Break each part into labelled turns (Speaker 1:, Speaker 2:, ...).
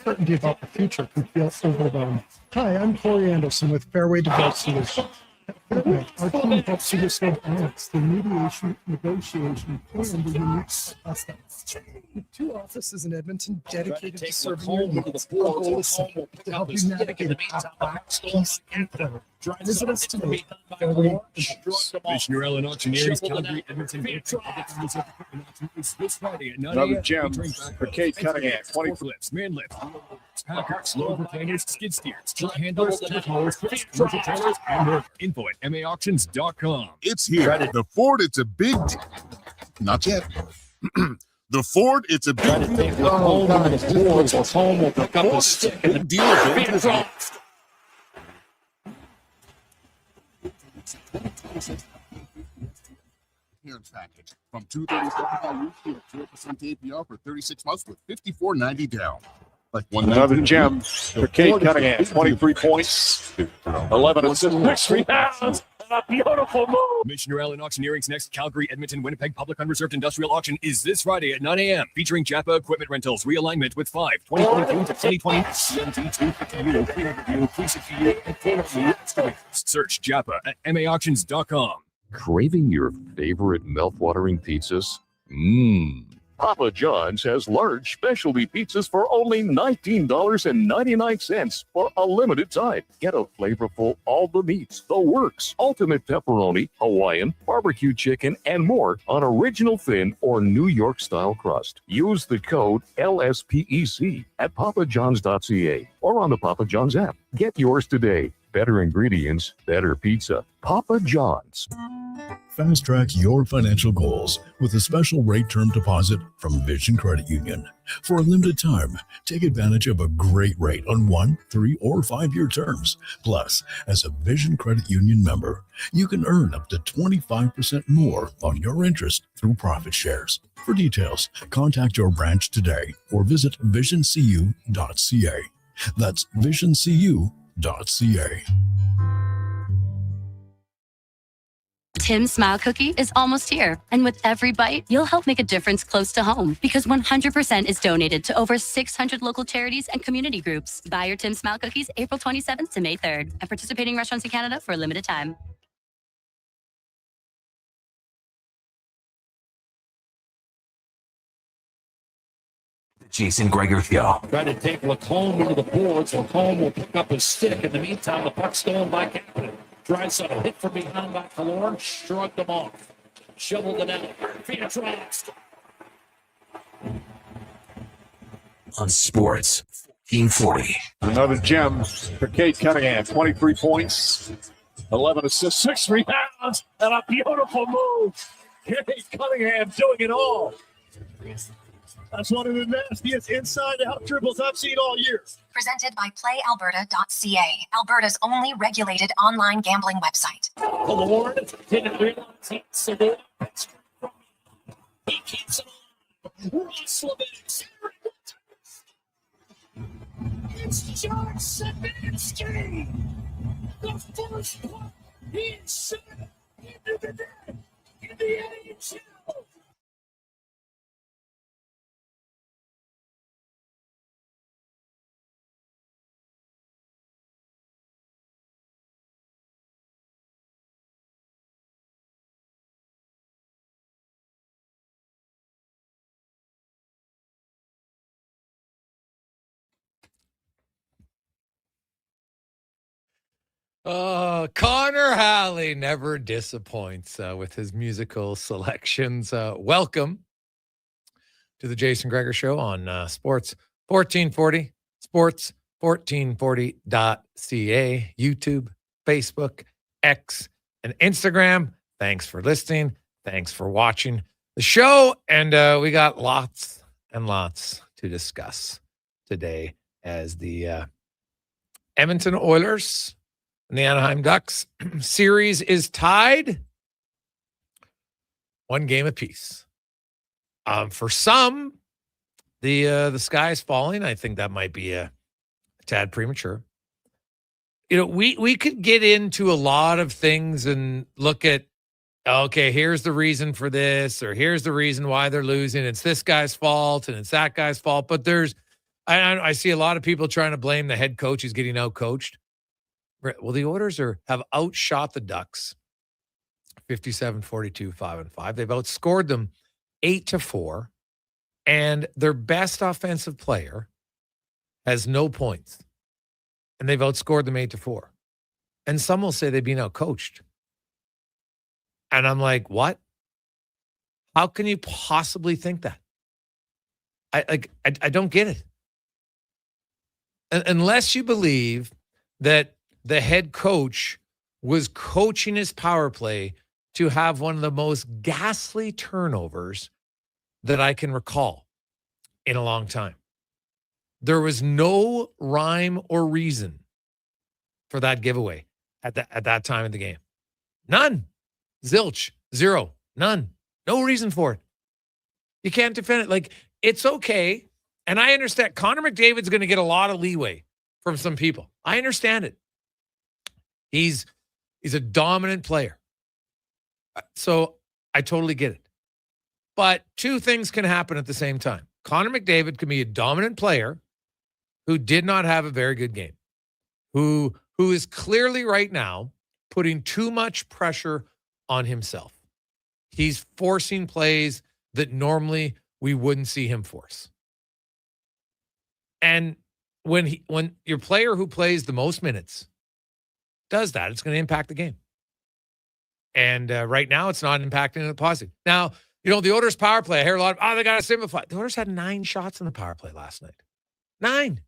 Speaker 1: uncertainty about the future can feel overwhelming. Hi, I'm Corey Anderson with Fairway Divorce Solutions. At Fairway, our team helps you resolve balance through mediation, negotiation, and the unique aspects. With 2 offices in Edmonton dedicated to serving your needs, our goal is simple: to help you navigate a path back to peace and clarity. Visit us today at Fairway Divorce.
Speaker 2: Commissioner Allen Auctioneering's Calgary, Edmonton, is this Friday at 9 a.m.
Speaker 3: Another gem for Kate Cunningham. 20
Speaker 2: flips, man lifts, packers, low retainers, skid steers, truck handles, turf mowers, commercial trailers, and more. Info at maauctions.com.
Speaker 4: It's here. The Ford, it's a big not yet. The Ford, it's a big deal. Appearance package from $237 to 0% APR for 36 months with $54.90 down. Like
Speaker 3: Another gem for Kate Cunningham. 23 points, 11 assists, 6 rebounds. A beautiful move.
Speaker 2: Commissioner Allen Auctioneering's next Calgary, Edmonton, Winnipeg Public Unreserved Industrial Auction is this Friday at 9 a.m. featuring Japa Equipment Rentals realignment with 5 2022 to 2020 CMT 250U, 300U, 360U, and 400U excavators. Search Japa at maauctions.com.
Speaker 5: Craving your favorite mouth-watering pizzas? Papa John's has large specialty pizzas for only $19.99 for a limited time. Get a flavorful all the meats, the works, ultimate pepperoni, Hawaiian, barbecue chicken, and more on original thin or New York style crust. Use the code LSPEC at papajohns.ca or on the Papa John's app. Get yours today. Better ingredients, better pizza. Papa John's.
Speaker 6: Fast track your financial goals with a special rate term deposit from Vision Credit Union. For a limited time, take advantage of a great rate on 1, 3, or 5-year terms. Plus, as a Vision Credit Union member, you can earn up to 25% more on your interest through profit shares. For details, contact your branch today or visit visioncu.ca. That's visioncu.ca.
Speaker 7: Tim's Smile Cookie is almost here. And with every bite, you'll help make a difference close to home because 100% is donated to over 600 local charities and community groups. Buy your Tim's Smile Cookies April 27th to May 3rd at participating restaurants in Canada for a limited time.
Speaker 8: Jason Gregor Show.
Speaker 9: Trying to take Lacombe into the boards. Lacombe will pick up his stick. In the meantime, the puck's stolen by Captain. Tries a hit from behind by Kalorn. Shrugged them off. Shoveled it out. Feet tracks.
Speaker 8: On Sports 1440.
Speaker 3: Another gem for Kate Cunningham. 23 points, 11 assists, 6 rebounds, and a beautiful move. Kate Cunningham doing it all. That's one of the nastiest inside-out dribbles I've seen all year.
Speaker 10: Presented by PlayAlberta.ca, Alberta's only regulated online gambling website.
Speaker 9: Kalorn didn't realize he keeps it on. Roslovic. It's John Sabinsky. The first puck he set into the net in the NHL.
Speaker 11: Connor Halley never disappoints with his musical selections. Welcome to the Jason Gregor Show on Sports 1440, sports1440.ca, YouTube, Facebook, X, and Instagram. Thanks for listening. Thanks for watching the show. And we got lots and lots to discuss today as the Edmonton Oilers and the Anaheim Ducks series is tied 1 game apiece. For some, the sky is falling. I think that might be a tad premature. You know, we could get into a lot of things and look at, okay, here's the reason for this, or here's the reason why they're losing. It's this guy's fault and it's that guy's fault. But there's I see a lot of people trying to blame the head coach who's getting out-coached. Well, the Oilers have outshot the Ducks 57-42, 5-5. They've outscored them 8-4, and their best offensive player has no points, and they've outscored them 8-4. And some will say they've been outcoached. And I'm like, what? How can you possibly think that? I don't get it. Unless you believe that the head coach was coaching his power play to have one of the most ghastly turnovers that I can recall in a long time. There was no rhyme or reason for that giveaway at that time of the game. None. Zilch. Zero. None. No reason for it. You can't defend it. Like, it's okay. And I understand Connor McDavid's going to get a lot of leeway from some people. I understand it. He's a dominant player. So I totally get it. But two things can happen at the same time. Connor McDavid can be a dominant player who did not have a very good game, who is clearly right now putting too much pressure on himself. He's forcing plays that normally we wouldn't see him force. And when your player who plays the most minutes does that, it's going to impact the game. And right now, it's not impacting the positive. Now, the Oilers power play, I hear a lot of, they got to simplify. The Oilers had 9 shots in the power play last night. 9.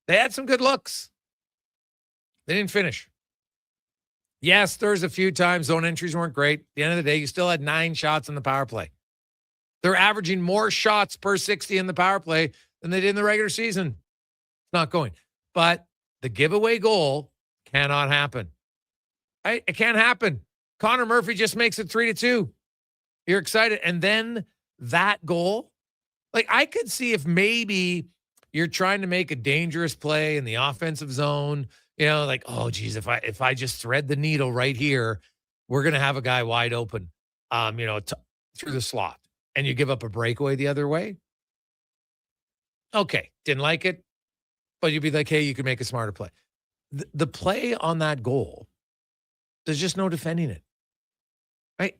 Speaker 11: They had some good looks. They didn't finish. Yes, there's a few times zone entries weren't great. At the end of the day, you still had 9 shots in the power play. They're averaging more shots per 60 in the power play than they did in the regular season. It's not going. But the giveaway goal cannot happen. It can't happen. Connor Murphy just makes it 3-2. You're excited. And then that goal, like, I could see if maybe you're trying to make a dangerous play in the offensive zone, like, oh, geez, if I just thread the needle right here, we're going to have a guy wide open, through the slot, and you give up a breakaway the other way. Okay, didn't like it, but you'd be like, hey, you can make a smarter play. The play on that goal, there's just no defending it, right?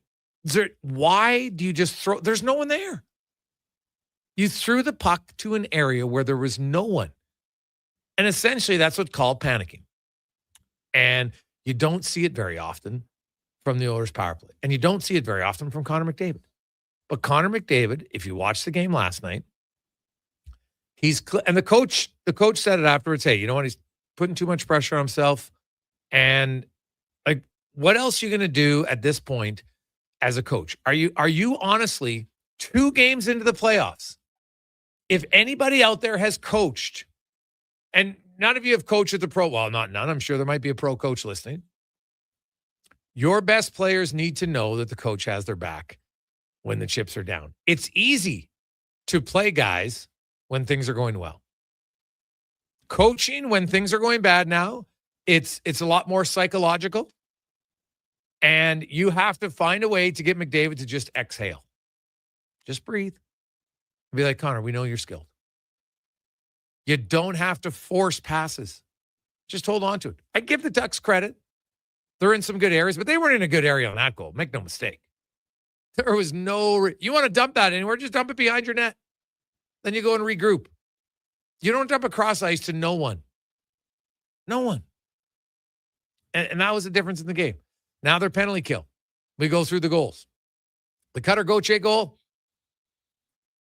Speaker 11: Why do you just throw? There's no one there. You threw the puck to an area where there was no one. And essentially, that's what's called panicking. And you don't see it very often from the Oilers power play. And you don't see it very often from Connor McDavid. But Connor McDavid, if you watched the game last night, and the coach said it afterwards, hey, you know what? He's putting too much pressure on himself. And like, what else are you going to do at this point as a coach? Are you honestly 2 games into the playoffs? If anybody out there has coached, and none of you have coached at the pro, well, not none. I'm sure there might be a pro coach listening. Your best players need to know that the coach has their back when the chips are down. It's easy to play guys when things are going well. Coaching when things are going bad now, it's a lot more psychological. And you have to find a way to get McDavid to just exhale. Just breathe. Be like, Connor, we know you're skilled. You don't have to force passes. Just hold on to it. I give the Ducks credit. They're in some good areas, but they weren't in a good area on that goal. Make no mistake. There was you want to dump that anywhere, just dump it behind your net. Then you go and regroup. You don't dump across ice to no one. No one. And that was the difference in the game. Now they're penalty kill. We go through the goals. The Cutter Gauthier goal,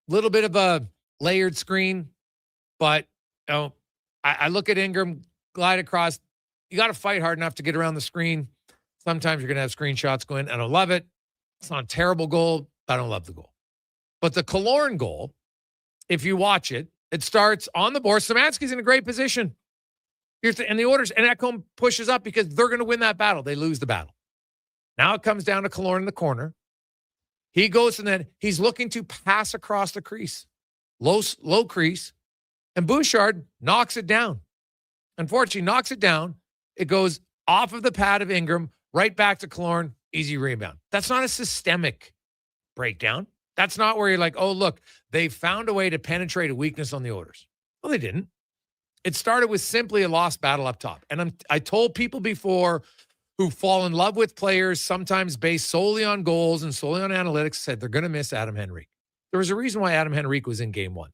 Speaker 11: little bit of a layered screen, but I look at Ingram glide across. You got to fight hard enough to get around the screen. Sometimes you're going to have screenshots go in. I don't love it. It's not a terrible goal. I don't love the goal. But the Killorn goal, if you watch it, it starts on the board. Szymanski's in a great position. And the Oilers, and Ekholm pushes up because they're going to win that battle. They lose the battle. Now it comes down to Killorn in the corner. He goes and then he's looking to pass across the crease. Low crease. And Bouchard knocks it down. Unfortunately, knocks it down. It goes off of the pad of Ingram, right back to Killorn, easy rebound. That's not a systemic breakdown. That's not where you're like, oh, look, they found a way to penetrate a weakness on the Oilers. Well, they didn't. It started with simply a lost battle up top. And I told people before who fall in love with players, sometimes based solely on goals and solely on analytics, said they're going to miss Adam Henrique. There was a reason why Adam Henrique was in game one.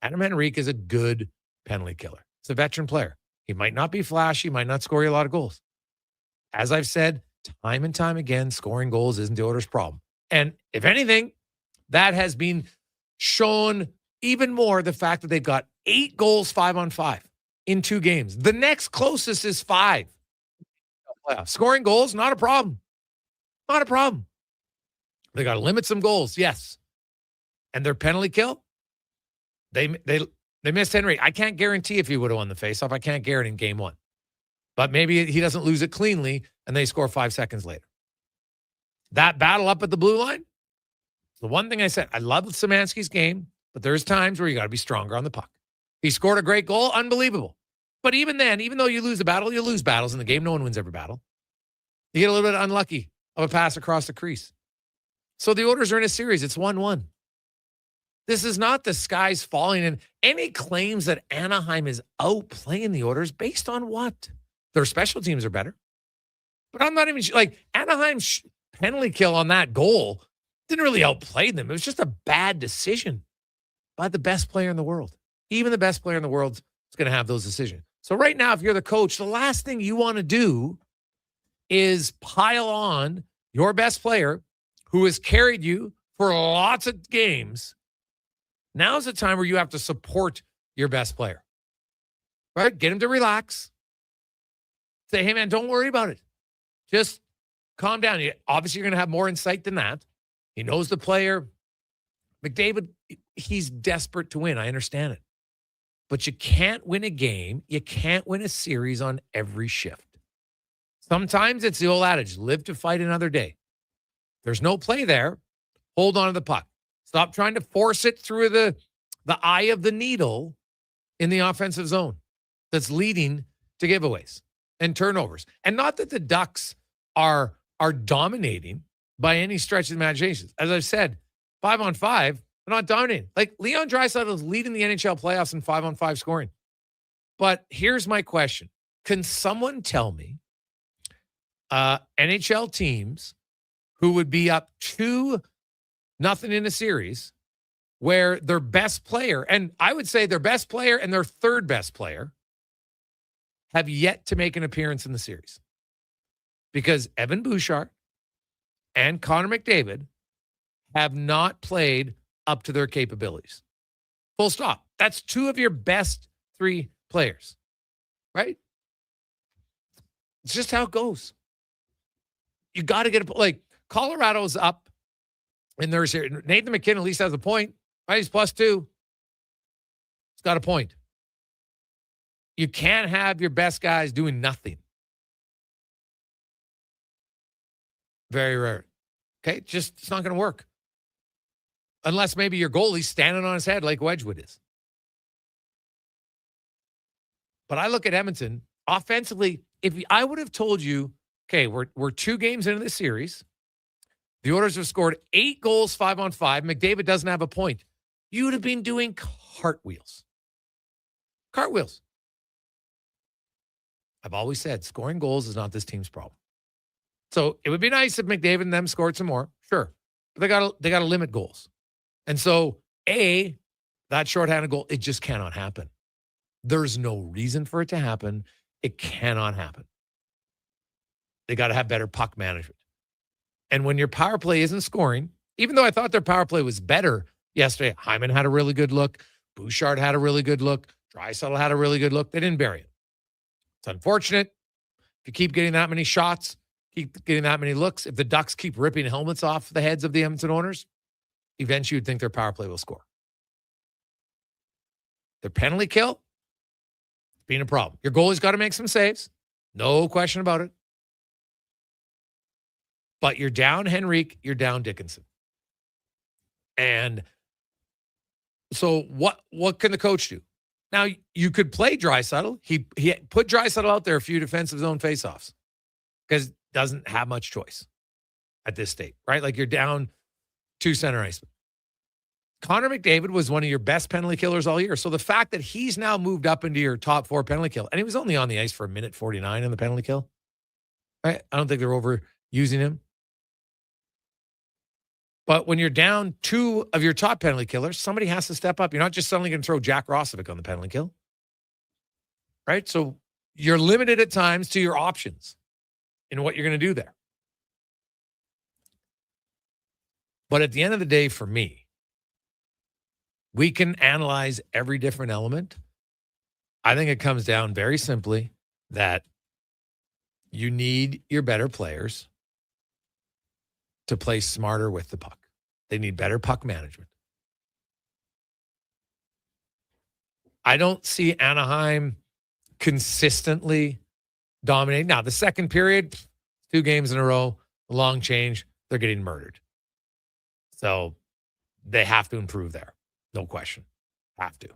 Speaker 11: Adam Henrique is a good penalty killer. He's a veteran player. He might not be flashy, might not score you a lot of goals. As I've said time and time again, scoring goals isn't the Oilers' problem. And if anything, that has been shown even more, the fact that they've got 8 goals 5-on-5 in 2 games. The next closest is 5. Scoring goals, not a problem. Not a problem. They got to limit some goals, yes. And their penalty kill, they missed Henry. I can't guarantee if he would have won the faceoff. I can't guarantee in game one. But maybe he doesn't lose it cleanly and they score 5 seconds later. That battle up at the blue line, the one thing I said, I love Szymanski's game, but there's times where you got to be stronger on the puck. He scored a great goal, unbelievable. But even then, even though you lose a battle, you lose battles in the game. No one wins every battle. You get a little bit unlucky of a pass across the crease. So the Oilers are in a series. It's 1-1. This is not the skies falling. And any claims that Anaheim is outplaying the Oilers based on what? Their special teams are better. But I'm not even like Anaheim's penalty kill on that goal didn't really outplay them. It was just a bad decision by the best player in the world. Even the best player in the world is going to have those decisions. So right now, if you're the coach, the last thing you want to do is pile on your best player who has carried you for lots of games. Now's the time where you have to support your best player, right? Get him to relax. Say, hey, man, don't worry about it. Just calm down. Obviously, you're going to have more insight than that. He knows the player. McDavid, he's desperate to win. I understand it. But you can't win a game. You can't win a series on every shift. Sometimes it's the old adage, live to fight another day. There's no play there. Hold on to the puck. Stop trying to force it through the eye of the needle in the offensive zone that's leading to giveaways and turnovers. And not that the Ducks are dominating by any stretch of the imagination. As I've said, 5-on-5, they're not dominating. Like Leon Draisaitl is leading the NHL playoffs in 5-on-5 scoring. But here's my question. Can someone tell me NHL teams who would be up 2-0 in a series where their best player, and I would say their best player and their third best player, have yet to make an appearance in the series? Because Evan Bouchard and Connor McDavid have not played up to their capabilities. Full stop. That's 2 of your best 3 players, right? It's just how it goes. You got to get it. Like Colorado's up in their series. Nathan McKinnon at least has a point, right? He's +2. He's got a point. You can't have your best guys doing nothing. Very rare. Okay, it's not going to work. Unless maybe your goalie's standing on his head like Wedgwood is. But I look at Edmonton, offensively, if I would have told you, okay, we're 2 games into the series, the Oilers have scored 8 goals 5-on-5, McDavid doesn't have a point, you would have been doing cartwheels. Cartwheels. I've always said scoring goals is not this team's problem. So it would be nice if McDavid and them scored some more. Sure. But they got to limit goals. And so, that shorthanded goal, it just cannot happen. There's no reason for it to happen. It cannot happen. They got to have better puck management. And when your power play isn't scoring, even though I thought their power play was better yesterday, Hyman had a really good look. Bouchard had a really good look. Draisaitl had a really good look. They didn't bury it. It's unfortunate. If you keep getting that many shots, keep getting that many looks, if the Ducks keep ripping helmets off the heads of the Edmonton owners, eventually you'd think their power play will score. Their penalty kill, being a problem. Your goalie's got to make some saves. No question about it. But you're down Henrique, you're down Dickinson. And so what can the coach do? Now, you could play Draisaitl. He put Draisaitl out there a few defensive zone faceoffs because doesn't have much choice at this state, right? Like you're down 2 center icemen. Connor McDavid was one of your best penalty killers all year. So the fact that he's now moved up into your top 4 penalty kill, and he was only on the ice for a minute 49 in the penalty kill. Right? I don't think they're overusing him. But when you're down 2 of your top penalty killers, somebody has to step up. You're not just suddenly going to throw Jack Roslovic on the penalty kill. Right? So you're limited at times to your options in what you're going to do there. But at the end of the day, for me, we can analyze every different element. I think it comes down very simply that you need your better players to play smarter with the puck. They need better puck management. I don't see Anaheim consistently dominating. Now, the second period, 2 games in a row, a long change, they're getting murdered. So they have to improve there. No question. Have to.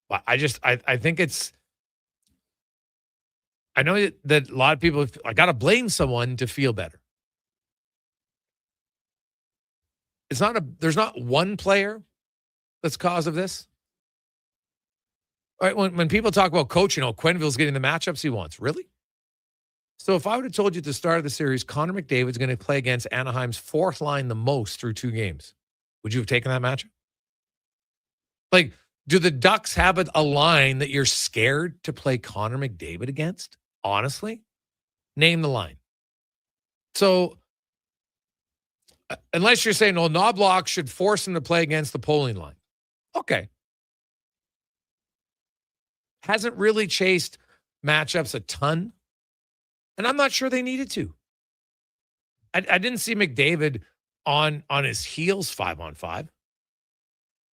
Speaker 11: But I think it's, I know that a lot of people, I got to blame someone to feel better. There's not one player that's cause of this. All right, when people talk about coaching, Quenneville's getting the matchups he wants. Really? So if I would have told you at the start of the series, Connor McDavid's going to play against Anaheim's 4th line the most through 2 games, would you have taken that matchup? Like, do the Ducks have a line that you're scared to play Connor McDavid against? Honestly? Name the line. So, unless you're saying, Knobloch should force him to play against the polling line. Okay. Hasn't really chased matchups a ton. And I'm not sure they needed to. I didn't see McDavid on his heels 5-on-5.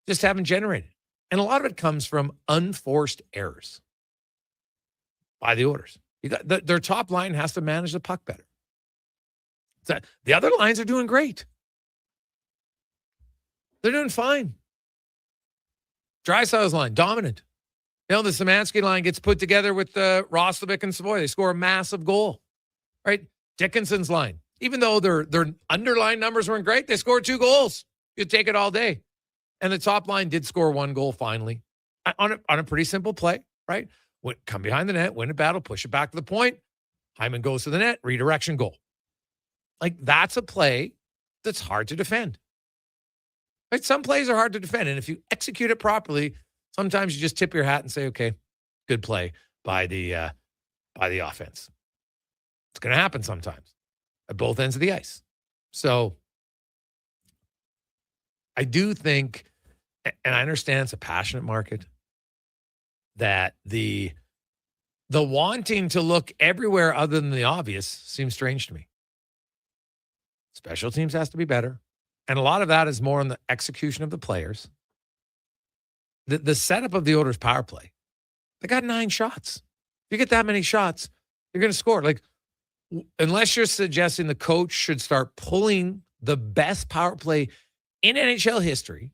Speaker 11: Just haven't generated. And a lot of it comes from unforced errors by the Oilers. Their top line has to manage the puck better. So the other lines are doing great. They're doing fine. Draisaitl's line, dominant. The Szymanski line gets put together with Roslovic and Savoy. They score a massive goal. Right? Dickinson's line. Even though their underlying numbers weren't great, they scored 2 goals. You'd take it all day. And the top line did score 1 goal finally on a pretty simple play, right? Come behind the net, win a battle, push it back to the point. Hyman goes to the net, redirection goal. Like, that's a play that's hard to defend. Right? Some plays are hard to defend. And if you execute it properly, sometimes you just tip your hat and say, okay, good play by the offense. It's going to happen sometimes at both ends of the ice. So I do think, and I understand it's a passionate market, that the wanting to look everywhere other than the obvious seems strange to me. Special teams has to be better. And a lot of that is more on the execution of the players. The setup of the Oilers' power play, they got 9 shots. If you get that many shots, you're going to score. Like, unless you're suggesting the coach should start pulling the best power play in NHL history,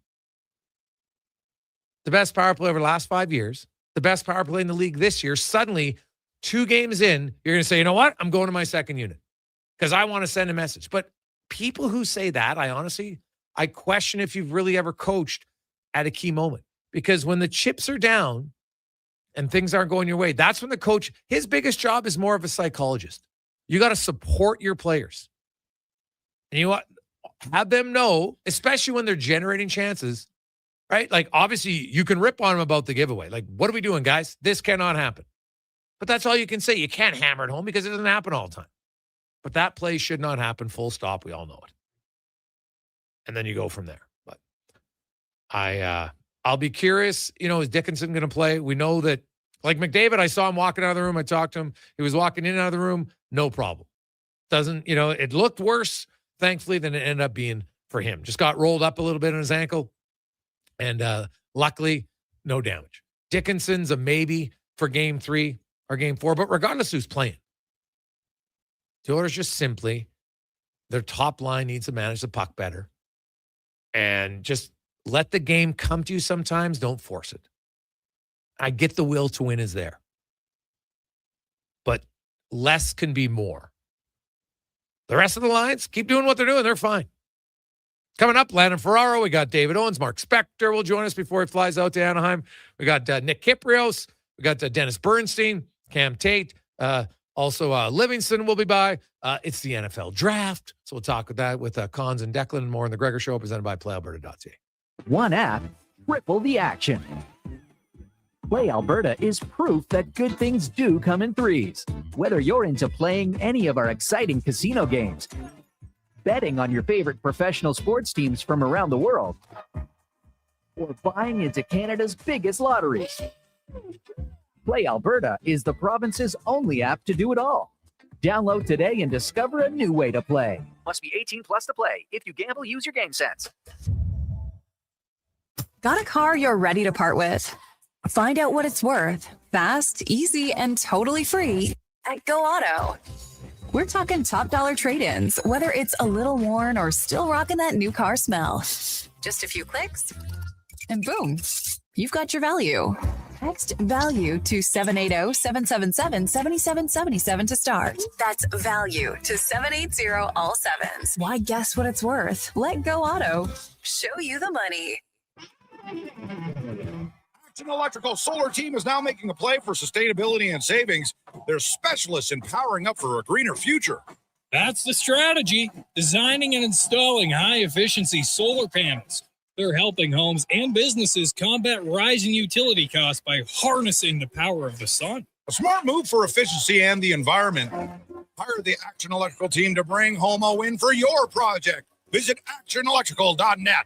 Speaker 11: the best power play over the last 5 years, the best power play in the league this year, suddenly 2 games in, you're going to say, you know what? I'm going to my second unit because I want to send a message. But people who say that, I question if you've really ever coached at a key moment. Because when the chips are down and things aren't going your way, that's when the coach, his biggest job is more of a psychologist. You got to support your players. And you know what? Have them know, especially when they're generating chances, right? Like, obviously, you can rip on them about the giveaway. Like, what are we doing, guys? This cannot happen. But that's all you can say. You can't hammer it home because it doesn't happen all the time. But that play should not happen, full stop. We all know it. And then you go from there. But I'll be curious, is Dickinson going to play? We know that, like McDavid, I saw him walking out of the room. I talked to him. He was walking in and out of the room. No problem. It looked worse, thankfully, than it ended up being for him. Just got rolled up a little bit on his ankle. And luckily, no damage. Dickinson's a maybe for game 3 or game 4. But regardless who's playing, the Oilers just simply, their top line needs to manage the puck better. And just let the game come to you sometimes. Don't force it. I get the will to win is there. But less can be more. The rest of the lines, keep doing what they're doing. They're fine. Coming up, Landon Ferraro. We got David Owens. Mark Spectre will join us before he flies out to Anaheim. We got Nick Kiprios. We got Dennis Bernstein, Cam Tate. Also, Livingston will be by. It's the NFL draft. So we'll talk with that with Cons and Declan and more in the Gregor Show presented by PlayAlberta.ca.
Speaker 12: One app, triple the action. Play Alberta is proof that good things do come in threes. Whether you're into playing any of our exciting casino games, betting on your favorite professional sports teams from around the world, or buying into Canada's biggest lotteries, Play Alberta is the province's only app to do it all. Download today and discover a new way to play. Must be 18 plus to play. If you gamble, use your game sense.
Speaker 13: Got a car you're ready to part with? Find out what it's worth. Fast, easy, and totally free at Go Auto. We're talking top dollar trade-ins, whether it's a little worn or still rocking that new car smell. Just a few clicks, and boom, you've got your value. Text value to 780-777-7777 to start. That's value to 780 all sevens. Why guess what it's worth? Let Go Auto show you the money.
Speaker 14: Action Electrical Solar Team is now making a play for sustainability and savings. They're specialists in powering up for a greener future.
Speaker 15: That's the strategy. Designing and installing high-efficiency solar panels. They're helping homes and businesses combat rising utility costs by harnessing the power of the sun.
Speaker 14: A smart move for efficiency and the environment. Hire the Action Electrical team to bring home a win for your project. Visit actionelectrical.net.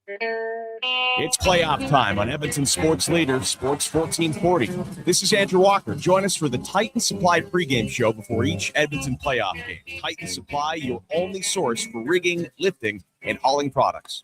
Speaker 16: It's playoff time on Edmonton Sports Leader, Sports 1440. This is Andrew Walker. Join us for the Titan Supply pregame show before each Edmonton playoff game. Titan Supply, your only source for rigging, lifting, and hauling products.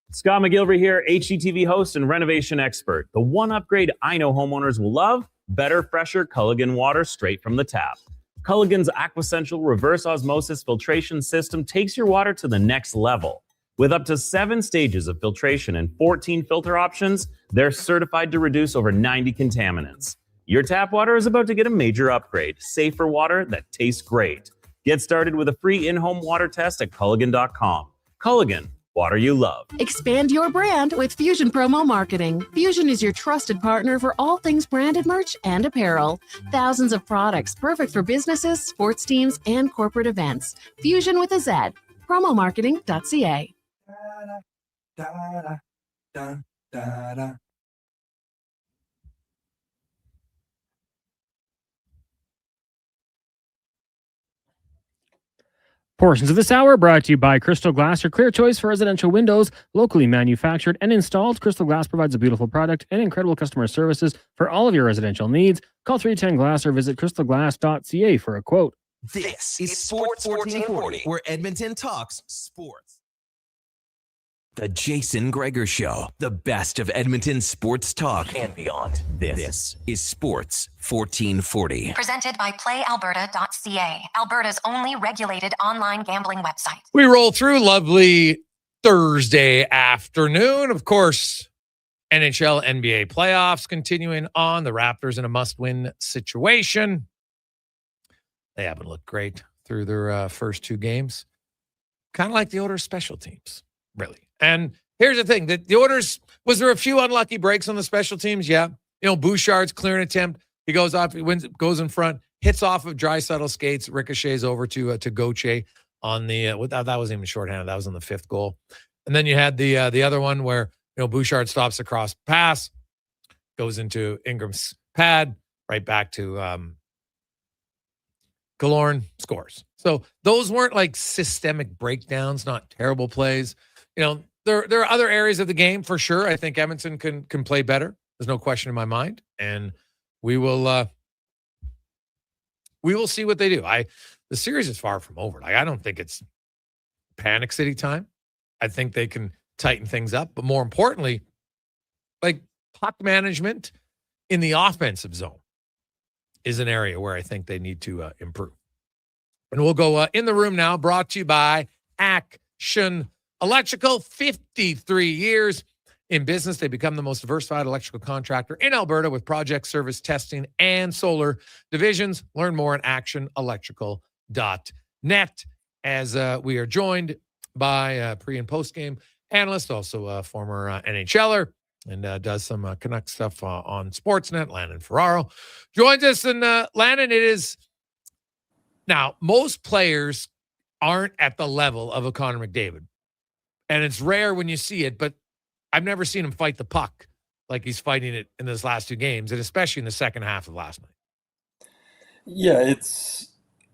Speaker 17: Scott McGilvery here, HGTV host and renovation expert. The one upgrade I know homeowners will love, better, fresher Culligan water straight from the tap. Culligan's Aquasential reverse osmosis filtration system takes your water to the next level. With up to 7 stages of filtration and 14 filter options, they're certified to reduce over 90 contaminants. Your tap water is about to get a major upgrade. Safer water that tastes great. Get started with a free in-home water test at Culligan.com. Culligan, water you love.
Speaker 18: Expand your brand with Fusion Promo Marketing. Fusion is your trusted partner for all things branded merch and apparel. Thousands of products perfect for businesses, sports teams, and corporate events. Fusion with a Z. Promomarketing.ca.
Speaker 19: Portions of this hour brought to you by Crystal Glass, your clear choice for residential windows, locally manufactured and installed. Crystal Glass provides a beautiful product and incredible customer services for all of your residential needs. Call 310 Glass or visit crystalglass.ca for a quote.
Speaker 8: This is Sports 1440, where Edmonton talks sports. The Jason Gregor Show, the best of Edmonton sports talk and beyond. This is Sports 1440.
Speaker 10: Presented by PlayAlberta.ca, Alberta's only regulated online gambling website.
Speaker 11: We roll through lovely Thursday afternoon. Of course, NHL, NBA playoffs continuing on. The Raptors in a must-win situation. They haven't looked great through their first 2 games. Kind of like the Oilers special teams, really. And here's the thing, that the Oilers, was there a few unlucky breaks on the special teams? Yeah. You know, Bouchard's clearing attempt. He goes off, he wins, goes in front, hits off of Draisaitl skates, ricochets over to Gauthier on the, that wasn't even shorthanded. That was on the 5th goal. And then you had the other one where, you know, Bouchard stops across pass, goes into Ingram's pad, right back to Killorn, scores. So those weren't like systemic breakdowns, not terrible plays. You know, there are other areas of the game for sure. I think Edmonton can play better. There's no question in my mind. And we will see what they do. The series is far from over. Like, I don't think it's panic city time. I think they can tighten things up. But more importantly, like, puck management in the offensive zone is an area where I think they need to improve. And we'll go in the room now, brought to you by Action Electrical. 53 years in business. They become the most diversified electrical contractor in Alberta with project, service, testing, and solar divisions. Learn more at actionelectrical.net as we are joined by pre and post game analyst, also a former NHLer, and does some Canuck stuff on Sportsnet. Landon Ferraro joins us. And Landon, it is now most players aren't at the level of a Connor McDavid, and it's rare when you see it, but I've never seen him fight the puck like he's fighting it in those last two games, and especially in the second half of last night.
Speaker 20: Yeah,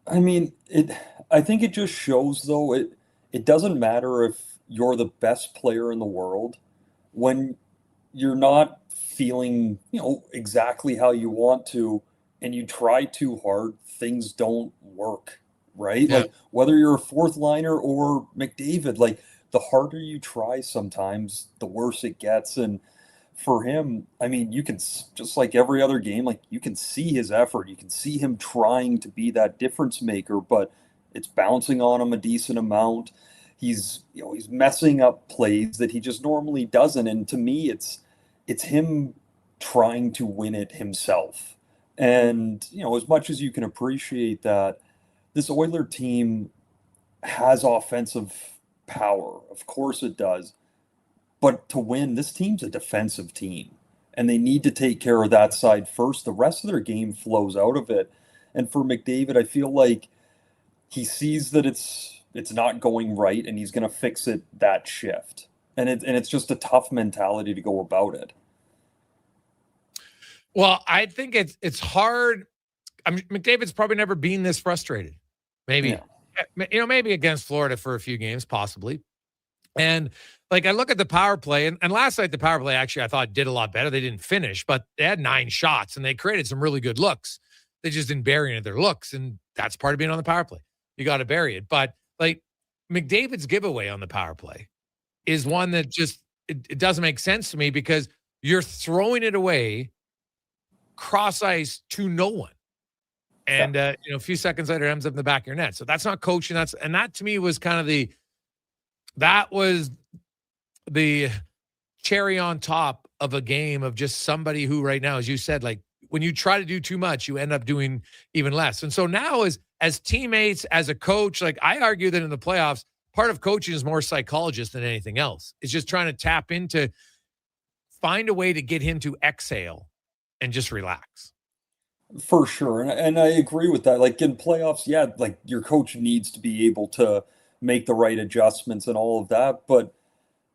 Speaker 20: I think it just shows, though, it doesn't matter if you're the best player in the world when you're not feeling, exactly how you want to, and you try too hard, things don't work, right?
Speaker 11: Yeah.
Speaker 20: Like, whether you're a fourth liner or McDavid, like, the harder you try sometimes, the worse it gets. And for him, you can, just like every other game, like, you can see his effort. You can see him trying to be that difference maker, but it's bouncing on him a decent amount. He's messing up plays that he just normally doesn't. And to me, it's him trying to win it himself. And, as much as you can appreciate that, this Oiler team has offensive power. Of course it does. But to win, this team's a defensive team, and they need to take care of that side first. The rest of their game flows out of it. And for McDavid, I feel like he sees that it's not going right, and he's going to fix it that shift. And it's just a tough mentality to go about it.
Speaker 11: Well, I think it's hard. McDavid's probably never been this frustrated. Maybe, maybe against Florida for a few games, possibly. And like, I look at the power play, and last night the power play actually I thought did a lot better. They didn't finish, but they had 9 shots and they created some really good looks. They just didn't bury any of their looks, and that's part of being on the power play. You got to bury it. But like, McDavid's giveaway on the power play is one that just it doesn't make sense to me, because you're throwing it away cross ice to no one. And, a few seconds later, it ends up in the back of your net. So that's not coaching. That to me was kind of the cherry on top of a game of just somebody who right now, as you said, like, when you try to do too much, you end up doing even less. And so now as teammates, as a coach, like, I argue that in the playoffs, part of coaching is more psychologist than anything else. It's just trying to tap into, find a way to get him to exhale and just relax.
Speaker 20: For sure. And I agree with that. Like, in playoffs, like, your coach needs to be able to make the right adjustments and all of that. But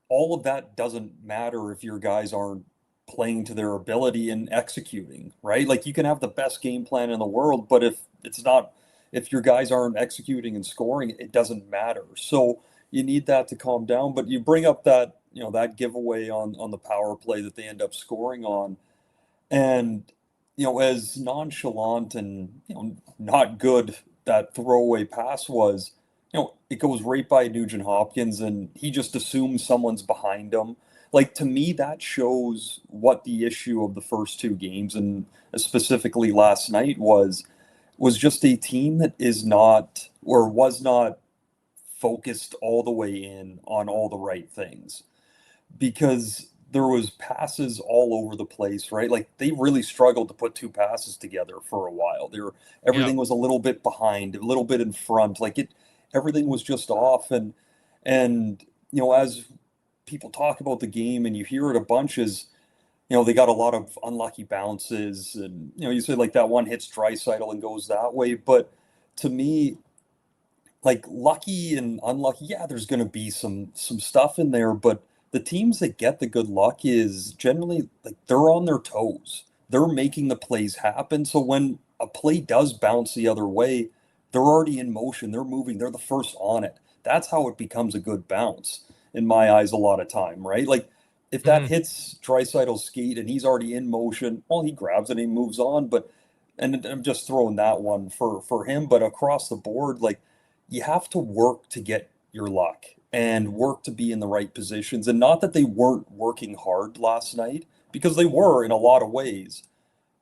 Speaker 20: all of that doesn't matter if your guys aren't playing to their ability and executing, right? Like, you can have the best game plan in the world, but if your guys aren't executing and scoring, it doesn't matter. So you need that to calm down. But you bring up that, that giveaway on the power play that they end up scoring on. And, as nonchalant and, not good that throwaway pass was, it goes right by Nugent Hopkins, and he just assumes someone's behind him. Like, to me, that shows what the issue of the first 2 games, and specifically last night, was just a team that is not, or was not, focused all the way in on all the right things. Because there was passes all over the place, right? Like, they really struggled to put 2 passes together for a while. Everything was a little bit behind, a little bit in front. Like, everything was just off. And as people talk about the game and you hear it a bunch, is, they got a lot of unlucky bounces, and, you say like that one hits Draisaitl and goes that way. But to me, like, lucky and unlucky, there's going to be some stuff in there, but the teams that get the good luck is generally, like, they're on their toes. They're making the plays happen. So when a play does bounce the other way, they're already in motion. They're moving. They're the first on it. That's how it becomes a good bounce, in my eyes, a lot of time, right? Like, if that hits Draisaitl's skate and he's already in motion, well, he grabs it and he moves on. And I'm just throwing that one for him. But across the board, like, you have to work to get your luck and work to be in the right positions. And not that they weren't working hard last night, because they were in a lot of ways,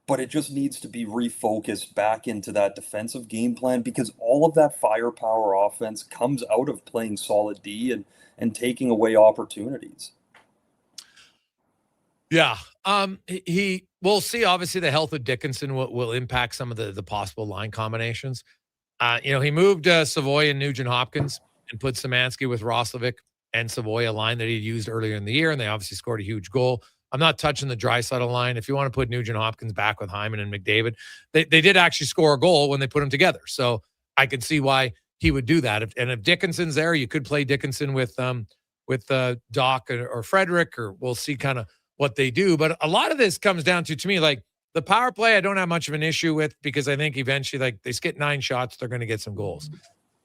Speaker 20: but it just needs to be refocused back into that defensive game plan, because all of that firepower offense comes out of playing solid D and taking away opportunities.
Speaker 11: Yeah. We'll see. Obviously, the health of Dickinson will impact some of the possible line combinations. He moved Savoy and Nugent Hopkins, and put Szymanski with Roslovic and Savoy, a line that he used earlier in the year, and they obviously scored a huge goal. I'm not touching the Draisaitl line. If you want to put Nugent Hopkins back with Hyman and McDavid, they did actually score a goal when they put them together. So I could see why he would do that. If Dickinson's there, you could play Dickinson with Doc or Frederick, or we'll see kind of what they do. But a lot of this comes down to me, like the power play, I don't have much of an issue with, because I think eventually, like, they get 9 shots, they're going to get some goals.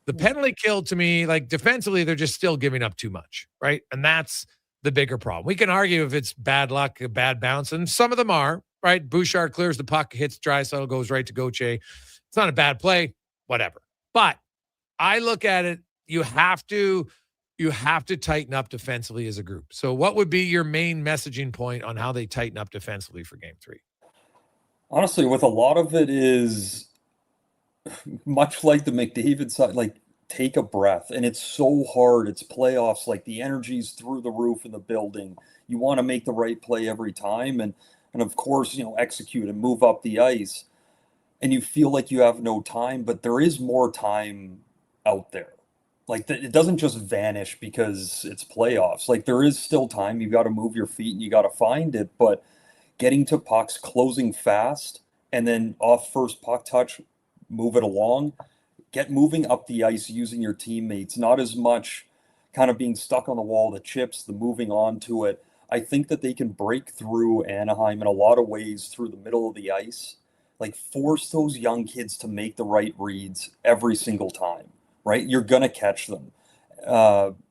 Speaker 11: The penalty kill, to me, like defensively, they're just still giving up too much, right? And that's the bigger problem. We can argue if it's bad luck, a bad bounce, and some of them are, right? Bouchard clears the puck, hits Draisaitl, goes right to Gauthier. It's not a bad play, whatever. But I look at it, you have to tighten up defensively as a group. So what would be your main messaging point on how they tighten up defensively for Game 3?
Speaker 20: Honestly, with a lot of it is much like the McDavid side, like take a breath. And it's so hard. It's playoffs. Like the energy's through the roof in the building. You want to make the right play every time. And of course, execute and move up the ice. And you feel like you have no time, but there is more time out there. Like it doesn't just vanish because it's playoffs. Like there is still time. You got to move your feet and you got to find it. But getting to pucks, closing fast, and then off first puck touch, move it along, get moving up the ice using your teammates, not as much kind of being stuck on the wall, the chips, the moving on to it. I think that they can break through Anaheim in a lot of ways through the middle of the ice, like force those young kids to make the right reads every single time, right? You're going to catch them.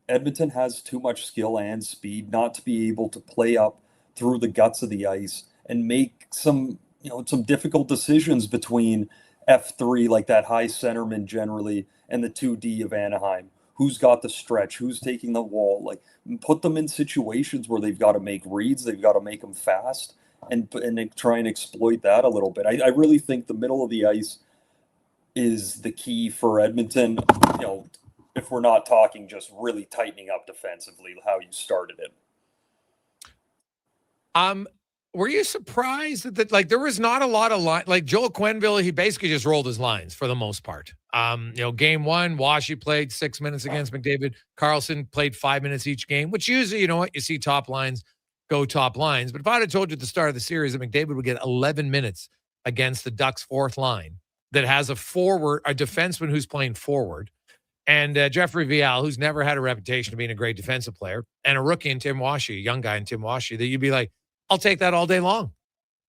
Speaker 20: Edmonton has too much skill and speed not to be able to play up through the guts of the ice and make some difficult decisions between F3, like that high centerman generally, and the 2D of Anaheim. Who's got the stretch? Who's taking the wall? Like, put them in situations where they've got to make reads. They've got to make them fast and try and exploit that a little bit. I really think the middle of the ice is the key for Edmonton, if we're not talking just really tightening up defensively, how you started it.
Speaker 11: Were you surprised that there was not a lot of line, like Joel Quenneville, he basically just rolled his lines for the most part. Game 1, Washi played 6 minutes against McDavid. Carlson played 5 minutes each game, which usually, you see top lines go top lines. But if I'd have told you at the start of the series that McDavid would get 11 minutes against the Ducks' fourth line that has a defenseman who's playing forward, and Jeffrey Vial, who's never had a reputation of being a great defensive player, and a rookie in Tim Washi, a young guy in Tim Washi, that you'd be like, I'll take that all day long.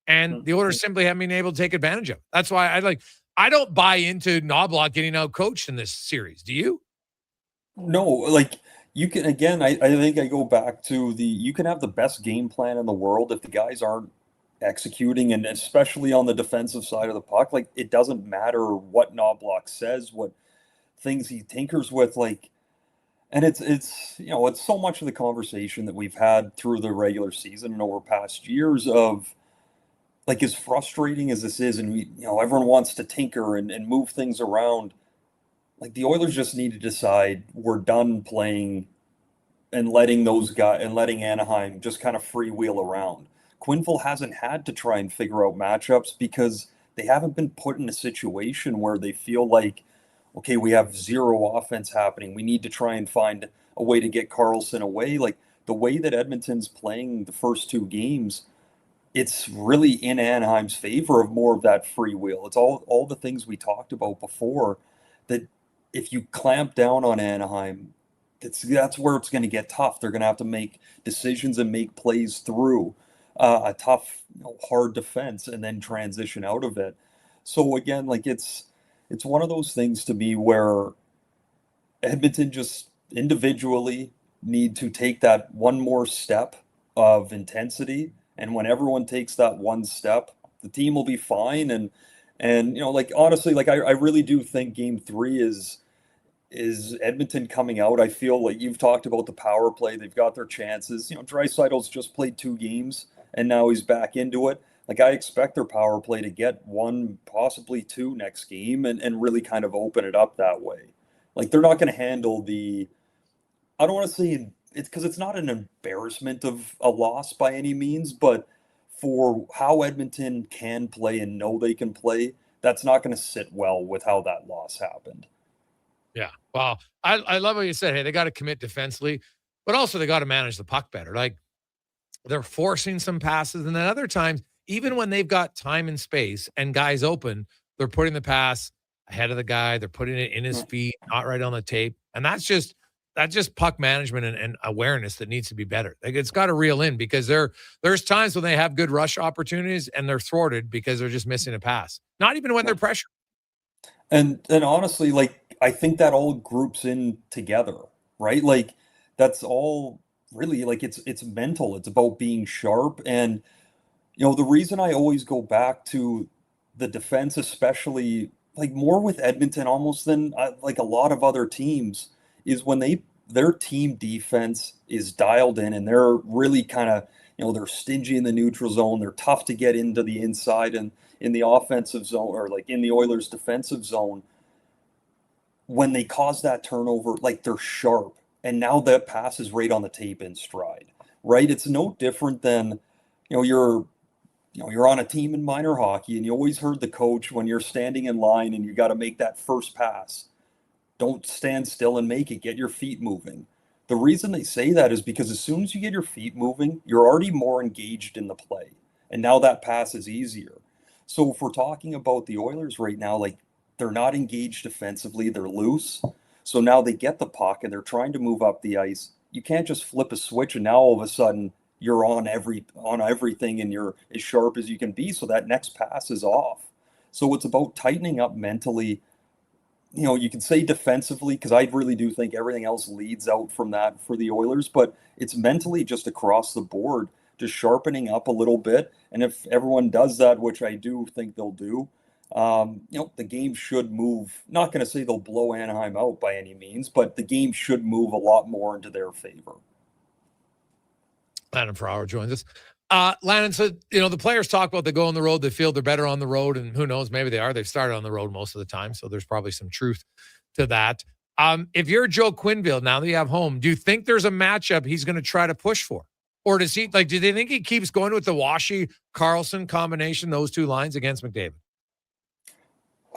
Speaker 11: And the Oilers simply haven't been able to take advantage of it. That's why I don't buy into Knoblauch getting out coached in this series. Do you?
Speaker 20: No, like you can, again, I think I go back to you can have the best game plan in the world if the guys aren't executing, and especially on the defensive side of the puck, like it doesn't matter what Knoblauch says, what things he tinkers with, like, and it's so much of the conversation that we've had through the regular season and over past years of, like, as frustrating as this is, and everyone wants to tinker and move things around. Like, the Oilers just need to decide we're done playing and letting those guys and letting Anaheim just kind of freewheel around. Quenneville hasn't had to try and figure out matchups because they haven't been put in a situation where they feel like, okay, we have zero offense happening. We need to try and find a way to get Carlson away. Like, the way that Edmonton's playing the first 2 games, it's really in Anaheim's favor of more of that freewheel. It's all the things we talked about before, that if you clamp down on Anaheim, that's where it's going to get tough. They're going to have to make decisions and make plays through a tough, hard defense and then transition out of it. So again, like it's one of those things to me where Edmonton just individually need to take that one more step of intensity. And when everyone takes that one step, the team will be fine. And like, honestly, like I really do think Game 3 is Edmonton coming out. I feel like you've talked about the power play. They've got their chances. Draisaitl's just played 2 games and now he's back into it. Like, I expect their power play to get 1, possibly 2 next game and really kind of open it up that way. Like, they're not going to handle I don't want to say it's because it's not an embarrassment of a loss by any means, but for how Edmonton can play and know they can play, that's not going to sit well with how that loss happened.
Speaker 11: Yeah. Well, I love what you said. Hey, they got to commit defensively, but also they got to manage the puck better. Like they're forcing some passes. And then other times, even when they've got time and space and guys open, they're putting the pass ahead of the guy. They're putting it in his feet, not right on the tape. And that's just puck management and awareness that needs to be better. Like it's got to reel in because there's times when they have good rush opportunities and they're thwarted because they're just missing a pass. Not even when they're pressured.
Speaker 20: And honestly, like I think that all groups in together, right? Like that's all really like it's mental. It's about being sharp. And the reason I always go back to the defense, especially like more with Edmonton almost than like a lot of other teams, is when their team defense is dialed in and they're really kind of, they're stingy in the neutral zone. They're tough to get into the inside and in the offensive zone or like in the Oilers defensive zone. When they cause that turnover, like they're sharp. And now that pass is right on the tape in stride, right? It's no different than, you're on a team in minor hockey and you always heard the coach when you're standing in line and you got to make that first pass. Don't stand still and make it. Get your feet moving. The reason they say that is because as soon as you get your feet moving, you're already more engaged in the play. And now that pass is easier. So if we're talking about the Oilers right now, like they're not engaged defensively, they're loose. So now they get the puck and they're trying to move up the ice. You can't just flip a switch and now all of a sudden you're on everything and you're as sharp as you can be. So that next pass is off. So it's about tightening up mentally. You can say defensively, because I really do think everything else leads out from that for the Oilers, but it's mentally just across the board, just sharpening up a little bit. And if everyone does that, which I do think they'll do, the game should move. Not going to say they'll blow Anaheim out by any means, but the game should move a lot more into their favor.
Speaker 11: Landon Ferraro joins us. Landon, so, the players talk about they go on the road, they feel they're better on the road, and who knows, maybe they are. They've started on the road most of the time, so there's probably some truth to that. If you're Joe Quenneville, now that you have home, do you think there's a matchup he's going to try to push for? Or do they think he keeps going with the Washy-Carlson combination, those two lines against McDavid?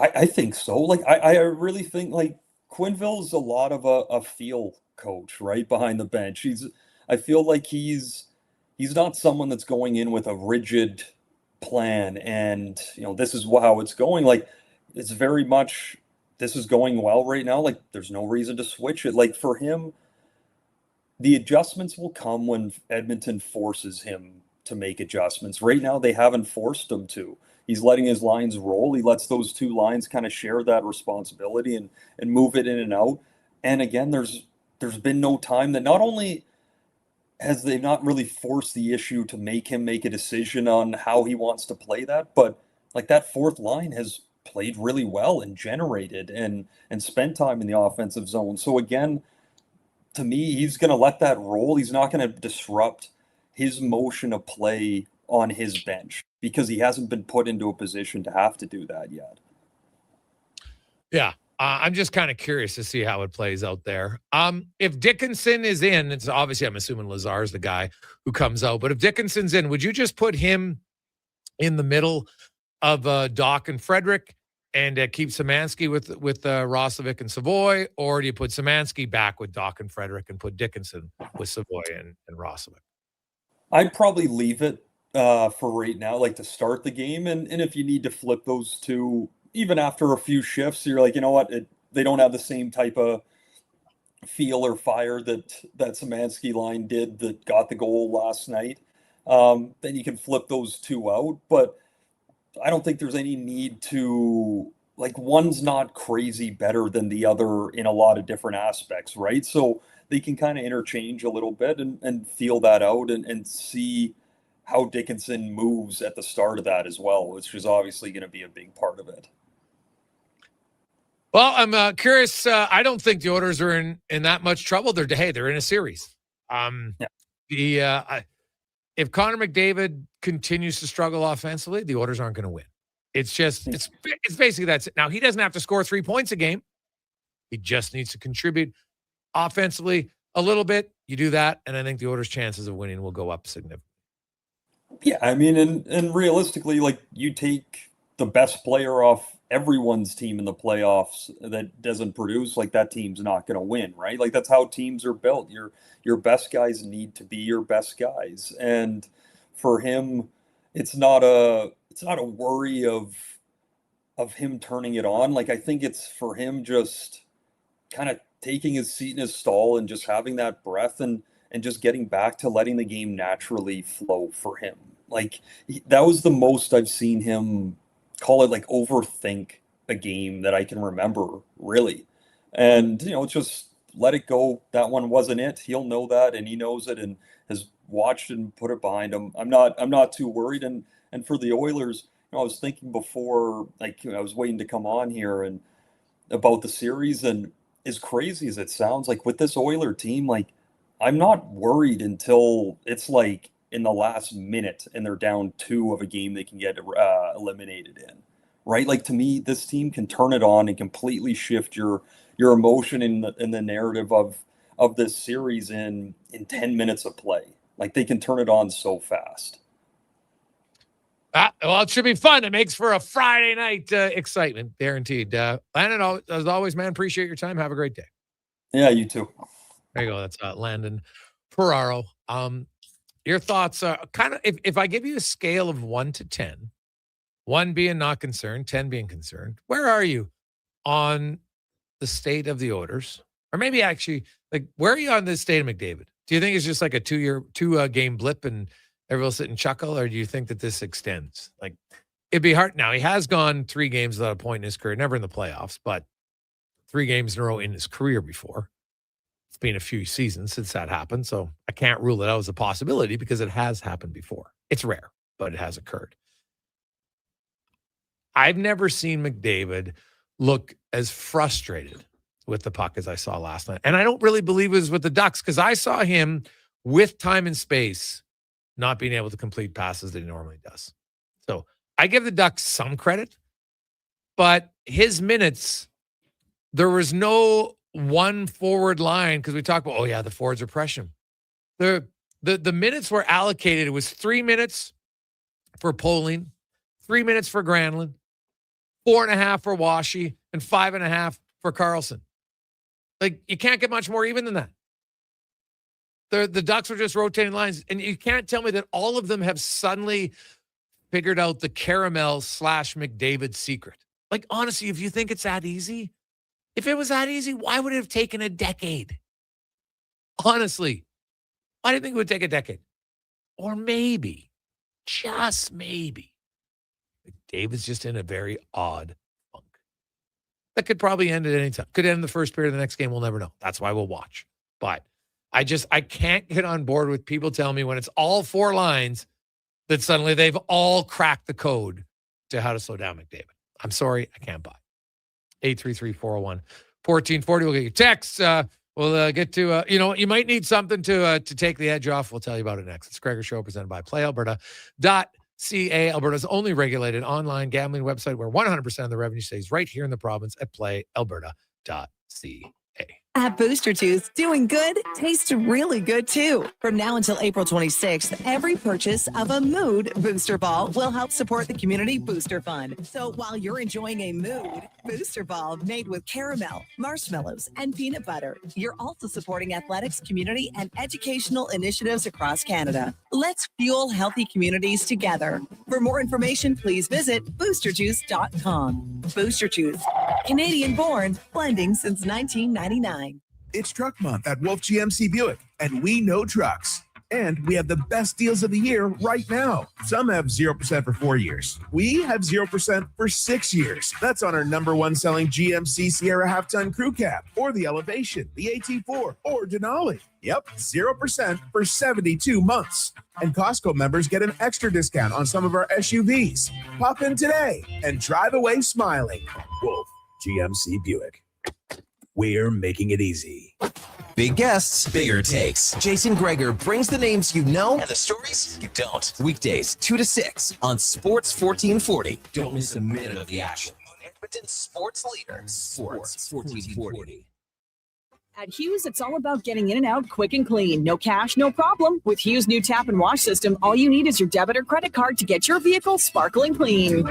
Speaker 20: I think so. Like, I really think, like, Quenneville's a lot of a feel coach, right, behind the bench. I feel like he's not someone that's going in with a rigid plan and, this is how it's going. Like, it's very much, this is going well right now. Like, there's no reason to switch it. Like, for him, the adjustments will come when Edmonton forces him to make adjustments. Right now, they haven't forced him to. He's letting his lines roll. He lets those two lines kind of share that responsibility and move it in and out. And again, there's been no time that not only has they not really forced the issue to make him make a decision on how he wants to play that, but like that fourth line has played really well and generated and spent time in the offensive zone. So again, to me, he's going to let that roll. He's not going to disrupt his motion of play on his bench because he hasn't been put into a position to have to do that yet.
Speaker 11: Yeah. I'm just kind of curious to see how it plays out there. If Dickinson is in, it's obviously, I'm assuming Lazar's the guy who comes out, but if Dickinson's in, would you just put him in the middle of Doc and Frederick and keep Szymanski with Roslovic and Savoy, or do you put Szymanski back with Doc and Frederick and put Dickinson with Savoy and Roslovic?
Speaker 20: I'd probably leave it for right now, like to start the game. And if you need to flip those two, even after a few shifts, you're like, you know what, they don't have the same type of feel or fire that Szymanski line did that got the goal last night. Then you can flip those two out. But I don't think there's any need to, like, one's not crazy better than the other in a lot of different aspects, right? So they can kind of interchange a little bit and feel that out and see how Dickinson moves at the start of that as well, which is obviously going to be a big part of it.
Speaker 11: Well, I'm curious. I don't think the Oilers are in that much trouble. They're in a series. If Connor McDavid continues to struggle offensively, the Oilers aren't going to win. It's basically that's it. Now, he doesn't have to score 3 points a game. He just needs to contribute offensively a little bit. You do that, and I think the Oilers' chances of winning will go up significantly.
Speaker 20: Yeah, I mean, and realistically, like, you take the best player off everyone's team in the playoffs that doesn't produce, like that team's not going to win, right? Like that's how teams are built. Your best guys need to be your best guys, and for him, it's not a worry of him turning it on. Like I think it's for him just kind of taking his seat in his stall and just having that breath and just getting back to letting the game naturally flow for him. Like that was the most I've seen him call it like overthink a game that I can remember, really. And just let it go. That one wasn't it. He'll know that, and he knows it, and has watched it and put it behind him. I'm not too worried. And for the Oilers, I was thinking before, like I was waiting to come on here and about the series, and as crazy as it sounds, like with this Oiler team, like I'm not worried until it's like in the last minute and they're down 2 of a game they can get eliminated in, right? Like to me, this team can turn it on and completely shift your emotion in the narrative of this series in 10 minutes of play. Like they can turn it on so fast.
Speaker 11: Well, it should be fun. It makes for a Friday night excitement, guaranteed. Landon, as always, man, appreciate your time. Have a great day.
Speaker 20: Yeah, you too.
Speaker 11: There you go. That's Landon Ferraro. Your thoughts are kind of, if I give you a scale of 1 to 10, 1 being not concerned, 10 being concerned, where are you on the state of the Oilers? Or maybe actually, like, where are you on the state of McDavid? Do you think it's just like a 2 game blip and everyone will sit and chuckle, or do you think that this extends? Like, it'd be hard. Now, he has gone 3 games without a point in his career, never in the playoffs, but 3 games in a row in his career before. It's been a few seasons since that happened, so I can't rule it out as a possibility because it has happened before. It's rare, but it has occurred. I've never seen McDavid look as frustrated with the puck as I saw last night. And I don't really believe it was with the Ducks because I saw him with time and space not being able to complete passes that he normally does. So I give the Ducks some credit, but his minutes, there was no one forward line because we talk about, the forwards are pressuring him. The minutes were allocated. It was 3 minutes for Poling, 3 minutes for Granlund, 4.5 for Washi, and 5.5 for Carlson. Like, you can't get much more even than that. The Ducks were just rotating lines, and you can't tell me that all of them have suddenly figured out the caramel / McDavid secret. Like, honestly, if you think it's that easy, if it was that easy, why would it have taken a decade? Honestly, why do you think it would take a decade? Or maybe, just maybe, McDavid's just in a very odd funk. That could probably end at any time. Could end the first period of the next game. We'll never know. That's why we'll watch. But I can't get on board with people telling me when it's all 4 lines that suddenly they've all cracked the code to how to slow down McDavid. I'm sorry, I can't buy. 833-401-1440. We'll get your texts. We'll get to, you might need something to take the edge off. We'll tell you about it next. It's Gregor Show presented by PlayAlberta.ca, Alberta's only regulated online gambling website where 100% of the revenue stays right here in the province at PlayAlberta.ca.
Speaker 21: At Booster Juice, doing good tastes really good too. From now until April 26th, every purchase of a Mood Booster Ball will help support the Community Booster Fund. So while you're enjoying a Mood Booster Ball made with caramel, marshmallows, and peanut butter, you're also supporting athletics, community, and educational initiatives across Canada. Let's fuel healthy communities together. For more information, please visit boosterjuice.com. Booster Juice, Canadian born, blending since 1999.
Speaker 22: It's Truck Month at Wolf GMC Buick, and we know trucks. And we have the best deals of the year right now. Some have 0% for 4 years. We have 0% for 6 years. That's on our #1 selling GMC Sierra half-ton crew cab, or the Elevation, the AT4, or Denali. Yep, 0% for 72 months. And Costco members get an extra discount on some of our SUVs. Pop in today and drive away smiling. Wolf GMC Buick. We're making it easy.
Speaker 8: Big guests, bigger takes. Jason Gregor brings the names you know and the stories you don't. Weekdays, 2 to 6 on Sports 1440. Don't miss a minute of the action. Edmonton sports leader, Sports 1440.
Speaker 1: At Hughes, it's all about getting in and out quick and clean. No cash, no problem. With Hughes' new tap and wash system, all you need is your debit or credit card to get your vehicle sparkling clean.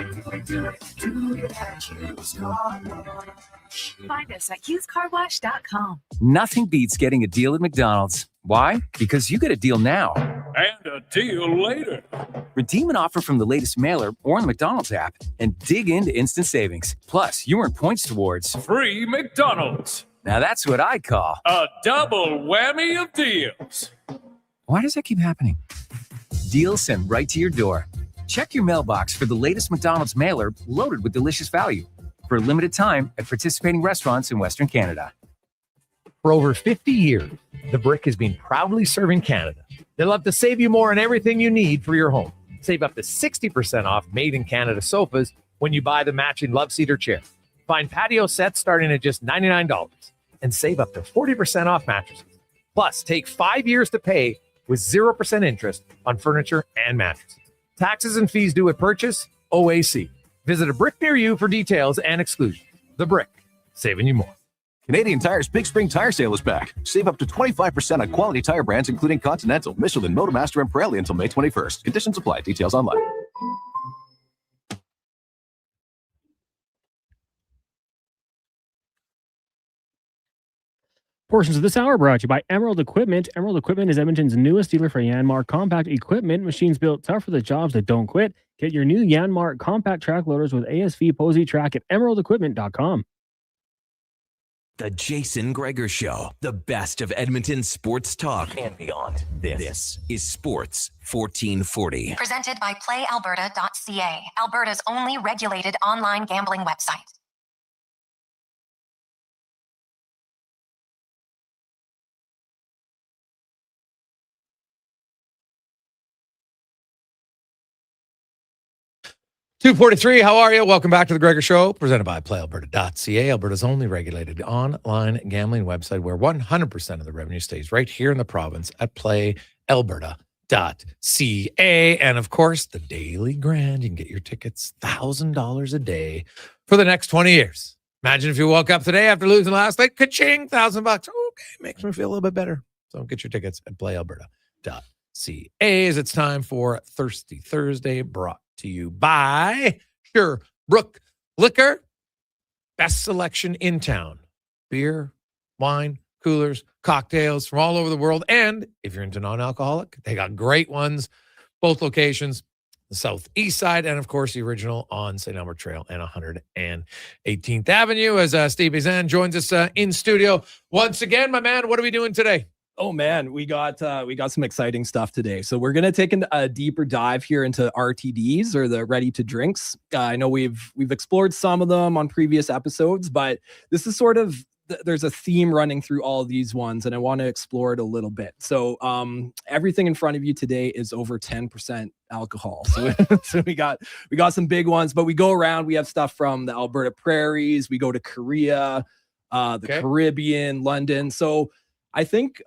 Speaker 4: Find us at HughesCarWash.com.
Speaker 23: Nothing beats getting a deal at McDonald's. Why? Because you get a deal now.
Speaker 3: And a deal later.
Speaker 23: Redeem an offer from the latest mailer or in the McDonald's app and dig into instant savings. Plus, you earn points towards
Speaker 3: Free McDonald's.
Speaker 23: Now that's what I call
Speaker 3: a double whammy of deals.
Speaker 23: Why does that keep happening? Deals sent right to your door. Check your mailbox for the latest McDonald's mailer loaded with delicious value. For a limited time at participating restaurants in Western Canada.
Speaker 24: For over 50 years, The Brick has been proudly serving Canada. They love to save you more on everything you need for your home. Save up to 60% off made in Canada sofas when you buy the matching love seat or chair. Find patio sets starting at just $99 and save up to 40% off mattresses. Plus, take 5 years to pay with 0% interest on furniture and mattresses. Taxes and fees due at purchase, OAC. Visit a Brick near you for details and exclusions. The Brick, saving you more.
Speaker 25: Canadian Tire's Big Spring Tire Sale is back. Save up to 25% on quality tire brands including Continental, Michelin, Motomaster, and Pirelli until May 21st. Conditions apply. Details online.
Speaker 19: Portions of this hour brought to you by Emerald Equipment. Emerald Equipment is Edmonton's newest dealer for Yanmar compact equipment. Machines built tough for the jobs that don't quit. Get your new Yanmar compact track loaders with ASV Posey Track at emeraldequipment.com.
Speaker 8: The Jason Gregor Show, the best of Edmonton sports talk and beyond. This is Sports 1440.
Speaker 10: Presented by PlayAlberta.ca, Alberta's only regulated online gambling website.
Speaker 11: $2.43, how are you? Welcome back to the Gregor Show, presented by PlayAlberta.ca, Alberta's only regulated online gambling website where 100% of the revenue stays right here in the province at PlayAlberta.ca. And of course, the Daily Grand. You can get your tickets $1,000 a day for the next 20 years. Imagine if you woke up today after losing last night, ka-ching, $1,000. Okay, makes me feel a little bit better. So get your tickets at PlayAlberta.ca. As it's time for Thirsty Thursday, brought to you by Sherbrooke Liquor. Best selection in town. Beer, wine, coolers, cocktails from all over the world. And if you're into non-alcoholic, they got great ones. Both locations, the southeast side, and of course the original on St. Albert Trail and 118th Avenue. As Steve Bizan joins us in studio once again. My man, what are we doing today?
Speaker 26: Oh man, we got some exciting stuff today. So we're gonna take a deeper dive here into RTDs, or the ready to drinks. I know we've explored some of them on previous episodes, but this is sort of there's a theme running through all of these ones, and I want to explore it a little bit. So everything in front of you today is over 10% alcohol. So, so we got some big ones, but we go around. We have stuff from the Alberta prairies. We go to Korea, the Caribbean, London. So I think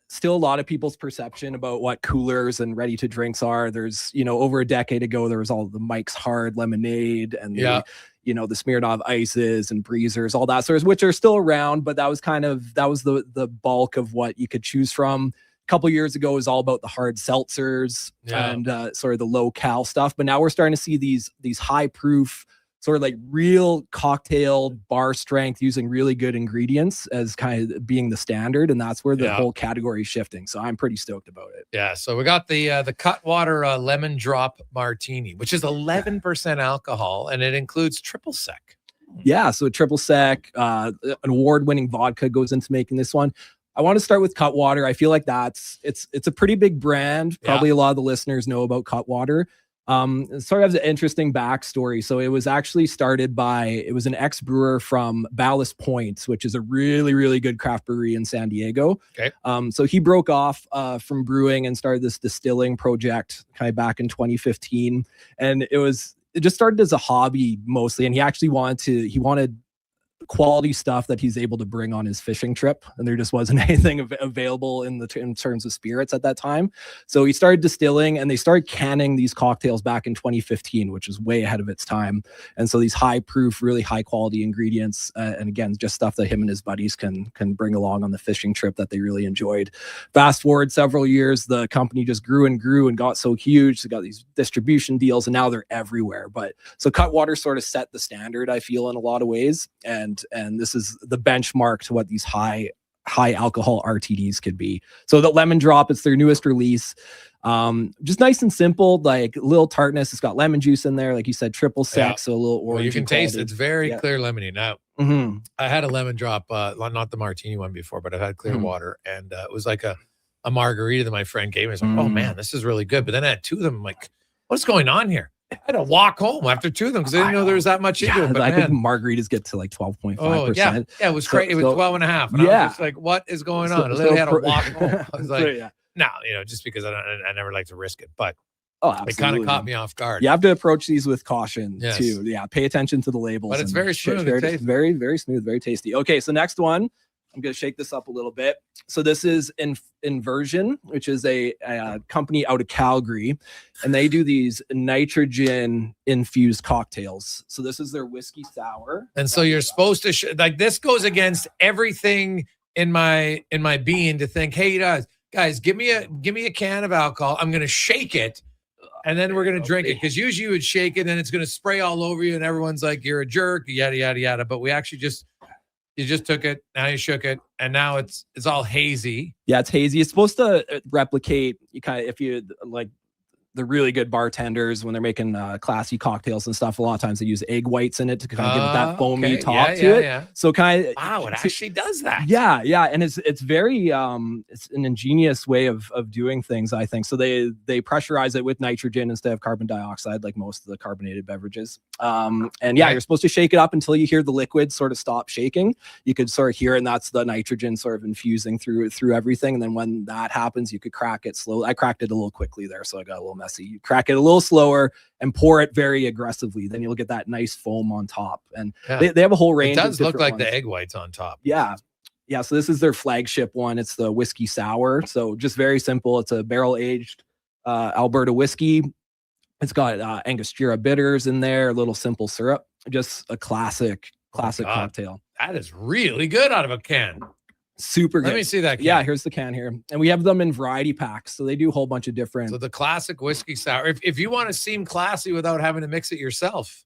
Speaker 26: still a lot of people's perception about what coolers and ready to drinks are. There's, over a decade ago, there was all the Mike's Hard Lemonade and the Smirnoff Ices and Breezers, all that sort of, which are still around, but that was the bulk of what you could choose from. A couple of years ago, it was all about the hard seltzers and sort of the low cal stuff. But now we're starting to see these high proof, sort of like real cocktail bar strength, using really good ingredients as kind of being the standard. And that's where the whole category is shifting. So I'm pretty stoked about it.
Speaker 11: Yeah. So we got the Cutwater lemon drop martini, which is 11% alcohol, and it includes triple sec.
Speaker 26: Yeah. So triple sec, an award-winning vodka goes into making this one. I want to start with Cutwater. I feel like it's a pretty big brand. Probably a lot of the listeners know about Cutwater. It sort of has an interesting backstory. So it was actually started it was an ex-brewer from Ballast Point, which is a really, really good craft brewery in San Diego.
Speaker 11: Okay.
Speaker 26: So he broke off from brewing and started this distilling project kind of back in 2015. And it just started as a hobby mostly. And he actually wanted quality stuff that he's able to bring on his fishing trip, and there just wasn't anything available in terms of spirits at that time. So he started distilling, and they started canning these cocktails back in 2015, which is way ahead of its time. And so these high proof, really high quality ingredients, and again, just stuff that him and his buddies can bring along on the fishing trip that they really enjoyed. Fast forward several years, the company just grew and got so huge. They got these distribution deals, and now they're everywhere. But so Cutwater sort of set the standard, I feel, in a lot of ways, and this is the benchmark to what these high alcohol RTDs could be. So the Lemon Drop, it's their newest release. Just nice and simple, like little tartness. It's got lemon juice in there, like you said, triple sec, so a little orange.
Speaker 11: Well, you can taste it's very clear lemony. Now, I had a Lemon Drop, not the martini one before, but I've had clear water, and it was like a margarita that my friend gave me. I was like, oh man, this is really good. But then I had two of them. I'm like, what's going on here? I had to walk home after two of them because I didn't know there was that much into it. But
Speaker 26: I think margaritas get to like 12.5%.
Speaker 11: Oh, yeah, it was great. It was 12.5. And I was just like, what is going on? I literally had to walk home. I was like, no, just because I never like to risk it. But it kind of caught me off guard.
Speaker 26: You have to approach these with caution too. Yeah, pay attention to the labels.
Speaker 11: But it's very smooth.
Speaker 26: Very, very smooth, very tasty. Okay, so next one. I'm going to shake this up a little bit. So this is Inversion, which is a company out of Calgary, and they do these nitrogen infused cocktails. So this is their whiskey sour.
Speaker 11: And so you're supposed to like this goes against everything in my being to think, hey, guys, give me a can of alcohol. I'm going to shake it, and then we're going to drink it, because usually you would shake it and it's going to spray all over you, and everyone's like, you're a jerk, yada yada yada. But we actually you just took it, now you shook it, and now it's all hazy.
Speaker 26: Yeah, it's hazy. It's supposed to replicate, if you like the really good bartenders, when they're making classy cocktails and stuff, a lot of times they use egg whites in it to kind of give it that foamy top to it. Yeah. So kind of
Speaker 11: wow, it actually does that.
Speaker 26: Yeah, and it's very it's an ingenious way of doing things, I think. So they pressurize it with nitrogen instead of carbon dioxide, like most of the carbonated beverages. You're supposed to shake it up until you hear the liquid sort of stop shaking. You could sort of hear, and that's the nitrogen sort of infusing through everything. And then when that happens, you could crack it slowly. I cracked it a little quickly there, so I got a little messy. You crack it a little slower and pour it very aggressively. Then you'll get that nice foam on top. And they have a whole range.
Speaker 11: It does look like the egg whites on top.
Speaker 26: Yeah. So this is their flagship one. It's the whiskey sour. So just very simple. It's a barrel aged Alberta whiskey. It's got Angostura bitters in there, a little simple syrup. Just a classic cocktail.
Speaker 11: That is really good out of a can.
Speaker 26: Super good.
Speaker 11: Let me see that can.
Speaker 26: Yeah, here's the can here. And we have them in variety packs. So they do a whole bunch of different.
Speaker 11: So the classic whiskey sour. If you want to seem classy without having to mix it yourself,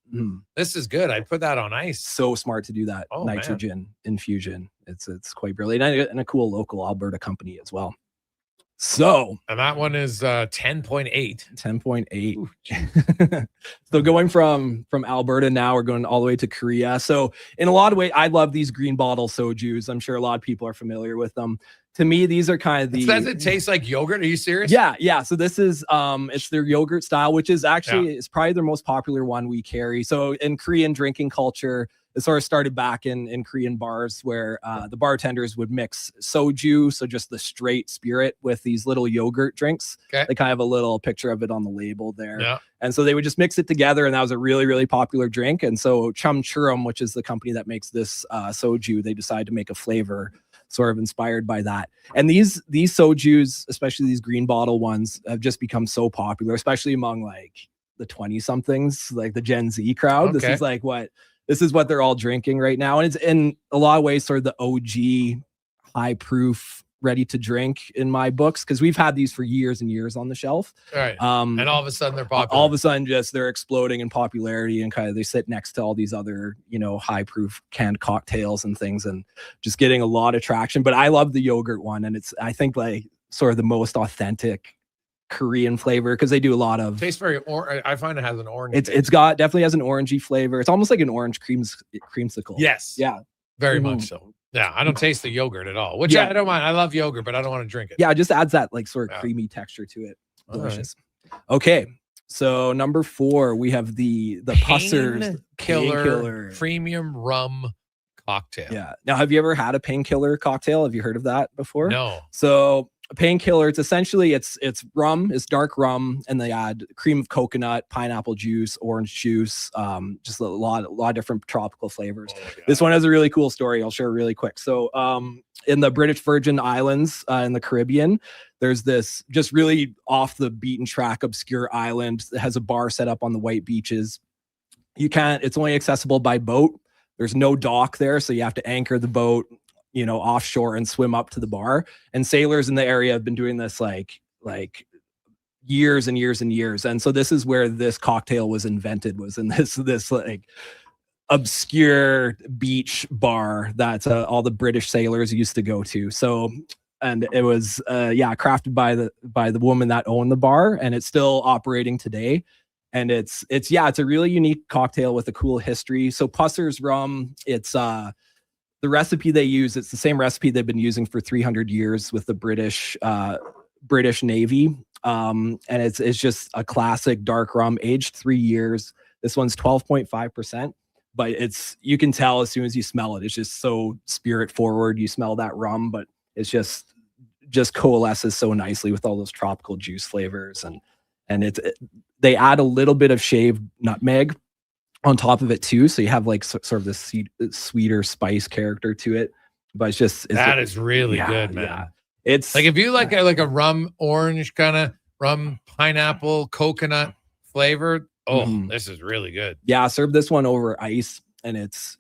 Speaker 11: this is good. I'd put that on ice.
Speaker 26: So smart to do that. Nitrogen infusion. It's quite brilliant. And a cool local Alberta company as well. So,
Speaker 11: and that one is 10.8.
Speaker 26: 10.8. So going from Alberta now, we're going all the way to Korea. So in a lot of ways, I love these green bottle soju. I'm sure a lot of people are familiar with them. To me, these are kind of
Speaker 11: does it taste like yogurt? Are you serious?
Speaker 26: Yeah. So this is it's their yogurt style, which is actually it's probably their most popular one we carry. So in Korean drinking culture, it sort of started back in Korean bars where the bartenders would mix soju, so just the straight spirit, with these little yogurt drinks.
Speaker 11: Okay.
Speaker 26: They kind of have a little picture of it on the label there.
Speaker 11: Yeah.
Speaker 26: And so they would just mix it together, and that was a really, really popular drink. And so Chumchurum, which is the company that makes this soju, they decided to make a flavor sort of inspired by that. And these sojus, especially these green bottle ones, have just become so popular, especially among like the 20-somethings, like the Gen Z crowd.
Speaker 11: Okay.
Speaker 26: This is what they're all drinking right now. And it's in a lot of ways sort of the OG high proof, ready to drink in my books, because we've had these for years and years on the shelf.
Speaker 11: All right. And all of a sudden they're popular.
Speaker 26: All of a sudden they're exploding in popularity, and kind of they sit next to all these other, high proof canned cocktails and things, and just getting a lot of traction. But I love the yogurt one, and it's, I think, like sort of the most authentic Korean flavor, because they do a lot of
Speaker 11: tastes very I find it has an orange.
Speaker 26: It's got definitely has an orangey flavor. It's almost like an orange creamsicle.
Speaker 11: Yes.
Speaker 26: Yeah.
Speaker 11: Very much so. Yeah. I don't taste the yogurt at all, which I don't mind. I love yogurt, but I don't want to drink it.
Speaker 26: Yeah. It just adds that like sort of creamy texture to it. Delicious. Right. Okay. So number 4, we have the Pussers
Speaker 11: Killer premium rum cocktail.
Speaker 26: Yeah. Now, have you ever had a painkiller cocktail? Have you heard of that before?
Speaker 11: No.
Speaker 26: So painkiller. It's essentially it's rum, it's dark rum, and they add cream of coconut, pineapple juice, orange juice, just a lot of different tropical flavors. This one has a really cool story. I'll share really quick. So in the British Virgin Islands in the Caribbean, there's this just really off the beaten track obscure island that has a bar set up on the white beaches. It's only accessible by boat. There's no dock there, so you have to anchor the boat, offshore and swim up to the bar. And sailors in the area have been doing this like years and years and years. And so this is where this cocktail was invented, was in this like obscure beach bar that all the British sailors used to go to. So, and it was crafted by the woman that owned the bar, and it's still operating today. And it's a really unique cocktail with a cool history. So Pusser's rum, it's the recipe they use, it's the same recipe they've been using for 300 years with the British Navy. And it's just a classic dark rum, aged 3 years. This one's 12.5%, but you can tell as soon as you smell it, it's just so spirit forward. You smell that rum, but it's just coalesces so nicely with all those tropical juice flavors. And they add a little bit of shaved nutmeg on top of it too, so you have like sort of this sweeter spice character to it. But that
Speaker 11: is really good, man.
Speaker 26: Yeah. It's
Speaker 11: like if you like a rum orange kind of rum pineapple coconut flavor. This is really good.
Speaker 26: Yeah, serve this one over ice, and it's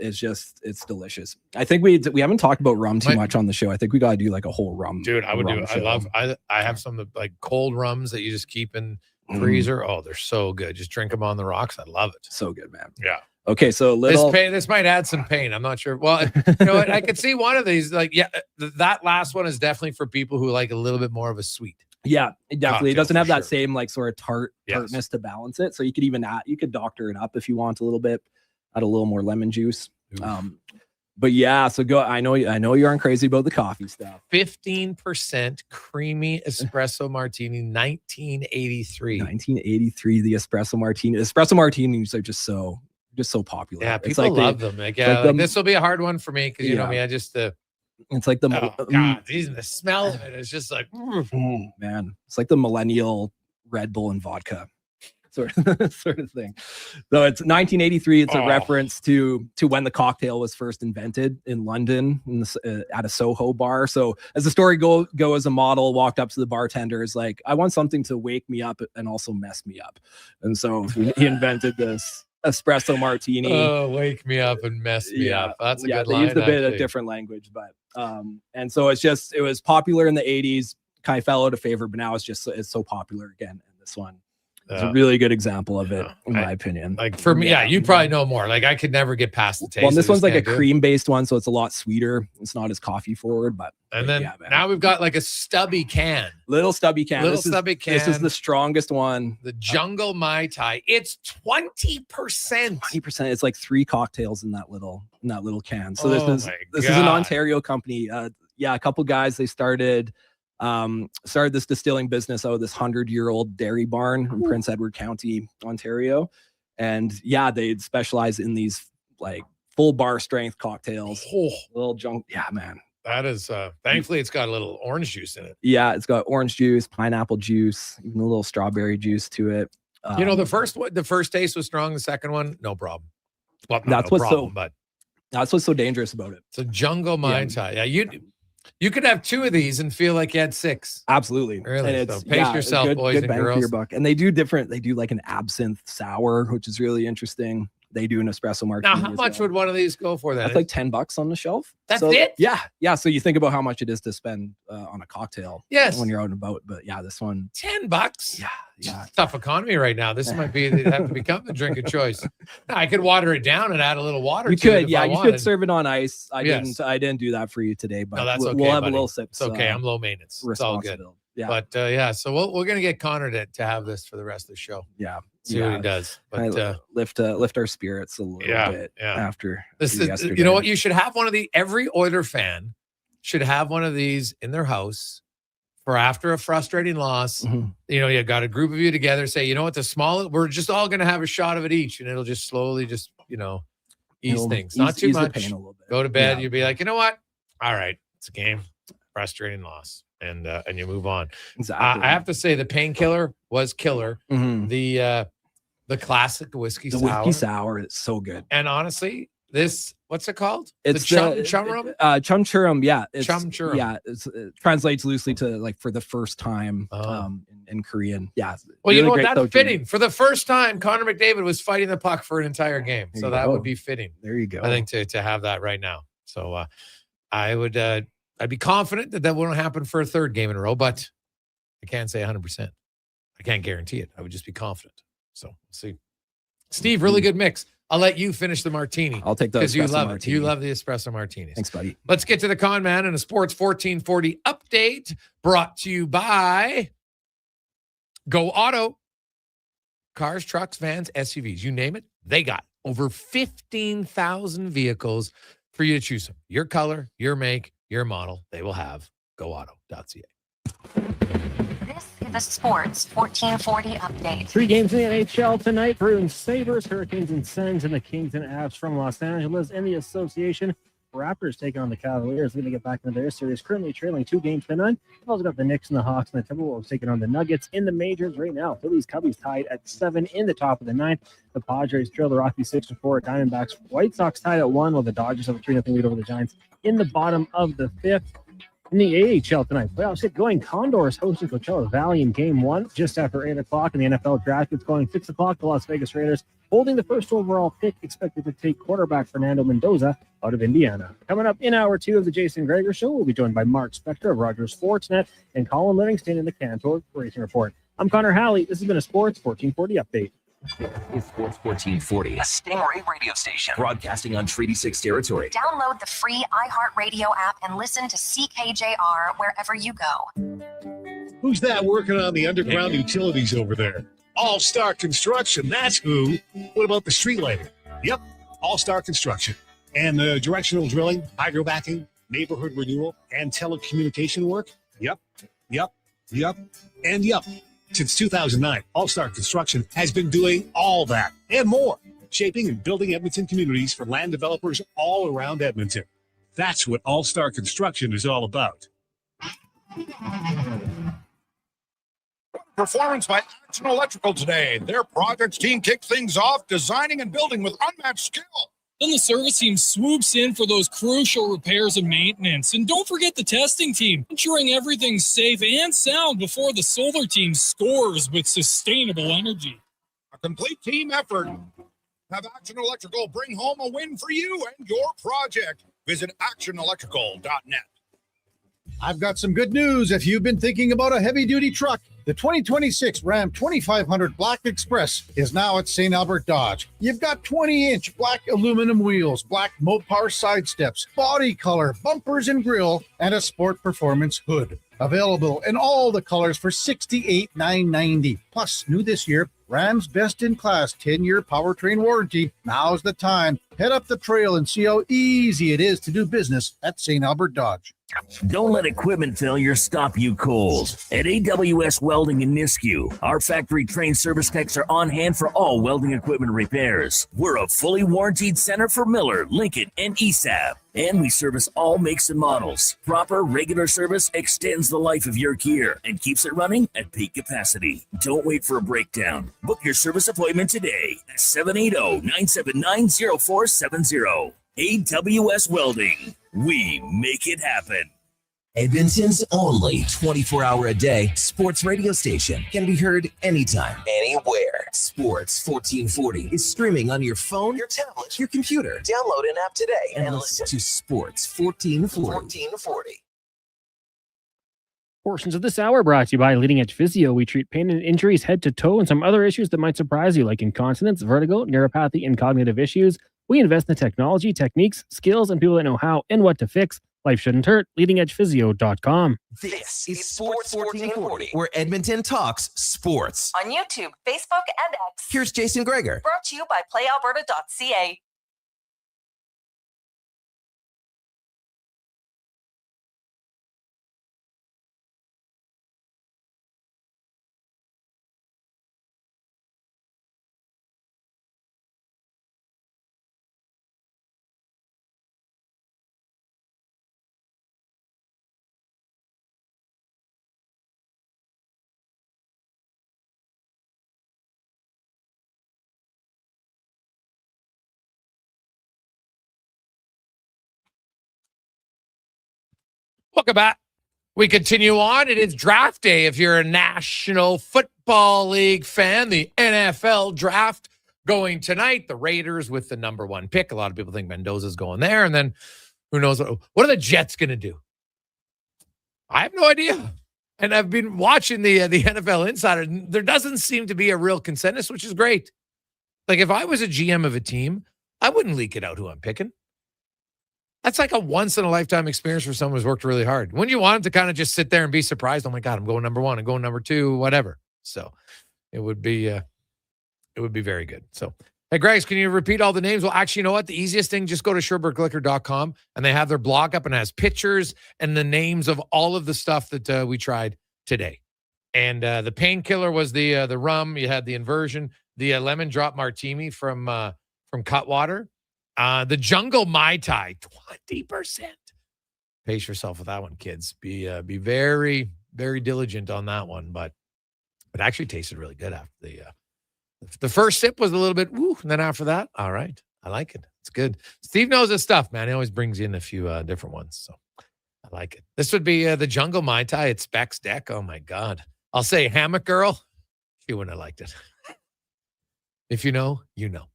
Speaker 26: delicious. I think we haven't talked about rum too much on the show. I think we got to do like a whole rum.
Speaker 11: Dude, I would do it. I have some like cold rums that you just keep in freezer. Oh, they're so good. Just drink them on the rocks. I love it.
Speaker 26: So good, man.
Speaker 11: Yeah.
Speaker 26: Okay, so
Speaker 11: this might add some pain. I'm not sure. Well, you know what? I could see one of these. Like, that last one is definitely for people who like a little bit more of a sweet.
Speaker 26: Yeah, definitely. It doesn't have that same like sort of tartness to balance it. So you could doctor it up if you want a little bit, add a little more lemon juice. But yeah, so go. I know you aren't crazy about the coffee stuff.
Speaker 11: 15% creamy espresso martini, 1983.
Speaker 26: 1983, the espresso martini. Espresso martinis are just so popular.
Speaker 11: Yeah, people love them. Like, this will be a hard one for me because you know me. I just
Speaker 26: it's like the
Speaker 11: the smell of it is just like
Speaker 26: man. It's like the millennial Red Bull and vodka sort of thing. So it's 1983. It's a reference to when the cocktail was first invented in London at a Soho bar. So as the story goes, a model walked up to the bartender, is like, I want something to wake me up and also mess me up. And so he invented this espresso martini.
Speaker 11: Oh, wake me up and mess me up. That's a good line.
Speaker 26: They used a bit of different language, but and so it was popular in the 80s, kind of fell out of favor, but now it's so popular again. And this one is a really good example of it, in my opinion.
Speaker 11: Like for me, you probably know more. Like I could never get past the taste.
Speaker 26: Well, this one's like a cream-based one, so it's a lot sweeter. It's not as coffee forward, but
Speaker 11: now we've got like a stubby can.
Speaker 26: Little stubby can.
Speaker 11: This
Speaker 26: is the strongest one.
Speaker 11: The Jungle Mai Tai. It's 20%.
Speaker 26: 20%. It's like 3 cocktails in that little can. So this is an Ontario company. A couple guys, they started this distilling business out of this 100-year-old dairy barn in Prince Edward County, Ontario. And they specialize in these like full bar strength cocktails. Little junk. Yeah, man.
Speaker 11: That is thankfully it's got a little orange juice in it.
Speaker 26: Yeah, it's got orange juice, pineapple juice, even a little strawberry juice to it.
Speaker 11: The first taste was strong. The second one, no problem. Well, that's
Speaker 26: what's so dangerous about it.
Speaker 11: It's a Jungle Mai Tai. Yeah, you could have 2 of these and feel like you had 6.
Speaker 26: Absolutely.
Speaker 11: Really. So pace yourself, boys and girls.
Speaker 26: For your buck. And they do like an absinthe sour, which is really interesting. They do an espresso martini.
Speaker 11: Now, how much would one of these go for then?
Speaker 26: That's like $10 on the shelf.
Speaker 11: That's it?
Speaker 26: Yeah. Yeah. So you think about how much it is to spend on a cocktail when you're out and about. But yeah, this one.
Speaker 11: $10.
Speaker 26: Yeah. Yeah.
Speaker 11: Tough economy right now. This might have to become the drink of choice. Now, I could water it down and add a little water.
Speaker 26: You could, you could serve it on ice. I didn't do that for you today, but
Speaker 11: that's okay.
Speaker 26: We'll have a little sip.
Speaker 11: It's okay. I'm low maintenance. It's all good.
Speaker 26: Yeah.
Speaker 11: But so we're gonna get Connor to have this for the rest of the show.
Speaker 26: Yeah.
Speaker 11: See what he does. But
Speaker 26: lift our spirits a little bit after
Speaker 11: this. You know what? You should have one of every Oiler fan should have one of these in their house for after a frustrating loss.
Speaker 26: Mm-hmm.
Speaker 11: You got a group of you together, say, you know what, we're just all going to have a shot of it each, and it'll just slowly ease things. Not too much.
Speaker 26: The pain a little bit.
Speaker 11: Go to bed. You'll be like, you know what? All right, it's a game. Frustrating loss. and you move on.
Speaker 26: Exactly.
Speaker 11: I have to say the painkiller was killer.
Speaker 26: Mhm.
Speaker 11: The classic whiskey
Speaker 26: The
Speaker 11: sour.
Speaker 26: whiskey sour is so good.
Speaker 11: And honestly, this, what's it called?
Speaker 26: It's
Speaker 11: the chum rum?
Speaker 26: Chum churum. Yeah.
Speaker 11: Chum churum.
Speaker 26: Yeah. It translates loosely to like for the first time in Korean. Yeah.
Speaker 11: Well,
Speaker 26: really
Speaker 11: you know what?
Speaker 26: great
Speaker 11: That's
Speaker 26: though,
Speaker 11: fitting. For the first time, Connor McDavid was fighting the puck for an entire game.
Speaker 26: There
Speaker 11: So
Speaker 26: you
Speaker 11: that
Speaker 26: go.
Speaker 11: would be fitting.
Speaker 26: There you go.
Speaker 11: I think to have that right now. So I'd be confident that won't happen for a third game in a row, but I can't say 100%. I can't guarantee it. I would just be confident. So we'll see. Steve, really good mix. I'll let you finish the martini.
Speaker 26: I'll take the
Speaker 11: because you
Speaker 26: espresso
Speaker 11: love
Speaker 26: martini.
Speaker 11: it. You love the espresso martinis.
Speaker 26: Thanks, buddy.
Speaker 11: Let's get to the con man and a Sports 1440 update brought to you by Go Auto. Cars, trucks, vans, SUVs, you name it, they got over 15,000 vehicles for you to choose from. Your color, your make, your model, they will have. GoAuto.ca.
Speaker 10: This is the Sports 1440 update.
Speaker 19: 3 games in the NHL tonight. Bruins, Sabres, Hurricanes, and Sens, and the Kings and Avs from Los Angeles. In the association, Raptors taking on the Cavaliers. Going to get back into their series. Currently trailing 2 games to none. We've also got the Knicks and the Hawks and the Timberwolves taking on the Nuggets. In the majors right now, Phillies, Cubbies tied at 7 in the top of the 9th. The Padres trail the Rockies 6-4. Diamondbacks, White Sox tied at 1, while the Dodgers have a 3-0 lead over the Giants in the bottom of the 5th. In the AHL tonight, playoffs get going. Condors hosting Coachella Valley in Game 1 just after 8 o'clock. In the NFL draft, it's going 6 o'clock. The Las Vegas Raiders holding the first overall pick, expected to take quarterback Fernando Mendoza out of Indiana. Coming up in hour 2 of the Jason Gregor Show, we'll be joined by Mark Spectre of Rogers Sportsnet and Colin Livingston in the Cantor Racing Report. I'm Connor Halley. This has been a Sports 1440 update.
Speaker 8: It's Sports 1440, a Stingray radio station broadcasting on Treaty 6 territory.
Speaker 10: Download the free iHeartRadio app and listen to CKJR wherever you go.
Speaker 3: Who's that working on the underground utilities over there? All-Star Construction, that's who. What about the street lighting? Yep, All-Star Construction. And the directional drilling, hydrovacking, neighborhood renewal, and telecommunication work? Yep. Since 2009, All-Star Construction has been doing all that and more, shaping and building Edmonton communities for land developers all around Edmonton. That's what All-Star Construction is all about.
Speaker 14: Performance by Action Electrical today. Their projects team kicks things off, designing and building with unmatched skill.
Speaker 15: Then the service team swoops in for those crucial repairs and maintenance. And don't forget the testing team, ensuring everything's safe and sound before the solar team scores with sustainable energy.
Speaker 14: A complete team effort. Have Action Electrical bring home a win for you and your project. Visit actionelectrical.net.
Speaker 2: I've got some good news if you've been thinking about a heavy-duty truck. The 2026 Ram 2500 Black Express is now at St. Albert Dodge. You've got 20-inch black aluminum wheels, black Mopar side steps, body color, bumpers and grille, and a sport performance hood. Available in all the colors for $68,990. Plus, new this year, Ram's best-in-class 10-year powertrain warranty. Now's the time. Head up the trail and see how easy it is to do business at St. Albert Dodge.
Speaker 5: Don't let equipment failure stop you cold. At AWS Welding in Nisku, our factory-trained service techs are on hand for all welding equipment repairs. We're a fully warranted center for Miller, Lincoln, and ESAB. And we service all makes and models. Proper, regular service extends the life of your gear and keeps it running at peak capacity. Don't wait for a breakdown. Book your service appointment today at 780-979-0470. AWS Welding. We make it happen.
Speaker 8: Edmonton's only 24-hour-a-day sports radio station can be heard anytime, anywhere. Sports 1440 is streaming on your phone, your tablet, your computer. Download an app today and listen to Sports 1440.
Speaker 19: Portions of this hour brought to you by Leading Edge Physio. We treat pain and injuries head to toe and some other issues that might surprise you, like incontinence, vertigo, neuropathy, and cognitive issues. We invest in the technology, techniques, skills, and people that know how and what to fix. Life shouldn't hurt. LeadingEdgePhysio.com.
Speaker 8: This is Sports 1440, where Edmonton talks sports.
Speaker 4: On YouTube, Facebook, and X.
Speaker 8: Here's Jason Gregor.
Speaker 4: Brought to you by PlayAlberta.ca.
Speaker 11: Welcome back. We continue on. It is draft day. If you're a National Football League fan, the NFL draft going tonight. The Raiders with the number 1 pick. A lot of people think Mendoza's going there. And then who knows? What are the Jets going to do? I have no idea. And I've been watching the NFL Insider. There doesn't seem to be a real consensus, which is great. Like if I was a GM of a team, I wouldn't leak it out who I'm picking. That's like a once-in-a-lifetime experience for someone who's worked really hard. When you want them to kind of just sit there and be surprised, oh my God, I'm going number 1, I'm going number 2, whatever. So it would be very good. So, hey, Grace, can you repeat all the names? Well, actually, you know what? The easiest thing, just go to SherbrookeLiquor.com, and they have their blog up and it has pictures and the names of all of the stuff that we tried today. And the painkiller was the rum. You had the inversion, the lemon drop martini from Cutwater. The Jungle Mai Tai, 20%. Pace yourself with that one, kids. Be very, very diligent on that one. But it actually tasted really good after the first sip was a little bit woo, and then after that, all right. I like it. It's good. Steve knows his stuff, man. He always brings in a few different ones. So I like it. This would be the Jungle Mai Tai at Specs Deck. Oh my God. I'll say Hammock Girl. She wouldn't have liked it. If you know, you know.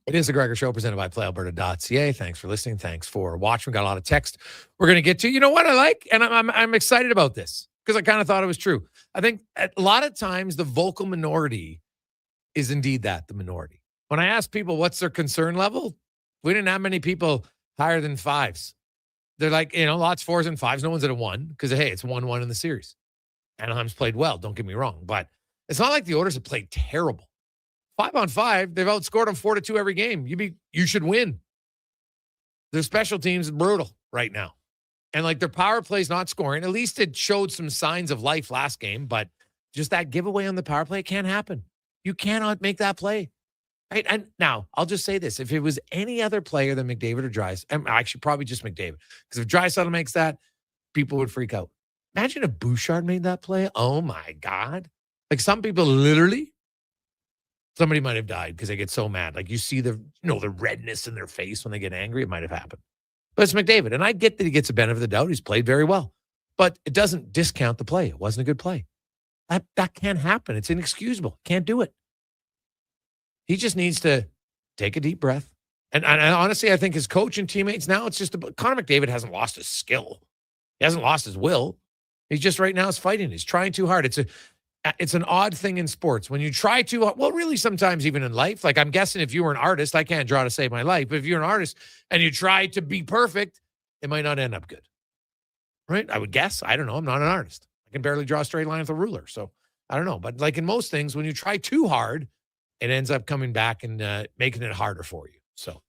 Speaker 11: It is the Gregor Show presented by PlayAlberta.ca. Thanks for listening. Thanks for watching. We got a lot of text we're going to get to. You know what I like? And I'm excited about this because I kind of thought it was true. I think a lot of times the vocal minority is indeed that, the minority. When I ask people what's their concern level, we didn't have many people higher than 5s. They're like, lots 4s and 5s. No one's at a 1 because, hey, it's 1-1 in the series. Anaheim's played well. Don't get me wrong. But it's not like the Oilers have played terrible. 5-on-5, they've outscored them 4-2 every game. You should win. Their special teams is brutal right now. And like their power play's not scoring. At least it showed some signs of life last game, but just that giveaway on the power play, it can't happen. You cannot make that play. Right? And now I'll just say this. If it was any other player than McDavid or Draisaitl, actually probably just McDavid, because if Draisaitl makes that, people would freak out. Imagine if Bouchard made that play. Oh my God. Like some people literally, somebody might have died because they get so mad. Like you see the redness in their face when they get angry. It might have happened. But it's McDavid. And I get that he gets a benefit of the doubt. He's played very well. But it doesn't discount the play. It wasn't a good play. That can't happen. It's inexcusable. Can't do it. He just needs to take a deep breath. And honestly, I think his coach and teammates now, it's just about Connor McDavid hasn't lost his skill. He hasn't lost his will. He's just right now is fighting. He's trying too hard. It's an odd thing in sports. When you try too hard, well, really sometimes even in life, like I'm guessing if you were an artist, I can't draw to save my life, but if you're an artist and you try to be perfect, it might not end up good. Right? I would guess. I don't know. I'm not an artist. I can barely draw a straight line with a ruler. So I don't know. But like in most things, when you try too hard, it ends up coming back and making it harder for you. So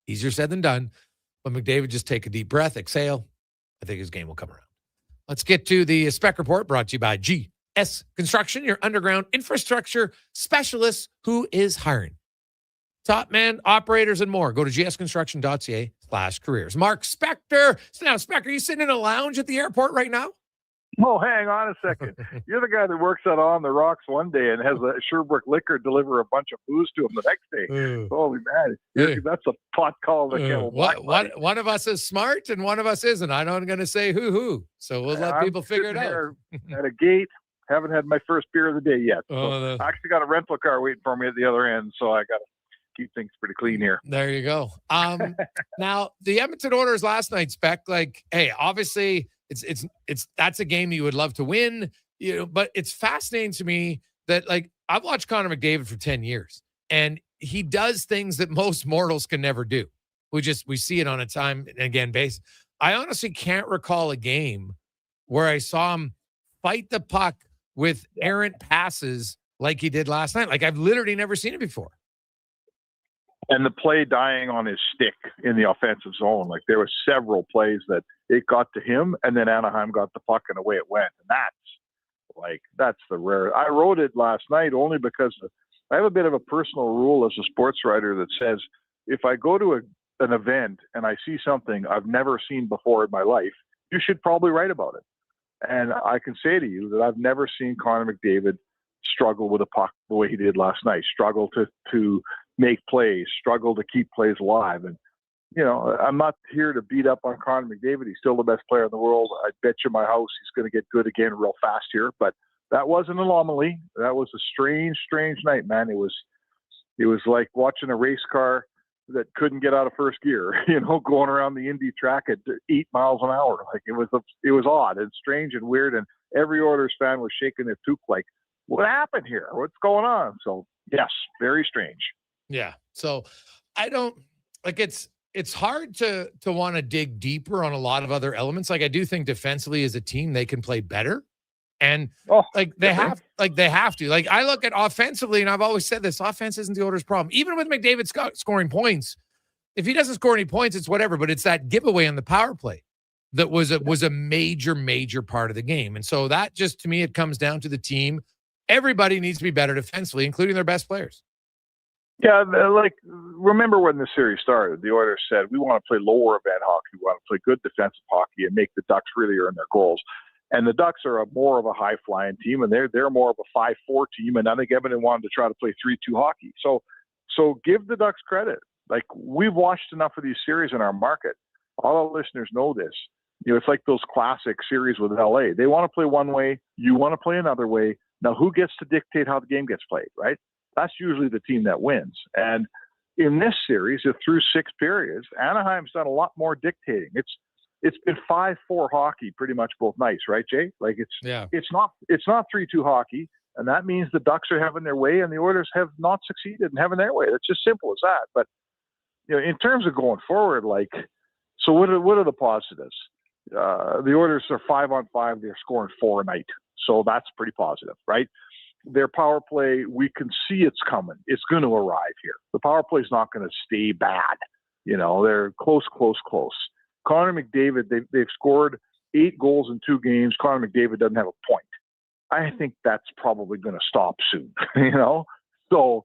Speaker 11: easier said than done. But McDavid, just take a deep breath, exhale. I think his game will come around. Let's get to the Spec Report brought to you by GS Construction, your underground infrastructure specialist who is hiring top man, operators, and more. Go to gsconstruction.ca/careers. Mark Spectre. So now, Spectre, are you sitting in a lounge at the airport right now?
Speaker 6: Oh, hang on a second. You're the guy that works out on the rocks one day and has a Sherbrooke Liquor deliver a bunch of booze to him the next day. Holy man. That's a pot call to kettle black.
Speaker 11: One of us is smart and one of us isn't. I'm not going to say who. So we'll let people figure it out.
Speaker 6: At a gate, haven't had my first beer of the day yet. So I actually got a rental car waiting for me at the other end, so I got to keep things pretty clean here.
Speaker 11: There you go. Now, the Edmonton Oilers last night, Spec, like, hey, obviously – It's that's a game you would love to win, but it's fascinating to me that like I've watched Connor McDavid for 10 years and he does things that most mortals can never do. We see it on a time and again basis. I honestly can't recall a game where I saw him fight the puck with errant passes like he did last night. Like I've literally never seen it before.
Speaker 6: And the play dying on his stick in the offensive zone. Like there were several plays that it got to him and then Anaheim got the puck and away it went. And that's the rare. I wrote it last night only because I have a bit of a personal rule as a sports writer that says, if I go to an event and I see something I've never seen before in my life, you should probably write about it. And I can say to you that I've never seen Connor McDavid struggle with a puck the way he did last night, struggle to make plays, struggle to keep plays alive. And I'm not here to beat up on Connor McDavid. He's still the best player in the world. I bet you my house he's going to get good again real fast here. But that was an anomaly. That was a strange, strange night, man. It was like watching a race car that couldn't get out of first gear, going around the Indy track at 8 miles an hour. Like it was odd and strange and weird. And every Oilers fan was shaking their toque like, what happened here? What's going on? So yes, very strange.
Speaker 11: Yeah. So I don't like it's hard to want to dig deeper on a lot of other elements. Like I do think defensively as a team, they can play better. And they have to. Like I look at offensively, and I've always said this: offense isn't the Oilers' problem. Even with McDavid scoring points, if he doesn't score any points, it's whatever. But it's that giveaway on the power play that was a major part of the game. And so that just to me, it comes down to the team. Everybody needs to be better defensively, including their best players.
Speaker 6: Yeah, remember when the series started, the Oilers said, we want to play lower event hockey. We want to play good defensive hockey and make the Ducks really earn their goals. And the Ducks are more of a high-flying team, and they're more of a 5-4 team. And I think Edmonton wanted to try to play 3-2 hockey. So give the Ducks credit. Like, we've watched enough of these series in our market. All our listeners know this. It's like those classic series with LA. They want to play one way. You want to play another way. Now, who gets to dictate how the game gets played, right? That's usually the team that wins. And in this series, through 6 periods, Anaheim's done a lot more dictating. It's been 5-4 hockey pretty much both nights, right, Jay? Like it's not 3-2 hockey, and that means the Ducks are having their way and the Oilers have not succeeded in having their way. It's just simple as that. But in terms of going forward, so what are the positives? The Oilers are 5-on-5. They're scoring 4 a night, so that's pretty positive, right? Their power play, we can see it's coming. It's going to arrive here. The power play is not going to stay bad. They're close. Connor McDavid, they've scored 8 goals in 2 games. Connor McDavid doesn't have a point. I think that's probably going to stop soon, So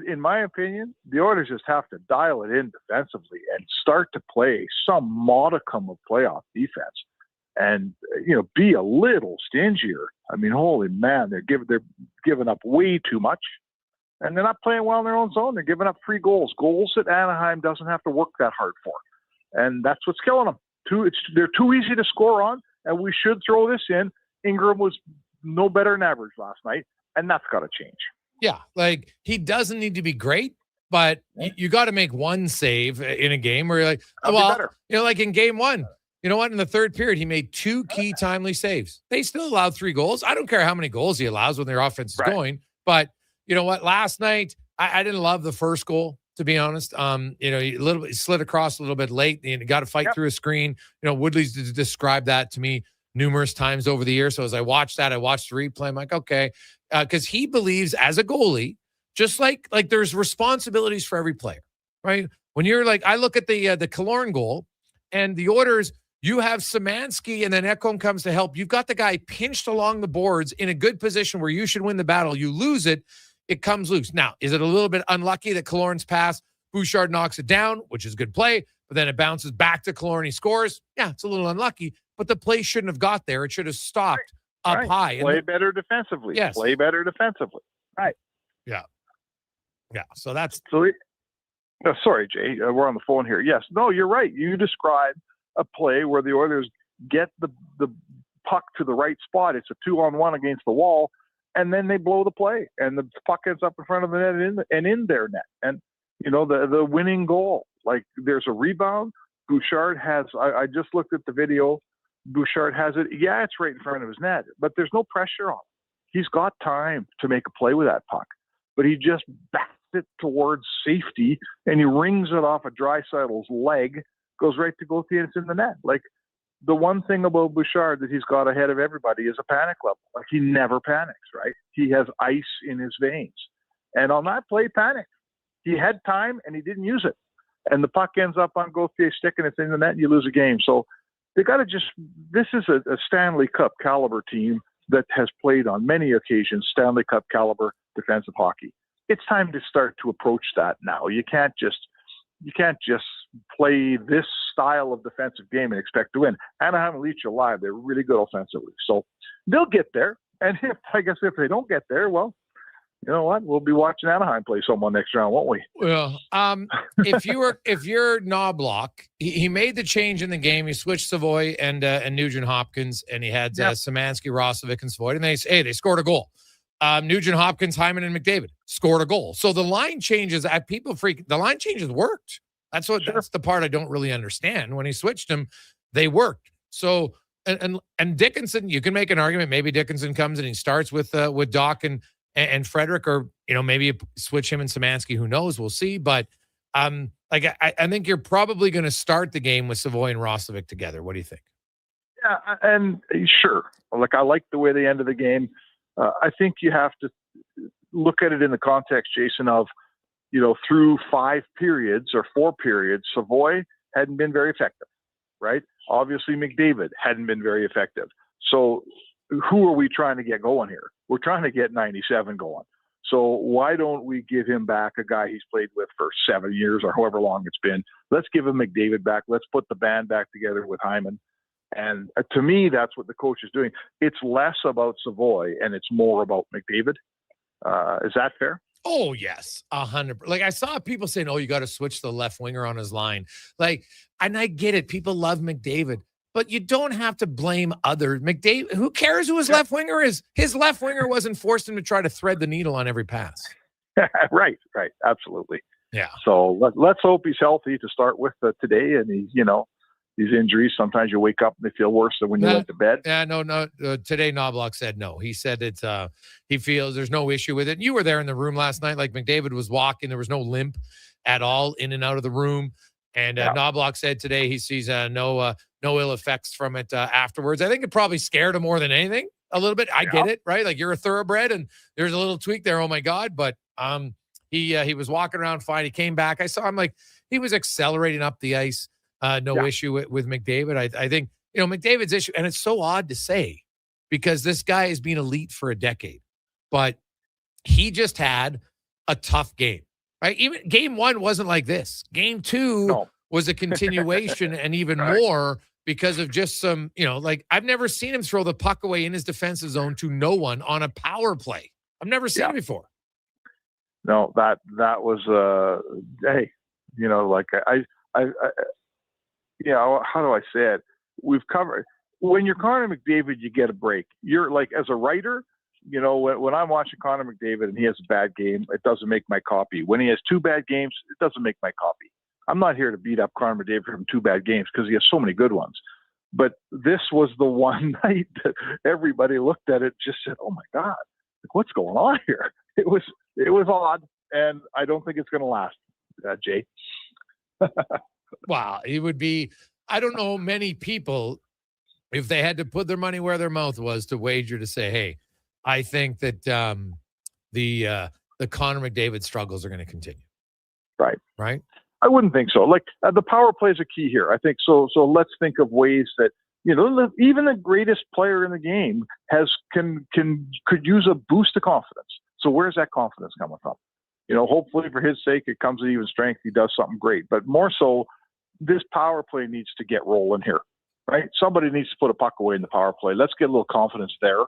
Speaker 6: in my opinion, the Oilers just have to dial it in defensively and start to play some modicum of playoff defense and, be a little stingier. I mean, holy man, they're giving up way too much. And they're not playing well in their own zone. They're giving up 3 goals that Anaheim doesn't have to work that hard for. And that's what's killing them. They're too easy to score on, and we should throw this in. Ingram was no better than average last night, and that's got to change.
Speaker 11: Yeah, he doesn't need to be great, but you got to make one save in a game where you're like, like in game 1, you know what? In the 3rd period, he made 2 key timely saves. They still allowed 3 goals. I don't care how many goals he allows when their offense is going, but you know what? Last night, I didn't love the first goal. To be honest, he slid across a little bit late and got to fight through a screen. Woodley's described that to me numerous times over the years. So as I watched that, I watched the replay. I'm like, okay, because he believes as a goalie, just like there's responsibilities for every player, right? When you're I look at the Killorn goal and the Oilers, you have Szymanski and then Ekholm comes to help. You've got the guy pinched along the boards in a good position where you should win the battle. You lose it. It comes loose. Now, is it a little bit unlucky that Killorn's pass, Bouchard knocks it down, which is a good play, but then it bounces back to Killorn, he scores? Yeah, it's a little unlucky, but the play shouldn't have got there. It should have stopped up high.
Speaker 6: Play better defensively.
Speaker 11: Yes.
Speaker 6: Play better defensively. Right.
Speaker 11: Yeah. Yeah, so that's...
Speaker 6: sorry, Jay, we're on the phone here. Yes, no, you're right. You described a play where the Oilers get the puck to the right spot. It's a 2-on-1 against the wall. And then they blow the play, and the puck ends up in front of the net and in their net. And, the winning goal, there's a rebound. Bouchard has, I just looked at the video. Bouchard has it. Yeah, it's right in front of his net, but there's no pressure on him. He's got time to make a play with that puck, but he just backs it towards safety, and he rings it off of Draisaitl's leg, goes right to Gauthier, and it's in the net. The one thing about Bouchard that he's got ahead of everybody is a panic level. He never panics, right? He has ice in his veins. And on that play, panic. He had time and he didn't use it. And the puck ends up on Gauthier's stick and it's in the net and you lose a game. So they got to this is a Stanley Cup caliber team that has played on many occasions Stanley Cup caliber defensive hockey. It's time to start to approach that now. You can't just play this style of defensive game and expect to win. Anaheim will eat you alive. They're really good offensively. So they'll get there. And if they don't get there, well, you know what? We'll be watching Anaheim play someone next round, won't we?
Speaker 11: Well, if you're Knobloch, he made the change in the game. He switched Savoy and Nugent Hopkins, and he had Szymanski, Roslovic, and Savoy, and they scored a goal. Nugent Hopkins, Hyman, and McDavid scored a goal. So the line changes. The line changes worked. That's the part I don't really understand. When he switched them, they worked. So and Dickinson, you can make an argument. Maybe Dickinson comes and he starts with Doc and Frederick, or maybe you switch him and Szymanski. Who knows? We'll see. But I think you're probably going to start the game with Savoy and Roslovic together. What do you think?
Speaker 6: Yeah, and sure. I like the way they ended the game. I think you have to look at it in the context, Jason, of through 5 periods or 4 periods, Savoy hadn't been very effective, right? Obviously, McDavid hadn't been very effective. So who are we trying to get going here? We're trying to get 97 going. So why don't we give him back a guy he's played with for 7 years or however long it's been? Let's give him McDavid back. Let's put the band back together with Hyman. And to me, that's what the coach is doing. It's less about Savoy and it's more about McDavid. Is that fair?
Speaker 11: Oh, yes, 100%. I saw people saying, "Oh, you got to switch the left winger on his line." And I get it. People love McDavid, but you don't have to blame other McDavid. Who cares who his left winger is? His left winger wasn't forced him to try to thread the needle on every pass.
Speaker 6: Right, absolutely.
Speaker 11: Yeah.
Speaker 6: So let's hope he's healthy to start with today, and these injuries, sometimes you wake up and they feel worse than when you went to bed.
Speaker 11: Yeah, no. Today, Knobloch said no. He said it's he feels there's no issue with it. And you were there in the room last night. McDavid was walking. There was no limp at all in and out of the room. And Knobloch said today he sees no ill effects from it afterwards. I think it probably scared him more than anything a little bit. I get it, right? You're a thoroughbred and there's a little tweak there. Oh, my God. But he was walking around fine. He came back. I saw him he was accelerating up the ice. No issue with McDavid. I think, McDavid's issue, and it's so odd to say because this guy has been elite for a decade, but he just had a tough game, right? Even game 1 wasn't like this. Game 2 was a continuation and even more because of just some, I've never seen him throw the puck away in his defensive zone to no one on a power play. I've never seen it before.
Speaker 6: No, that was, hey, how do I say it? We've covered when you're Connor McDavid, you get a break. You're as a writer, when I'm watching Connor McDavid and he has a bad game, it doesn't make my copy. When he has 2 bad games, it doesn't make my copy. I'm not here to beat up Connor McDavid from 2 bad games because he has so many good ones. But this was the one night that everybody looked at it, just said, "Oh my God, what's going on here?" It was odd, and I don't think it's going to last, Jay.
Speaker 11: Wow, it would be, I don't know many people, if they had to put their money where their mouth was to wager to say, hey, I think that the Connor McDavid struggles are going to continue.
Speaker 6: Right.
Speaker 11: Right?
Speaker 6: I wouldn't think so. The power play is a key here. I think so. So let's think of ways that, even the greatest player in the game could use a boost of confidence. So where's that confidence coming from? Hopefully for his sake, it comes at even strength. He does something great, but more so, this power play needs to get rolling here, right? Somebody needs to put a puck away in the power play. Let's get a little confidence there.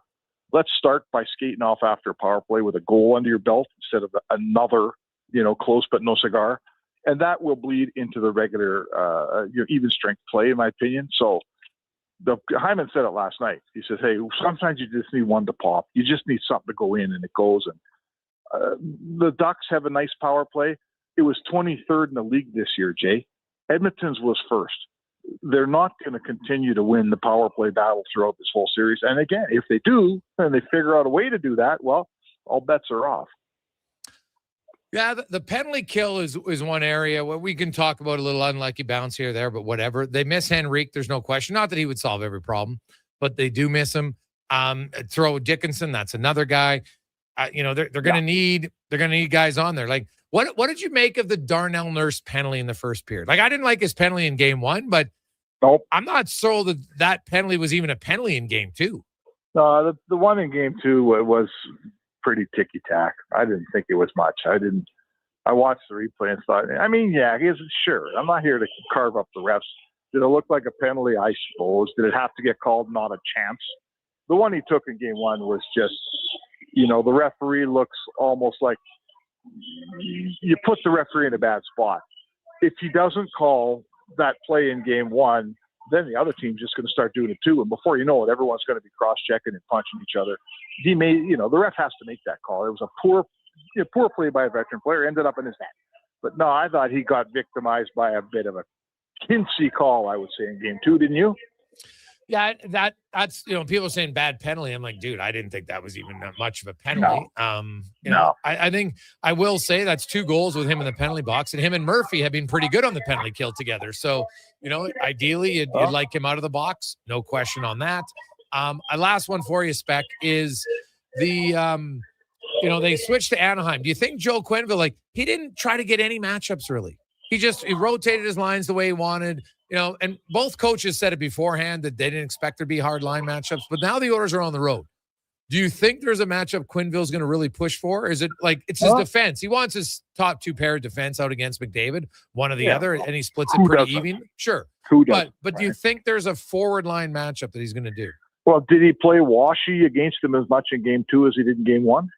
Speaker 6: Let's start by skating off after a power play with a goal under your belt instead of another, close but no cigar. And that will bleed into the regular, your even strength play, in my opinion. So Hyman said it last night. He says, hey, sometimes you just need one to pop. You just need something to go in and it goes. And the Ducks have a nice power play. It was 23rd in the league this year, Jay. Edmonton's was first. They're not going to continue to win the power play battle throughout this whole series. And again, if they do, and they figure out a way to do that, well, all bets are off.
Speaker 11: Yeah, the penalty kill is one area where we can talk about a little unlucky bounce here or there, but whatever. They miss Henrique, there's no question. Not that he would solve every problem, but they do miss him. Throw Dickinson, that's another guy. They're going to need guys on there. What did you make of the Darnell Nurse penalty in the first period? I didn't like his penalty in game 1, but I'm not sold that penalty was even a penalty in game 2.
Speaker 6: The one in game 2 was pretty ticky-tack. I didn't think it was much. I watched the replay and thought, sure. I'm not here to carve up the refs. Did it look like a penalty? I suppose. Did it have to get called? Not a chance. The one he took in game 1 was just the referee looks almost like you put the referee in a bad spot. If he doesn't call that play in game one, then the other team's just going to start doing it too. And before you know it, everyone's going to be cross-checking and punching each other. He may, the ref has to make that call. It was a poor play by a veteran player, ended up in his net. But no, I thought he got victimized by a bit of a Kinsey call, I would say, in game two. Didn't you?
Speaker 11: Yeah, that's people saying bad penalty. I'm like, dude, I didn't think that was even that much of a penalty.
Speaker 6: No.
Speaker 11: I think I will say that's 2 goals with him in the penalty box, and him and Murphy have been pretty good on the penalty kill together. So, ideally you'd like him out of the box, no question on that. A last one for you, Spec, is the they switched to Anaheim. Do you think Joe Quenneville, he didn't try to get any matchups really? He rotated his lines the way he wanted. And both coaches said it beforehand that they didn't expect there to be hard line matchups, but now the Oilers are on the road. Do you think there's a matchup Quenneville's going to really push for? Or is it it's his defense? He wants his top 2 pair of defense out against McDavid, one or the other, and he splits it pretty even. Sure. But do you think there's a forward line matchup that he's going to do?
Speaker 6: Well, did he play Washy against him as much in game 2 as he did in game 1?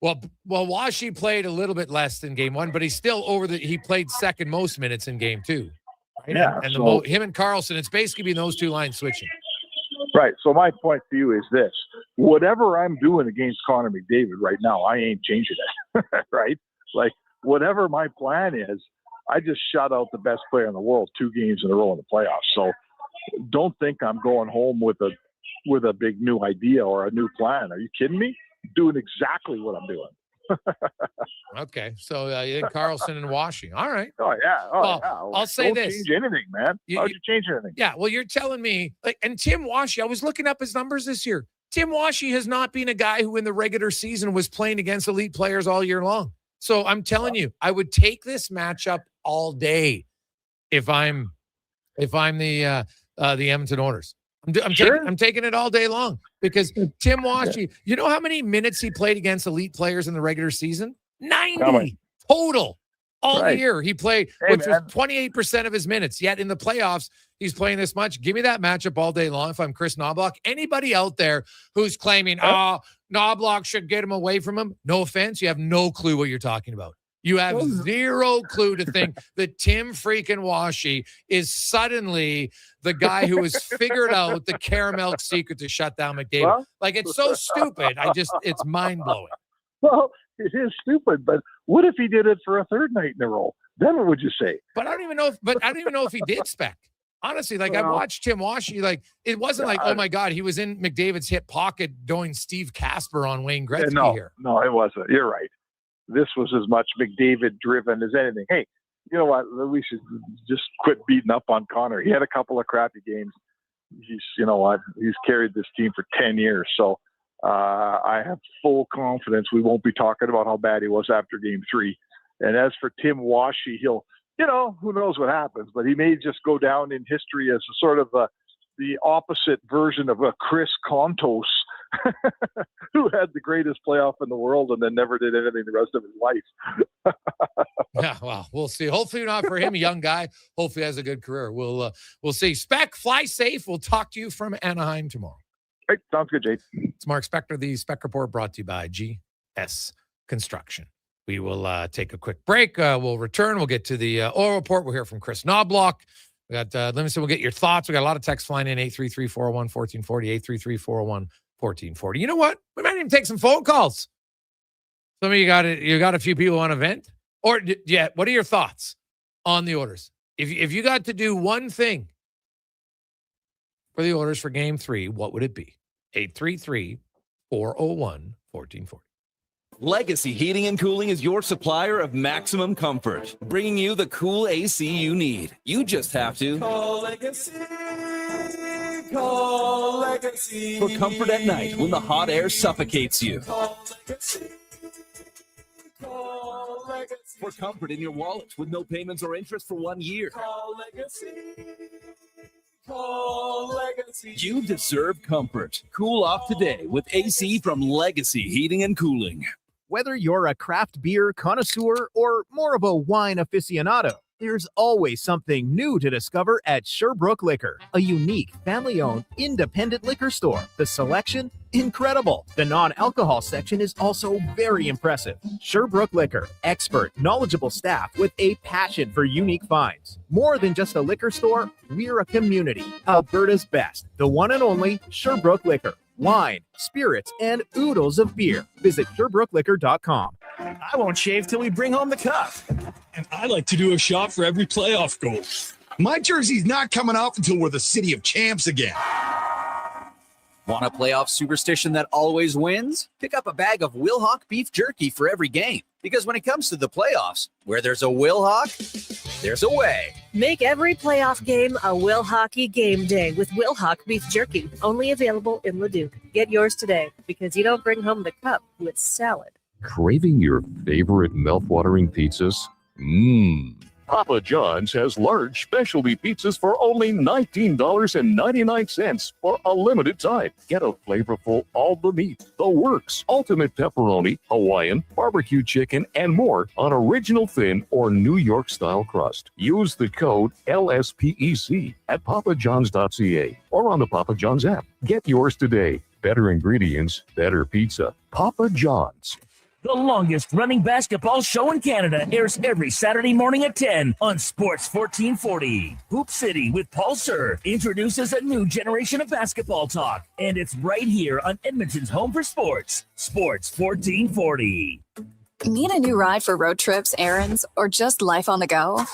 Speaker 11: Well, Washy played a little bit less than game 1, but he's still he played second most minutes in game 2. Right?
Speaker 6: Yeah.
Speaker 11: And him and Carlson, it's basically been those 2 lines switching.
Speaker 6: Right. So my point to you is this: whatever I'm doing against Connor McDavid right now, I ain't changing it. Right? Whatever my plan is, I just shut out the best player in the world 2 games in a row in the playoffs. So don't think I'm going home with a big new idea or a new plan. Are you kidding me? Doing exactly what I'm doing.
Speaker 11: Okay, so you think Carlson and Washy? All right.
Speaker 6: Oh yeah.
Speaker 11: I'll say
Speaker 6: don't
Speaker 11: this:
Speaker 6: change anything, man. How'd you change anything?
Speaker 11: Yeah. Well, you're telling me, and Tim Washy. I was looking up his numbers this year. Tim Washy has not been a guy who, in the regular season, was playing against elite players all year long. So I'm telling you, I would take this matchup all day if I'm the Edmonton Oilers. I'm taking it all day long because Tim Washy, you know how many minutes he played against elite players in the regular season? 90 total all year. He played, which was 28% of his minutes. Yet in the playoffs, he's playing this much. Give me that matchup all day long if I'm Chris Knobloch. Anybody out there who's claiming, Knobloch should get him away from him, no offense, you have no clue what you're talking about. You have zero clue to think that Tim freaking Washy is suddenly the guy who has figured out the caramel secret to shut down McDavid. It's so stupid. It's mind-blowing.
Speaker 6: Well, it is stupid, but what if he did it for a 3rd night in a row? Then what would you say?
Speaker 11: But I don't even know if he did, Spec. Honestly, I watched Tim Washy, it wasn't oh my God, he was in McDavid's hip pocket doing Steve Casper on Wayne Gretzky here.
Speaker 6: No, it wasn't. You're right. This was as much McDavid driven as anything. Hey, you know what? We should just quit beating up on Connor. He had a couple of crappy games. He's carried this team for 10 years. So I have full confidence we won't be talking about how bad he was after game 3. And as for Tim Washy, he'll, who knows what happens, but he may just go down in history as a sort of the opposite version of a Chris Kontos, who had the greatest playoff in the world and then never did anything the rest of his life.
Speaker 11: Yeah, well, we'll see. Hopefully not for him, a young guy. Hopefully has a good career. We'll see. Spec, fly safe. We'll talk to you from Anaheim tomorrow.
Speaker 6: Hey, sounds good, Jake.
Speaker 11: It's Mark Spectre, the Spec Report, brought to you by GS Construction. We will take a quick break. We'll return. We'll get to the oil report. We'll hear from Chris Knobloch. We got Livingston. We'll get your thoughts. We got a lot of texts flying in. 833-401-1440, 833-401-1440. You know what? We might even take some phone calls. Some of you got a few people on a vent. Or what are your thoughts on the Oilers? If you got to do one thing for the Oilers for game 3, what would it be? 833-401-1440.
Speaker 7: Legacy Heating and Cooling is your supplier of maximum comfort, bringing you the cool AC you need. You just have to call Legacy. Call Legacy. For comfort at night when the hot air suffocates you. Call Legacy. Call Legacy. For comfort in your wallet with no payments or interest for 1 year. Call Legacy. Call Legacy. You deserve comfort. Cool off today with AC from Legacy Heating and Cooling.
Speaker 9: Whether you're a craft beer connoisseur or more of a wine aficionado, There's always something new to discover at Sherbrooke Liquor, a unique, family-owned, independent liquor store. The selection? Incredible. The non-alcohol section is also very impressive. Sherbrooke Liquor, expert, knowledgeable staff with a passion for unique finds. More than just a liquor store, we're a community. Alberta's best, the one and only Sherbrooke Liquor. Wine, spirits, and oodles of beer. Visit SherbrookeLiquor.com.
Speaker 12: I won't shave till we bring home the cup.
Speaker 15: And I like to do a shot for every playoff goal.
Speaker 14: My jersey's not coming off until we're the city of champs again.
Speaker 13: Want a playoff superstition that always wins? Pick up a bag of Wilhock beef jerky for every game. Because when it comes to the playoffs, where there's a Wilhock, there's a way.
Speaker 16: Make every playoff game a Will Hockey game day with Wilhock beef jerky. Only available in Leduc. Get yours today because you don't bring home the cup with salad.
Speaker 3: Craving your favorite mouth-watering pizzas? Papa John's has large specialty pizzas for only $19.99 for a limited time. Get a flavorful all the meat, the works, ultimate pepperoni, Hawaiian, barbecue chicken, and more on original thin or New York style crust. Use the code LSPEC at papajohns.ca or on the Papa John's app. Get yours today. Better ingredients, better pizza. Papa John's.
Speaker 5: The longest running basketball show in Canada airs every Saturday morning at 10 on Sports 1440. Hoop City with Paul Sir introduces a new generation of basketball talk, and it's right here on Edmonton's home for sports, Sports 1440.
Speaker 17: Need a new ride for road trips, errands, or just life on the go?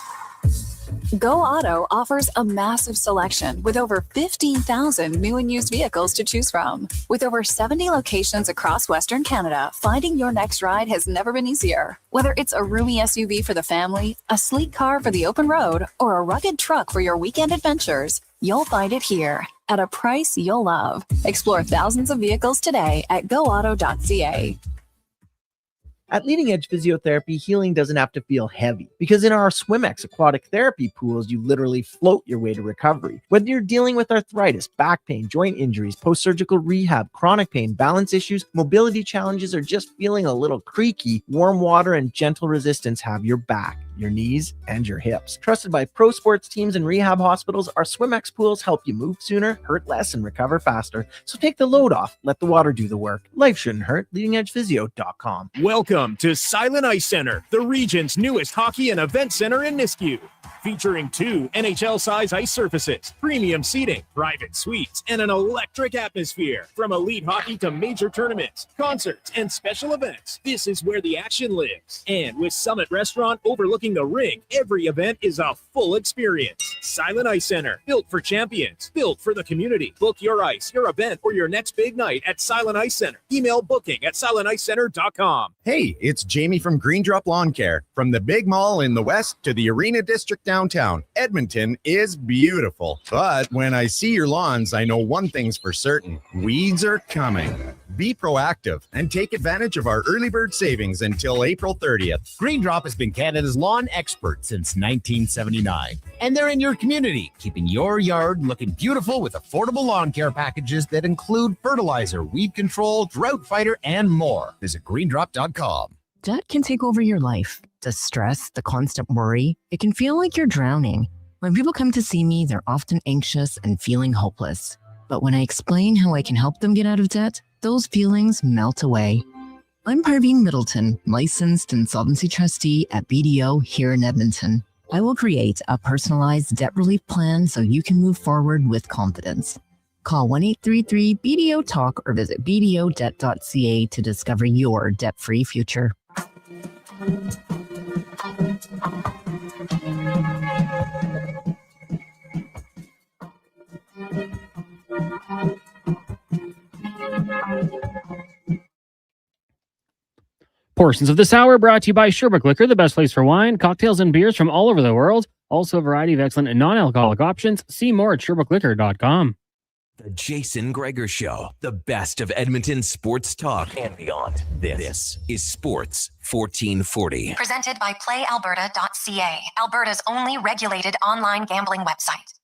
Speaker 17: Go Auto offers a massive selection with over 15,000 new and used vehicles to choose from. With over 70 locations across Western Canada, finding your next ride has never been easier. Whether it's a roomy SUV for the family, a sleek car for the open road, or a rugged truck for your weekend adventures, you'll find it here at a price you'll love. Explore thousands of vehicles today at goauto.ca.
Speaker 18: At Leading Edge Physiotherapy, healing doesn't have to feel heavy, because in our SwimX aquatic therapy pools, you literally float your way to recovery. Whether you're dealing with arthritis, back pain, joint injuries, post-surgical rehab, chronic pain, balance issues, mobility challenges, or just feeling a little creaky, warm water and gentle resistance have your back, your knees, and your hips. Trusted by pro sports teams and rehab hospitals, our SwimX pools help you move sooner, hurt less, and recover faster. So take the load off. Let the water do the work. Life shouldn't hurt. LeadingEdgePhysio.com.
Speaker 27: Welcome to Silent Ice Center, the region's newest hockey and event center in Nisku. Featuring 2 NHL-size ice surfaces, premium seating, private suites, and an electric atmosphere. From elite hockey to major tournaments, concerts, and special events, this is where the action lives. And with Summit Restaurant overlooking the rink, every event is a full experience. Silent Ice Center, built for champions, built for the community. Book your ice, your event, or your next big night at Silent Ice Center. Email booking at silenticecenter.com.
Speaker 28: Hey, it's Jamie from Green Drop Lawn Care. From the big mall in the west to the Arena District downtown, Edmonton is beautiful. But when I see your lawns, I know one thing's for certain. Weeds are coming. Be proactive and take advantage of our early bird savings until April 30th.
Speaker 29: Green Drop has been Canada's lawn expert since 1979. And they're in your community, keeping your yard looking beautiful with affordable lawn care packages that include fertilizer, weed control, drought fighter, and more. Visit greendrop.com.
Speaker 30: Debt can take over your life. The stress, the constant worry, it can feel like you're drowning. When people come to see me, they're often anxious and feeling hopeless. But when I explain how I can help them get out of debt, those feelings melt away. I'm Parveen Middleton, licensed insolvency trustee at BDO here in Edmonton. I will create a personalized debt relief plan so you can move forward with confidence. Call 1-833-BDO-TALK or visit bdodebt.ca to discover your debt-free future.
Speaker 19: Portions of this hour brought to you by Sherbrooke Liquor, the best place for wine, cocktails, and beers from all over the world. Also a variety of excellent and non-alcoholic options. See more at SherbrookeLiquor.com.
Speaker 8: The Jason Gregor Show, the best of Edmonton sports talk and beyond. This is Sports 1440.
Speaker 10: Presented by PlayAlberta.ca, Alberta's only regulated online gambling website.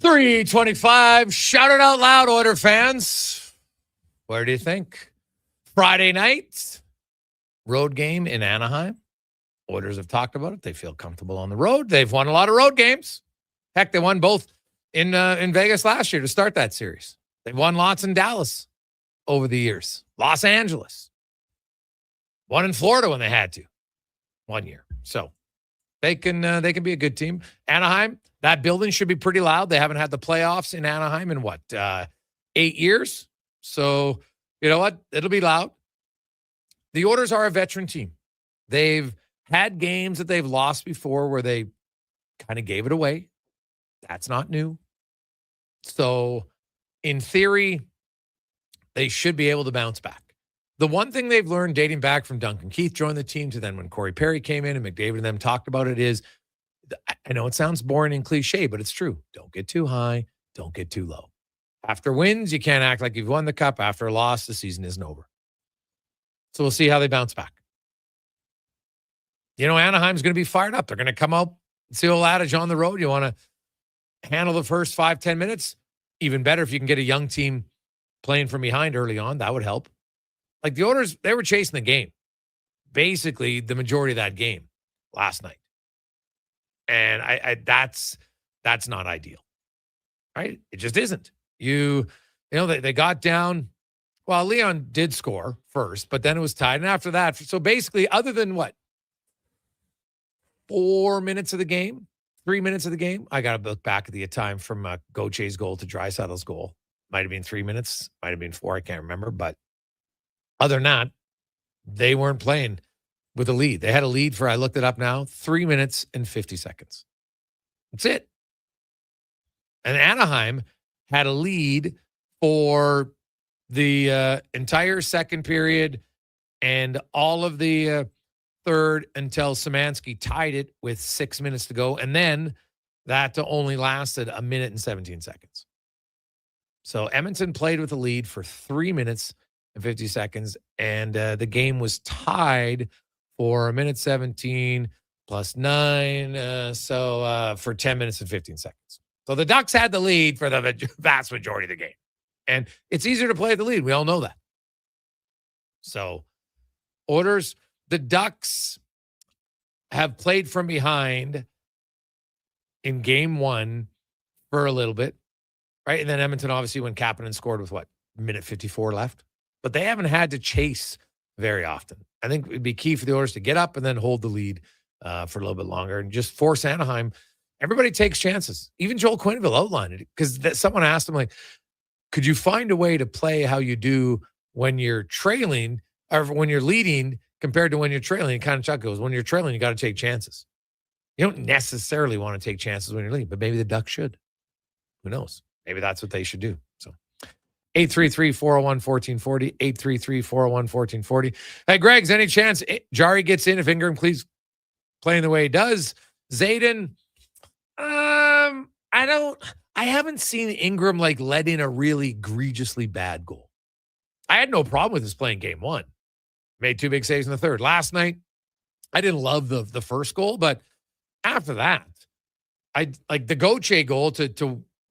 Speaker 11: 325. Shout it out loud, Oiler fans. Where do you think? Friday night, road game in Anaheim. Oilers have talked about it. They feel comfortable on the road. They've won a lot of road games. Heck, they won both in Vegas last year to start that series. They've won lots in Dallas over the years. Los Angeles. Won in Florida when they had to. 1 year. So they can be a good team. Anaheim, that building should be pretty loud. They haven't had the playoffs in Anaheim in 8 years. So you know what? It'll be loud. The Oilers are a veteran team. They've had games that they've lost before where they kind of gave it away. That's not new. So in theory, they should be able to bounce back. The one thing they've learned dating back from Duncan Keith joined the team to then when Corey Perry came in and McDavid and them talked about it is, I know it sounds boring and cliche, but it's true. Don't get too high. Don't get too low. After wins, you can't act like you've won the cup. After a loss, the season isn't over. So we'll see how they bounce back. You know, Anaheim's going to be fired up. They're going to come out. It's the old adage on the road. You want to handle the first 5-10 minutes. Even better if you can get a young team playing from behind early on. That would help. Like the Oilers, they were chasing the game. Basically, the majority of that game last night. And that's not ideal. Right? It just isn't. You know, they got down. Well, Leon did score first, but then it was tied. And after that, so basically, other than 4 minutes of the game, 3 minutes of the game, I got to look back at the time from Gautier's goal to Draisaitl's goal. Might have been 3 minutes, might have been 4, I can't remember. But other than that, they weren't playing with a lead. They had a lead for, I looked it up now, 3 minutes and 50 seconds. That's it. And Anaheim had a lead for the entire second period and all of the third until Szymanski tied it with 6 minutes to go. And then that only lasted 1 minute and 17 seconds. So Edmonton played with the lead for 3 minutes and 50 seconds. And the game was tied for 1 minute 17 plus 9. So for 10 minutes and 15 seconds. So the Ducks had the lead for the vast majority of the game. And it's easier to play at the lead. We all know that. So Oilers, the Ducks have played from behind in game 1 for a little bit, right? And then Edmonton, obviously, when Kapanen scored with minute 54 left. But they haven't had to chase very often. I think it'd be key for the Oilers to get up and then hold the lead for a little bit longer and just force Anaheim. Everybody takes chances. Even Joel Quenneville outlined it because someone asked him, could you find a way to play how you do when you're trailing or when you're leading compared to when you're trailing? And kind of Chuck goes, when you're trailing, you got to take chances. You don't necessarily want to take chances when you're leading, but maybe the Ducks should. Who knows? Maybe that's what they should do. So 833-401-1440, 833-401-1440. Hey, Greg's, any chance Jari gets in if Ingram please playing the way he does? Zayden, I haven't seen Ingram let in a really egregiously bad goal. I had no problem with his playing game 1. Made 2 big saves in the third. Last night, I didn't love the first goal, but after that, I like the Gauthier goal to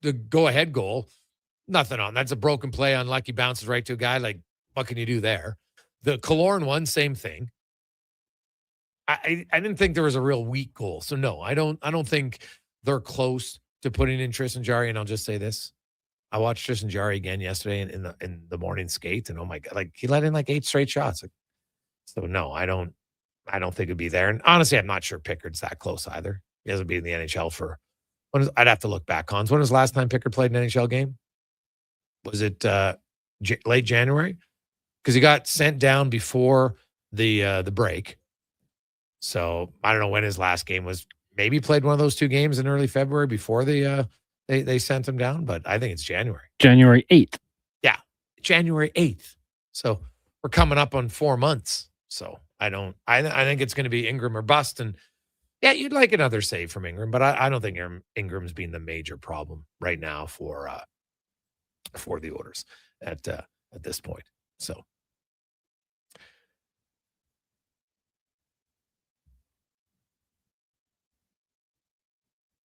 Speaker 11: the go-ahead goal. Nothing on. That's a broken play. Unlucky bounces right to a guy. What can you do there? The Killorn one, same thing. I didn't think there was a real weak goal. So no, I don't think they're close to putting in Tristan Jarry. And I'll just say this. I watched Tristan Jarry again yesterday in the morning skate, and oh my God, he let in 8 straight shots. So no, I don't think it'd be there. And honestly, I'm not sure Pickard's that close either. He hasn't been in the NHL for I'd have to look back, Hans. When was the last time Pickard played an NHL game? Was it late January? Because he got sent down before the break. So I don't know when his last game was. Maybe played one of those 2 games in early February before they sent him down, but I think it's January.
Speaker 19: January 8th.
Speaker 11: Yeah, January 8th. So we're coming up on 4 months. So I think it's going to be Ingram or bust. And yeah, you'd like another save from Ingram, but I don't think Ingram's been the major problem right now for the Oilers at this point. So.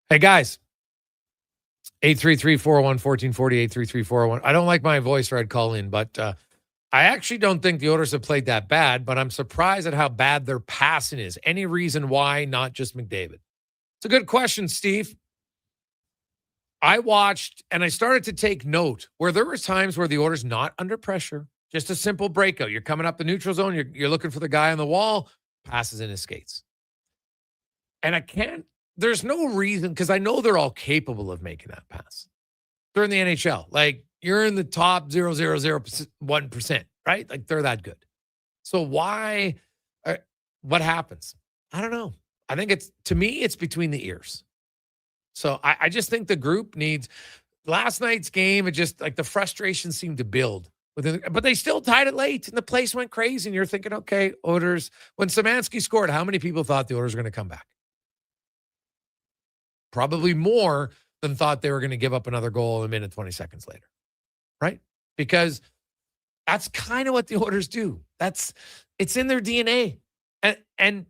Speaker 11: Hey, guys, 833-401-1440, 833-401. I don't like my voice or I'd call in, but I actually don't think the Oilers have played that bad, but I'm surprised at how bad their passing is. Any reason why not just McDavid? It's a good question, Steve. I watched and I started to take note where there was times where the Oilers not under pressure, just a simple breakout. You're coming up the neutral zone. You're looking for the guy on the wall, passes in his skates. And there's no reason, because I know they're all capable of making that pass. They're in the NHL. Like, you're in the top 0.001%, right? Like, they're that good. So why, what happens? I don't know. I think to me, it's between the ears. So I just think the group needs, last night's game, it just, like, the frustration seemed to build. But they still tied it late, and the place went crazy, and you're thinking, okay, Oilers, when Szymanski scored, how many people thought the Oilers were going to come back? Probably more than thought they were going to give up another goal a minute, 20 seconds later, right? Because that's kind of what the Oilers do. It's in their DNA. And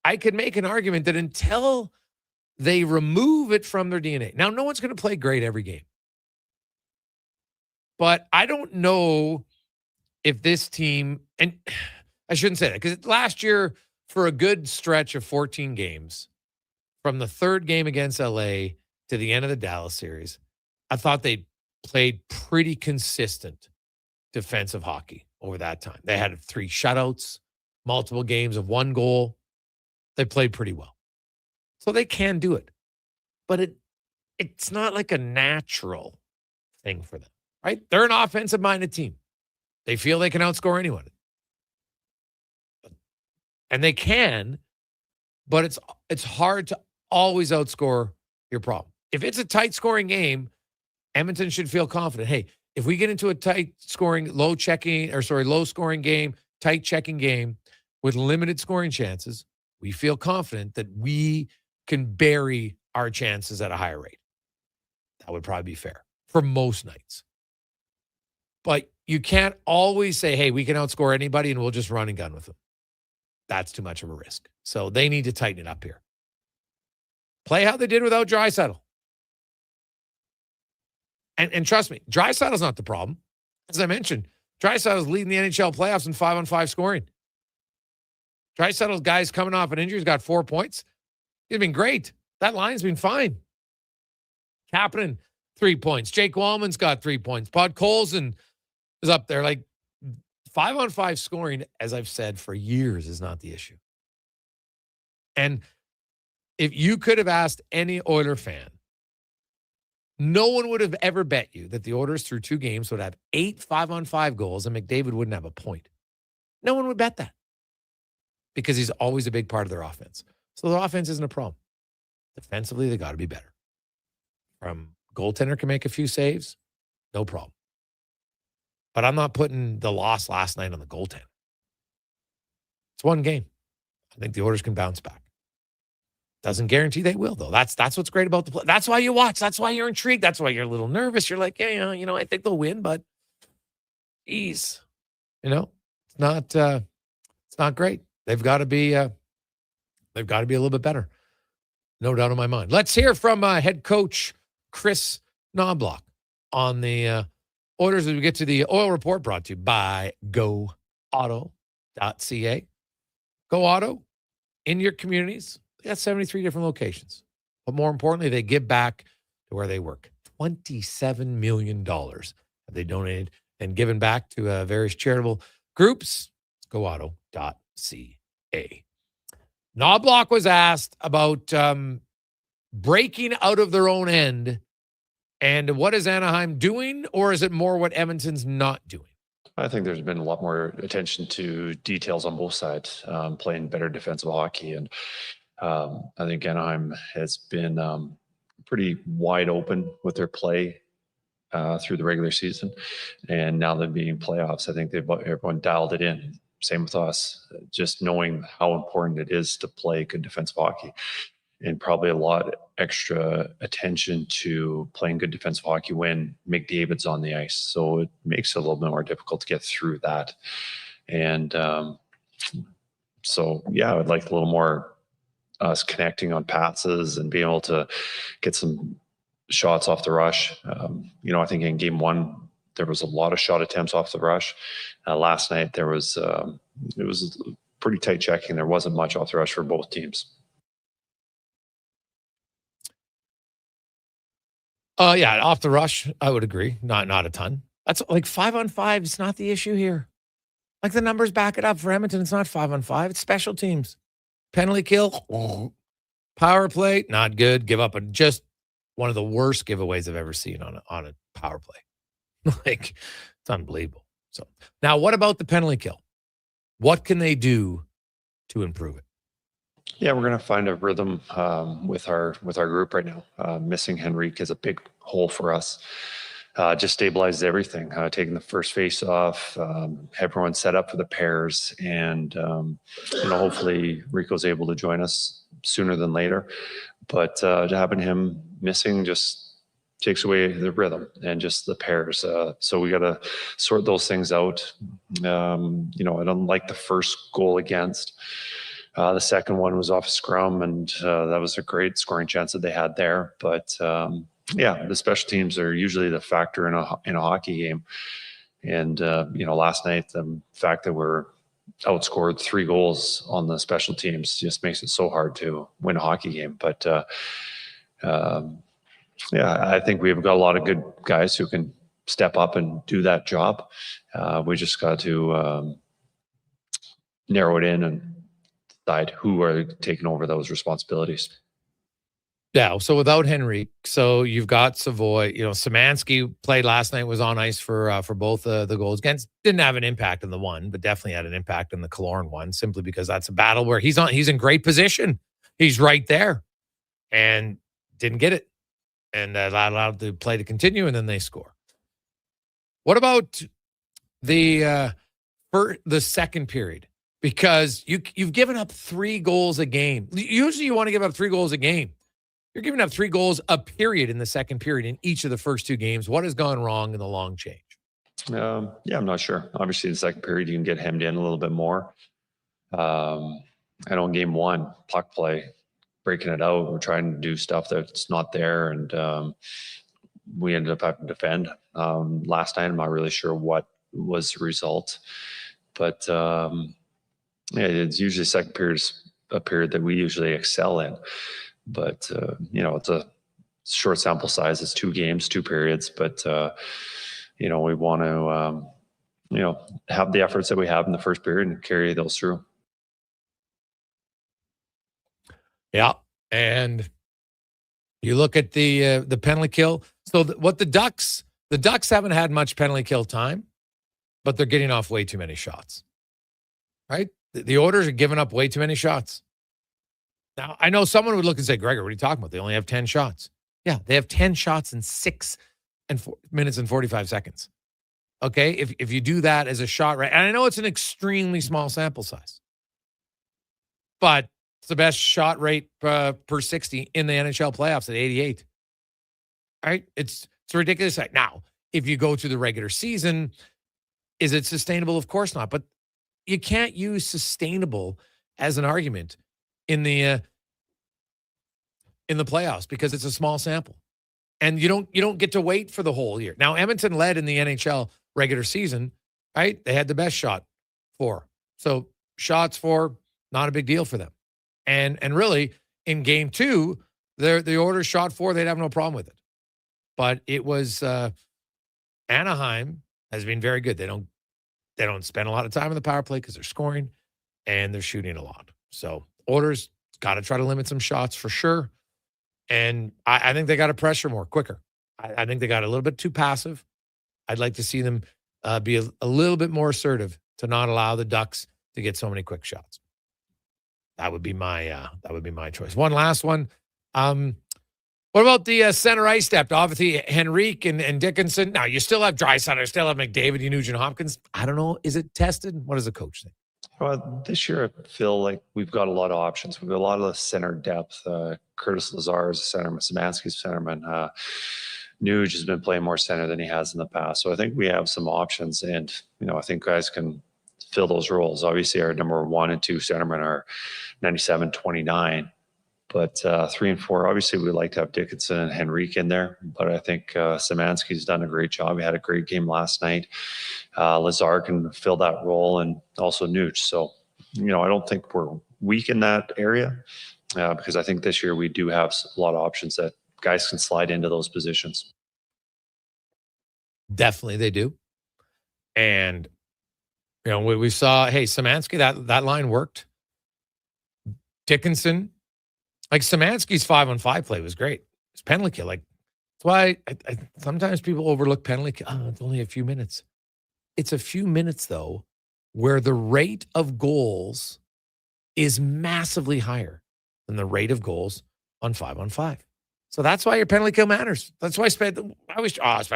Speaker 11: I could make an argument that until they remove it from their DNA. Now, no one's going to play great every game. But I don't know if this team, and I shouldn't say that, because last year, for a good stretch of 14 games, from the third game against LA to the end of the Dallas series, I thought they played pretty consistent defensive hockey over that time. They had 3 shutouts, multiple games of 1 goal. They played pretty well. So they can do it. But it's not like a natural thing for them, right? They're an offensive-minded team. They feel they can outscore anyone. And they can, but it's hard to always outscore your problem. If it's a tight scoring game, Edmonton should feel confident. Hey, if we get into a tight scoring, low scoring game, tight checking game with limited scoring chances, we feel confident that we can bury our chances at a higher rate. That would probably be fair for most nights. But you can't always say, hey, we can outscore anybody and we'll just run and gun with them. That's too much of a risk. So they need to tighten it up here. Play how they did without Draisaitl. And trust me, Draisaitl's not the problem. As I mentioned, Draisaitl's leading the NHL playoffs in 5-on-5 scoring. Draisaitl's guys coming off an injury, he's got 4 points. He's been great. That line's been fine. Kapanen, 3 points. Jake Wallman's got 3 points. Podkolzin is up there. Like, 5-on-5 scoring, as I've said for years, is not the issue. And if you could have asked any Oiler fan, no one would have ever bet you that the Oilers through 2 games would have 8 5-on-5 goals and McDavid wouldn't have a point. No one would bet that because he's always a big part of their offense. So the offense isn't a problem. Defensively, they got to be better. From goaltender can make a few saves, no problem. But I'm not putting the loss last night on the goaltender. It's 1 game. I think the Oilers can bounce back. Doesn't guarantee they will, though. That's what's great about the play. That's why you watch. That's why you're intrigued. That's why you're a little nervous. You're like, yeah, I think they'll win, but geez, it's not great. They've got to be a little bit better. No doubt in my mind. Let's hear from head coach Chris Knobloch on the Oilers as we get to the Oil Report, brought to you by GoAuto.ca. Go Auto in your communities. They got 73 different locations. But more importantly, they give back to where they work. $27 million have they donated and given back to various charitable groups. GoAuto.ca. Knobloch was asked about breaking out of their own end. And what is Anaheim doing, or is it more what Edmonton's not doing?
Speaker 1: I think there's been a lot more attention to details on both sides, playing better defensive hockey. And I think Anaheim has been pretty wide open with their play through the regular season. And now that being playoffs, I think everyone dialed it in. Same with us, just knowing how important it is to play good defensive hockey. And probably a lot extra attention to playing good defensive hockey when McDavid's on the ice. So it makes it a little bit more difficult to get through that. And so, yeah, I would like a little more us connecting on passes and being able to get some shots off the rush. I think in game one, there was a lot of shot attempts off the rush. Last night, it was pretty tight checking. There wasn't much off the rush for both teams.
Speaker 11: Yeah, off the rush, I would agree. Not a ton. That's like 5-on-5. It's not the issue here. Like the numbers back it up for Edmonton. It's not 5-on-5. It's special teams. Penalty kill, power play, not good. Give up just one of the worst giveaways I've ever seen on a power play. Like, it's unbelievable. So now, what about the penalty kill? What can they do to improve it?
Speaker 1: Yeah, we're going to find a rhythm with our group right now. Missing Henrique is a big hole for us. Just stabilizes everything. Taking the first face off, everyone set up for the pairs, and hopefully Rico's able to join us sooner than later. But having him missing just takes away the rhythm and just the pairs. So we got to sort those things out. I don't like the first goal against. The second one was off a scrum, and that was a great scoring chance that they had there. But the special teams are usually the factor in a hockey game. And last night, the fact that we're outscored 3 goals on the special teams just makes it so hard to win a hockey game. But I think we've got a lot of good guys who can step up and do that job. We just got to narrow it in and decide who are taking over those responsibilities.
Speaker 11: Yeah, so without Henrique, so you've got Savoy. Szymanski played last night, was on ice for both the goals. Against didn't have an impact in the one, but definitely had an impact in the Killorn one, simply because that's a battle where he's in great position. He's right there, and didn't get it, and that allowed the play to continue, and then they score. What about the second period? Because you've given up 3 goals a game. Usually you want to give up 3 goals a game. You're giving up 3 goals a period in the second period in each of the first 2 games. What has gone wrong in the long change?
Speaker 1: I'm not sure. Obviously, the second period, you can get hemmed in a little bit more. I know in game 1, puck play, breaking it out, we're trying to do stuff that's not there, and we ended up having to defend. Last night, I'm not really sure what was the result, but it's usually second period is a period that we usually excel in. But, it's a short sample size. It's 2 games, 2 periods. But, we want to, have the efforts that we have in the first period and carry those through.
Speaker 11: Yeah. And you look at the penalty kill. So what the Ducks haven't had much penalty kill time, but they're getting off way too many shots, right? The Oilers are giving up way too many shots. Now, I know someone would look and say, Gregor, what are you talking about? They only have 10 shots. Yeah, they have 10 shots in 6 minutes and 45 seconds. Okay, if you do that as a shot rate, and I know it's an extremely small sample size, but it's the best shot rate per 60 in the NHL playoffs at 88. All right, it's ridiculous. Now, if you go through the regular season, is it sustainable? Of course not, but you can't use sustainable as an argument in the playoffs because it's a small sample, and you don't get to wait for the whole year. Now, Edmonton led in the NHL regular season, right? They had the best shot for, so shots for, not a big deal for them, and really in game 2, the Oilers shot 4, they'd have no problem with it, but it was Anaheim has been very good. They don't spend a lot of time on the power play because they're scoring and they're shooting a lot. So Oilers got to try to limit some shots for sure. And I think they got to pressure more quicker. I think they got a little bit too passive. I'd like to see them be a little bit more assertive to not allow the Ducks to get so many quick shots. That would be my choice. One last one. What about the center ice depth? Obviously, Henrique and Dickinson. Now, you still have Draisaitl, still have McDavid, Nugent Hopkins. I don't know. Is it tested? What does the coach think?
Speaker 1: Well, this year I feel like we've got a lot of options. We've got a lot of center depth. Curtis Lazar is a centerman. Szymanski's centerman. Nuge has been playing more center than he has in the past. So I think we have some options, and I think guys can fill those roles. Obviously, our number 1 and 2 centermen are 97-29. But 3 and 4, obviously we'd like to have Dickinson and Henrique in there, but I think Szymanski's done a great job. He had a great game last night. Lazar can fill that role, and also Nuge. So, I don't think we're weak in that area because I think this year we do have a lot of options that guys can slide into those positions.
Speaker 11: Definitely they do. And, we saw, hey, Szymanski, that line worked. Dickinson, like Szymanski's 5-on-5 play was great. It's penalty kill. Like, that's why I sometimes people overlook penalty kill. Oh, it's only a few minutes. It's a few minutes, though, where the rate of goals is massively higher than the rate of goals on 5-on-5. So that's why your penalty kill matters. That's why special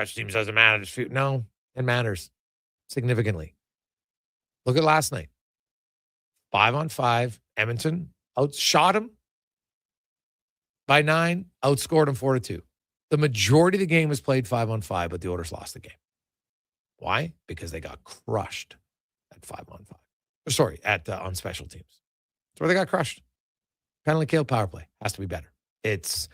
Speaker 11: teams doesn't matter. No, it matters significantly. Look at last night. 5-on-5, Edmonton outshot him by 9, outscored him 4-2. The majority of the game was played 5-on-5, but the Oilers lost the game. Why? Because they got crushed at 5-on-5. Sorry, on special teams. That's where they got crushed. Penalty kill, power play has to be better. It's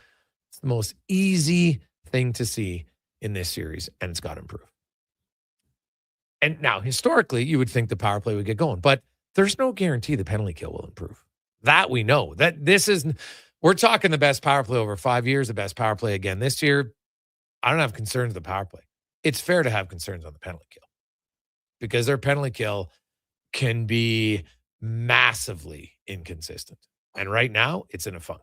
Speaker 11: the most easy thing to see in this series, and it's got to improve. And now, historically, you would think the power play would get going, but there's no guarantee the penalty kill will improve. That we know. We're talking the best power play over 5 years, the best power play again this year. I don't have concerns with the power play. It's fair to have concerns on the penalty kill because their penalty kill can be massively inconsistent. And right now, it's in a funk.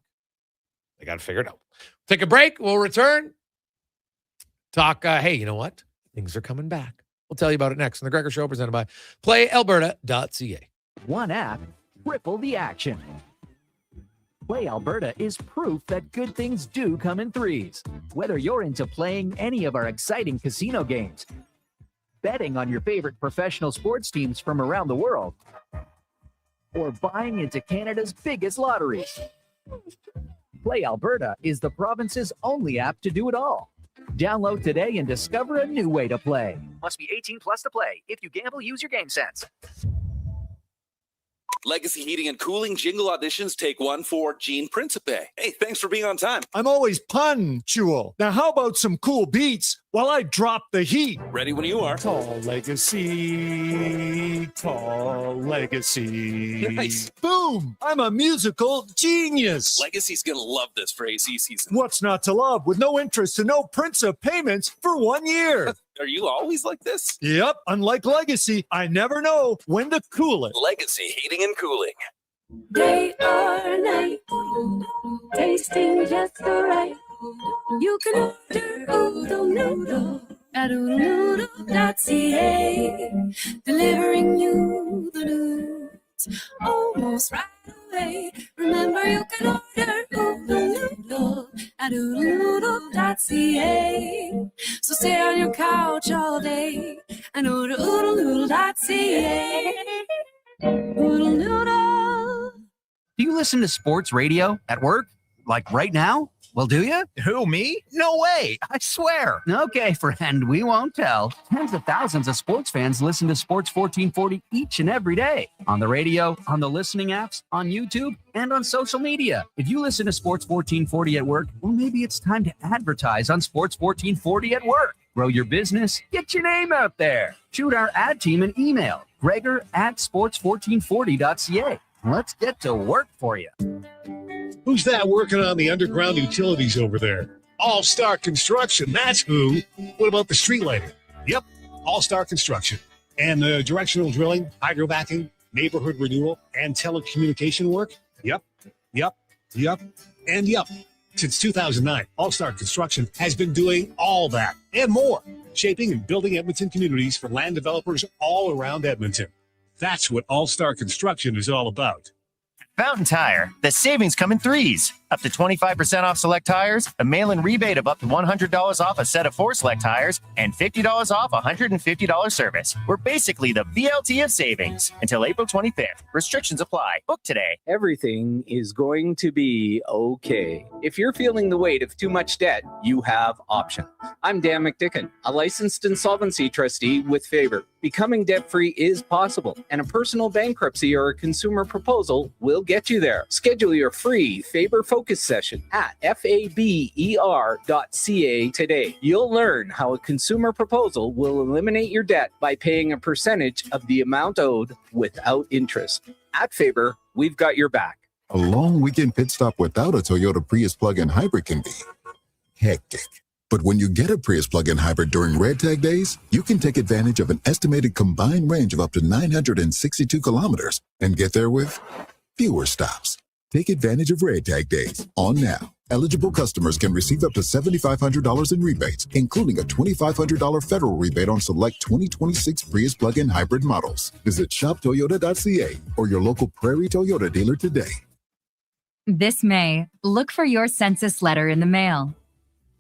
Speaker 11: They got to figure it out. Take a break. We'll return. Talk, hey, you know what? Things are coming back. We'll tell you about it next on The Gregor Show, presented by PlayAlberta.ca.
Speaker 2: One app, triple the action. Play Alberta is proof that good things do come in threes. Whether you're into playing any of our exciting casino games, betting on your favorite professional sports teams from around the world, or buying into Canada's biggest lotteries, Play Alberta is the province's only app to do it all. Download today and discover a new way to play.
Speaker 4: Must be 18 plus to play. If you gamble, use your game sense.
Speaker 7: Legacy Heating and Cooling jingle auditions take one for Gene Principe. Hey, thanks for being on time.
Speaker 6: I'm always punctual. Now, how about some cool beats while I drop the heat?
Speaker 7: Ready when you are.
Speaker 6: Tall legacy, tall legacy.
Speaker 7: Nice.
Speaker 6: Boom! I'm a musical genius.
Speaker 7: Legacy's going to love this for AC season.
Speaker 6: What's not to love with no interest and no Principe payments for 1 year?
Speaker 7: Are you always like this?
Speaker 6: Yep. Unlike Legacy, I never know when to cool it.
Speaker 7: Legacy Heating and Cooling.
Speaker 20: Day or night, tasting just the right. You can order oodle noodle at oodlenoodle.ca, delivering you the news almost right away. Remember, you can order oodle noodle at oodlenoodle.ca. So stay on your couch all day and order oodlenoodle.ca. Oodle noodle.
Speaker 13: Do you listen to sports radio at work? Like right now? Well, do you?
Speaker 12: Who, me?
Speaker 13: No way. I swear. Okay, friend, we won't tell. Tens of thousands of sports fans listen to Sports 1440 each and every day. On the radio, on the listening apps, on YouTube, and on social media. If you listen to Sports 1440 at work, well, maybe it's time to advertise on Sports 1440 at work. Grow your business. Get your name out there. Shoot our ad team an email. Gregor@sports1440.ca. Let's get to work for you.
Speaker 3: Who's that working on the underground utilities over there? All-Star Construction, that's who. What about the street lighting? Yep, All-Star Construction. And the directional drilling, hydrovacing, neighborhood renewal, and telecommunication work? Yep. Since 2009, All-Star Construction has been doing all that and more, shaping and building Edmonton communities for land developers all around Edmonton. That's what All-Star Construction is all about.
Speaker 12: Fountain Tire. The savings come in threes. Up to 25% off select tires, a mail-in rebate of up to $100 off a set of 4 select tires, and $50 off a $150 service. We're basically the BLT of savings until April 25th. Restrictions apply. Book today.
Speaker 21: Everything is going to be okay. If you're feeling the weight of too much debt, you have options. I'm Dan McDicken, a licensed insolvency trustee with Favor. Becoming debt-free is possible, and a personal bankruptcy or a consumer proposal will get you there. Schedule your free Favor Focus focus session at faber.ca today. You'll learn how a consumer proposal will eliminate your debt by paying a percentage of the amount owed without interest. At Faber, we've got your back.
Speaker 5: A long weekend pit stop without a Toyota Prius plug-in hybrid can be hectic. But when you get a Prius plug-in hybrid during Red Tag days, you can take advantage of an estimated combined range of up to 962 kilometers and get there with fewer stops. Take advantage of Red Tag days on now. Eligible customers can receive up to $7,500 in rebates, including a $2,500 federal rebate on select 2026 Prius plug-in hybrid models. Visit shoptoyota.ca or your local Prairie Toyota dealer today.
Speaker 9: This May, look for your census letter in the mail.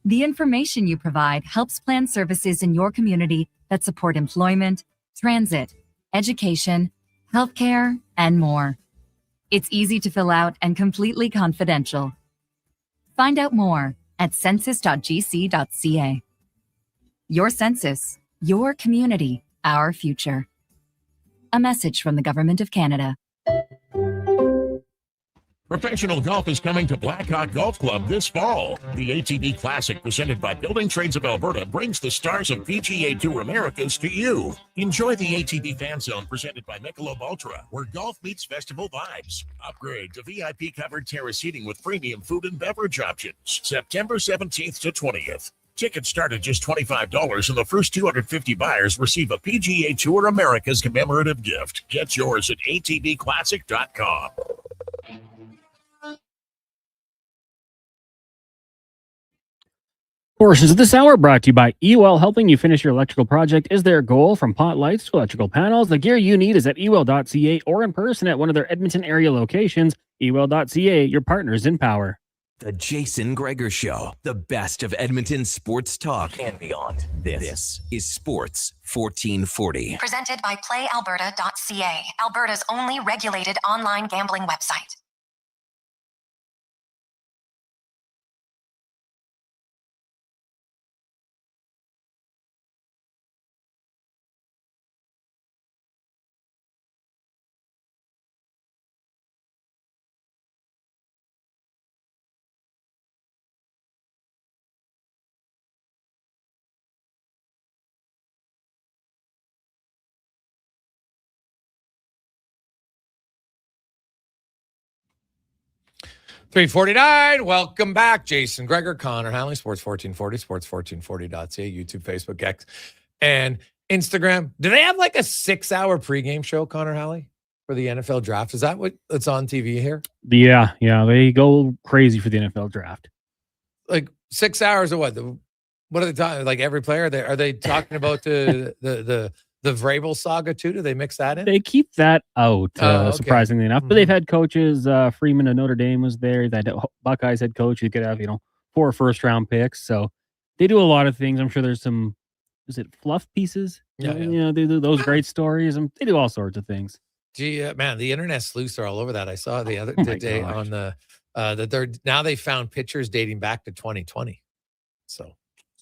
Speaker 9: The information you provide helps plan services in your community that support employment, transit, education, healthcare, and more. It's easy to fill out and completely confidential. Find out more at census.gc.ca. Your census, your community, our future. A message from the Government of Canada.
Speaker 14: Professional golf is coming to Blackhawk Golf Club this fall. The ATB Classic, presented by Building Trades of Alberta, brings the stars of PGA Tour Americas to you. Enjoy the ATB Fan Zone, presented by Michelob Ultra, where golf meets festival vibes. Upgrade to VIP-covered terrace seating with premium food and beverage options. September 17th to 20th. Tickets start at just $25, and the first 250 buyers receive a PGA Tour Americas commemorative gift. Get yours at atbclassic.com.
Speaker 19: Portions of this hour brought to you by Ewell, helping you finish your electrical project is their goal. From pot lights to electrical panels, the gear you need is at ewell.ca or in person at one of their Edmonton area locations. Ewell.ca, your partners in power.
Speaker 8: The Jason Gregor Show, the best of Edmonton sports talk and beyond. This is Sports 1440.
Speaker 10: Presented by PlayAlberta.ca, Alberta's only regulated online gambling website.
Speaker 11: $3:49. Welcome back. Jason Gregor, Connor Halley, Sports 1440, sports1440.ca, YouTube, Facebook, X, and Instagram. Do they have like a 6-hour pregame show, Connor Halley, for the NFL draft? Is that what's on TV here?
Speaker 19: Yeah. They go crazy for the NFL draft.
Speaker 11: Like 6 hours or what? What are they talking? Like every player? Are they talking about the Vrabel saga too? Do they mix that in?
Speaker 19: They keep that out,
Speaker 11: okay.
Speaker 19: surprisingly enough. But they've had coaches. Freeman of Notre Dame was there. That Buckeyes head coach. You could have 4 first-round picks. So they do a lot of things. I'm sure there's some. Is it fluff pieces?
Speaker 11: Yeah.
Speaker 19: They do those great stories. And they do all sorts of things.
Speaker 11: Gee, man, the internet sleuths are all over that. I saw the other day on the that they're now they found pictures dating back to 2020. So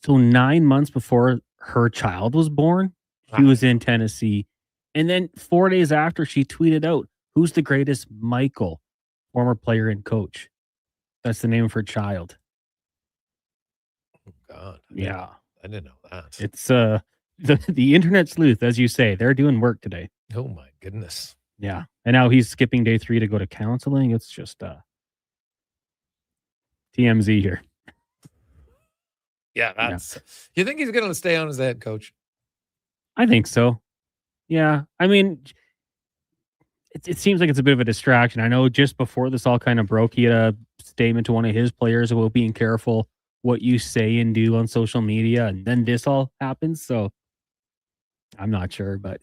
Speaker 19: 9 months before her child was born, she was in Tennessee. And then 4 days after, she tweeted out, "Who's the greatest Michael?" Former player and coach. That's the name of her child.
Speaker 11: Oh God.
Speaker 19: Yeah.
Speaker 11: I didn't know that.
Speaker 19: It's the internet sleuth, as you say. They're doing work today.
Speaker 11: Oh my goodness.
Speaker 19: Yeah. And now he's skipping day 3 to go to counseling. It's just TMZ here.
Speaker 11: Yeah, that's. You think he's going to stay on as the head coach?
Speaker 19: I think so. Yeah. I mean, it seems like it's a bit of a distraction. I know just before this all kind of broke, he had a statement to one of his players about being careful what you say and do on social media. And then this all happens. So I'm not sure, but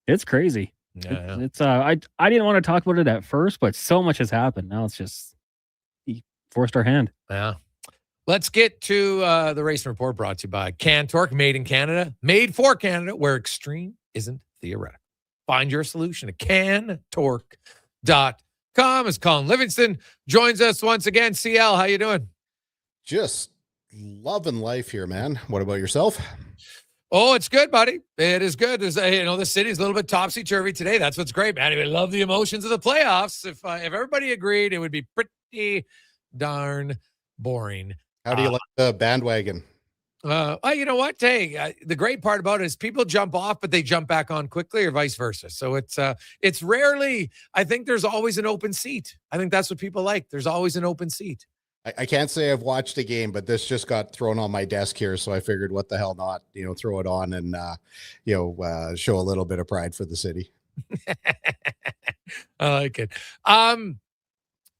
Speaker 19: it's crazy.
Speaker 11: Yeah.
Speaker 19: It's I didn't want to talk about it at first, but so much has happened. Now it's just he forced our hand.
Speaker 11: Yeah. Let's get to the Racing Report, brought to you by Cantork, made in Canada, made for Canada, where extreme isn't theoretical. Find your solution at cantork.com. As Colin Livingston joins us once again. CL, how you doing?
Speaker 15: Just loving life here, man. What about yourself?
Speaker 11: Oh, it's good, buddy. It is good. There's, the city's a little bit topsy-turvy today. That's what's great, man. We love the emotions of the playoffs. If everybody agreed, it would be pretty darn boring.
Speaker 15: How do you like the bandwagon?
Speaker 11: Well, you know what? Hey, the great part about it is people jump off, but they jump back on quickly, or vice versa. So it's rarely. I think there's always an open seat. I think that's what people like. There's always an open seat.
Speaker 15: I can't say I've watched a game, but this just got thrown on my desk here, so I figured, what the hell not? Throw it on and show a little bit of pride for the city.
Speaker 11: I like it.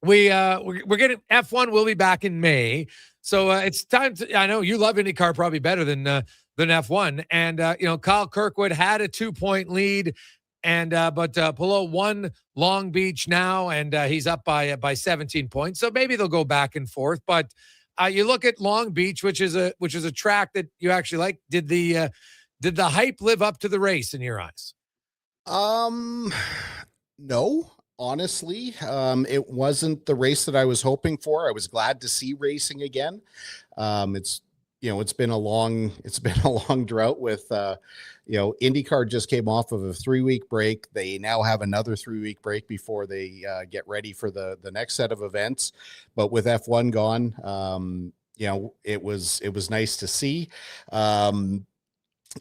Speaker 11: We're getting F1. We'll be back in May. So it's time to, I know you love IndyCar probably better than F1. And, Kyle Kirkwood had a 2-point lead, and but Palou won Long Beach now, and he's up by 17 points. So maybe they'll go back and forth. But you look at Long Beach, which is a track that you actually like. Did the hype live up to the race in your eyes?
Speaker 15: No. Honestly, it wasn't the race that I was hoping for. I was glad to see racing again. It's been a long drought with, IndyCar just came off of a 3-week break. They now have another 3-week break before they get ready for the next set of events. But with F1 gone, it was nice to see.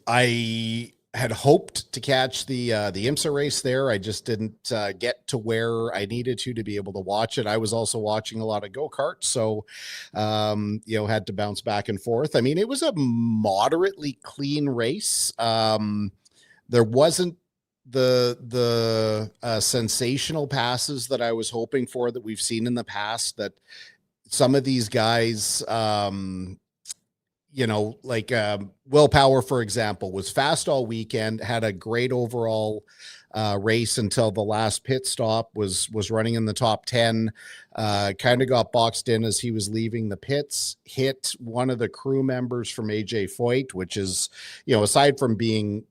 Speaker 15: I had hoped to catch the IMSA race there. I just didn't get to where I needed to be able to watch it. I was also watching a lot of go-karts, so had to bounce back and forth. I mean, it was a moderately clean race. There wasn't the sensational passes that I was hoping for that we've seen in the past, that some of these guys Will Power, for example, was fast all weekend, had a great overall race until the last pit stop, was running in the top 10, kind of got boxed in as he was leaving the pits, hit one of the crew members from AJ Foyt, which is, aside from being,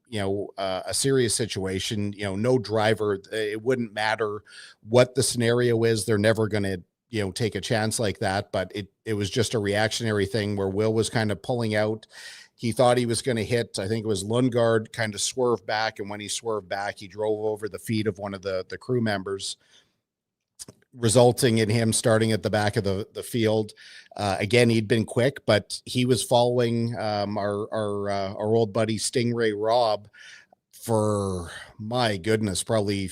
Speaker 15: a serious situation, no driver, it wouldn't matter what the scenario is. They're never going to take a chance like that. But it was just a reactionary thing where Will was kind of pulling out. He thought he was going to hit, I think it was Lundgaard, kind of swerved back. And when he swerved back, he drove over the feet of one of the crew members, resulting in him starting at the back of the field. Again, he'd been quick, but he was following our old buddy Stingray Robb for, my goodness, probably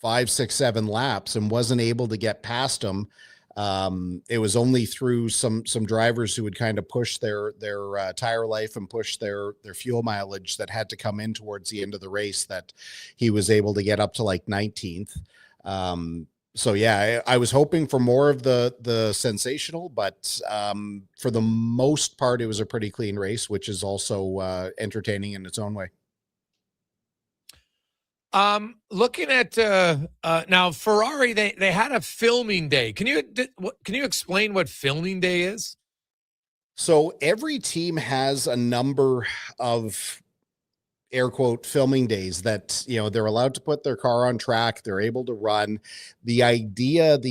Speaker 15: 5, 6, 7 laps, and wasn't able to get past him. It was only through some drivers who would kind of push their tire life and push their fuel mileage that had to come in towards the end of the race that he was able to get up to like 19th. So yeah, I was hoping for more of the sensational, but for the most part, it was a pretty clean race, which is also entertaining in its own way.
Speaker 11: Looking at now Ferrari, they had a filming day. Can you explain what filming day is?
Speaker 15: So every team has a number of air quote filming days that they're allowed to put their car on track, they're able to run. The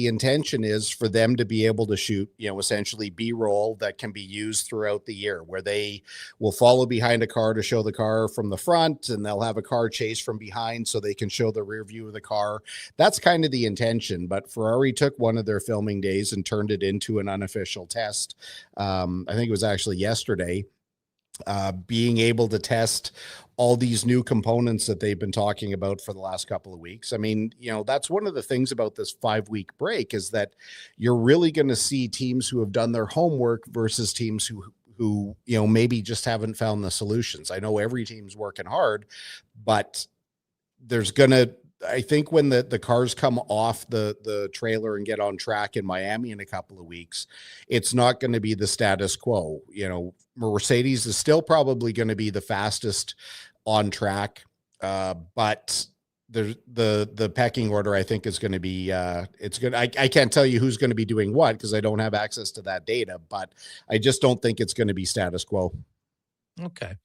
Speaker 15: intention is for them to be able to shoot essentially B-roll that can be used throughout the year, where they will follow behind a car to show the car from the front, and they'll have a car chase from behind so they can show the rear view of the car. That's kind of the intention. But Ferrari took one of their filming days and turned it into an unofficial test. I think it was actually yesterday, being able to test all these new components that they've been talking about for the last couple of weeks. I mean, that's one of the things about this 5-week break, is that you're really going to see teams who have done their homework versus teams who maybe just haven't found the solutions. I know every team's working hard, but there's I think when the cars come off the trailer and get on track in Miami in a couple of weeks, it's not going to be the status quo. Mercedes is still probably going to be the fastest on track, but the pecking order, I think, is going to be it's good. I can't tell you who's going to be doing what because I don't have access to that data, but I just don't think it's going to be status quo.
Speaker 11: Okay.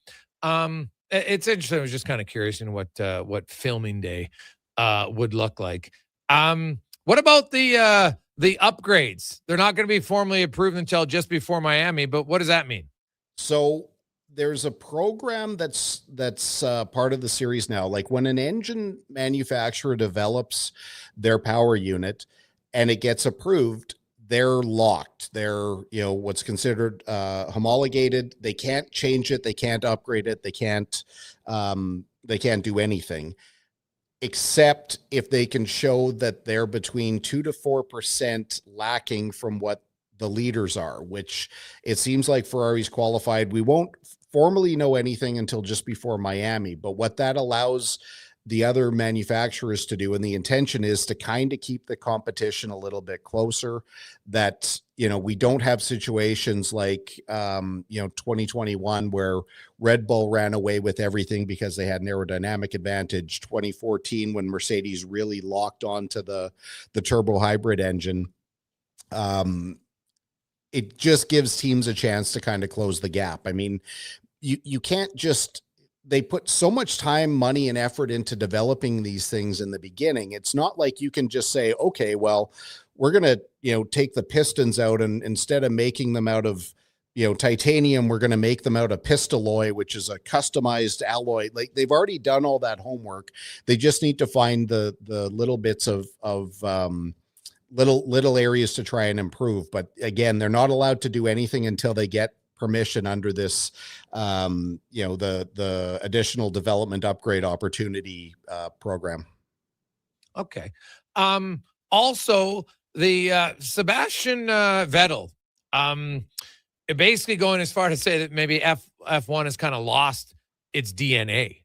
Speaker 11: It's interesting. I was just kind of curious in what filming day would look like. What about the upgrades? They're not going to be formally approved until just before Miami, but what does that mean?
Speaker 15: So there's a program that's part of the series now. Like when an engine manufacturer develops their power unit and it gets approved, they're locked. They're, what's considered homologated. They can't change it. They can't upgrade it. They can't do anything, except if they can show that they're between 2 to 4% lacking from what the leaders are, which it seems like Ferrari's qualified. We won't formally know anything until just before Miami, but what that allows the other manufacturers to do, and the intention is to kind of keep the competition a little bit closer, that, we don't have situations like, 2021 where Red Bull ran away with everything because they had an aerodynamic advantage, 2014 when Mercedes really locked onto the turbo hybrid engine. It just gives teams a chance to kind of close the gap. I mean, you can't just, they put so much time, money, and effort into developing these things in the beginning. It's not like you can just say, okay, well, we're going to, take the pistons out, and instead of making them out of, titanium, we're going to make them out of pistaloy, which is a customized alloy. Like, they've already done all that homework. They just need to find the little bits of little areas to try and improve. But again, they're not allowed to do anything until they get permission under this, the additional development upgrade opportunity program.
Speaker 11: Okay. Also, the Sebastian Vettel, basically going as far to say that maybe F1 has kind of lost its DNA,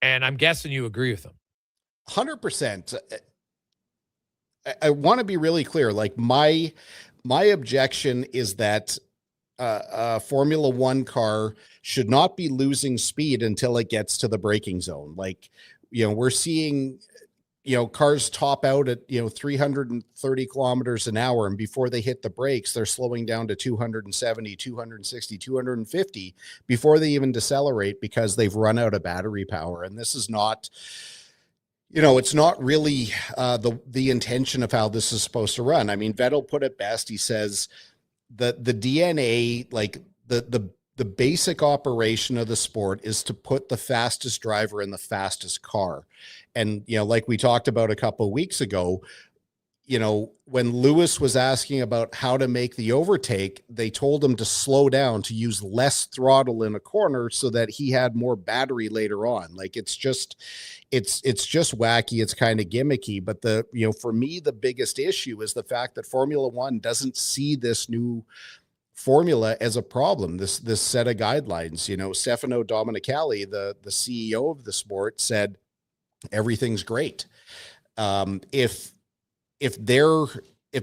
Speaker 11: and I'm guessing you agree with him.
Speaker 15: 100%. I want to be really clear. Like, my objection is that a Formula One car should not be losing speed until it gets to the braking zone. Like, we're seeing, cars top out at, 330 kilometers an hour. And before they hit the brakes, they're slowing down to 270, 260, 250 before they even decelerate, because they've run out of battery power. And this is not, it's not really the intention of how this is supposed to run. I mean, Vettel put it best. He says, the DNA, like the basic operation of the sport is to put the fastest driver in the fastest car. And, like we talked about a couple of weeks ago, when Lewis was asking about how to make the overtake, they told him to slow down, to use less throttle in a corner so that he had more battery later on. Like, it's just wacky. It's kind of gimmicky. But for me, the biggest issue is the fact that Formula One doesn't see this new formula as a problem, this set of guidelines. Stefano Domenicali, the CEO of the sport, said everything's great. If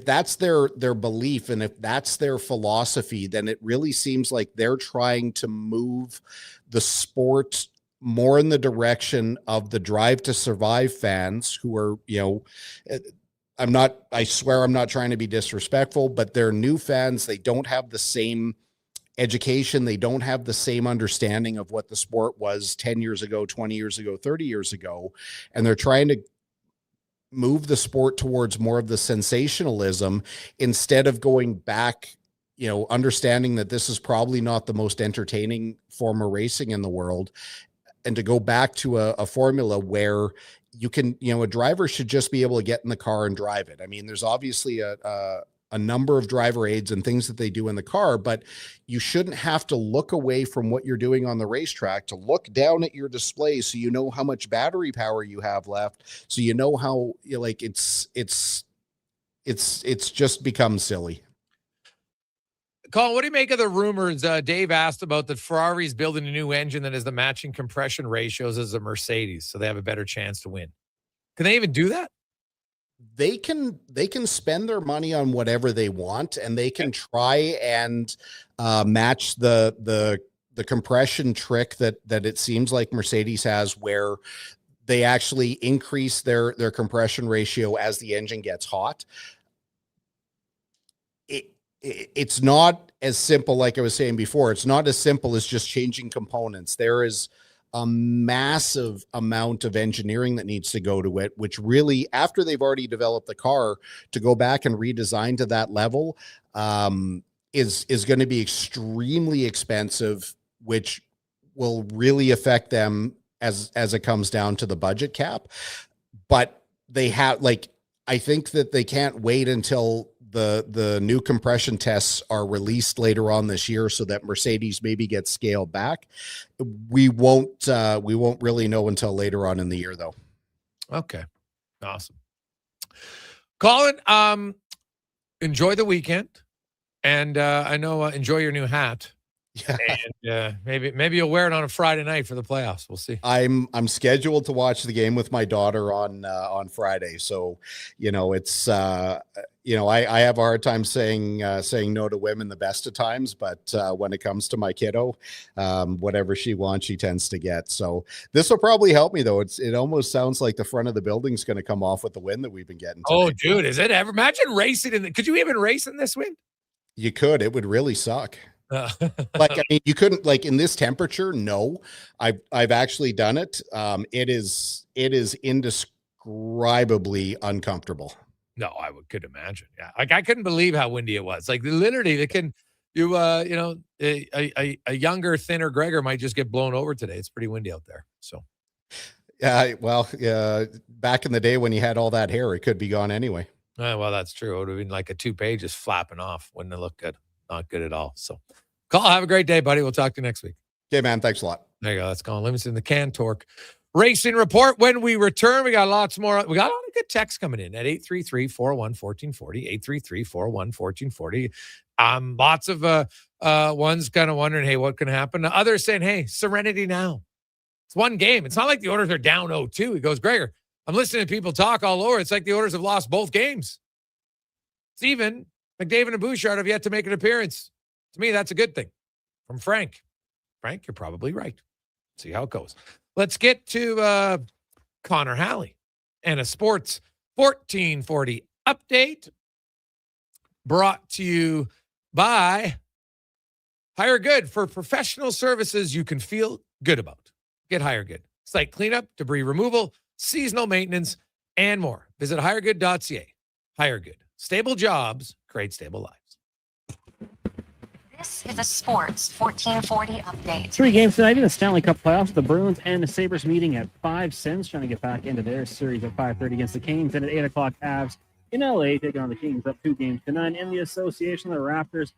Speaker 15: that's their belief, and if that's their philosophy, then it really seems like they're trying to move the sport more in the direction of the Drive to Survive fans, who are, I swear I'm not trying to be disrespectful, but they're new fans. They don't have the same education. They don't have the same understanding of what the sport was 10 years ago, 20 years ago, 30 years ago. And they're trying to move the sport towards more of the sensationalism, instead of going back, understanding that this is probably not the most entertaining form of racing in the world, and to go back to a formula where you can, a driver should just be able to get in the car and drive it. I mean, there's obviously a number of driver aids and things that they do in the car, but you shouldn't have to look away from what you're doing on the racetrack to look down at your display, so you know how much battery power you have left, so you know how, it's just become silly.
Speaker 11: Colin, what do you make of the rumors? Dave asked about that Ferrari's building a new engine that has the matching compression ratios as a Mercedes, so they have a better chance to win. Can they even do that?
Speaker 15: They can spend their money on whatever they want, and they can try and match the compression trick that it seems like Mercedes has, where they actually increase their compression ratio as the engine gets hot. It's not as simple, like I was saying before. It's not as simple as just changing components. There is a massive amount of engineering that needs to go to it, which really, after they've already developed the car, to go back and redesign to that level is going to be extremely expensive, which will really affect them as it comes down to the budget cap. But they have, I think that they can't wait until the new compression tests are released later on this year so that Mercedes maybe gets scaled back. We won't really know until later on in the year, though.
Speaker 11: Okay. Awesome. Colin, enjoy the weekend. And I know enjoy your new hat. Yeah. And maybe you'll wear it on a Friday night for the playoffs. We'll see.
Speaker 15: I'm scheduled to watch the game with my daughter on Friday. So, it's I have a hard time saying no to women the best of times, but when it comes to my kiddo, whatever she wants, she tends to get. So this will probably help me, though. It almost sounds like the front of the building's going to come off with the win that we've been getting today.
Speaker 11: Oh, dude, is it ever? Imagine racing could you even race in this wind?
Speaker 15: You could. It would really suck. You couldn't, in this temperature. No, I've actually done it. It is indescribably uncomfortable.
Speaker 11: No, I could imagine. Yeah. I couldn't believe how windy it was. Literally a younger, thinner Gregor might just get blown over today. It's pretty windy out there. So, back in the day when you had all that hair, it could be gone anyway. Well, that's true. It would have been like a 2 pages flapping off. Wouldn't it look good? Not good at all. So, Call, have a great day, buddy. We'll talk to you next week.
Speaker 15: Okay, man. Thanks a lot.
Speaker 11: There you go. That's Colin Livingston, the Can Torque Racing Report. When we return, we got lots more. We got a lot of good texts coming in at 833-401-1440, 833-401-1440. Lots of ones kind of wondering, hey, what can happen? Others saying, hey, serenity now. It's one game. It's not like the Oilers are down 0-2. He goes, Gregor, I'm listening to people talk all over. It's like the Oilers have lost both games. Steven, McDavid and Bouchard have yet to make an appearance. To me, that's a good thing. From Frank. Frank, you're probably right. See how it goes. Let's get to Connor Halley and a Sports 1440 update brought to you by Hire Good for professional services you can feel good about. Get Hire Good. Site cleanup, debris removal, seasonal maintenance, and more. Visit hiregood.ca. Hire Good. Stable jobs create stable lives.
Speaker 10: This is a Sports 1440 update.
Speaker 19: 3 games tonight in the Stanley Cup playoffs. The Bruins and the Sabres meeting at 5 cents, trying to get back into their series at 5:30 against the Kings. And at 8 o'clock, Avs in LA taking on the Kings, up 2 games to 9. In the association, the Raptors,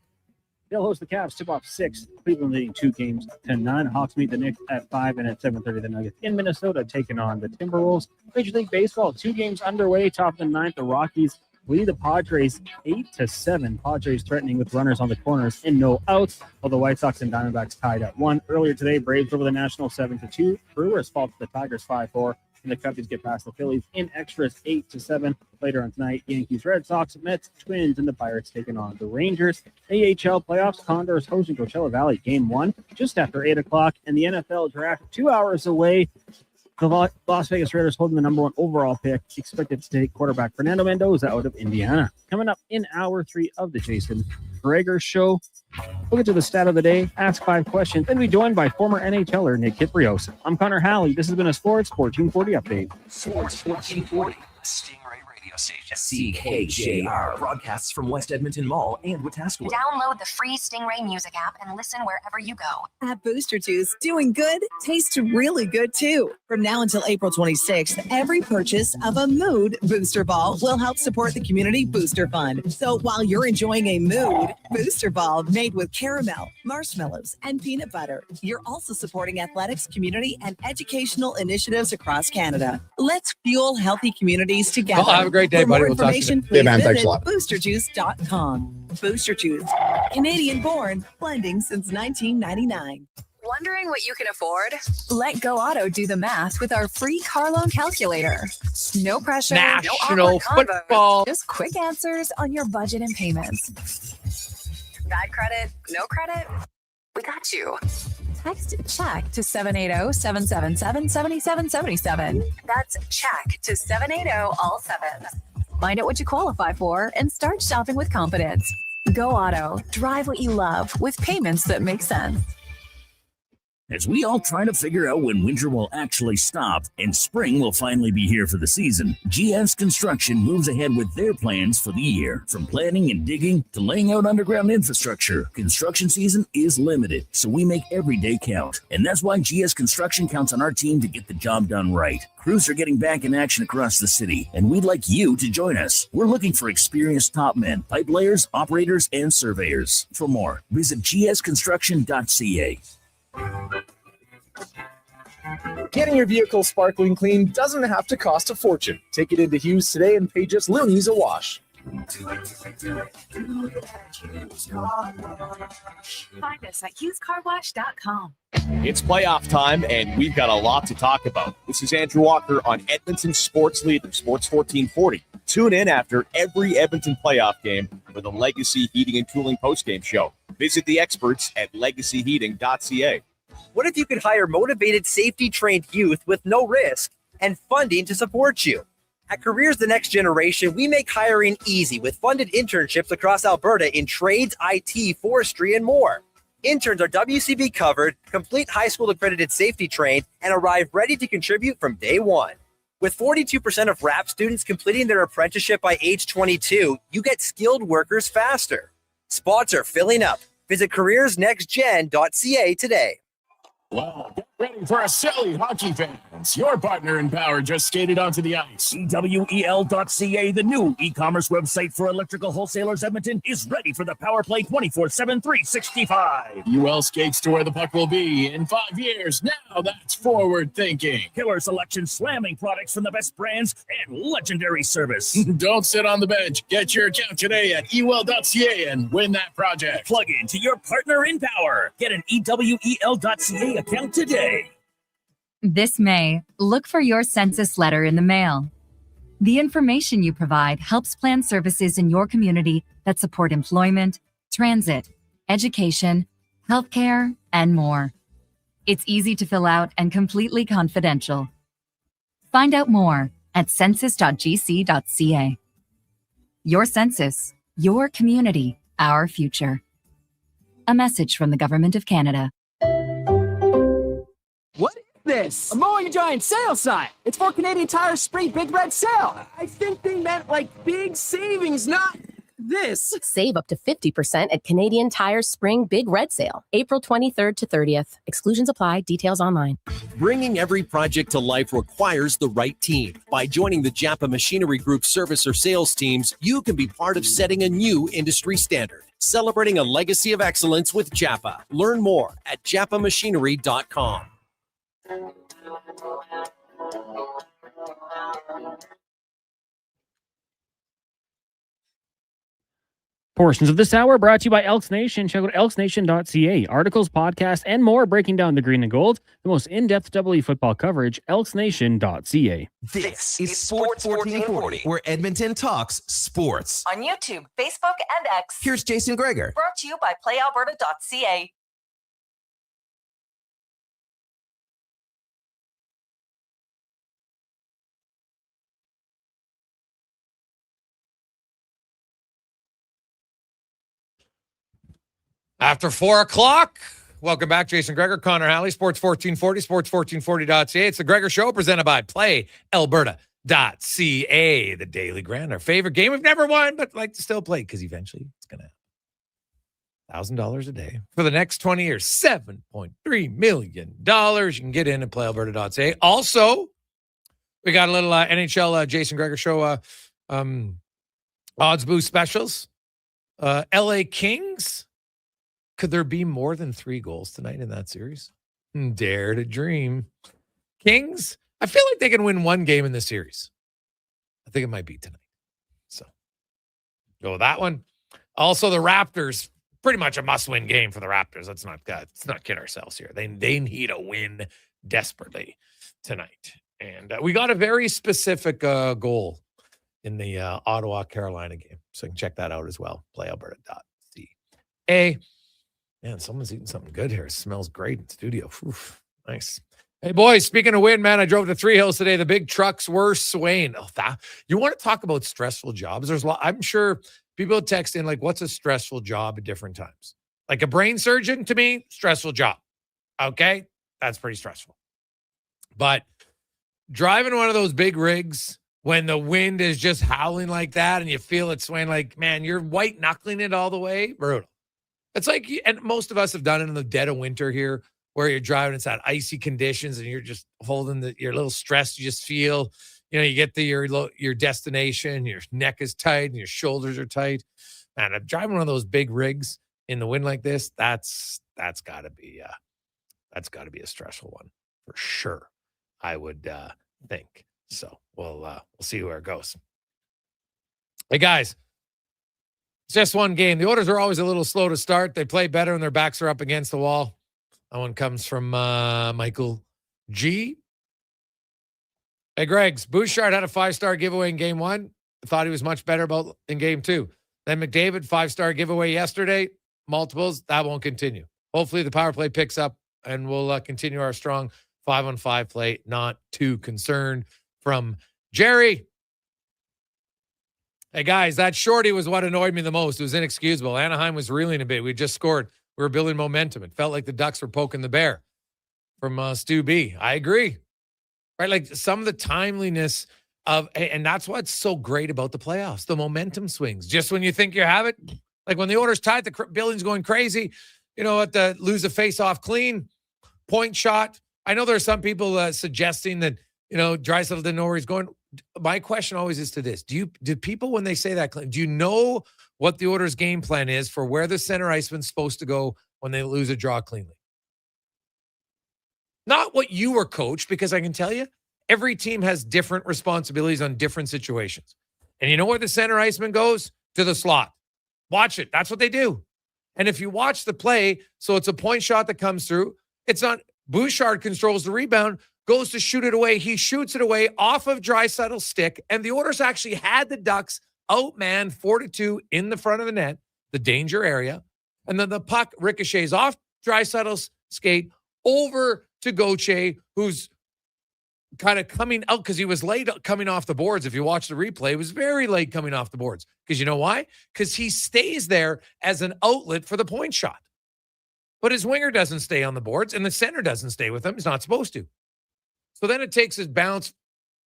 Speaker 19: they'll host the Cavs, tip-off 6. Cleveland leading 2 games to 9. Hawks meet the Knicks at 5, and at 7:30, the Nuggets in Minnesota taking on the Timberwolves. Major League Baseball, 2 games underway. Top of the 9th, the Rockies lead the Padres 8-7. Padres threatening with runners on the corners and no outs, while the White Sox and Diamondbacks tied at 1. Earlier today, Braves over the Nationals 7-2. Brewers fall to the Tigers 5-4. And the Cubbies get past the Phillies in extras 8-7. Later on tonight, Yankees, Red Sox, Mets, Twins, and the Pirates taking on the Rangers. AHL playoffs, Condors hosting Coachella Valley game 1 just after 8 o'clock. And the NFL draft 2 hours away. The Las Vegas Raiders holding the number 1 overall pick, expected to take quarterback Fernando Mendoza out of Indiana. Coming up in hour 3 of the Jason Gregor Show, we'll get to the stat of the day, ask 5 questions, and be joined by former NHLer Nick Kiprios. I'm Connor Halley. This has been a Sports 1440 update.
Speaker 8: Sports 1440, Stingray Radio Station. CKJR broadcasts from West Edmonton Mall and Wetaskiwin.
Speaker 10: Download the free Stingray music app and listen wherever you go.
Speaker 16: At Booster Juice, doing good tastes really good too. From now until April 26th, every purchase of a Mood Booster Ball will help support the Community Booster Fund. So while you're enjoying a Mood Booster Ball made with caramel, marshmallows, and peanut butter, you're also supporting athletics, community, and educational initiatives across Canada. Let's fuel healthy communities together.
Speaker 11: Have a great day, buddy. We'll talk to you.
Speaker 16: Please visit boosterjuice.com. Booster Juice, Canadian-born, blending since 1999.
Speaker 17: Wondering what you can afford? Let Go Auto do the math with our free car loan calculator. No pressure,
Speaker 11: National
Speaker 17: no awkward
Speaker 11: football.
Speaker 17: convos, just quick answers on your budget and payments. Bad credit? No credit? We got you. Text CHECK to 780-777-7777. That's CHECK to 780 all 7. Find out what you qualify for and start shopping with confidence. Go Auto. Drive what you love with payments that make sense.
Speaker 18: As we all try to figure out when winter will actually stop and spring will finally be here for the season, GS Construction moves ahead with their plans for the year. From planning and digging to laying out underground infrastructure, construction season is limited, so we make every day count. And that's why GS Construction counts on our team to get the job done right. Crews are getting back in action across the city, and we'd like you to join us. We're looking for experienced top men, pipe layers, operators, and surveyors. For more, visit gsconstruction.ca.
Speaker 22: Getting your vehicle sparkling clean doesn't have to cost a fortune. Take it into Hughes today and pay just loonies a wash.
Speaker 17: Find us at hughescarwash.com.
Speaker 3: It's playoff time, and we've got a lot to talk about. This is Andrew Walker on Edmonton Sports Leader, Sports 1440. Tune in after every Edmonton playoff game for the Legacy Heating and Cooling postgame show. Visit the experts at legacyheating.ca.
Speaker 4: What if you could hire motivated, safety-trained youth with no risk and funding to support you? At Careers The Next Generation, we make hiring easy with funded internships across Alberta in trades, IT, forestry, and more. Interns are WCB covered, complete high school accredited safety trained, and arrive ready to contribute from day one. With 42% of RAP students completing their apprenticeship by age 22, you get skilled workers faster. Spots are filling up. Visit careersnextgen.ca today.
Speaker 14: Well, get ready for a silly hockey fans. Your partner in power just skated onto the ice.
Speaker 18: EWEL.ca, the new e-commerce website for electrical wholesalers Edmonton, is ready for the power play 24/7, 365.
Speaker 14: UL skates to where the puck will be in 5 years. Now that's forward thinking.
Speaker 18: Killer selection, slamming products from the best brands, and legendary service.
Speaker 14: Don't sit on the bench. Get your account today at EWEL.ca and win that project.
Speaker 18: Plug into your partner in power. Get an EWEL.ca account today.
Speaker 9: This May, look for your census letter in the mail. The information you provide helps plan services in your community that support employment, transit, education, healthcare, and more. It's easy to fill out and completely confidential. Find out more at census.gc.ca. Your census, your community, our future. A message from the Government of Canada.
Speaker 23: What is this? A mowing a giant sale sign. It's for Canadian Tire's spring big red sale. I think they meant like big savings, not this.
Speaker 24: Save up to 50% at Canadian Tire's spring big red sale, April 23rd to 30th. Exclusions apply. Details online.
Speaker 25: Bringing every project to life requires the right team. By joining the Japa Machinery Group service or sales teams, you can be part of setting a new industry standard. Celebrating a legacy of excellence with Japa. Learn more at japamachinery.com.
Speaker 19: Portions of this hour brought to you by Elks Nation. Check out elksnation.ca. Articles, podcasts, and more breaking down the green and gold. The most in-depth WE football coverage, elksnation.ca.
Speaker 8: This is Sports 1440, where Edmonton talks sports.
Speaker 26: On YouTube, Facebook, and X.
Speaker 8: Here's Jason Gregor.
Speaker 26: Brought to you by playalberta.ca.
Speaker 11: After 4 o'clock, welcome back. Jason Gregor, Connor Halley, Sports 1440, sports1440.ca. It's the Gregor Show presented by playalberta.ca. The Daily Grand, our favorite game we've never won, but like to still play because eventually it's going to have $1,000 a day for the next 20 years. $7.3 million. You can get in at playalberta.ca. Also, we got a little NHL Jason Gregor Show odds boost specials. LA Kings. Could there be more than 3 goals tonight in that series? Dare to dream. Kings, I feel like they can win 1 game in this series. I think it might be tonight. So, go with that one. Also, the Raptors, pretty much a must-win game for the Raptors. Let's not kid ourselves here. They need a win desperately tonight. And we got a very specific goal in the Ottawa-Carolina game. So you can check that out as well. playalberta.ca. Man, someone's eating something good here. It smells great in the studio. Oof, nice. Hey, boys, speaking of wind, man, I drove to Three Hills today. The big trucks were swaying. Oh, you want to talk about stressful jobs? There's a lot. I'm sure people text in, like, what's a stressful job at different times? Like a brain surgeon, to me, stressful job. Okay? That's pretty stressful. But driving one of those big rigs when the wind is just howling like that and you feel it swaying, like, man, you're white knuckling it all the way. Brutal. It's like, and most of us have done it in the dead of winter here, where you're driving, it's that icy conditions and you're just holding you're a little stressed. You just feel, you get to your destination, your neck is tight and your shoulders are tight. Man, I'm driving one of those big rigs in the wind like this. That's gotta be a stressful one for sure. I would think. So we'll see where it goes. Hey guys, it's just one game. The Oilers are always a little slow to start. They play better when their backs are up against the wall. That one comes from Michael G. Hey, Greg's, Bouchard had a 5-star giveaway in game 1. I thought he was much better in game 2. Then McDavid, 5-star giveaway yesterday. Multiples, that won't continue. Hopefully the power play picks up and we'll continue our strong 5-on-5 play. Not too concerned. From Jerry. Hey, guys, that shorty was what annoyed me the most. It was inexcusable. Anaheim was reeling a bit. We just scored. We were building momentum. It felt like the Ducks were poking the bear. From Stu B. I agree. Right? Like some of the timeliness of, and that's what's so great about the playoffs, the momentum swings. Just when you think you have it, like when the Oilers tied, the building's going crazy. Lose a face-off clean, point shot. I know there are some people suggesting that, Draisaitl didn't know where he's going. My question always is to this. Do people, when they say that, do you know what the Oilers' game plan is for where the center iceman's supposed to go when they lose a draw cleanly? Not what you were coached, because I can tell you, every team has different responsibilities on different situations. And you know where the center iceman goes? To the slot. Watch it. That's what they do. And if you watch the play, so it's a point shot that comes through. It's not Bouchard controls the rebound, goes to shoot it away. He shoots it away off of Draisaitl's stick. And the Oilers actually had the Ducks outmanned 4-2 in the front of the net, the danger area. And then the puck ricochets off Draisaitl's skate over to Gauthier, who's kind of coming out because he was late coming off the boards. If you watch the replay, it was very late coming off the boards. Because you know why? Because he stays there as an outlet for the point shot. But his winger doesn't stay on the boards, and the center doesn't stay with him. He's not supposed to. So then it takes his bounce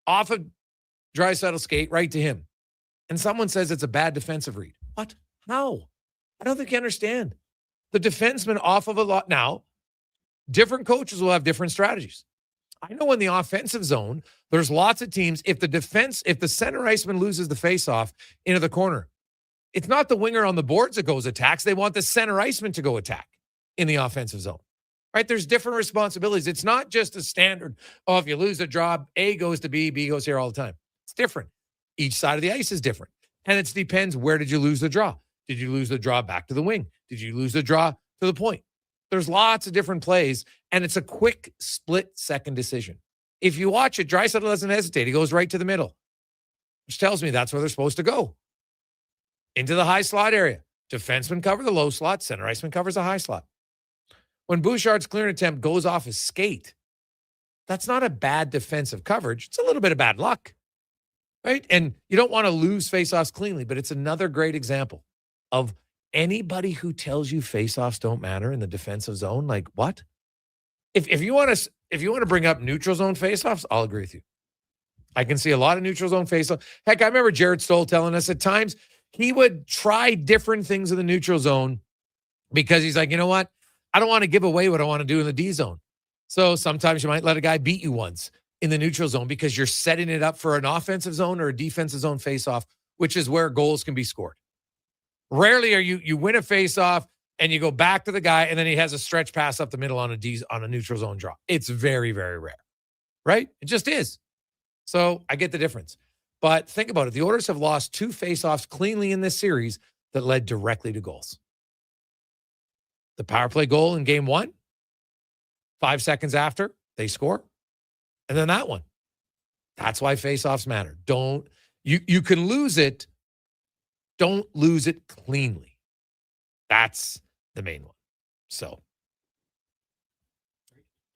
Speaker 11: off of Draisaitl's skate right to him. And someone says it's a bad defensive read. What? No. I don't think you understand. The defenseman off of a lot. Now, different coaches will have different strategies. I know in the offensive zone, there's lots of teams. If the center iceman loses the faceoff into the corner, it's not the winger on the boards that goes attacks. They want the center iceman to go attack in the offensive zone, right? There's different responsibilities. It's not just a standard, if you lose a draw, A goes to B, B goes here all the time. It's different. Each side of the ice is different. And it depends, where did you lose the draw? Did you lose the draw back to the wing? Did you lose the draw to the point? There's lots of different plays, and it's a quick split-second decision. If you watch it, Draisaitl doesn't hesitate. He goes right to the middle, which tells me that's where they're supposed to go. Into the high slot area. Defenseman cover the low slot. Center iceman covers the high slot. When Bouchard's clearing attempt goes off his skate, that's not a bad defensive coverage. It's a little bit of bad luck, right? And you don't want to lose faceoffs cleanly, but it's another great example of anybody who tells you faceoffs don't matter in the defensive zone. Like, what? If you want to bring up neutral zone faceoffs, I'll agree with you. I can see a lot of neutral zone faceoffs. Heck, I remember Jared Stoll telling us at times he would try different things in the neutral zone because he's like, you know what? I don't want to give away what I want to do in the D zone. So sometimes you might let a guy beat you once in the neutral zone because you're setting it up for an offensive zone or a defensive zone faceoff, which is where goals can be scored. Rarely are you win a faceoff and you go back to the guy and then he has a stretch pass up the middle on a neutral zone draw. It's very, very rare, right? It just is. So I get the difference. But think about it. The Oilers have lost 2 faceoffs cleanly in this series that led directly to goals. The power play goal in game 1, 5 seconds after they score. And then that one. That's why faceoffs matter. You can lose it. Don't lose it cleanly. That's the main one. So,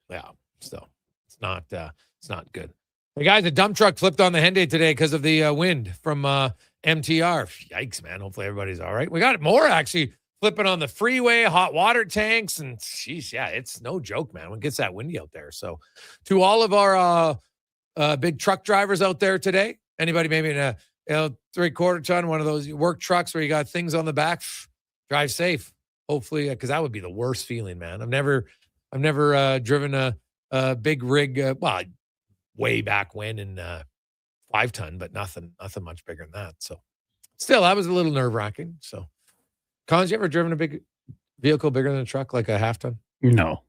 Speaker 11: yeah. So it's not good. Hey guys, a dump truck flipped on the Henday today because of the wind from MTR. Yikes, man. Hopefully everybody's all right. We got more actually flipping on the freeway, hot water tanks, and geez, yeah, it's no joke, man, when it gets that windy out there. So to all of our big truck drivers out there today, anybody maybe in a 3/4 ton, one of those work trucks where you got things on the back, drive safe. Hopefully, because that would be the worst feeling, man. I've never driven a big rig, well, way back when in 5-ton, but nothing much bigger than that. So still, that was a little nerve-wracking. So, Cons, you ever driven a big vehicle bigger than a truck, like a 1/2 ton?
Speaker 19: No.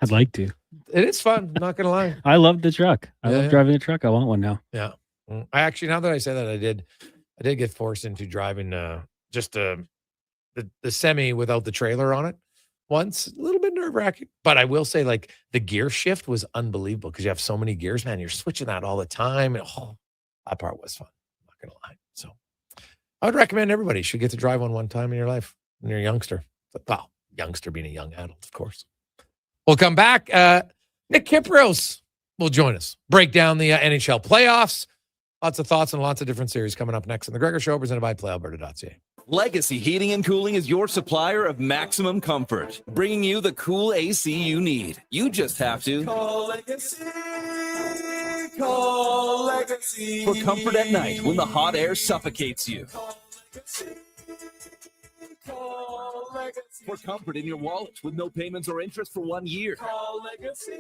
Speaker 19: I'd like to.
Speaker 11: It is fun. I'm not going to lie.
Speaker 19: I love the truck. I love driving a truck. I want one now.
Speaker 11: Yeah. I actually, now that I say that, I did get forced into driving just the semi without the trailer on it once. A little bit nerve-wracking. But I will say, like, the gear shift was unbelievable because you have so many gears, man. You're switching that all the time. And, that part was fun. I'm not going to lie. So I would recommend everybody should get to drive one time in your life when you're a youngster. Well, youngster being a young adult, of course. We'll come back. Nick Kiprios will join us. Break down the NHL playoffs. Lots of thoughts and lots of different series coming up next on The Gregor Show, presented by PlayAlberta.ca.
Speaker 1: Legacy Heating and Cooling is your supplier of maximum comfort, bringing you the cool AC you need. You just have to call Legacy. Call Legacy. For comfort at night when the hot air suffocates you. Call Legacy. Call Legacy. For comfort in your wallet with no payments or interest for 1 year. Call Legacy.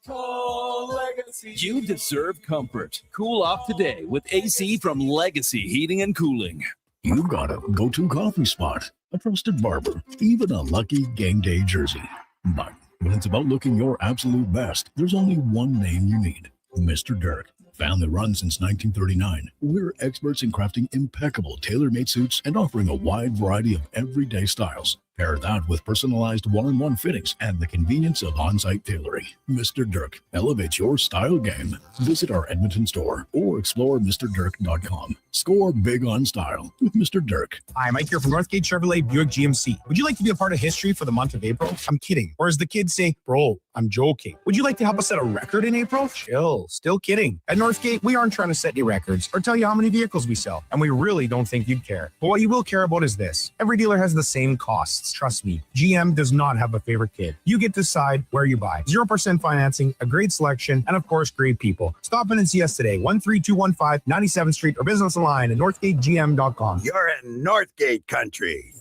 Speaker 1: Call Legacy. You deserve comfort. Cool off today with AC from Legacy Heating and Cooling.
Speaker 2: You got a go-to coffee spot, a trusted barber, even a lucky game day jersey. But when it's about looking your absolute best, there's only one name you need, Mr. Dirk. Family run since 1939, we're experts in crafting impeccable tailor-made suits and offering a wide variety of everyday styles. Pair that with personalized one-on-one fittings and the convenience of on-site tailoring. Mr. Dirk elevates your style game. Visit our Edmonton store or explore MrDirk.com. Score big on style with Mr. Dirk.
Speaker 6: Hi, Mike here from Northgate Chevrolet Buick GMC. Would you like to be a part of history for the month of April? I'm kidding. Or as the kids say, bro, I'm joking. Would you like to help us set a record in April? Chill. Still kidding. At Northgate, we aren't trying to set any records or tell you how many vehicles we sell. And we really don't think you'd care. But what you will care about is this. Every dealer has the same costs. Trust me, GM does not have a favorite kid. You get to decide where you buy. 0% financing, a great selection, and of course, great people. Stop in and see us today, 13215 97th Street, or business online at northgategm.com.
Speaker 7: You're in Northgate country.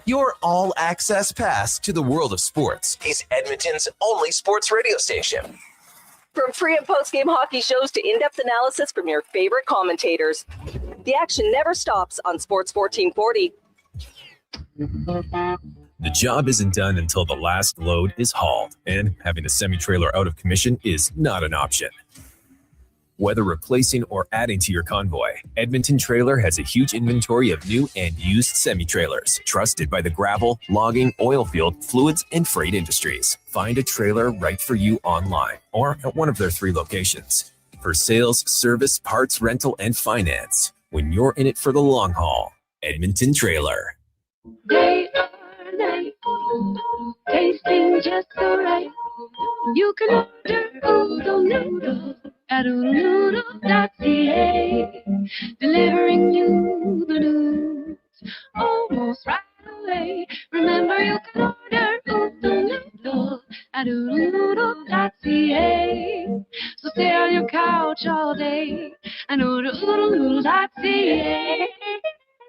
Speaker 25: Your all-access pass to the world of sports is Edmonton's only sports radio station.
Speaker 13: From pre- and post-game hockey shows to in-depth analysis from your favorite commentators, the action never stops on Sports 1440.
Speaker 20: The job isn't done until the last load is hauled, and having a semi-trailer out of commission is not an option. Whether replacing or adding to your convoy, Edmonton Trailer has a huge inventory of new and used semi-trailers, trusted by the gravel, logging, oil field, fluids, and freight industries. Find a trailer right for you online or at one of their 3 locations. For sales, service, parts, rental, and finance, when you're in it for the long haul, Edmonton Trailer.
Speaker 27: They are nice, tasting just so right. You can order oodle noodle at oodlenoodle.ca, delivering you the news almost right away. Remember, you can order oodle noodle at oodlenoodle.ca. So stay on your couch all day and order oodlenoodle.ca.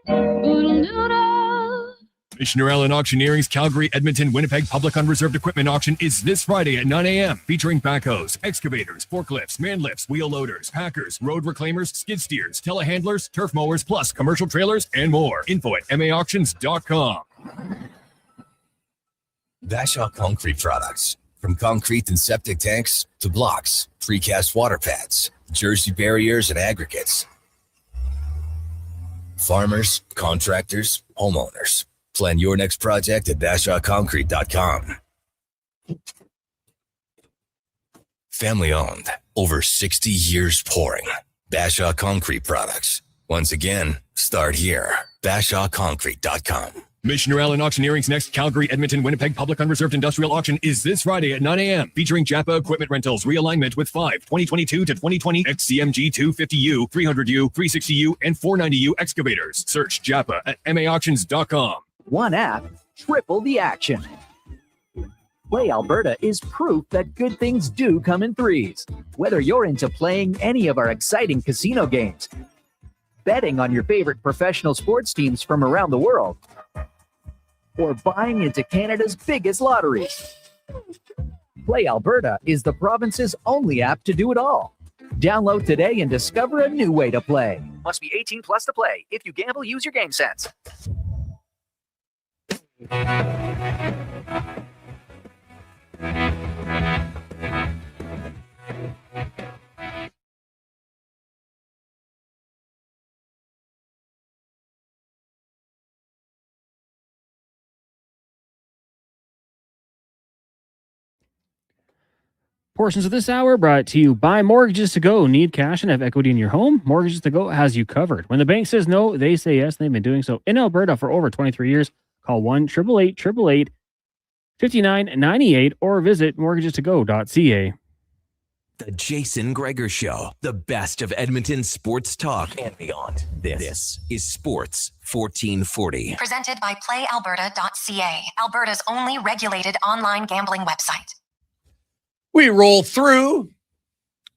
Speaker 27: Oodle noodle.
Speaker 28: Missioner Allen Auctioneering's Calgary, Edmonton, Winnipeg Public Unreserved Equipment Auction is this Friday at 9 a.m. featuring backhoes, excavators, forklifts, man lifts, wheel loaders, packers, road reclaimers, skid steers, telehandlers, turf mowers, plus commercial trailers and more. Info at maauctions.com.
Speaker 29: Bashaw Concrete Products. From concrete and septic tanks to blocks, precast water pads, jersey barriers and aggregates. Farmers, contractors, homeowners. Plan your next project at BashawConcrete.com. Family owned, over 60 years pouring. Bashaw Concrete Products. Once again, start here. BashawConcrete.com.
Speaker 28: Missioner Allen Auctioneering's next Calgary, Edmonton, Winnipeg Public Unreserved Industrial Auction is this Friday at 9 a.m. featuring Japa Equipment Rentals realignment with 5 2022 to 2020 XCMG 250U, 300U, 360U, and 490U excavators. Search Japa at maauctions.com.
Speaker 3: One app, triple the action. Play Alberta is proof that good things do come in threes. Whether you're into playing any of our exciting casino games, betting on your favorite professional sports teams from around the world, or buying into Canada's biggest lotteries, Play Alberta is the province's only app to do it all. Download today and discover a new way to play. Must be 18 plus to play. If you gamble, use your game sense.
Speaker 19: Portions of this hour brought to you by Mortgages to Go. Need cash and have equity in your home? Mortgages to Go has you covered. When the bank says no, they say yes. They've been doing so in Alberta for over 23 years. Call 1-888-888-5998 or visit mortgagestogo.ca.
Speaker 8: The Jason Gregor Show, the best of Edmonton sports talk and beyond. This is Sports 1440.
Speaker 5: Presented by PlayAlberta.ca, Alberta's only regulated online gambling website.
Speaker 11: We roll through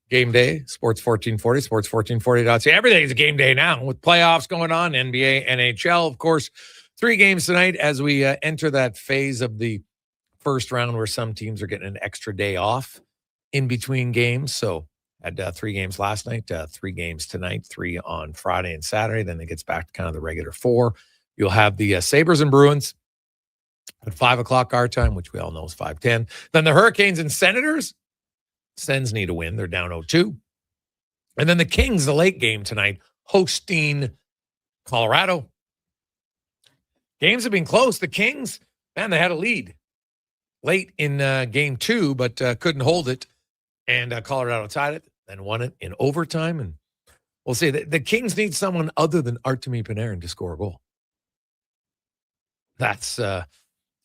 Speaker 11: game day, Sports 1440, sports1440.ca. Everything's a game day now with playoffs going on, NBA, NHL. Of course, 3 games tonight as we enter that phase of the first round where some teams are getting an extra day off in between games. So had 3 games last night, 3 games tonight, 3 on Friday and Saturday. Then it gets back to kind of the regular 4. You'll have the Sabres and Bruins at 5 o'clock our time, which we all know is 5:10. Then the Hurricanes and Senators. Sens need a win. They're down 0-2. And then the Kings, the late game tonight, hosting Colorado. Games have been close. The Kings, man, they had a lead late in game 2, but couldn't hold it. And Colorado tied it, then won it in overtime. And we'll see. The Kings need someone other than Artemi Panarin to score a goal. That's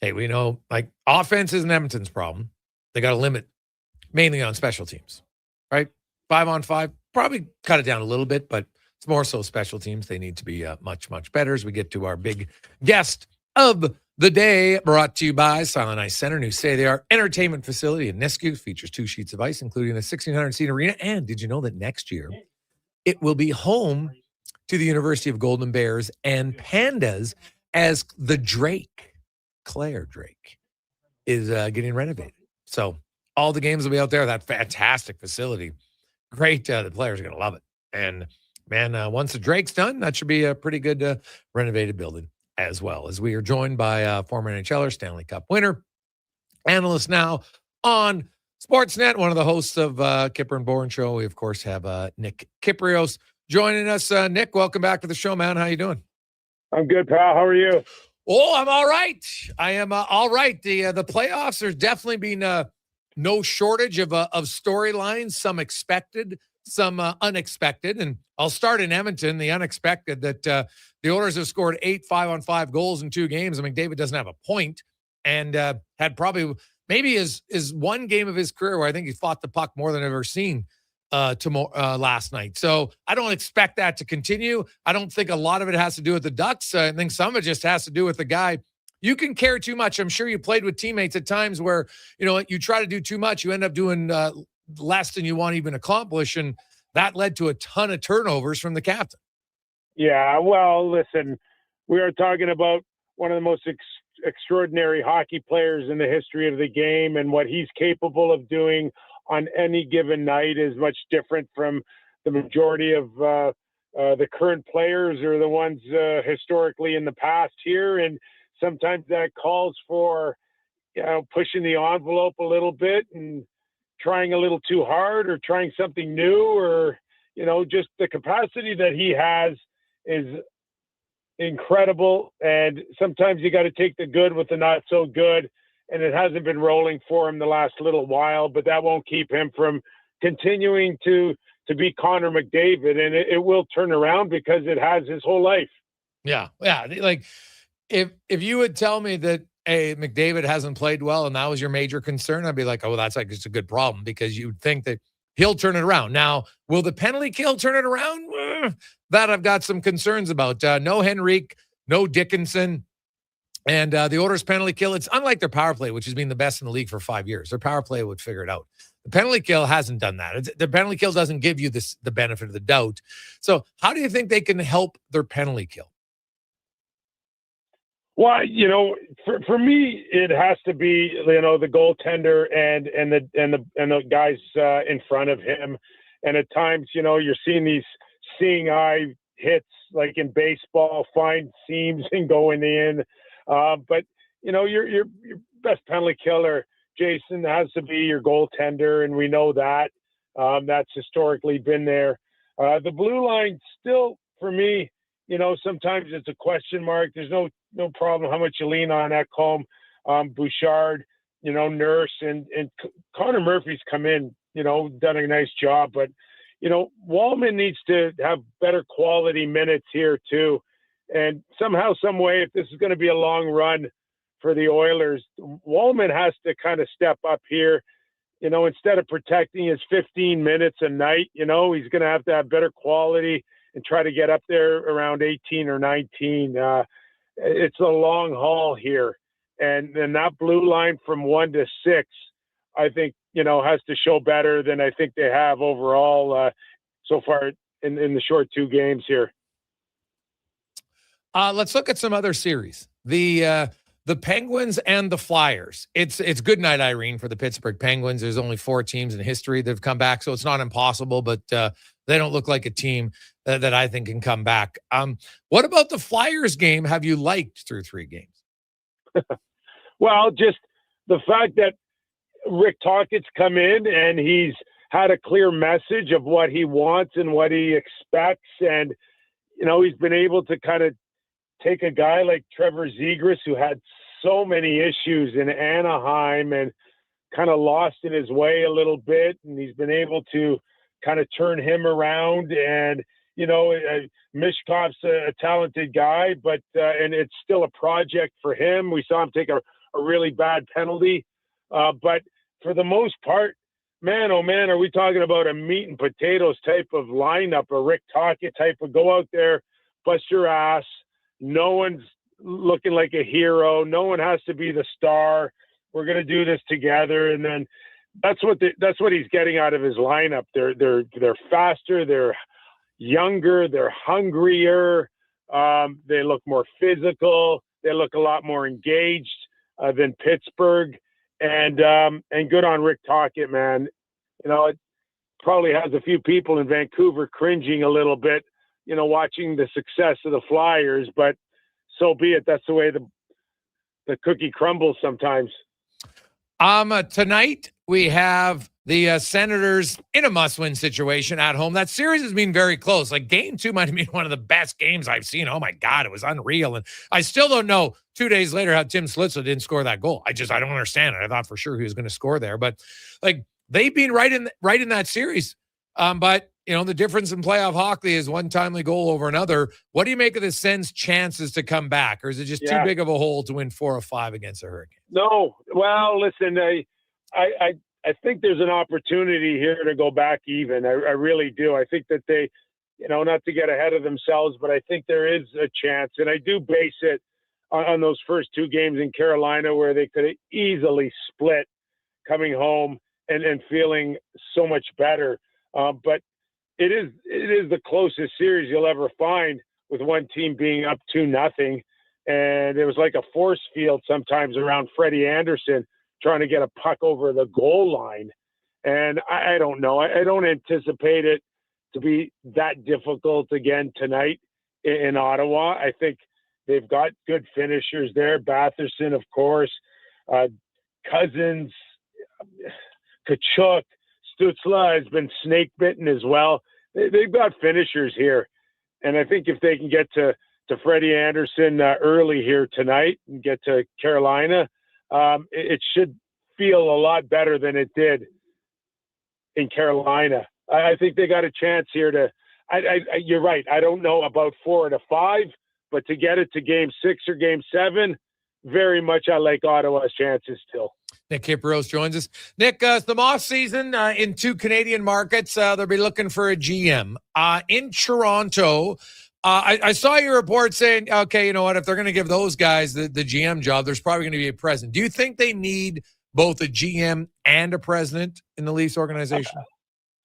Speaker 11: hey, we know, like, offense isn't Edmonton's problem. They got to limit mainly on special teams, right? 5-on-5, probably cut it down a little bit, but it's more so special teams. They need to be much, much better as we get to our big guest of the day, brought to you by Silent Ice Center, new state-of-the-art entertainment facility in Nisku. Features 2 sheets of ice, including a 1,600-seat arena. And did you know that next year it will be home to the University of Golden Bears and Pandas as the Drake. Claire Drake is getting renovated. So all the games will be out there. That fantastic facility. Great. The players are going to love it. And, man, once the Drake's done, that should be a pretty good renovated building as well. As we are joined by former NHLer, Stanley Cup winner, analyst now on Sportsnet, one of the hosts of Kipper and Bourne Show. We, of course, have Nick Kiprios joining us. Nick, welcome back to the show, man. How you doing?
Speaker 10: I'm good, pal. How are you?
Speaker 11: Oh, I'm all right. I am all right. The playoffs, there's definitely been no shortage of storylines, some expected, some unexpected. And I'll start in Edmonton, the unexpected, that the Oilers have scored 8 5-on-5 goals in 2 games. I mean, McDavid doesn't have a point and had probably maybe his one game of his career where I think he fought the puck more than I've ever seen last night. So I don't expect that to continue. I don't think a lot of it has to do with the Ducks. I think some of it just has to do with the guy. You can care too much. I'm sure you played with teammates at times where, you know, you try to do too much. You end up doing less than you want to even accomplish. And that led to a ton of turnovers from the captain.
Speaker 10: Yeah, well, listen, we are talking about one of the most extraordinary hockey players in the history of the game, and what he's capable of doing on any given night is much different from the majority of the current players or the ones historically in the past here. And sometimes that calls for, you know, pushing the envelope a little bit and trying a little too hard or trying something new, or, you know, just the capacity that he has is incredible. And sometimes you got to take the good with the not so good. And it hasn't been rolling for him the last little while, but that won't keep him from continuing to be Connor McDavid. And it will turn around because it has his whole life.
Speaker 11: Yeah. Like, If you would tell me that McDavid hasn't played well and that was your major concern, I'd be like, oh, that's like it's a good problem because you'd think that he'll turn it around. Now, will the penalty kill turn it around? That I've got some concerns about. No Henrique, no Dickinson, and the Oilers' penalty kill. It's unlike their power play, which has been the best in the league for 5 years. Their power play would figure it out. The penalty kill hasn't done that. The penalty kill doesn't give you the benefit of the doubt. So how do you think they can help their penalty kill?
Speaker 10: Well, for me, it has to be, the goaltender and the guys in front of him. And at times, you're seeing these seeing eye hits like in baseball, find seams and going in. But your best penalty killer, Jason, has to be your goaltender, and we know that. That's historically been there. The blue line still, for me, sometimes it's a question mark. There's no problem how much you lean on Ekholm, Bouchard, Nurse, and Connor Murphy's come in, done a nice job. But, Wallman needs to have better quality minutes here too. And somehow, some way, if this is going to be a long run for the Oilers, Wallman has to kind of step up here. Instead of protecting his 15 minutes a night, he's going to have better quality and try to get up there around 18 or 19. It's a long haul here. And then that blue line from 1 to 6, I think, has to show better than I think they have overall so far in the short 2 games here.
Speaker 11: Let's look at some other series. The Penguins and the Flyers. It's good night, Irene, for the Pittsburgh Penguins. There's only 4 teams in history that have come back, so it's not impossible, but they don't look like a team that I think can come back. What about the Flyers game have you liked through 3 games?
Speaker 10: Well, just the fact that Rick Tocchet's come in and he's had a clear message of what he wants and what he expects. And, he's been able to kind of take a guy like Trevor Zegras, who had so many issues in Anaheim and kind of lost in his way a little bit. And he's been able to kind of turn him around. And, Mishkov's a talented guy, but and it's still a project for him. We saw him take a really bad penalty. But for the most part, man, oh man, are we talking about a meat and potatoes type of lineup, a Rick Tocchet type of go out there, bust your ass. No one's looking like a hero. No one has to be the star. We're going to do this together. And then that's what he's getting out of his lineup. They're faster. They're younger. They're hungrier. They look more physical. They look a lot more engaged than Pittsburgh. And good on Rick Tocchet, man. It probably has a few people in Vancouver cringing a little bit, watching the success of the Flyers, but so be it. That's the way the cookie crumbles sometimes.
Speaker 11: Tonight we have the Senators in a must-win situation at home. That series has been very close. Like game 2 might have been one of the best games I've seen. Oh my God, it was unreal. And I still don't know 2 days later how Tim Slitzer didn't score that goal. I don't understand it. I thought for sure he was going to score there, but like they've been right in that series. But the difference in playoff hockey is one timely goal over another. What do you make of the Sens' chances to come back, or is it just too big of a hole to win 4 or 5 against the Hurricanes?
Speaker 10: No. Well, listen, I think there's an opportunity here to go back even. I really do. I think that they, not to get ahead of themselves, but I think there is a chance. And I do base it on those first 2 games in Carolina where they could have easily split coming home and feeling so much better. But it is the closest series you'll ever find, with one team being up 2-0. And it was like a force field sometimes around Freddie Anderson trying to get a puck over the goal line. And I don't know. I don't anticipate it to be that difficult again tonight in Ottawa. I think they've got good finishers there. Batherson, of course, Cousins, Kachuk, Stützle has been snake bitten as well. They've got finishers here. And I think if they can get to Freddie Anderson early here tonight and get to Carolina, it should feel a lot better than it did in Carolina. I think they got a chance here to. You're right. I don't know about 4 to 5, But to get it to game 6 or game 7, very much I like Ottawa's chances still.
Speaker 11: Nick Kiprios joins us. Nick, some off-season in 2 Canadian markets. They'll be looking for a GM. In Toronto, I saw your report saying, okay, you know what, if they're going to give those guys the GM job, there's probably going to be a president. Do you think they need both a GM and a president in the Leafs organization?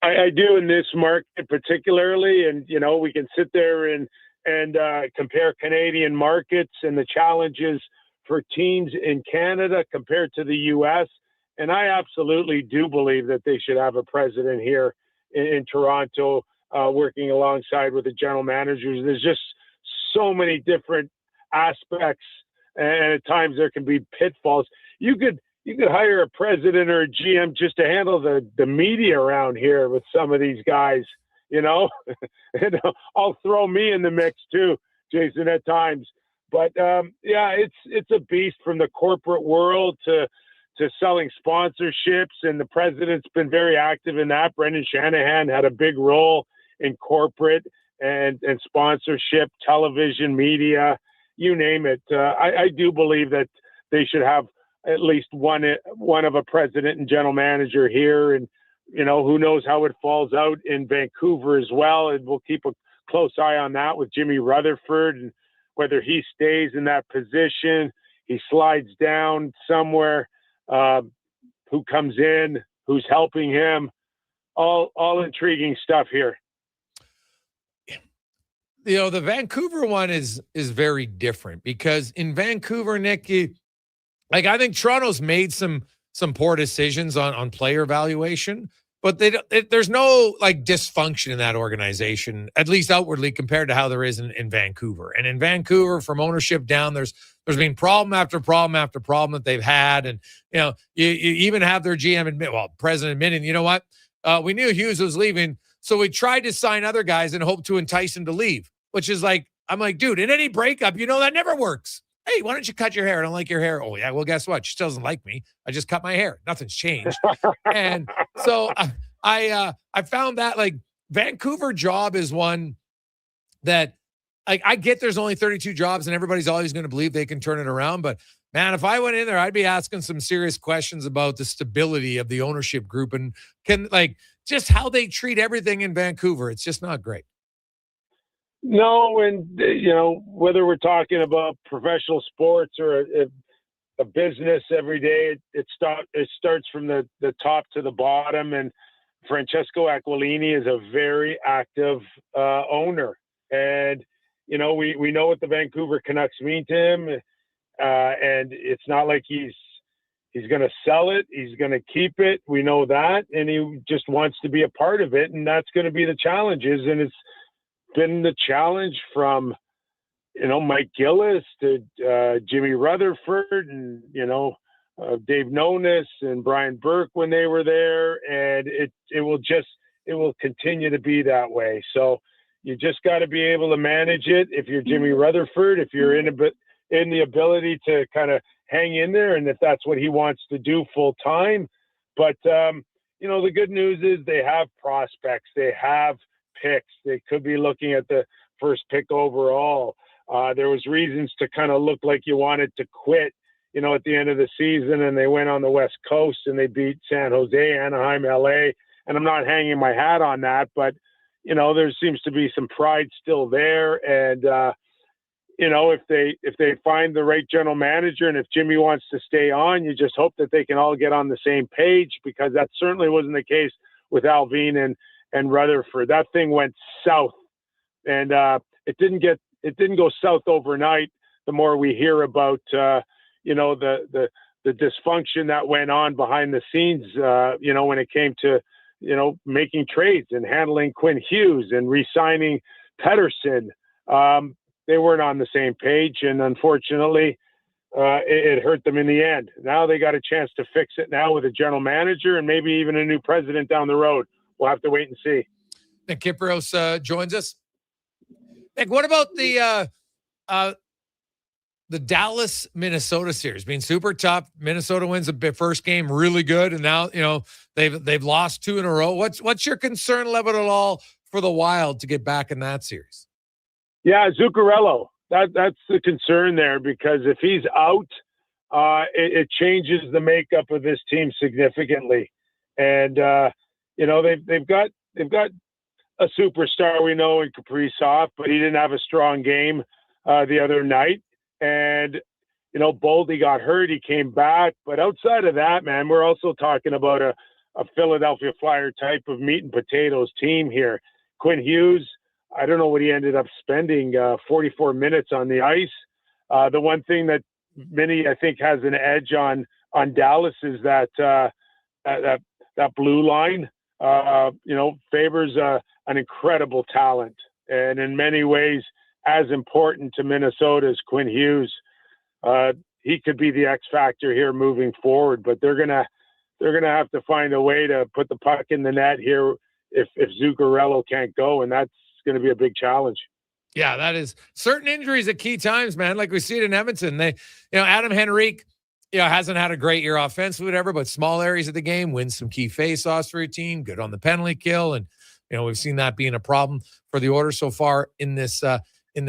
Speaker 10: I do in this market particularly, and, you know, we can sit there and compare Canadian markets and the challenges for teams in Canada compared to the U.S. And I absolutely do believe that they should have a president here in Toronto, working alongside with the general managers. There's just so many different aspects, and at times there can be pitfalls. You could hire a president or a GM just to handle the media around here with some of these guys, you know. And I'll throw me in the mix too, Jason, at times. But yeah, it's a beast from the corporate world to selling sponsorships, and the president's been very active in that. Brendan Shanahan had a big role in corporate and sponsorship, television, media, you name it. I do believe that they should have at least one of a president and general manager here, and you know, who knows how it falls out in Vancouver as well. And we'll keep a close eye on that with Jimmy Rutherford, and whether he stays in that position, he slides down somewhere, who comes in, who's helping him, all intriguing stuff here.
Speaker 11: You know, the Vancouver one is very different, because in Vancouver, Nick, I think Toronto's made some poor decisions on player evaluation, but there's no like dysfunction in that organization, at least outwardly, compared to how there is in Vancouver. And in Vancouver, from ownership down, there's been problem after problem after problem that they've had. And, you know, you even have their GM president admitting, you know what, we knew Hughes was leaving, so we tried to sign other guys and hope to entice him to leave, which is like, I'm like, dude, in any breakup, you know, that never works. Hey, why don't you cut your hair? I don't like your hair. Oh, yeah, well, guess what? She still doesn't like me. I just cut my hair. Nothing's changed. And so I found that, like, Vancouver job is one that, like, I get there's only 32 jobs and everybody's always going to believe they can turn it around. But, man, if I went in there, I'd be asking some serious questions about the stability of the ownership group and just how they treat everything in Vancouver. It's just not great.
Speaker 10: No, and, you know, whether we're talking about professional sports or a business every day, it starts from the top to the bottom. And Francesco Aquilini is a very active owner. And, you know, we know what the Vancouver Canucks mean to him. And it's not like he's going to sell it. He's going to keep it. We know that. And he just wants to be a part of it. And that's going to be the challenges. And it's been the challenge from, you know, Mike Gillis to Jimmy Rutherford and, you know, Dave Nonis and Brian Burke when they were there. And it will continue to be that way. So you just got to be able to manage it. If you're Jimmy Rutherford, if you're in the ability to kind of hang in there, and if that's what he wants to do full time. But, you know, the good news is they have prospects. They have picks. They could be looking at the first pick overall. There was reasons to kind of look like you wanted to quit, you know, at the end of the season, and they went on the West Coast and they beat San Jose, Anaheim, LA. And I'm not hanging my hat on that, but, you know, there seems to be some pride still there. And, you know, if they find the right general manager, and if Jimmy wants to stay on, you just hope that they can all get on the same page, because that certainly wasn't the case with Alvin and Rutherford. That thing went south, and it didn't go south overnight. The more we hear about, you know, the dysfunction that went on behind the scenes, you know, when it came to, you know, making trades and handling Quinn Hughes and re-signing Pettersson, they weren't on the same page, and unfortunately, it hurt them in the end. Now they got a chance to fix it now with a general manager and maybe even a new president down the road. We'll have to wait and see.
Speaker 11: Nick Kiprios joins us. Nick, what about the Dallas Minnesota series? Being super tough. Minnesota wins the first game really good, and now, you know, they've lost 2 in a row. What's your concern level at all for the Wild to get back in that series?
Speaker 10: Yeah, Zuccarello. that's the concern there, because if he's out, it changes the makeup of this team significantly. And they've got a superstar we know in Kiprios, but he didn't have a strong game the other night. And Boldy got hurt, he came back. But outside of that, man, we're also talking about a Philadelphia Flyer type of meat and potatoes team here. Quinn Hughes, I don't know what he ended up spending, 44 minutes on the ice. The one thing that Minnie, I think, has an edge on Dallas is that blue line. Favors an incredible talent, and in many ways as important to Minnesota as Quinn Hughes. He could be the X factor here moving forward, but they're gonna have to find a way to put the puck in the net here if Zuccarello can't go, and that's going to be a big challenge.
Speaker 11: Yeah, that is certain injuries at key times, man. Like we see it in Edmonton. Adam Henrique, hasn't had a great year offensively, whatever, but small areas of the game, wins some key faceoffs for your team, good on the penalty kill. And, we've seen that being a problem for the Oilers so far in this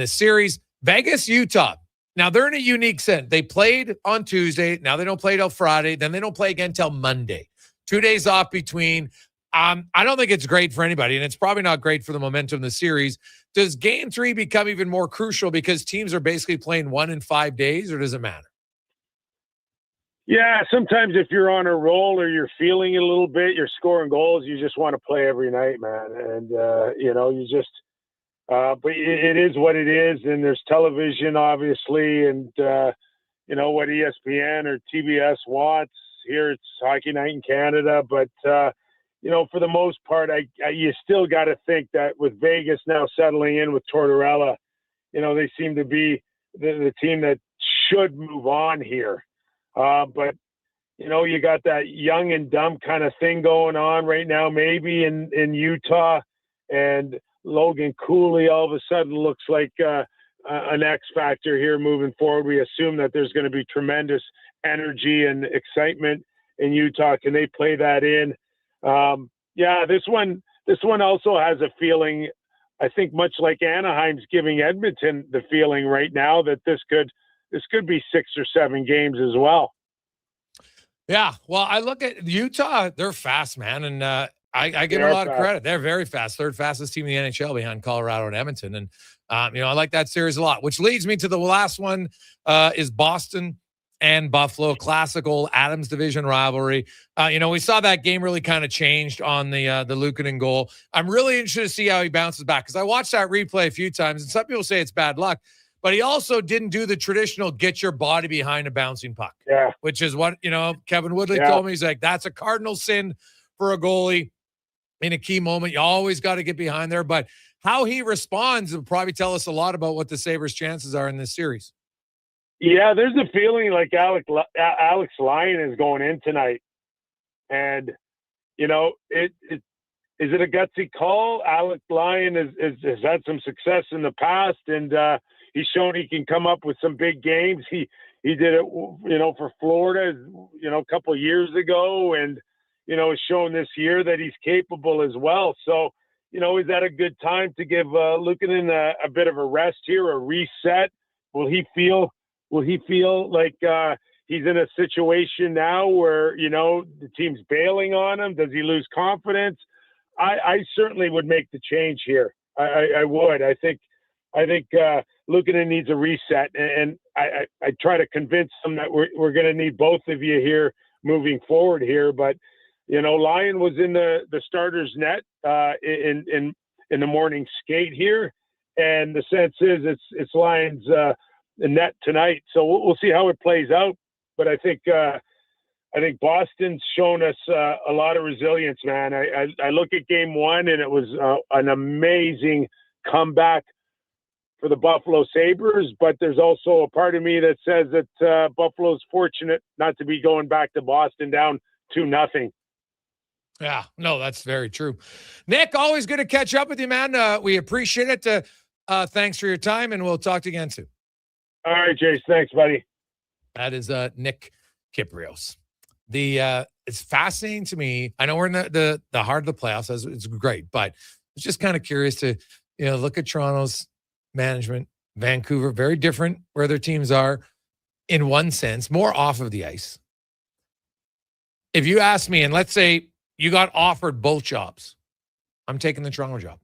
Speaker 11: series. Vegas, Utah. Now they're in a unique sense. They played on Tuesday. Now they don't play till Friday. Then they don't play again till Monday. 2 days off between. I don't think it's great for anybody, and it's probably not great for the momentum of the series. Does Game 3 become even more crucial because teams are basically playing 1 in 5 days, or does it matter?
Speaker 10: Yeah, sometimes if you're on a roll or you're feeling it a little bit, you're scoring goals, you just want to play every night, man. And, but it is what it is, and there's television, obviously, and, what ESPN or TBS wants. Here it's Hockey Night in Canada, but, for the most part, you still got to think that with Vegas now settling in with Tortorella, they seem to be the team that should move on here. But you got that young and dumb kind of thing going on right now, maybe in Utah, and Logan Cooley all of a sudden looks like an X factor here moving forward. We assume that there's going to be tremendous energy and excitement in Utah. Can they play that in? This one also has a feeling, I think, much like Anaheim's giving Edmonton the feeling right now that this could be 6 or 7 games as well.
Speaker 11: Yeah, well, I look at Utah; they're fast, man, and I give them a lot of credit. They're very fast, third fastest team in the NHL behind Colorado and Edmonton, and I like that series a lot. Which leads me to the last one: is Boston and Buffalo, classical Adams division rivalry. We saw that game really kind of changed on the Luukkonen goal. I'm really interested to see how he bounces back, because I watched that replay a few times, and some people say it's bad luck, but he also didn't do the traditional get your body behind a bouncing puck, which is what, Kevin Woodley told me. He's like, that's a cardinal sin for a goalie in a key moment. You always got to get behind there. But how he responds will probably tell us a lot about what the Sabres' chances are in this series.
Speaker 10: Yeah, there's a feeling like Alex Lyon is going in tonight. And, is it a gutsy call? Alex Lyon has had some success in the past, and he's shown he can come up with some big games. He did it, for Florida, a couple of years ago, and, has shown this year that he's capable as well. So, is that a good time to give Luukkonen a bit of a rest here, a reset? Will he feel like he's in a situation now where, the team's bailing on him? Does he lose confidence? I certainly would make the change here. I would. I think Luukkonen needs a reset, and I try to convince him that we're going to need both of you here moving forward here. But Lyon was in the starter's net in the morning skate here, and the sense is it's Lyon's net tonight. So we'll see how it plays out. But I think Boston's shown us a lot of resilience, man. I look at game 1, and it was an amazing comeback for the Buffalo Sabres, but there's also a part of me that says that Buffalo's fortunate not to be going back to Boston down 2-0.
Speaker 11: Yeah, no, that's very true. Nick, always good to catch up with you, man. We appreciate it. Thanks for your time, and we'll talk to you again soon.
Speaker 10: All right, Jace. Thanks, buddy.
Speaker 11: That is Nick Kiprios. It's fascinating to me. I know we're in the heart of the playoffs. It's great, but it's just kind of curious to look at Toronto's management Vancouver, very different where their teams are in one sense, more off of the ice. If you ask me, and let's say you got offered both jobs, I'm taking the Toronto job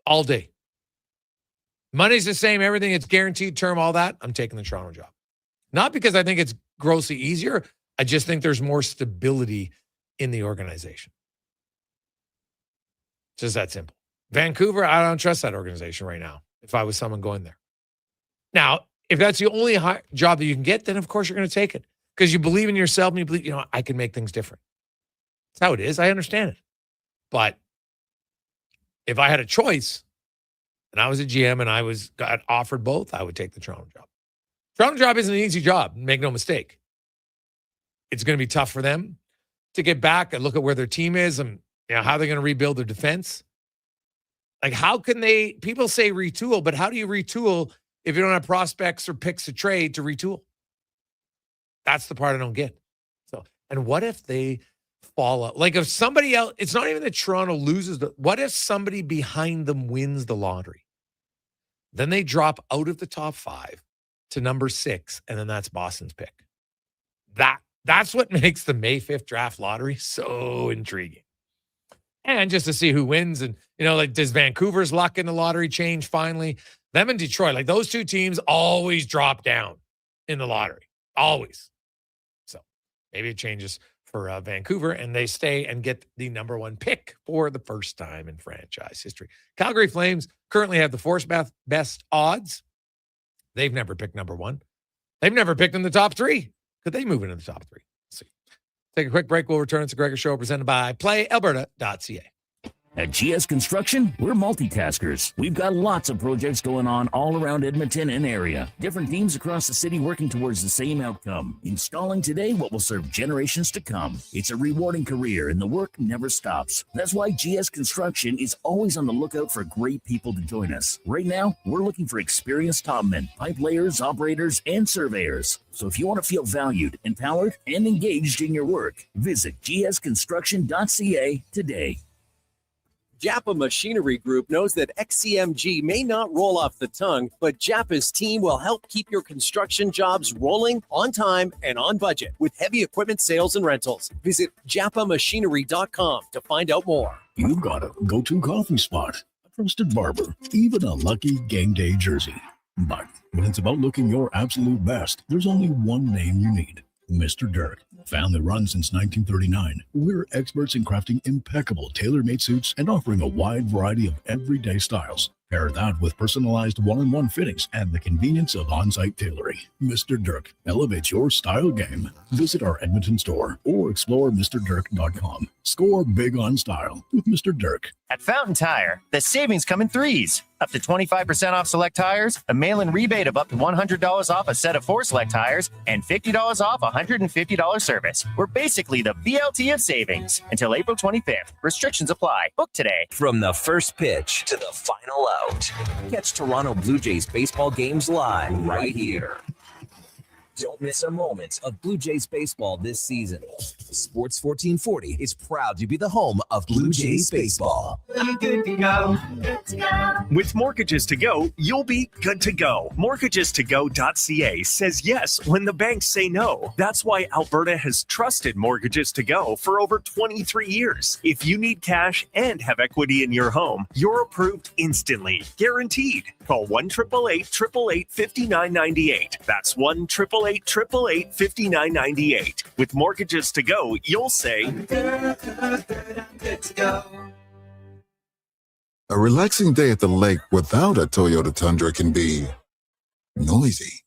Speaker 11: all day. Money's the same, everything, it's guaranteed term, all that. I'm taking the Toronto job. Not because I think it's grossly easier. I just think there's more stability in the organization. Just that simple. Vancouver, I don't trust that organization right now if I was someone going there. Now, if that's the only job that you can get, then of course you're going to take it because you believe in yourself and you believe, I can make things different. That's how it is. I understand it. But if I had a choice and I was a GM and I got offered both, I would take the Toronto job. Toronto job isn't an easy job. Make no mistake. It's going to be tough for them to get back and look at where their team is and how they're going to rebuild their defense. Like, how can they, people say retool, but how do you retool if you don't have prospects or picks to trade to retool? That's the part I don't get. So, and what if they fall out? Like if somebody else, it's not even that Toronto loses. What if somebody behind them wins the lottery? Then they drop out of the top 5 to number 6, and then that's Boston's pick. That's what makes the May 5th draft lottery so intriguing. And just to see who wins. And, like, does Vancouver's luck in the lottery change finally? Them and Detroit, like those two teams always drop down in the lottery. Always. So maybe it changes for Vancouver and they stay and get the number 1 pick for the first time in franchise history. Calgary Flames currently have the 4th best odds. They've never picked number 1. They've never picked in the top 3. Could they move into the top 3? Let's see. Take a quick break. We'll return. It's the Gregor Show presented by PlayAlberta.ca.
Speaker 4: At GS Construction, we're multitaskers. We've got lots of projects going on all around Edmonton and area. Different teams across the city working towards the same outcome. Installing today what will serve generations to come. It's a rewarding career and the work never stops. That's why GS Construction is always on the lookout for great people to join us. Right now, we're looking for experienced topmen, pipe layers, operators, and surveyors. So if you want to feel valued, empowered, and engaged in your work, visit gsconstruction.ca today.
Speaker 25: Japa Machinery Group knows that XCMG may not roll off the tongue, but Japa's team will help keep your construction jobs rolling on time and on budget with heavy equipment sales and rentals. Visit japamachinery.com to find out more.
Speaker 2: You've got a go-to coffee spot, a trusted barber, even a lucky game day jersey. But when it's about looking your absolute best, there's only one name you need. Mr. Dirk. Family run since 1939. We're experts in crafting impeccable tailor-made suits and offering a wide variety of everyday styles. Pair that with personalized one-on-one fittings and the convenience of on-site tailoring. Mr. Dirk elevates your style game. Visit our Edmonton store or explore MrDirk.com. Score big on style with Mr. Dirk.
Speaker 12: At Fountain Tire, the savings come in threes. Up to 25% off select tires, a mail-in rebate of up to $100 off a set of 4 select tires, and $50 off a $150 service. We're basically the BLT of savings. Until April 25th. Restrictions apply. Book today.
Speaker 8: From the first pitch to the final out, catch Toronto Blue Jays baseball games live right here. Don't miss a moment of Blue Jays baseball this season. Sports 1440 is proud to be the home of Blue Jays baseball.
Speaker 14: Good to go. Good to go. With Mortgages to Go, you'll be good to go. Mortgagestogo.ca says yes when the banks say no. That's why Alberta has trusted Mortgages to Go for over 23 years. If you need cash and have equity in your home, you're approved instantly. Guaranteed. Call 1-888-888-5998. That's 1-888-888-5998. With Mortgages to Go, you'll say, good to go.
Speaker 15: A relaxing day at the lake without a Toyota Tundra can be noisy.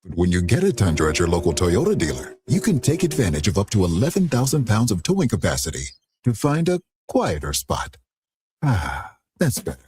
Speaker 15: But when you get a Tundra at your local Toyota dealer, you can take advantage of up to 11,000 pounds of towing capacity to find a quieter spot. Ah, that's better.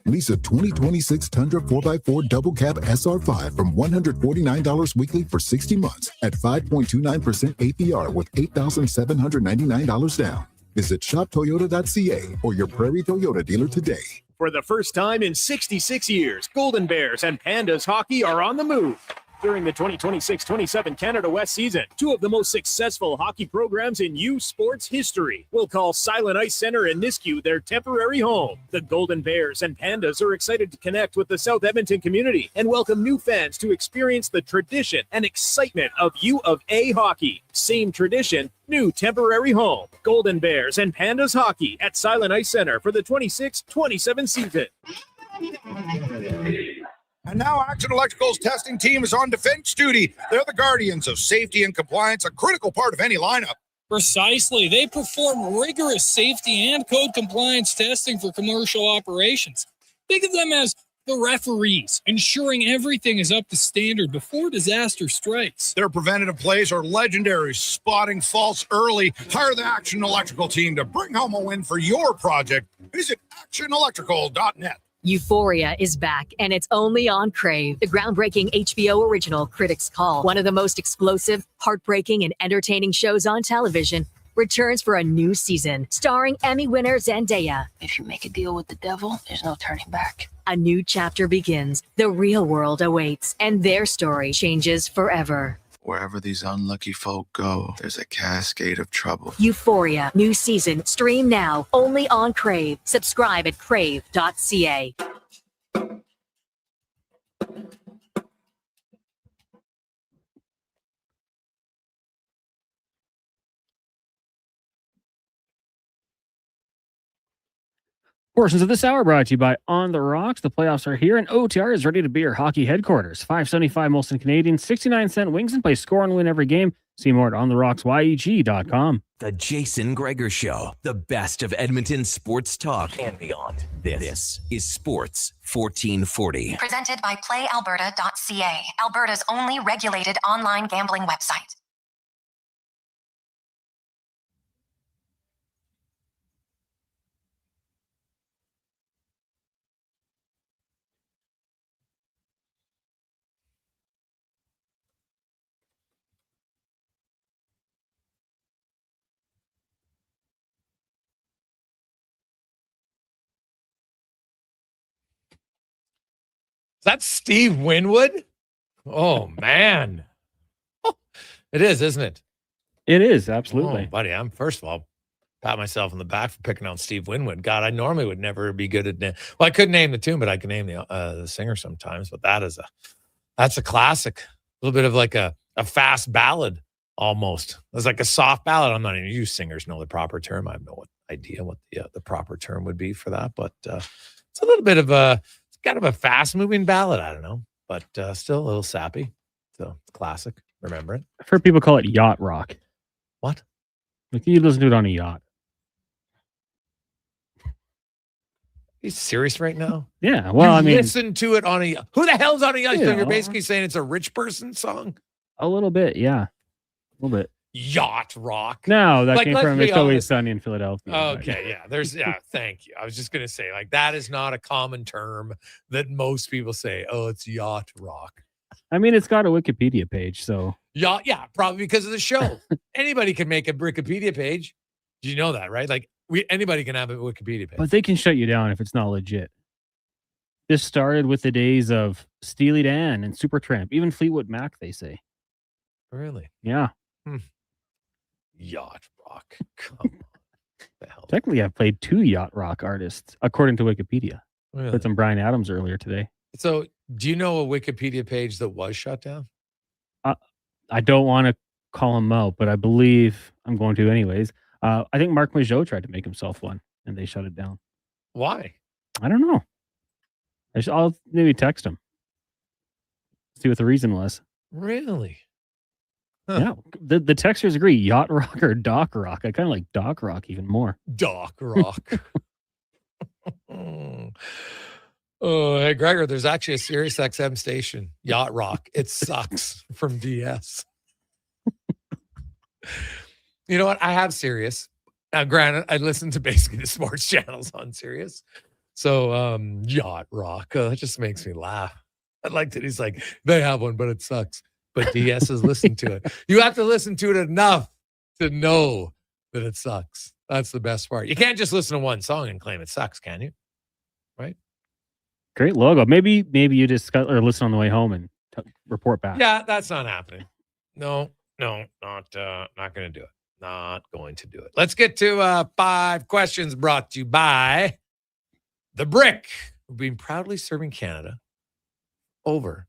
Speaker 15: Lease a 2026 Tundra 4x4 Double Cab SR5 from $149 weekly for 60 months at 5.29% APR with $8,799 down. Visit shoptoyota.ca or your Prairie Toyota dealer today.
Speaker 16: For the first time in 66 years, Golden Bears and Pandas hockey are on the move.
Speaker 9: During the 2026-27 Canada West season, two of the most successful hockey programs in U Sports history will call Silent Ice Center in Nisku their temporary home. The Golden Bears and Pandas are excited to connect with the South Edmonton community and welcome new fans to experience the tradition and excitement of U of A hockey. Same tradition, new temporary home. Golden Bears and Pandas hockey at Silent Ice Center for the 26-27 season.
Speaker 16: And now Action Electrical's testing team is on defense duty. They're the guardians of safety and compliance, a critical part of any lineup.
Speaker 17: Precisely. They perform rigorous safety and code compliance testing for commercial operations. Think of them as the referees, ensuring everything is up to standard before disaster strikes.
Speaker 16: Their preventative plays are legendary, spotting faults early. Hire the Action Electrical team to bring home a win for your project. Visit actionelectrical.net.
Speaker 18: Euphoria is back, and it's only on Crave. The groundbreaking HBO original Critics' Call, one of the most explosive, heartbreaking, and entertaining shows on television, returns for a new season, starring Emmy winner Zendaya.
Speaker 21: If you make a deal with the devil, there's no turning back.
Speaker 18: A new chapter begins, the real world awaits, and their story changes forever.
Speaker 22: Wherever these unlucky folk go, there's a cascade of trouble.
Speaker 18: Euphoria, new season, stream now, only on Crave. Subscribe at crave.ca.
Speaker 19: Portions of this hour brought to you by On the Rocks. The playoffs are here, and OTR is ready to be your hockey headquarters. $5.75 Molson Canadian, 69-cent wings, and play score and win every game. See more at ontherocksyeg.com.
Speaker 8: The Jason Gregor Show, the best of Edmonton sports talk and beyond. This is Sports 1440.
Speaker 5: Presented by PlayAlberta.ca, Alberta's only regulated online gambling website.
Speaker 11: Is that Steve Winwood? Oh, man. It is, isn't it?
Speaker 19: It is, absolutely.
Speaker 11: Oh, buddy, I'm first of all, pat myself on the back for picking out Steve Winwood. God, I normally would never be good at well, I couldn't name the tune, but I can name the singer sometimes. But that's a classic. A little bit of like a fast ballad almost. It's like a soft ballad. I'm not even you singers know the proper term. I have no idea what the proper term would be for that, but it's a little bit of kind of a fast-moving ballad. I don't know, but still a little sappy. So classic. Remember it.
Speaker 19: I've heard people call it yacht rock.
Speaker 11: What?
Speaker 19: Like you listen to it on a yacht.
Speaker 11: Are you serious right now?
Speaker 19: Yeah. Well, I mean,
Speaker 11: listen to it on a yacht. Who the hell's on a yacht?
Speaker 19: Yeah.
Speaker 11: So you're basically saying it's a rich person song?
Speaker 19: A little bit, yeah. A little bit.
Speaker 11: Yacht rock.
Speaker 19: No, that
Speaker 11: Like,
Speaker 19: came
Speaker 11: let's
Speaker 19: from
Speaker 11: be
Speaker 19: It's Always
Speaker 11: honest.
Speaker 19: Sunny in Philadelphia.
Speaker 11: Okay, yeah. Thank you. I was just gonna say, like, that is not a common term that most people say. Oh, it's yacht rock.
Speaker 19: I mean, it's got a Wikipedia page, so
Speaker 11: Yeah, probably because of the show. Anybody can make a Wikipedia page. Do you know that, right? Like anybody can have a Wikipedia page.
Speaker 19: but they can shut you down if it's not legit. This started with the days of Steely Dan and Supertramp, even Fleetwood Mac, they say.
Speaker 11: Really?
Speaker 19: Yeah.
Speaker 11: Yacht rock. Come on. The hell?
Speaker 19: Technically, I've played 2 yacht rock artists, according to Wikipedia.
Speaker 11: Really?
Speaker 19: Played some Bryan Adams earlier today.
Speaker 11: So, do you know a Wikipedia page that was shut down?
Speaker 19: I don't want to call him out, but I believe I'm going to anyways. I think Marc Majot tried to make himself one, and they shut it down.
Speaker 11: Why?
Speaker 19: I don't know. I'll maybe text him. See what the reason was.
Speaker 11: Really?
Speaker 19: Yeah. The texters agree. Yacht rock or dock rock. I kind of like dock rock even more.
Speaker 11: Dock rock. Oh, hey, Gregor, there's actually a Sirius XM station, Yacht Rock. It sucks from DS. You know what? I have Sirius. Now, granted, I listen to basically the sports channels on Sirius. So, Yacht Rock, that just makes me laugh. I like that he's like, they have one, but it sucks. But DS has listened to it. You have to listen to it enough to know that it sucks. That's the best part. You can't just listen to one song and claim it sucks, can you? Right?
Speaker 19: Great logo. Maybe you just or listen on the way home and report back.
Speaker 11: Yeah, that's not happening. No, not going to do it. Not going to do it. Let's get to 5 questions brought to you by The Brick, who've been proudly serving Canada over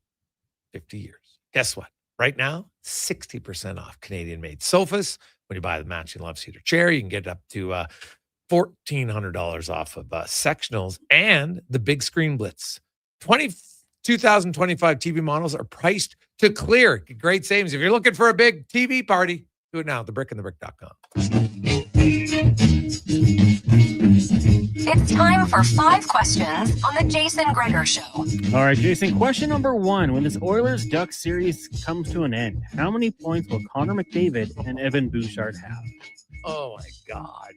Speaker 11: 50 years. Guess what? Right now, 60% off Canadian-made sofas. When you buy the matching love seat or chair, you can get up to $1,400 off of sectionals and the big screen blitz. 2025 TV models are priced to clear. Great savings. If you're looking for a big TV party, do it now. thebrickandthebrick.com.
Speaker 5: It's time for 5 questions on the Jason Gregor Show.
Speaker 19: All right, Jason, question number 1. When this Oilers-Ducks series comes to an end, how many points will Connor McDavid and Evan Bouchard have?
Speaker 11: Oh, my God.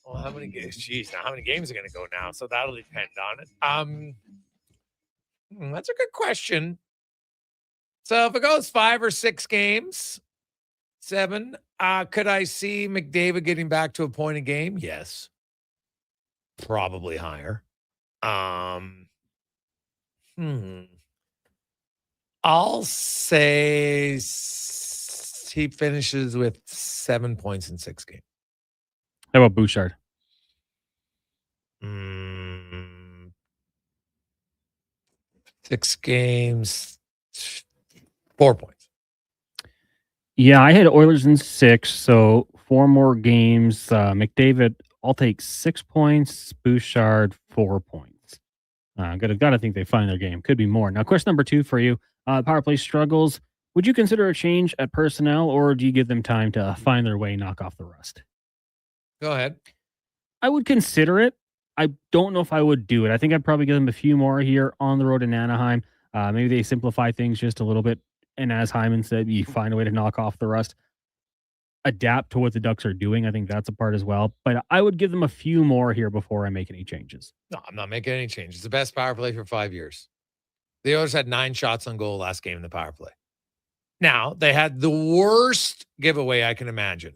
Speaker 11: Well, how many games? Jeez, now how many games are going to go now? So that'll depend on it. That's a good question. So if it goes 5 or 6 games, 7, could I see McDavid getting back to a point a game? Yes. Probably higher. I'll say he finishes with 7 points in 6 games.
Speaker 19: How about Bouchard?
Speaker 11: 6 games, 4 points.
Speaker 19: Yeah, I had Oilers in 6, so 4 more games. McDavid, I'll take 6 points. Bouchard, 4 points. Gotta think they find their game. Could be more. Now, question number 2 for you. Power play struggles. Would you consider a change at personnel, or do you give them time to find their way, knock off the rust?
Speaker 11: Go ahead.
Speaker 19: I would consider it. I don't know if I would do it. I think I'd probably give them a few more here on the road in Anaheim. Maybe they simplify things just a little bit. And as Hyman said, you find a way to knock off the rust. Adapt to what the Ducks are doing. I think that's a part as well. But I would give them a few more here before I make any changes.
Speaker 11: No, I'm not making any changes. It's the best power play for 5 years. The Oilers had 9 shots on goal last game in the power play. Now, they had the worst giveaway I can imagine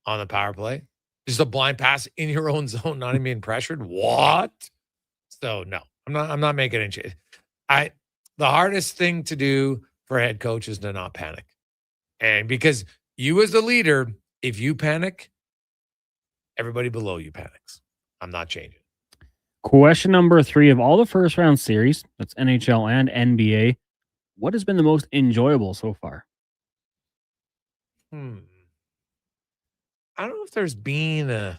Speaker 11: on the power play. Just a blind pass in your own zone, not even being pressured. What? So no, I'm not making any change. The hardest thing to do for a head coach is to not panic. And because you as the leader, if you panic, everybody below you panics. I'm not changing.
Speaker 19: Question number 3, of all the first round series, that's NHL and NBA, what has been the most enjoyable so far?
Speaker 11: I don't know if there's been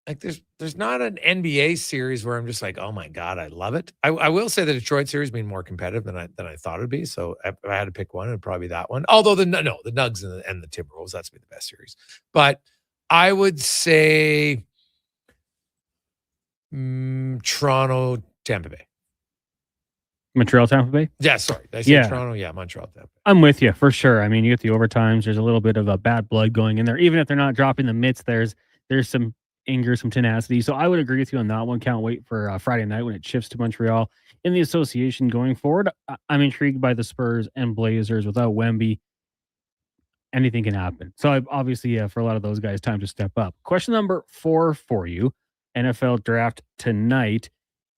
Speaker 11: there's not an NBA series where I'm just like, oh my God, I love it. I will say the Detroit series has been more competitive than I thought it'd be. So if I had to pick one, it'd probably be that one. Although the Nugs and the Timberwolves, that's been the best series. But I would say Toronto, Tampa Bay.
Speaker 19: Montreal, Tampa Bay?
Speaker 11: Yeah, sorry. Did I say Toronto? Yeah, Montreal, Tampa Bay.
Speaker 19: I'm with you for sure. I mean, you get the overtimes. There's a little bit of a bad blood going in there. Even if they're not dropping the mitts, there's some anger, some tenacity. So I would agree with you on that one. Can't wait for Friday night when it shifts to Montreal in the association going forward. I'm intrigued by the Spurs and Blazers. Without Wemby, anything can happen. So obviously, for a lot of those guys, time to step up. Question number 4 for you. NFL draft tonight.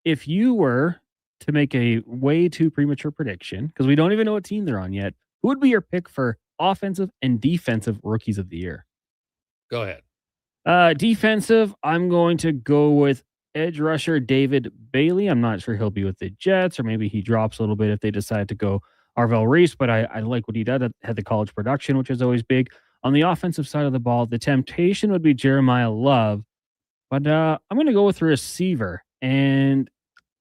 Speaker 19: If you were to make a way too premature prediction, because we don't even know what team they're on yet, who would be your pick for offensive and defensive rookies of the year?
Speaker 11: Go ahead.
Speaker 19: Defensive, I'm going to go with edge rusher David Bailey. I'm not sure he'll be with the Jets, or maybe he drops a little bit if they decide to go Arvel Reese, but I like what he did. Had the college production, which is always big. On the offensive side of the ball, the temptation would be Jeremiah Love, but I'm going to go with receiver. And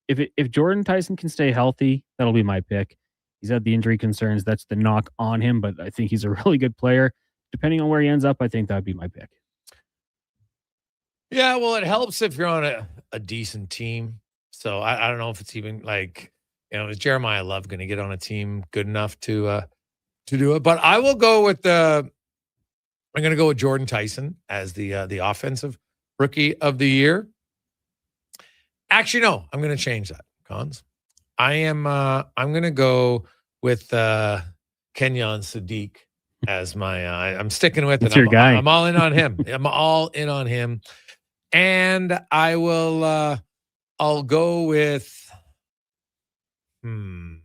Speaker 19: if Jordan Tyson can stay healthy, that'll be my pick. He's had the injury concerns. That's the knock on him, but I think he's a really good player. Depending on where he ends up, I think that'd be my pick.
Speaker 11: Yeah, well, it helps if you're on a decent team. So I don't know if it's even is Jeremiah Love going to get on a team good enough to do it? But I will go with I'm going to go with Jordan Tyson as the offensive rookie of the year. Actually, no, I'm going to change that, Cons. I'm going to go with Kenyon Sadiq as my I'm sticking with it.
Speaker 19: Your guy.
Speaker 11: I'm all in on him. I'm all in on him. And I will I'll go with Maybe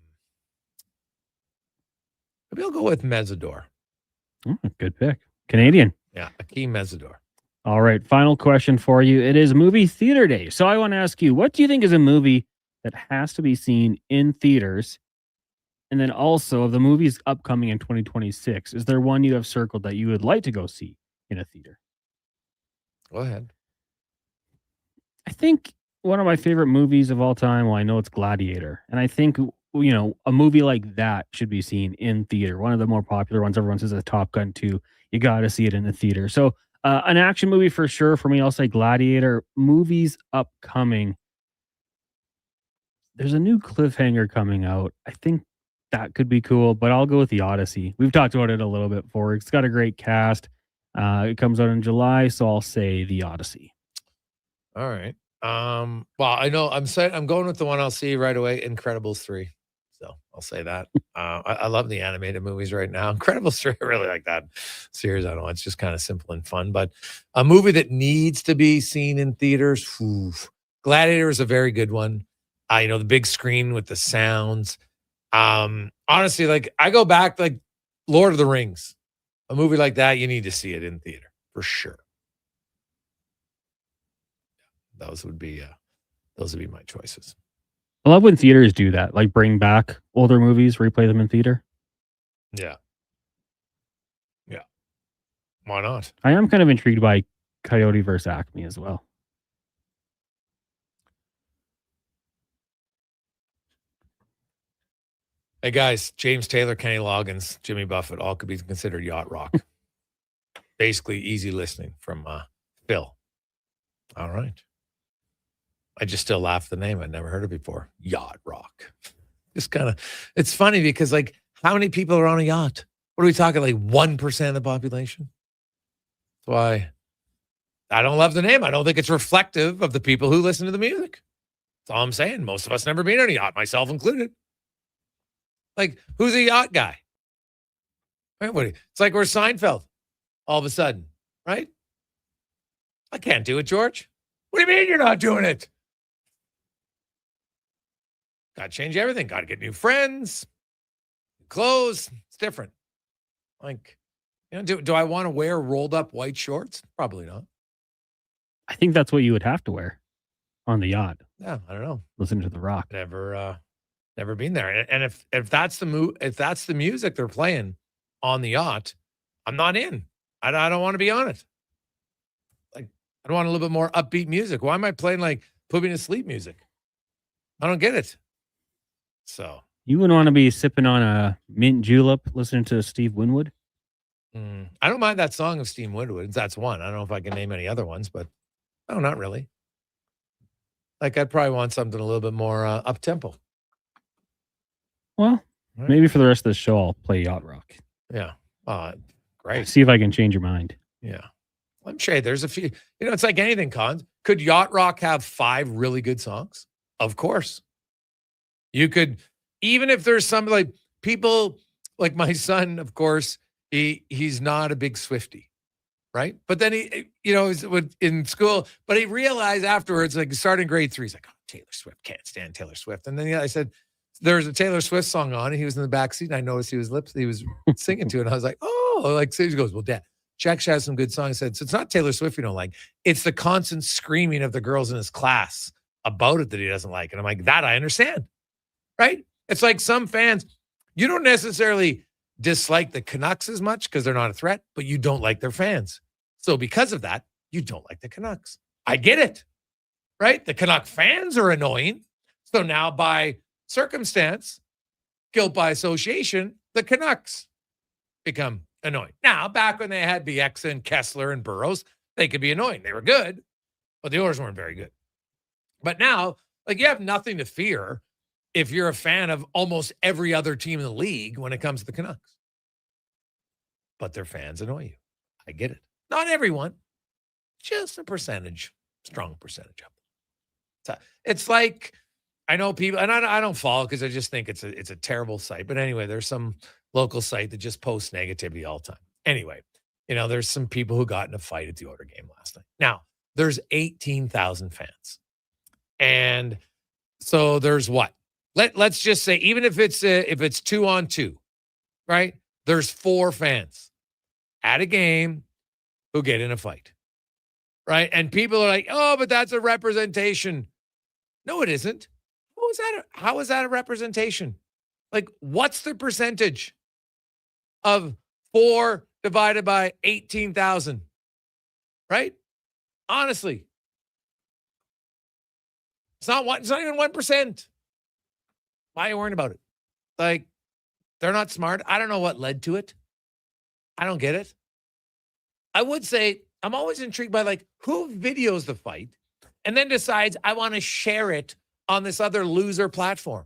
Speaker 11: I'll go with Mezzador.
Speaker 19: Good pick. Canadian.
Speaker 11: Yeah, Akeem Mezzador.
Speaker 19: All right, final question for you. It is movie theater day. So I want to ask you, what do you think is a movie that has to be seen in theaters? And then also, of the movies upcoming in 2026, is there one you have circled that you would like to go see in a theater?
Speaker 11: Go ahead.
Speaker 19: I think one of my favorite movies of all time, well, I know it's Gladiator. And I think, a movie like that should be seen in theater. One of the more popular ones, everyone says, is Top Gun 2. You got to see it in the theater. So an action movie for sure. For me, I'll say Gladiator. Movies upcoming. There's a new Cliffhanger coming out. I think that could be cool, but I'll go with The Odyssey. We've talked about it a little bit before. It's got a great cast. It comes out in July, so I'll say The Odyssey.
Speaker 11: All right. Well, I know I'm going with the one I'll see right away, Incredibles 3. So I'll say that. I love the animated movies right now. Incredibles 3, I really like that series. I don't know. It's just kind of simple and fun, but a movie that needs to be seen in theaters. Gladiator is a very good one. The big screen with the sounds. Honestly, like I go back, like Lord of the Rings, a movie like that, you need to see it in theater for sure. Those would be my choices.
Speaker 19: I love when theaters do that, like bring back older movies, replay them in theater.
Speaker 11: Yeah. Why not?
Speaker 19: I am kind of intrigued by Coyote versus Acme as well.
Speaker 11: Hey guys, James Taylor, Kenny Loggins, Jimmy Buffett, all could be considered yacht rock. Basically, easy listening from Phil. All right. I just still laugh at the name. I'd never heard it before. Yacht rock. Just kind of, it's funny because like how many people are on a yacht? What are we talking, like 1% of the population? That's why I don't love the name. I don't think it's reflective of the people who listen to the music. That's all I'm saying. Most of us never been on a yacht, myself included. Like, who's a yacht guy? Right? It's like we're Seinfeld all of a sudden, right? I can't do it, George. What do you mean you're not doing it? Got to change everything. Got to get new friends, clothes. It's different. Like, do I want to wear rolled up white shorts? Probably not.
Speaker 19: I think that's what you would have to wear on the yacht.
Speaker 11: Yeah, I don't know.
Speaker 19: Listen to the rock.
Speaker 11: Never been there. And if that's the music they're playing on the yacht, I'm not in. I don't want to be on it. Like, I want a little bit more upbeat music. Why am I playing like put me to sleep music? I don't get it. So
Speaker 19: you wouldn't want to be sipping on a mint julep, listening to Steve Winwood.
Speaker 11: I don't mind that song of Steve Winwood. That's one. I don't know if I can name any other ones, but no, not really. Like I'd probably want something a little bit more up tempo.
Speaker 19: Well, maybe for the rest of the show, I'll play yacht rock.
Speaker 11: Yeah. Great.
Speaker 19: See if I can change your mind.
Speaker 11: Yeah. I'm sure there's a few. It's like anything, Con. Could yacht rock have 5 really good songs? Of course. You could, even if there's some like people like my son, of course, he's not a big Swiftie, right? But then he, is in school, but he realized afterwards, like starting grade 3, he's like, oh, Taylor Swift, can't stand Taylor Swift. And then I said, there's a Taylor Swift song on, and he was in the back seat, and I noticed he was singing to it. And I was like, oh, like, so he goes, well, Dad, Jack has some good songs. I said, so it's not Taylor Swift you don't like. It's the constant screaming of the girls in his class about it that he doesn't like. And I'm like, that I understand, right? It's like some fans, you don't necessarily dislike the Canucks as much because they're not a threat, but you don't like their fans. So because of that, you don't like the Canucks. I get it, right? The Canuck fans are annoying. So now by circumstance, guilt by association, the Canucks become annoying. Now, back when they had Bieksa and Kessler and Burroughs, they could be annoying. They were good, but the Oilers weren't very good. But now, like, you have nothing to fear if you're a fan of almost every other team in the league when it comes to the Canucks. But their fans annoy you. I get it. Not everyone, just a percentage, strong percentage of them. So it's like, I know people, and I don't follow because I just think it's a terrible site. But anyway, there's some local site that just posts negativity all the time. Anyway, there's some people who got in a fight at the Oilers game last night. Now, there's 18,000 fans. And so there's what? let's just say, even if it's 2-on-2, right? There's 4 fans at a game who get in a fight, right? And people are like, oh, but that's a representation. No, it isn't. How is that a representation? Like, what's the percentage of 4 divided by 18,000? Right? Honestly. It's not even 1%. Why are you worrying about it? Like, they're not smart. I don't know what led to it. I don't get it. I would say I'm always intrigued by, like, who videos the fight and then decides I want to share it on this other loser platform.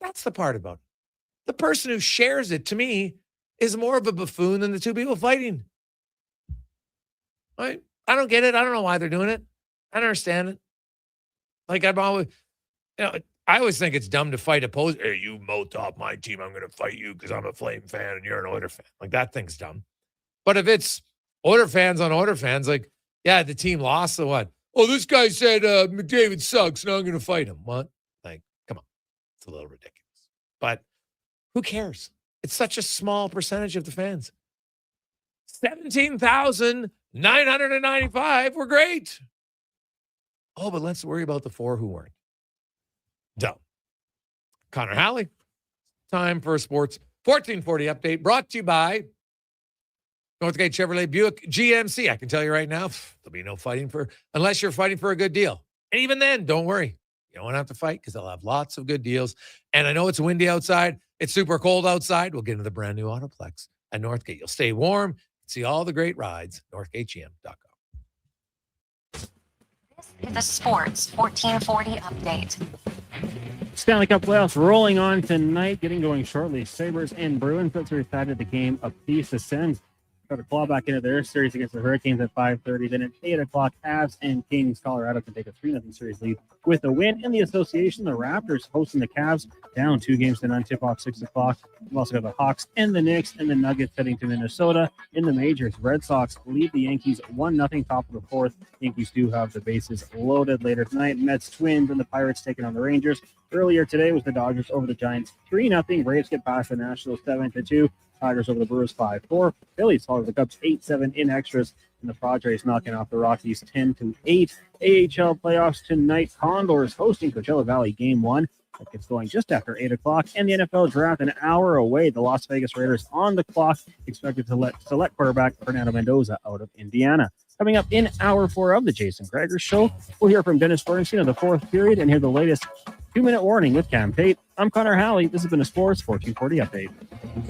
Speaker 11: That's the part about it. The person who shares it, to me, is more of a buffoon than the 2 people fighting. Right? I don't get it. I don't know why they're doing it. I don't understand it. Like, I always think it's dumb to fight opposing. Hey, you moat off my team, I'm going to fight you because I'm a Flame fan and you're an Oiler fan. Like, that thing's dumb. But if it's Oiler fans on Oiler fans, like, yeah, the team lost, so what? Oh, this guy said McDavid sucks, now I'm going to fight him. What? Like, come on. It's a little ridiculous. But who cares? It's such a small percentage of the fans. 17,995 were great. Oh, but let's worry about the 4 who weren't. Dumb. Connor Halley. Time for a Sports 1440 update brought to you by Northgate Chevrolet Buick GMC. I can tell you right now, there'll be no fighting unless you're fighting for a good deal. And even then, don't worry. You don't have to fight because they'll have lots of good deals. And I know it's windy outside. It's super cold outside. We'll get into the brand new Autoplex at Northgate. You'll stay warm. See all the great rides. NorthgateGM.com.
Speaker 5: This is the Sports 1440 update.
Speaker 19: Stanley Cup playoffs rolling on tonight, getting going shortly. Sabres and Bruins, that's where we've the game apiece. The Sens try to claw back into their series against the Hurricanes at 5:30. Then at 8 o'clock, Avs and Kings. Colorado can take a 3-0 series lead with a win. In the association, the Raptors hosting the Cavs, down 2 games to none, tip-off 6 o'clock. We've also got the Hawks and the Knicks and the Nuggets heading to Minnesota. In the majors, Red Sox lead the Yankees 1-0, top of the 4th. Yankees do have the bases loaded later tonight. Mets, Twins, and the Pirates taking on the Rangers. Earlier today was the Dodgers over the Giants 3-0. Braves get past the Nationals 7-2. Tigers over the Brewers 5-4. Phillies follow the Cubs 8-7 in extras. And the Padres knocking off the Rockies 10-8. AHL playoffs tonight. Condors hosting Coachella Valley Game 1. That gets going just after 8 o'clock. And the NFL draft an hour away. The Las Vegas Raiders on the clock, expected to select quarterback Fernando Mendoza out of Indiana. Coming up in hour 4 of the Jason Gregor Show, we'll hear from Dennis Bernstein of the 4th period and hear the latest 2-minute warning with Cam Tate. I'm Connor Halley. This has been a Sports 1440 update.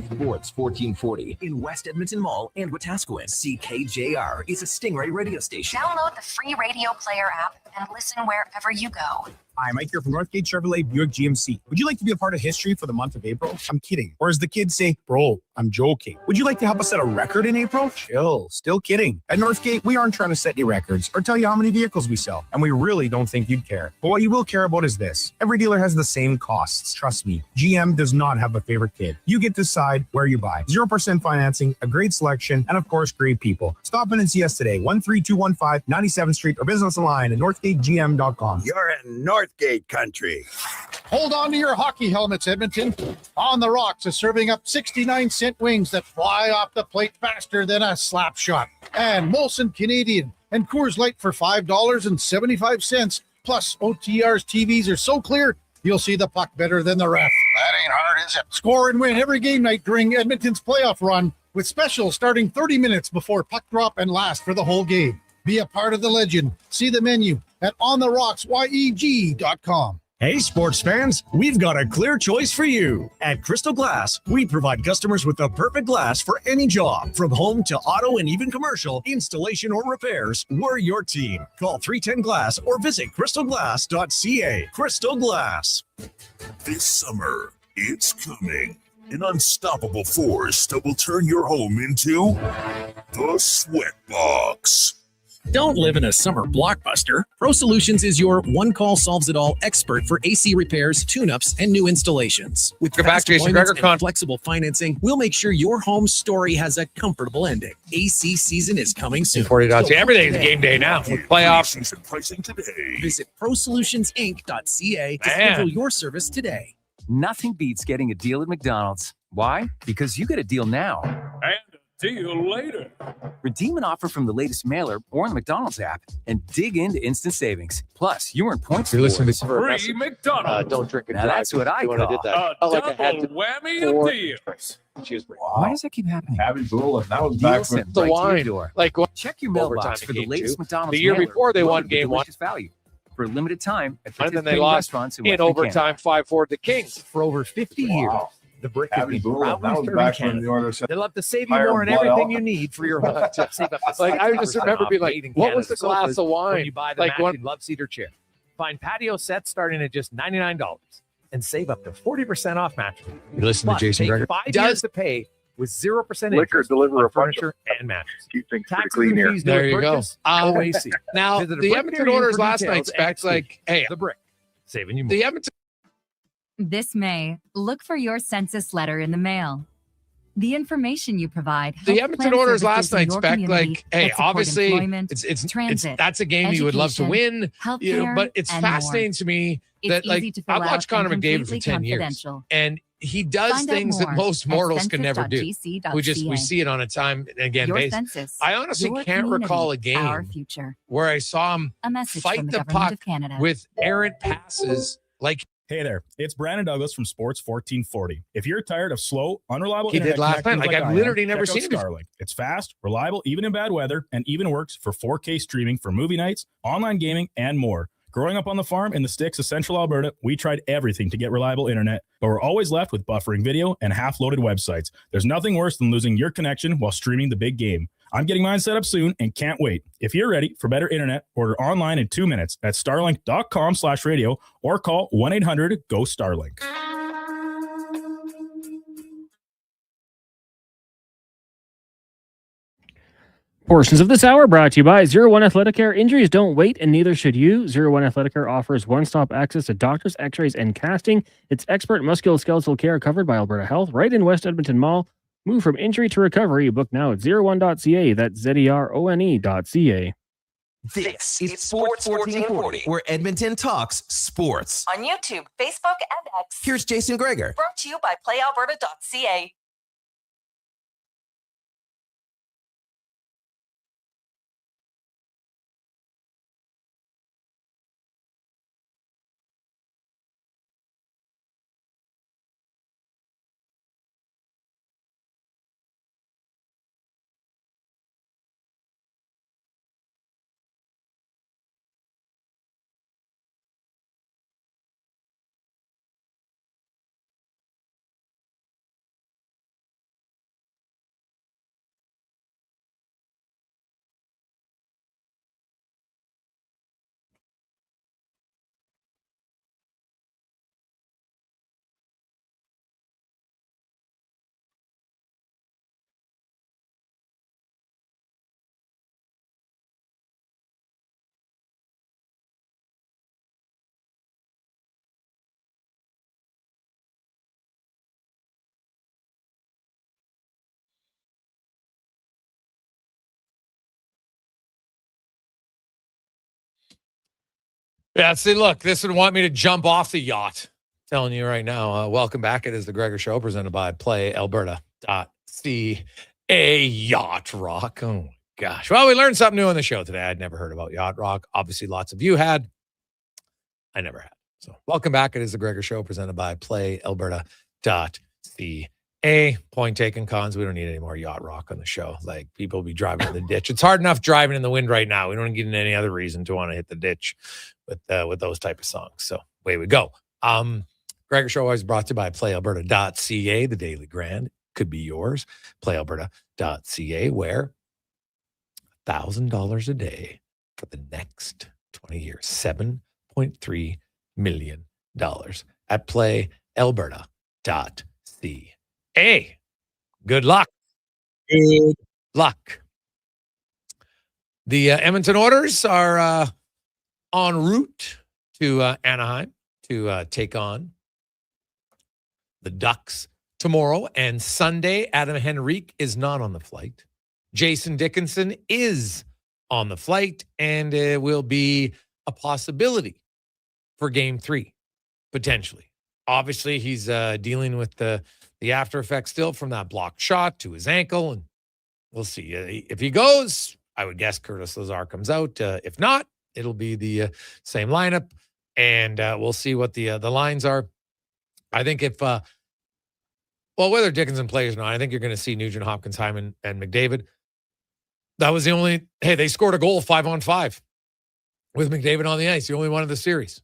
Speaker 1: Sports 1440 in West Edmonton Mall and Wetaskiwin. CKJR is a Stingray radio station.
Speaker 5: Download the free radio player app and listen wherever you go.
Speaker 6: Hi, Mike here from Northgate Chevrolet Buick GMC. Would you like to be a part of history for the month of April? I'm kidding. Or as the kids say, bro, I'm joking. Would you like to help us set a record in April? Chill. Still kidding. At Northgate, we aren't trying to set any records or tell you how many vehicles we sell. And we really don't think you'd care. But what you will care about is this. Every dealer has the same costs. Trust me, GM does not have a favorite kid. You get to decide where you buy. 0% financing, a great selection, and of course, great people. Stop in and see us today. 13215 97th Street or business online at northgategm.com.
Speaker 7: You're in Northgate country.
Speaker 16: Hold on to your hockey helmets, Edmonton. On the Rocks is serving up 69-cent wings that fly off the plate faster than a slap shot. And Molson Canadian and Coors Light for $5.75. Plus, OTR's TVs are so clear, you'll see the puck better than the ref.
Speaker 7: That ain't hard, is it?
Speaker 16: Score and win every game night during Edmonton's playoff run with specials starting 30 minutes before puck drop and last for the whole game. Be a part of the legend. See the menu at ontherocksyeg.com.
Speaker 13: Hey, sports fans, we've got a clear choice for you. At Crystal Glass, we provide customers with the perfect glass for any job. From home to auto and even commercial, installation or repairs, we're your team. Call 310-GLASS or visit crystalglass.ca. Crystal Glass.
Speaker 20: This summer, it's coming. An unstoppable force that will turn your home into the Sweatbox.
Speaker 23: Don't live in a summer blockbuster. Pro Solutions is your one-call-solves-it-all expert for AC repairs, tune-ups, and new installations. With fast deployments and flexible financing, we'll make sure your home story has a comfortable ending. AC season is coming soon.
Speaker 11: 40. Everything's game day now. Playoffs.
Speaker 20: Pricing today.
Speaker 23: Visit ProSolutionsInc.ca to schedule your service today.
Speaker 3: Nothing beats getting a deal at McDonald's. Why? Because you get a deal now.
Speaker 9: And a deal later.
Speaker 3: Redeem an offer from the latest mailer or on the McDonald's app and dig into instant savings. Plus, you earn points.
Speaker 11: You're listening
Speaker 3: for
Speaker 11: to
Speaker 9: Free McDonald's.
Speaker 11: Don't drink and
Speaker 3: Now
Speaker 11: drive.
Speaker 3: that's what I
Speaker 11: When I did
Speaker 3: call
Speaker 11: that.
Speaker 9: A
Speaker 11: Like I had
Speaker 9: double
Speaker 11: to
Speaker 9: whammy
Speaker 11: pour-
Speaker 9: of deals.
Speaker 3: Why does that keep happening?
Speaker 4: Abby Bull, and that was
Speaker 3: Deal
Speaker 4: back
Speaker 3: sent
Speaker 4: when
Speaker 11: the
Speaker 3: right to
Speaker 11: wine.
Speaker 3: your door.
Speaker 11: Like
Speaker 3: Check your
Speaker 11: overtime
Speaker 3: mailbox
Speaker 11: in
Speaker 3: for the
Speaker 11: game
Speaker 3: latest
Speaker 11: two.
Speaker 3: McDonald's
Speaker 11: The year
Speaker 3: mailer
Speaker 11: before they won
Speaker 3: loaded with
Speaker 11: game one.
Speaker 3: delicious value. For a limited time at
Speaker 11: and then they
Speaker 3: participating
Speaker 11: lost
Speaker 3: restaurants in
Speaker 11: in
Speaker 3: Western
Speaker 11: overtime
Speaker 3: Canada.
Speaker 11: 5-4 the Kings.
Speaker 3: For over 50 years, the Brick has
Speaker 4: Abby
Speaker 3: been
Speaker 4: Bull, and that
Speaker 3: proudly
Speaker 4: was
Speaker 3: serving
Speaker 4: back when
Speaker 3: Canada.
Speaker 4: the Oilers had
Speaker 3: They love to save you
Speaker 4: higher
Speaker 3: more on
Speaker 4: blood
Speaker 3: everything
Speaker 4: alcohol.
Speaker 3: you need for your home. Save up to
Speaker 11: Like, I just
Speaker 3: 60%
Speaker 11: remember
Speaker 3: off
Speaker 11: being like,
Speaker 3: Made in
Speaker 11: what
Speaker 3: Canada
Speaker 11: was the glass
Speaker 3: sofas
Speaker 11: of wine?
Speaker 3: when you buy the
Speaker 11: Like, what-
Speaker 3: matching Love Cedar chair. Find patio sets starting at just $99 and save up to 40% off mattresses.
Speaker 11: You listen to
Speaker 3: Plus,
Speaker 11: Jason
Speaker 3: take
Speaker 11: Gregor.
Speaker 3: 5
Speaker 11: Does-
Speaker 3: years to pay with 0%
Speaker 4: Liquor
Speaker 3: interest
Speaker 4: deliver
Speaker 3: on
Speaker 4: a bunch
Speaker 3: furniture and mattresses.
Speaker 4: keep things pretty
Speaker 3: Taxes
Speaker 4: clean
Speaker 3: and
Speaker 4: here.
Speaker 3: fees
Speaker 11: There
Speaker 3: to
Speaker 11: you go.
Speaker 3: purchase, always see.
Speaker 11: Now,
Speaker 3: Visit a
Speaker 11: the
Speaker 3: Brick
Speaker 11: Edmonton
Speaker 3: near you
Speaker 11: Oilers
Speaker 3: for
Speaker 11: last
Speaker 3: details
Speaker 11: night,
Speaker 3: and
Speaker 11: Specs, like, hey,
Speaker 3: The Brick, saving you more.
Speaker 11: the Edmonton
Speaker 10: This May, look for your census letter in the mail. The information you provide.
Speaker 11: The
Speaker 10: helps
Speaker 11: Edmonton
Speaker 10: plan
Speaker 11: Oilers
Speaker 10: services
Speaker 11: last
Speaker 10: in
Speaker 11: night,
Speaker 10: your
Speaker 11: Spec,
Speaker 10: community
Speaker 11: like, hey,
Speaker 10: that support
Speaker 11: obviously,
Speaker 10: employment,
Speaker 11: it's
Speaker 10: transit,
Speaker 11: that's a game you would love to
Speaker 10: education,
Speaker 11: win,
Speaker 10: healthcare,
Speaker 11: but it's
Speaker 10: and
Speaker 11: fascinating
Speaker 10: more.
Speaker 11: to me
Speaker 10: It's
Speaker 11: that, like,
Speaker 10: easy to fill
Speaker 11: I've watched
Speaker 10: out and
Speaker 11: Connor McDavid for
Speaker 10: completely
Speaker 11: 10 years,
Speaker 10: confidential.
Speaker 11: and he does
Speaker 10: Find out
Speaker 11: things that
Speaker 10: more
Speaker 11: most
Speaker 10: at
Speaker 11: mortals can never do.
Speaker 10: census.gc.ca.
Speaker 11: We see it on a time and again
Speaker 10: Your
Speaker 11: basis.
Speaker 10: census,
Speaker 11: I honestly
Speaker 10: your
Speaker 11: can't
Speaker 10: community,
Speaker 11: recall a
Speaker 10: our
Speaker 11: game
Speaker 10: future.
Speaker 11: where I saw him
Speaker 10: A message
Speaker 11: fight
Speaker 10: from the
Speaker 11: the
Speaker 10: Government
Speaker 11: puck
Speaker 10: of Canada.
Speaker 11: with errant passes. Like,
Speaker 24: hey there, it's Brandon Douglas from Sports 1440. If you're tired of slow, unreliable
Speaker 11: he did
Speaker 24: internet
Speaker 11: last night.
Speaker 24: connections
Speaker 11: Like, I've
Speaker 24: I am,
Speaker 11: literally never
Speaker 24: check out
Speaker 11: seen him.
Speaker 24: Starlink. It's fast, reliable, even in bad weather, and even works for 4K streaming for movie nights, online gaming, and more. Growing up on the farm in the sticks of central Alberta, we tried everything to get reliable internet, but we're always left with buffering video and half-loaded websites. There's nothing worse than losing your connection while streaming the big game. I'm getting mine set up soon and can't wait. If you're ready for better internet, order online in 2 minutes at starlink.com/radio or call 1-800-GO-STARLINK.
Speaker 19: Portions of this hour brought to you by 01 Athletic Care. Injuries don't wait, and neither should you. 01 Athletic Care offers one-stop access to doctors, x-rays, and casting. It's expert musculoskeletal care covered by Alberta Health right in West Edmonton Mall. Move from injury to recovery. Book now at 01.ca. That's ZERONE.ca.
Speaker 8: This is Sports 1440, where Edmonton talks sports.
Speaker 25: On YouTube, Facebook, and X.
Speaker 8: Here's Jason Gregor.
Speaker 25: Brought to you by PlayAlberta.ca.
Speaker 11: yeah, see, look, this would want me to jump off the yacht. Telling you right now, welcome back. It is the Gregor Show presented by PlayAlberta.ca. Yacht Rock. Oh, my gosh. Well, we learned something new on the show today. I'd never heard about Yacht Rock. Obviously, lots of you had. I never had. So welcome back. It is the Gregor Show presented by PlayAlberta.ca. Point taken, cons. We don't need any more Yacht Rock on the show. Like, people will be driving in the ditch. It's hard enough driving in the wind right now. We don't get any other reason to want to hit the ditch with those type of songs. So away we go. Gregor Show always brought to you by PlayAlberta.ca. The Daily Grand could be yours. PlayAlberta.ca, where $1,000 a day for the next 20 years. $7.3 million at PlayAlberta.ca. Good luck. Good luck. The Edmonton Oilers are en route to Anaheim to take on the Ducks tomorrow and Sunday. Adam Henrique is not on the flight. Jason Dickinson is on the flight, and it will be a possibility for Game 3, potentially. Obviously, he's dealing with the after effects still from that blocked shot to his ankle, and we'll see. If he goes, I would guess Curtis Lazar comes out. If not, it'll be the same lineup, and we'll see what the lines are. I think if whether Dickinson plays or not, I think you're going to see Nugent Hopkins, Hyman, and McDavid. That was the only. Hey, they scored a goal 5-on-5 with McDavid on the ice. The only one of the series.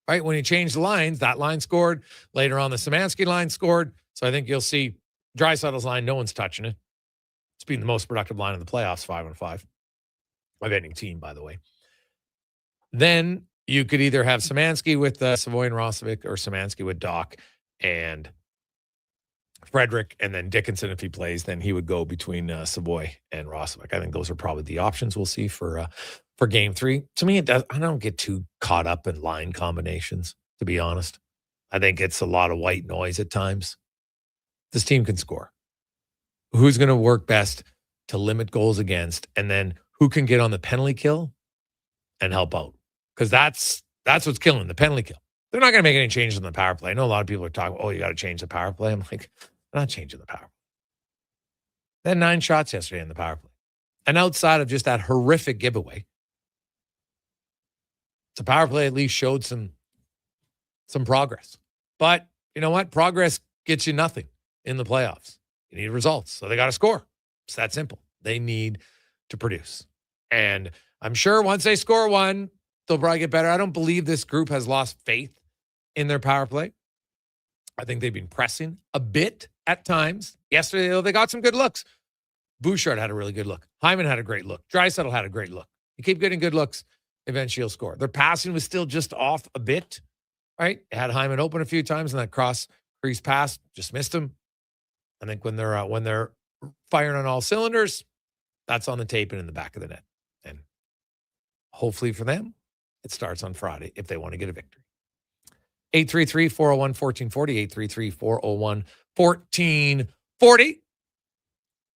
Speaker 11: Right? When he changed the lines, that line scored. Later on, the Szymanski line scored. So I think you'll see Draisaitl's line, no one's touching it. It's been the most productive line in the playoffs, 5-on-5. Of any team, by the way. Then you could either have Szymanski with Savoy and Rosovic, or Szymanski with Doc and Frederick, and then Dickinson, if he plays, then he would go between Savoy and Rosovic. I think those are probably the options we'll see for Game 3. To me, I don't get too caught up in line combinations, to be honest. I think it's a lot of white noise at times. This team can score. Who's going to work best to limit goals against, and then who can get on the penalty kill and help out? Because that's what's killing the penalty kill. They're not going to make any changes in the power play. I know a lot of people are talking, you got to change the power play. I'm like, they're not changing the power play. They had 9 shots yesterday in the power play. And outside of just that horrific giveaway, the power play at least showed some progress. But you know what? Progress gets you nothing in the playoffs. You need results. So they got to score. It's that simple. They need to produce. And I'm sure once they score one, they'll probably get better. I don't believe this group has lost faith in their power play. I think they've been pressing a bit at times. Yesterday, though, they got some good looks. Bouchard had a really good look. Hyman had a great look. Draisaitl had a great look. You keep getting good looks, eventually you'll score. Their passing was still just off a bit, right? They had Hyman open a few times, and that cross crease pass just missed him. I think when they're firing on all cylinders, that's on the tape and in the back of the net. And hopefully for them, it starts on Friday if they want to get a victory. 833-401-1440, 833-401-1440.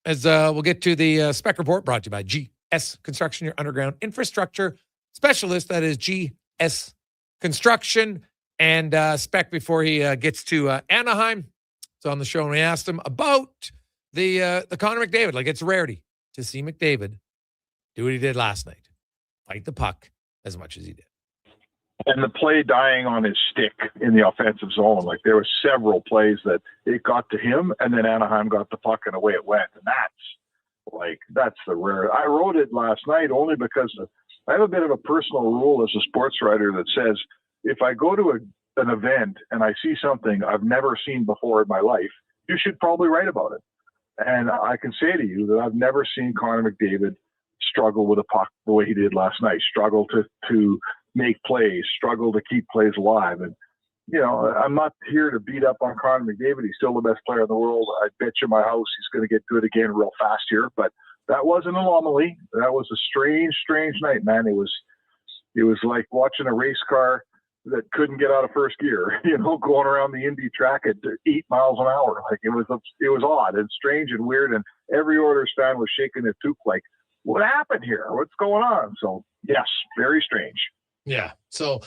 Speaker 11: As we'll get to the Spec Report, brought to you by GS Construction, your underground infrastructure specialist. That is GS Construction. And Spec, before he gets to Anaheim, it's on the show, and we asked him about the Connor McDavid. Like, it's a rarity to see McDavid do what he did last night. Fight the puck as much as he did.
Speaker 2: And the play dying on his stick in the offensive zone. Like, there were several plays that it got to him, and then Anaheim got the puck and away it went. And that's the rare. I wrote it last night only because I have a bit of a personal rule as a sports writer that says, if I go to an event and I see something I've never seen before in my life, you should probably write about it. And I can say to you that I've never seen Connor McDavid struggle with a puck the way he did last night, struggle to make plays, struggle to keep plays alive. And, you know, I'm not here to beat up on Connor McDavid. He's still the best player in the world. I bet you my house he's going to get good again real fast here. But that was an anomaly. That was a strange, strange night, man. It was like watching a race car that couldn't get out of first gear, you know, going around the Indy track at 8 miles an hour. Like, it was odd and strange and weird. And every Oilers fan was shaking their tooth like, what happened here? What's going on? So yes, very strange.
Speaker 11: Yeah. So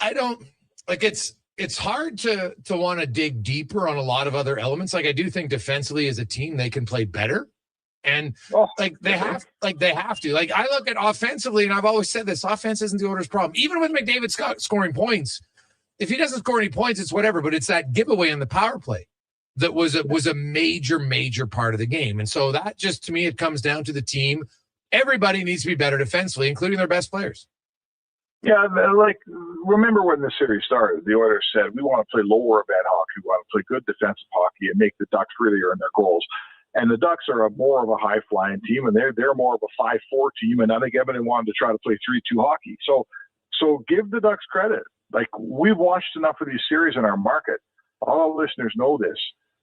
Speaker 11: I don't like it's hard to want to dig deeper on a lot of other elements. Like, I do think defensively as a team, they can play better. And they have to. Like, I look at offensively, and I've always said this, offense isn't the Oilers' problem. Even with McDavid scoring points, if he doesn't score any points, it's whatever. But it's that giveaway in the power play that was a major, major part of the game. And so that just, to me, it comes down to the team. Everybody needs to be better defensively, including their best players.
Speaker 2: Yeah, like, remember when the series started, the Oilers said, we want to play lower event hockey, we want to play good defensive hockey and make the Ducks really earn their goals. And the Ducks are more of a high-flying team, and they're more of a 5-4 team, and I think Edmonton wanted to try to play 3-2 hockey. So give the Ducks credit. Like, we've watched enough of these series in our market. All our listeners know this.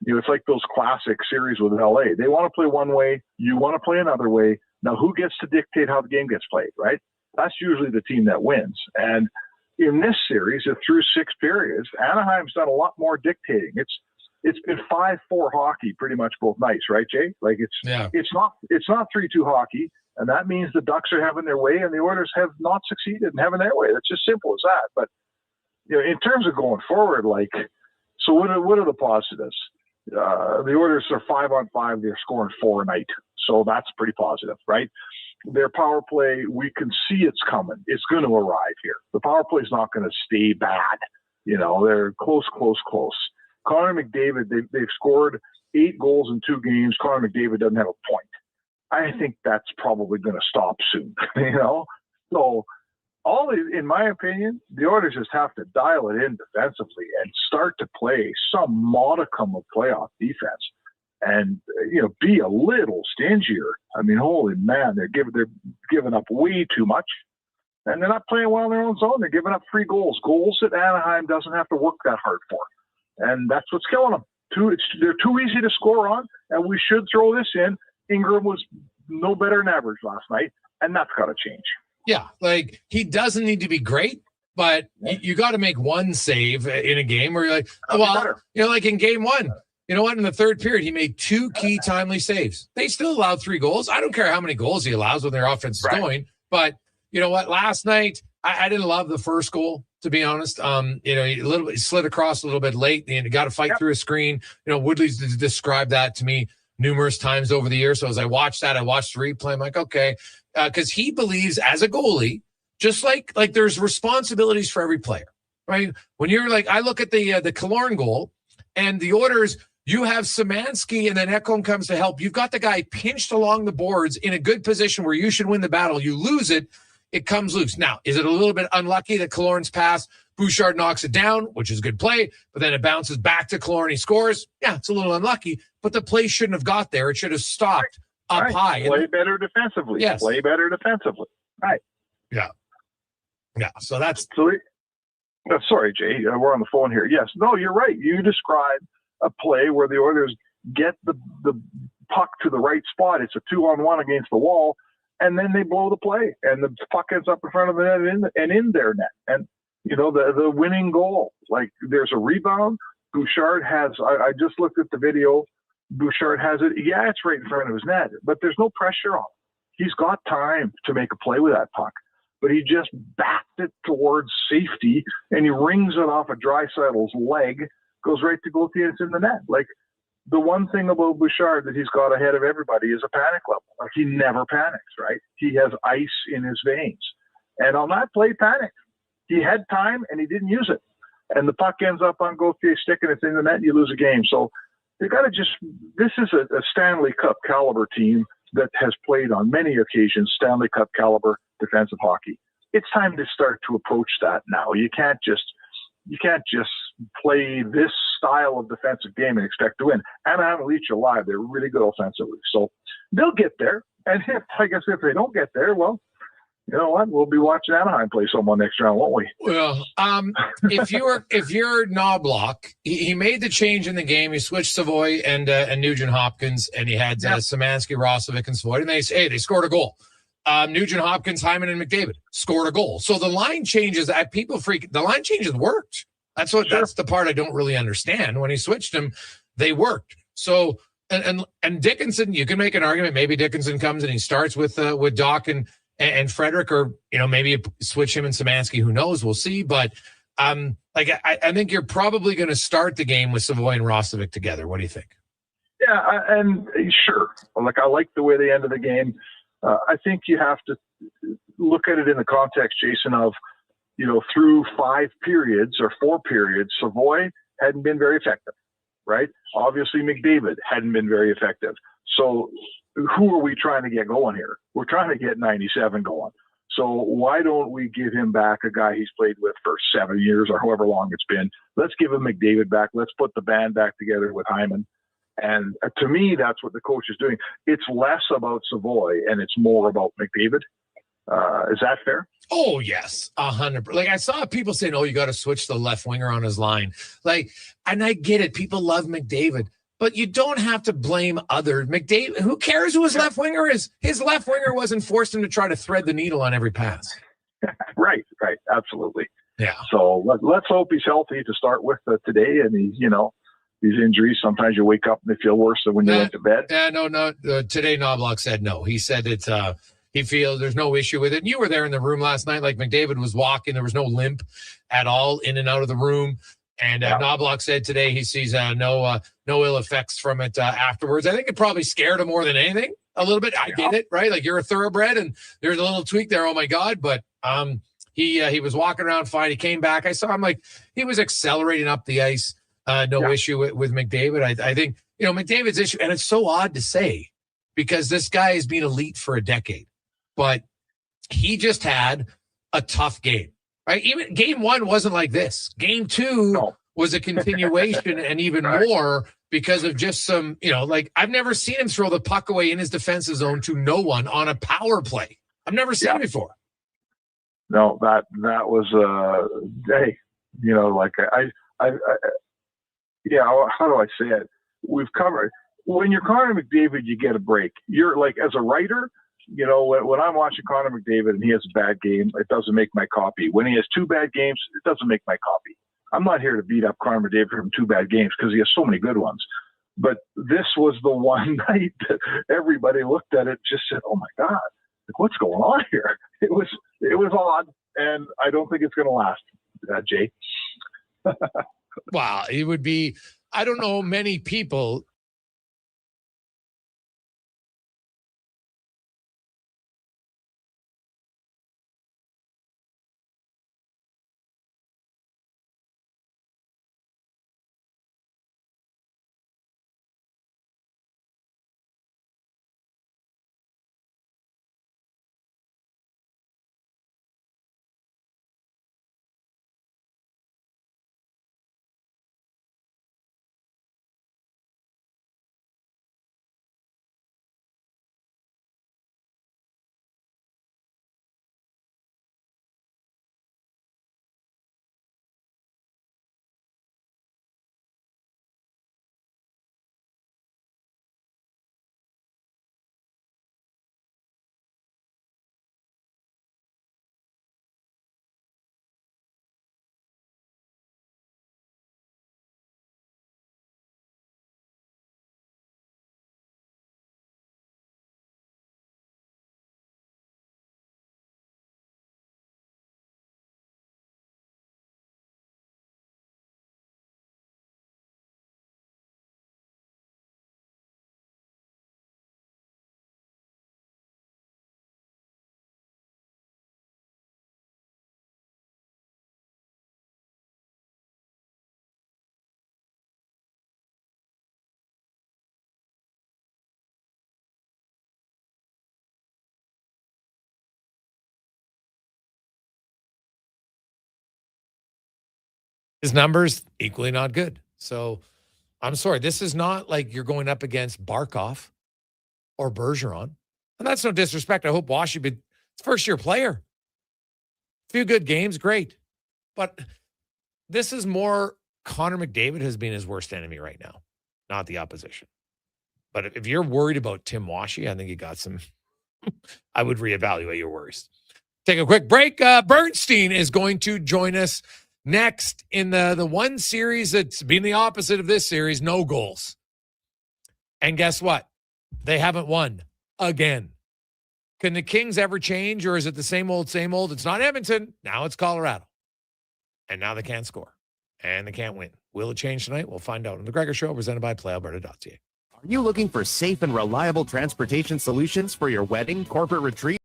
Speaker 2: You know, it's like those classic series with LA. They want to play one way, you want to play another way. Now, who gets to dictate how the game gets played, right? That's usually the team that wins. And in this series, through 6 periods, Anaheim's done a lot more dictating. It's been 5-4 hockey pretty much both nights, right, Jay? Like, it's not 3-2 hockey, and that means the Ducks are having their way, and the Oilers have not succeeded in having their way. That's just simple as that. But, you know, in terms of going forward, like, So what are the positives? The Oilers are 5-on-5. They're scoring 4 a night. So that's pretty positive, right? Their power play, we can see it's coming. It's going to arrive here. The power play is not going to stay bad. They're close. Connor McDavid, they've scored 8 goals in 2 games. Connor McDavid doesn't have a point. I think that's probably going to stop soon, So in my opinion, the Oilers just have to dial it in defensively and start to play some modicum of playoff defense and, be a little stingier. I mean, holy man, they're giving up way too much. And they're not playing well in their own zone. They're giving up 3 goals that Anaheim doesn't have to work that hard for. And that's what's killing them. They're too easy to score on, and we should throw this in. Ingram was no better than average last night, and that's got to change.
Speaker 11: Yeah, like he doesn't need to be great, but you got to make one save in a game where you're like, like in game 1, you know what? In the third period, he made 2 key timely saves. They still allowed 3 goals. I don't care how many goals he allows when their offense is going, but you know what? Last night, I didn't love the first goal, to be honest. He slid across a little bit late and got to fight through a screen. Woodley's described that to me numerous times over the years. So as I watched that, I watched the replay. I'm like, okay, because he believes as a goalie, just like there's responsibilities for every player, right? When you're like, I look at the Killorn goal and the Oilers, you have Szymanski and then Ekholm comes to help. You've got the guy pinched along the boards in a good position where you should win the battle. You lose it. It comes loose. Now, is it a little bit unlucky that Killorn's pass, Bouchard knocks it down, which is a good play, but then it bounces back to Killorn, he scores? Yeah, it's a little unlucky, but the play shouldn't have got there. It should have stopped up high.
Speaker 2: Play better defensively.
Speaker 11: Yes.
Speaker 2: Play better defensively. Right.
Speaker 11: Yeah. Yeah, so that's...
Speaker 2: Sorry, Jay, we're on the phone here. Yes, no, you're right. You described a play where the Oilers get the puck to the right spot. It's a 2-on-1 against the wall, and then they blow the play, and the puck ends up in front of the net and in their net. And, the winning goal, like there's a rebound. Bouchard has, I just looked at the video. Bouchard has it. Yeah, it's right in front of his net, but there's no pressure on him. He's got time to make a play with that puck, but he just backed it towards safety, and he rings it off of Draisaitl's leg, goes right to Gauthier, and it's in the net. Like, the one thing about Bouchard that he's got ahead of everybody is a panic level. Like, he never panics, right? He has ice in his veins. And on that play, panicked. He had time, and he didn't use it. And the puck ends up on Gauthier's stick, and it's in the net, and you lose a game. So they got to this is a Stanley Cup caliber team that has played on many occasions Stanley Cup caliber defensive hockey. It's time to start to approach that now. You can't just play this style of defensive game and expect to win. Anaheim will eat you alive. They're really good offensively. So they'll get there. And if they don't get there, well, you know what? We'll be watching Anaheim play someone next round, won't we?
Speaker 11: Well, if you're Knobloch, he made the change in the game. He switched Savoy and Nugent Hopkins, and he had Szymanski, Rosovic, and Savoy. And they scored a goal. Nugent Hopkins, Hyman, and McDavid scored a goal. So the line changes. The line changes worked. That's the part I don't really understand. When he switched them, they worked. So and Dickinson, you can make an argument. Maybe Dickinson comes and he starts with Doc and Frederick, or maybe you switch him and Szymanski. Who knows? We'll see. But I think you're probably going to start the game with Savoy and Rosovic together. What do you think?
Speaker 2: Yeah, and sure. I like the way they ended the game. I think you have to look at it in the context, Jason, of, through 5 periods or 4 periods, Savoy hadn't been very effective, right? Obviously, McDavid hadn't been very effective. So who are we trying to get going here? We're trying to get 97 going. So why don't we give him back a guy he's played with for 7 years or however long it's been? Let's give him McDavid back. Let's put the band back together with Hyman. And to me, that's what the coach is doing. It's less about Savoy and it's more about McDavid. Is that fair?
Speaker 11: Oh, yes. 100%. I saw people saying, you got to switch the left winger on his line. And I get it. People love McDavid, but you don't have to blame other McDavid. Who cares who his left winger is? His left winger wasn't forced him to try to thread the needle on every pass.
Speaker 2: Right. Absolutely.
Speaker 11: Yeah.
Speaker 2: So let's hope he's healthy to start with today. And these injuries, sometimes you wake up and they feel worse than when you went to bed.
Speaker 11: Yeah, no. Today, Knobloch said no. He said it's he feels there's no issue with it. And you were there in the room last night. McDavid was walking. There was no limp at all in and out of the room. And Knobloch said today he sees no ill effects from it afterwards. I think it probably scared him more than anything a little bit. I get it, right? Like, you're a thoroughbred and there's a little tweak there. Oh my God. But he was walking around fine. He came back. I saw him, like, he was accelerating up the ice. No issue with McDavid. I think, McDavid's issue, and it's so odd to say because this guy has been elite for a decade, but he just had a tough game, right? Even game 1 wasn't like this. Game 2 was a continuation and even more because of just some, I've never seen him throw the puck away in his defensive zone to no one on a power play. I've never seen it before.
Speaker 2: No, that was hey, how do I say it? We've covered. When you're Connor McDavid, you get a break. You're like, as a writer, when I'm watching Connor McDavid and he has a bad game, it doesn't make my copy. When he has 2 bad games, it doesn't make my copy. I'm not here to beat up Connor McDavid from 2 bad games because he has so many good ones. But this was the one night that everybody looked at it, just said, "Oh my God, what's going on here?" It was odd, and I don't think it's going to last, Jay.
Speaker 11: Wow, it would be. I don't know many people. His numbers equally not good. So I'm sorry. This is not like you're going up against Barkov or Bergeron. And that's no disrespect. I hope Washy, but it's first-year player. A few good games, great. But this is more Connor McDavid has been his worst enemy right now, not the opposition. But if you're worried about Tim Washy, I think you got some – I would reevaluate your worries. Take a quick break. Bernstein is going to join us next in the one series that's been the opposite of this series, no goals. And guess what? They haven't won again. Can the Kings ever change, or is it the same old, same old? It's not Edmonton. Now it's Colorado. And now they can't score. And they can't win. Will it change tonight? We'll find out on The Gregor Show, presented by PlayAlberta.ca.
Speaker 4: Are you looking for safe and reliable transportation solutions for your wedding, corporate retreat,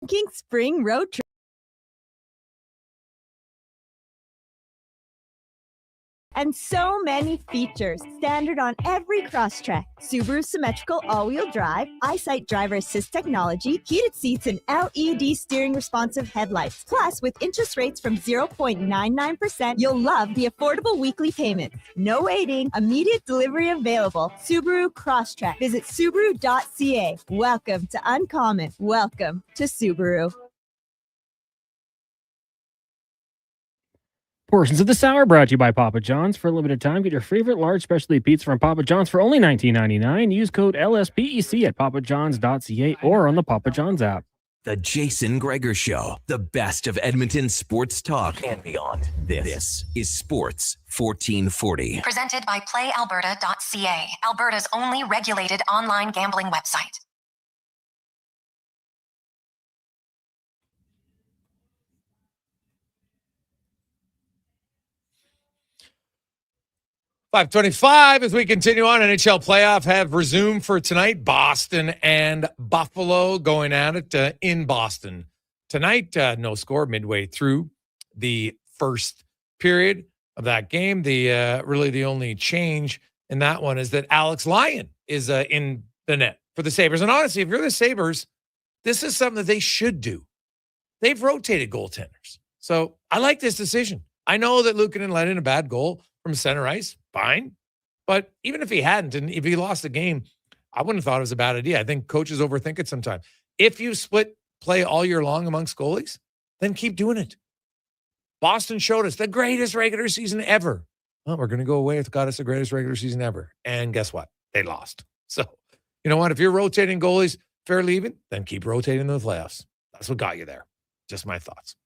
Speaker 12: King Spring Road Trip. And so many features, standard on every Crosstrek. Subaru symmetrical all-wheel drive, EyeSight driver assist technology, heated seats, and LED steering responsive headlights. Plus, with interest rates from 0.99%, you'll love the affordable weekly payment. No waiting, immediate delivery available. Subaru Crosstrek. Visit Subaru.ca. Welcome to Uncommon. Welcome to Subaru.
Speaker 19: Portions of the Sour brought to you by Papa John's. For a limited time, get your favorite large specialty pizza from Papa John's for only $19.99. Use code LSPEC at papajohns.ca or on the Papa John's app.
Speaker 8: The Jason Gregor Show, the best of Edmonton sports talk and beyond. This is Sports 1440.
Speaker 5: Presented by PlayAlberta.ca, Alberta's only regulated online gambling website.
Speaker 11: 5:25 as we continue on. NHL playoff have resumed for tonight. Boston and Buffalo going at it in Boston tonight. No score midway through the first period of that game. Really the only change in that one is that Alex Lyon is in the net for the Sabres. And honestly, if you're the Sabres, this is something that they should do. They've rotated goaltenders. So I like this decision. I know that Luukkonen let in a bad goal from center ice. Fine. But even if he hadn't, and if he lost the game, I wouldn't have thought it was a bad idea. I think coaches overthink it sometimes. If you split play all year long amongst goalies, then keep doing it. Boston showed us the greatest regular season ever. Well, we're going to go away. It's got us the greatest regular season ever. And guess what? They lost. So, you know what? If you're rotating goalies fairly even, then keep rotating in the playoffs. That's what got you there. Just my thoughts.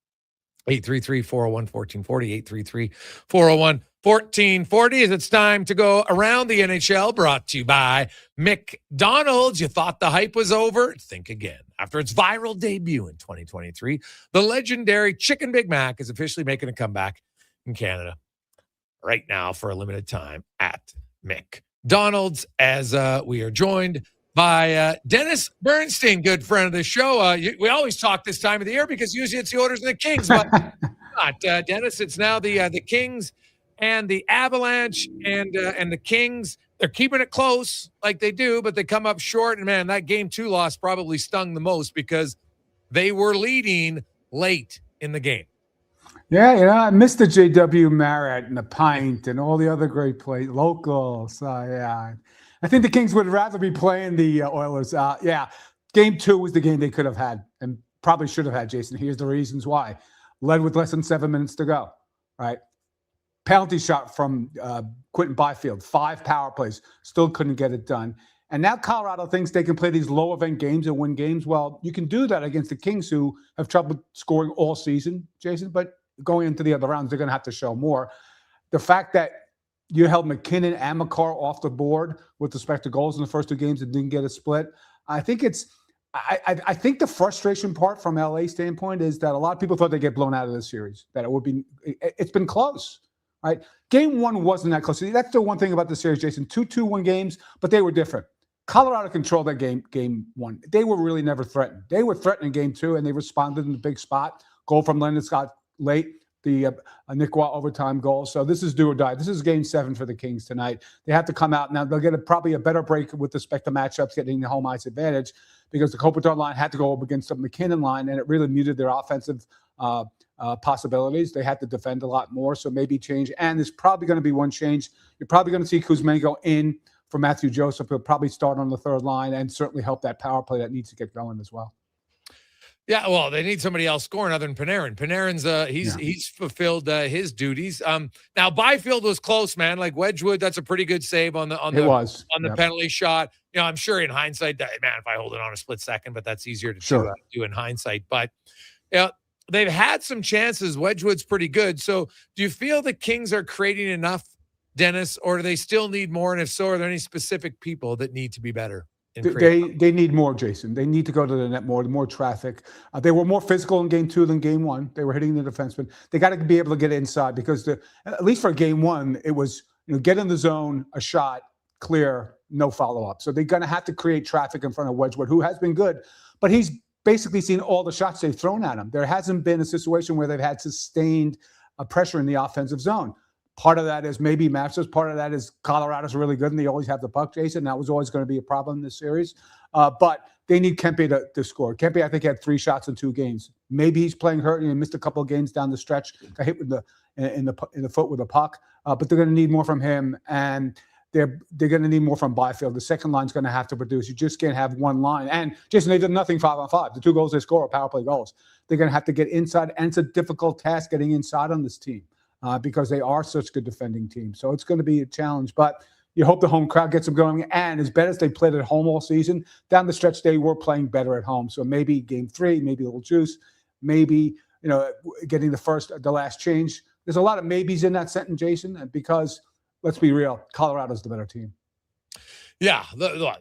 Speaker 11: 833-401-1440, 833-401-1440 as it's time to go around the NHL, brought to you by McDonald's. You thought the hype was over? Think again. After its viral debut in 2023, the legendary Chicken Big Mac is officially making a comeback in Canada right now for a limited time at McDonald's, as we are joined by Dennis Bernstein, good friend of the show. We always talk this time of the year because usually it's the Oilers and the Kings, but not, Dennis. It's now the Kings and the Avalanche and the Kings. They're keeping it close like they do, but they come up short. And, man, that Game 2 loss probably stung the most because they were leading late in the game.
Speaker 14: Yeah, I missed the J.W. Marriott and the Pint and all the other great plays, locals. Yeah. I think the Kings would rather be playing the Oilers. Game 2 was the game they could have had and probably should have had, Jason. Here's the reasons why. Led with less than 7 minutes to go, right? Penalty shot from Quentin Byfield, 5 power plays, still couldn't get it done. And now Colorado thinks they can play these low-event games and win games. Well, you can do that against the Kings, who have trouble scoring all season, Jason, but going into the other rounds, they're going to have to show more. The fact that you held McKinnon and Makar off the board with respect to goals in the first 2 games and didn't get a split. I think I think the frustration part from LA standpoint is that a lot of people thought they'd get blown out of this series, that it's been close, right? Game 1 wasn't that close. That's the one thing about the series, Jason. 2-2-1 games, but they were different. Colorado controlled that game 1. They were really never threatened. They were threatened in game 2, and they responded in the big spot. Goal from Leonard Scott late. The Nick Watt overtime goal. So this is do or die. This is Game 7 for the Kings tonight. They have to come out. Now, they'll get probably a better break with respect to matchups, getting the home ice advantage, because the Kopitar line had to go up against the McKinnon line, and it really muted their offensive possibilities. They had to defend a lot more, so maybe change. And there's probably going to be one change. You're probably going to see Kuzmenko in for Matthew Joseph. He'll probably start on the third line and certainly help that power play that needs to get going as well.
Speaker 11: Yeah, well, they need somebody else scoring other than Panarin. Panarin's he's fulfilled his duties. Now Byfield was close, man. Like Wedgwood, that's a pretty good save on the penalty shot. You know, I'm sure in hindsight, man, if I hold it on a split second, but that's easier to do in hindsight. But yeah, they've had some chances. Wedgwood's pretty good. So do you feel the Kings are creating enough, Dennis, or do they still need more? And if so, are there any specific people that need to be better?
Speaker 14: They need more, Jason. They need to go to the net more traffic. They were more physical in Game 2 than Game 1. They were hitting the defenseman. They got to be able to get inside because at least for Game 1, it was get in the zone, a shot, clear, no follow-up. So they're going to have to create traffic in front of Wedgwood, who has been good, but he's basically seen all the shots they've thrown at him. There hasn't been a situation where they've had sustained pressure in the offensive zone. Part of that is maybe matchups. Part of that is Colorado's really good and they always have the puck, Jason. That was always going to be a problem in this series. But they need Kempe to score. Kempe, I think, had 3 shots in 2 games. Maybe he's playing hurt and he missed a couple of games down the stretch. Got hit with in the foot with a puck. But they're going to need more from him, and they're going to need more from Byfield. The second line's going to have to produce. You just can't have one line. And Jason, they did nothing 5-on-5. The 2 goals they score are power play goals. They're going to have to get inside, and it's a difficult task getting inside on this team because they are such good defending team. So it's going to be a challenge. But you hope the home crowd gets them going. And as better as they played at home all season, down the stretch they were playing better at home. So maybe game 3, maybe a little juice, maybe getting the last change. There's a lot of maybes in that sentence, Jason, because let's be real, Colorado's the better team.
Speaker 11: Yeah,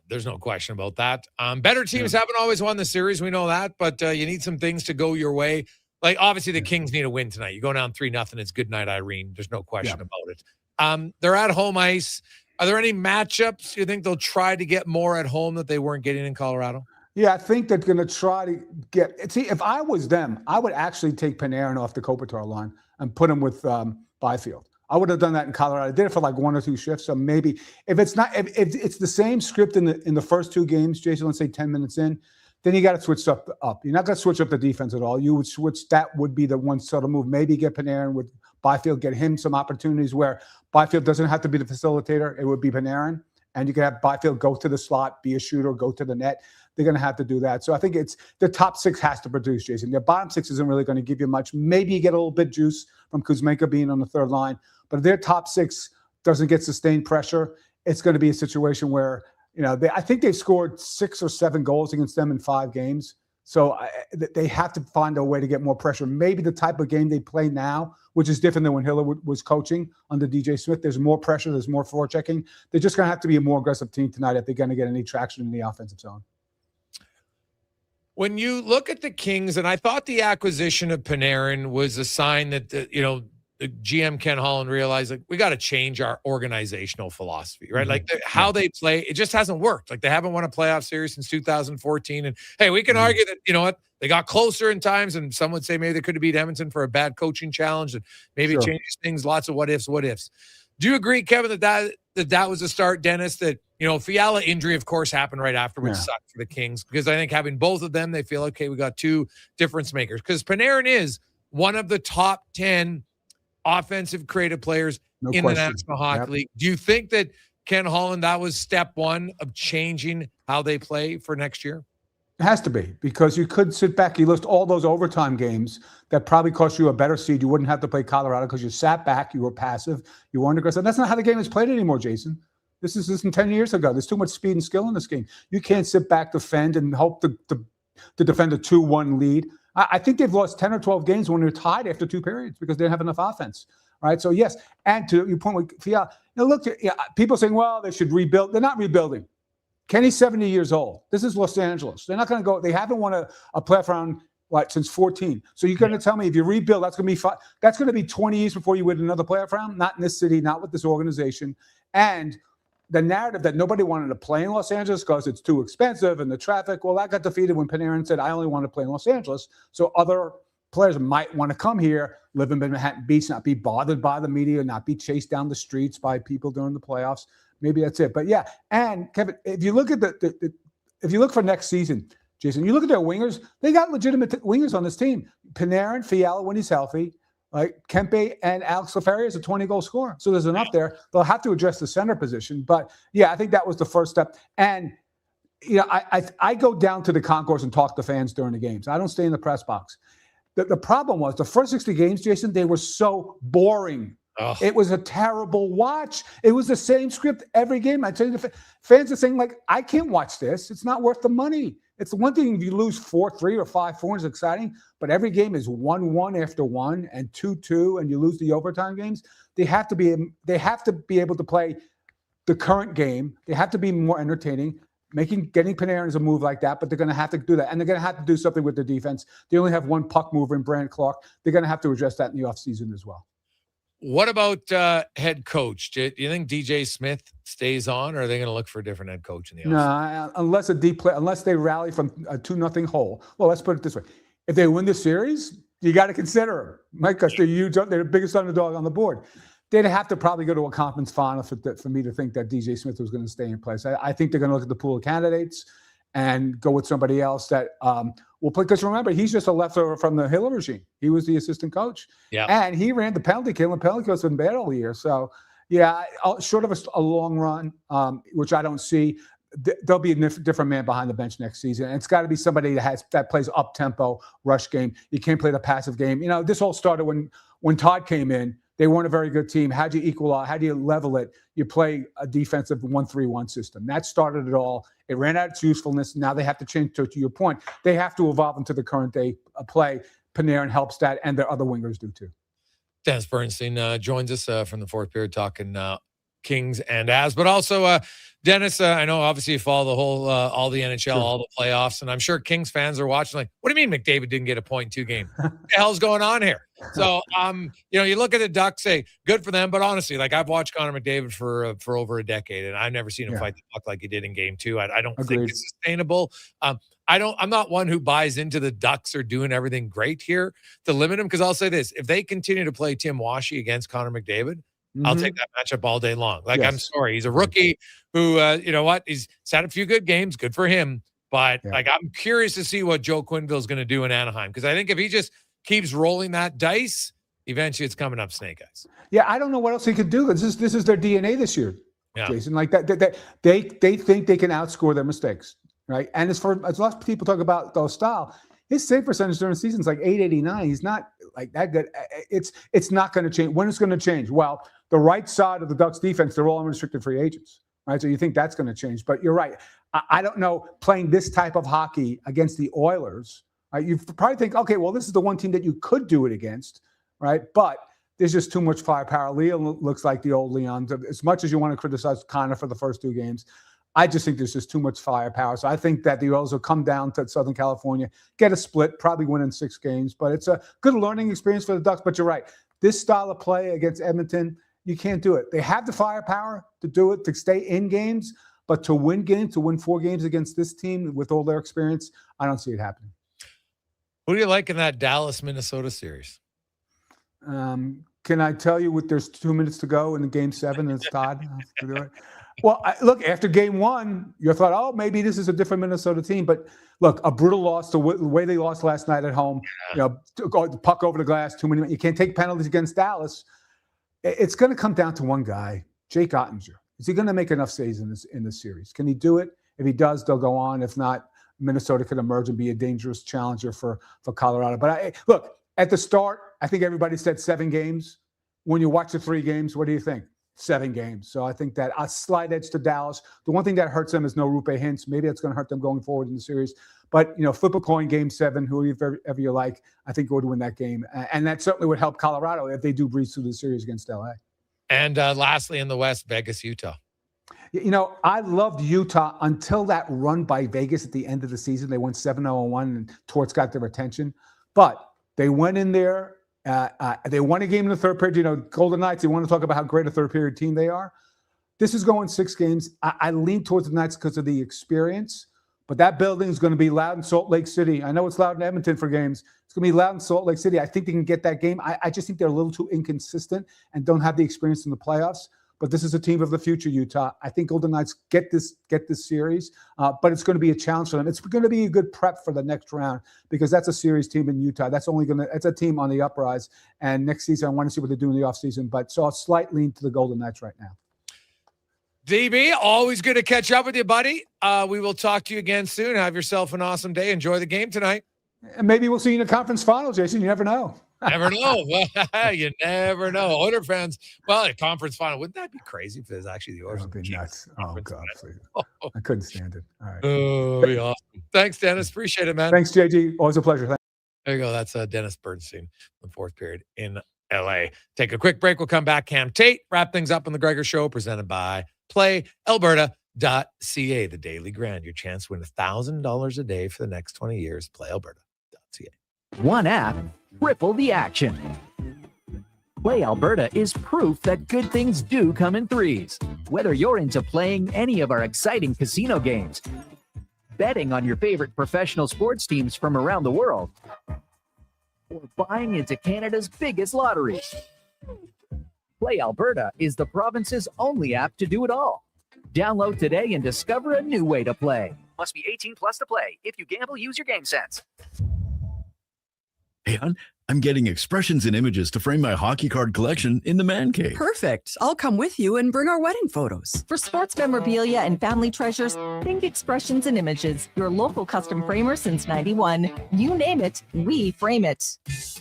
Speaker 11: there's no question about that. Better teams haven't always won the series. We know that, but you need some things to go your way. Like, obviously, the Kings need a win tonight. You go down 3-0, it's good night, Irene. There's no question about it. They're at home ice. Are there any matchups you think they'll try to get more at home that they weren't getting in Colorado?
Speaker 14: Yeah, I think they're going to try to get – see, if I was them, I would actually take Panarin off the Kopitar line and put him with Byfield. I would have done that in Colorado. I did it for like 1 or 2 shifts. So maybe if it's the same script in the first 2 games, Jason, let's say 10 minutes in, then you got to switch up. You're not going to switch up the defense at all. You would switch. That would be the one sort of move. Maybe get Panarin with Byfield, get him some opportunities where Byfield doesn't have to be the facilitator. It would be Panarin, and you can have Byfield go to the slot, be a shooter, go to the net. They're going to have to do that. So I think it's the top 6 has to produce, Jason. Their bottom 6 isn't really going to give you much. Maybe you get a little bit juice from Kuzmenko being on the 3rd line. But if their top 6 doesn't get sustained pressure, it's going to be a situation where, I think they've scored 6 or 7 goals against them in 5 games. So they have to find a way to get more pressure. Maybe the type of game they play now, which is different than when Hiller was coaching under DJ Smith. There's more pressure. There's more forechecking. They're just going to have to be a more aggressive team tonight if they're going to get any traction in the offensive zone.
Speaker 11: When you look at the Kings, and I thought the acquisition of Panarin was a sign that, the GM Ken Holland realized, like, we got to change our organizational philosophy, right? Like how they play, it just hasn't worked. Like, they haven't won a playoff series since 2014. And hey, we can argue that, they got closer in times, and some would say maybe they could have beat Edmonton for a bad coaching challenge, and maybe it changes things. Lots of what ifs. Do you agree, Kevin, that was a start, Dennis, that, Fiala injury, of course, happened right after, which sucked for the Kings, because I think having both of them, they feel, okay, we got 2 difference makers, because Panarin is one of the top 10 offensive creative players in the National Hockey League. Do you think that Ken Holland, that was step 1 of changing how they play for next year?
Speaker 14: It has to be, because you could sit back. You list all those overtime games that probably cost you a better seed. You wouldn't have to play Colorado because you sat back, you were passive, you weren't aggressive. That's not how the game is played anymore, Jason. This is 10 years ago. There's too much speed and skill in this game. You can't sit back, defend, and hope to defend a 2-1 lead. I think they've lost 10 or 12 games when they're tied after 2 periods because they didn't have enough offense. Right? So, yes. And to your point with Fiala, people saying, well, they should rebuild. They're not rebuilding. Kenny's 70 years old. This is Los Angeles. They're not going to go. They haven't won a playoff round since 14. So you're going to tell me if you rebuild, that's going to be 20 years before you win another playoff round? Not in this city, not with this organization. And the narrative that nobody wanted to play in Los Angeles because it's too expensive and the traffic, well, that got defeated when Panarin said, I only want to play in Los Angeles. So other players might want to come here, live in Manhattan Beach, not be bothered by the media, not be chased down the streets by people during the playoffs. Maybe that's it. But yeah, and Kevin, if you look at if you look for next season, Jason, you look at their wingers, they got legitimate wingers on this team. Panarin, Fiala when he's healthy, like Kempe and Alex Lafreniere is a 20-goal scorer. So there's enough there. They'll have to address the center position. But yeah, I think that was the first step. And I go down to the concourse and talk to fans during the games. I don't stay in the press box. The problem was the first 60 games, Jason, they were so boring. Oh. It was a terrible watch. It was the same script every game. I tell you, the fans are saying, like, I can't watch this. It's not worth the money. It's one thing if you lose 4-3 or 5-4, it's exciting, but every game is 1-1 after 1 and 2-2, and you lose the overtime games. They have to be able to play the current game. They have to be more entertaining. Getting Panarin is a move like that, but they're going to have to do that. And they're going to have to do something with the defense. They only have one puck mover in Brand Clark. They're going to have to address that in the offseason as well.
Speaker 11: What about head coach? Do you think DJ Smith stays on, or are they going to look for a different head coach in the offseason?
Speaker 14: No, unless they rally from a 2-0 hole. Well, let's put it this way: if they win the series, you got to consider them, right? Because they're huge. They're the biggest underdog on the board. They'd have to probably go to a conference final for me to think that DJ Smith was going to stay in place. I think they're going to look at the pool of candidates and go with somebody else that will play. Because remember, he's just a leftover from the Hiller regime. He was the assistant coach.
Speaker 11: Yeah.
Speaker 14: And he ran the penalty kill, and penalty kill's been bad all year. So, yeah, short of a long run, which I don't see, there'll be a different man behind the bench next season. And it's got to be somebody that plays up-tempo, rush game. You can't play the passive game. This all started when Todd came in. They weren't a very good team. How do you equalize? How do you level it? You play a defensive 1-3-1 system. That started it all. It ran out its usefulness. Now they have to change to your point. They have to evolve into the current day play. Panarin helps that, and their other wingers do too.
Speaker 11: Dennis Bernstein joins us from the fourth period talking Kings and Avs, but also Dennis, I know obviously you follow the whole all the NHL, all the playoffs, and I'm sure Kings fans are watching like, what do you mean McDavid didn't get a point in 2 games? What the hell's going on here? So you look at the Ducks, say good for them, but honestly, like I've watched Connor McDavid for over a decade, and I've never seen him fight the puck like he did in game 2. I don't think it's sustainable. I'm not one who buys into the Ducks are doing everything great here to limit him, because I'll say this: if they continue to play Tim Washy against Connor McDavid, I'll take that matchup all day long. Like, I'm sorry. He's a rookie who, he's had a few good games. Good for him. But, I'm curious to see what Joe Quenneville's going to do in Anaheim. Because I think if he just keeps rolling that dice, eventually it's coming up snake eyes.
Speaker 14: Yeah, I don't know what else he could do. This is their DNA this year, Jason. Like that they think they can outscore their mistakes, right? And as lots of people talk about those style, his save percentage during the season is like .889. He's not like that good. It's not going to change. When it's going to change? Well, the right side of the Ducks defense, they're all unrestricted free agents, right? So you think that's going to change. But you're right. I don't know, playing this type of hockey against the Oilers, right? You probably think, okay, well, this is the one team that you could do it against, right? But there's just too much firepower. Leon looks like the old Leon. As much as you want to criticize Connor for the first 2 games, I just think there's just too much firepower. So I think that the Oilers will come down to Southern California, get a split, probably win in 6 games. But it's a good learning experience for the Ducks. But you're right. This style of play against Edmonton, you can't do it. They have the firepower to do it, to stay in games. But to win games, to win 4 games against this team with all their experience, I don't see it happening.
Speaker 11: Who do you like in that Dallas-Minnesota series?
Speaker 14: Can I tell you there's 2 minutes to go in the game 7 and it's Todd? Well, look, after game 1, you thought, oh, maybe this is a different Minnesota team. But look, a brutal loss, the way they lost last night at home, the puck over the glass, too many. You can't take penalties against Dallas. It's going to come down to one guy, Jake Ottinger. Is he going to make enough saves in this series? Can he do it? If he does, they'll go on. If not, Minnesota could emerge and be a dangerous challenger for Colorado. But look, at the start, I think everybody said 7 games. When you watch the 3 games, what do you think? 7 games. So I think that a slight edge to Dallas. The one thing that hurts them is no Rupe Hintz. Maybe that's going to hurt them going forward in the series. But, flip a coin, game 7, whoever you like, I think would win that game. And that certainly would help Colorado if they do breeze through the series against LA.
Speaker 11: And lastly, in the West, Vegas, Utah.
Speaker 14: I loved Utah until that run by Vegas at the end of the season. They went 7-0-1 and Torts got their attention. But they went in there. They won a game in the third period. Golden Knights, you want to talk about how great a third period team they are. This is going 6 games. I lean towards the Knights because of the experience. But that building is going to be loud in Salt Lake City. I know it's loud in Edmonton for games. It's going to be loud in Salt Lake City. I think they can get that game. I just think they're a little too inconsistent and don't have the experience in the playoffs. But this is a team of the future, Utah. I think Golden Knights get this series, but it's going to be a challenge for them. It's going to be a good prep for the next round because that's a series team in Utah. It's a team on the uprise. And next season, I want to see what they do in the offseason. But so a slight lean to the Golden Knights right now.
Speaker 11: DB, always good to catch up with you, buddy. We will talk to you again soon. Have yourself an awesome day. Enjoy the game tonight.
Speaker 14: And maybe we'll see you in the conference final, Jason. You never know.
Speaker 11: Never know. You never know. Oiler fans, a conference final. Wouldn't that be crazy if there's actually the Oilers?
Speaker 14: That would be nuts. Oh, God. I couldn't stand it. All right.
Speaker 11: Oh, be awesome. Thanks, Dennis. Appreciate it, man.
Speaker 14: Thanks, JG. Always a pleasure.
Speaker 11: There you go. That's Dennis Bernstein, the fourth period in L.A. Take a quick break. We'll come back. Cam Tate, wrap things up on the Gregor Show, presented by PlayAlberta.ca, the Daily Grand. Your chance to win $1,000 a day for the next 20 years. PlayAlberta.ca.
Speaker 15: One app, triple the action. Play Alberta is proof that good things do come in threes. Whether you're into playing any of our exciting casino games, betting on your favorite professional sports teams from around the world, or buying into Canada's biggest lotteries, Play Alberta is the province's only app to do it all. Download today and discover a new way to play. Must be 18 plus to play. If you gamble, use your game sense.
Speaker 17: Hey, hon, I'm getting expressions and images to frame my hockey card collection in the man cave.
Speaker 18: Perfect. I'll come with you and bring our wedding photos.
Speaker 25: For sports memorabilia and family treasures, think Expressions and Images, your local custom framer since 91. You name it, we frame it.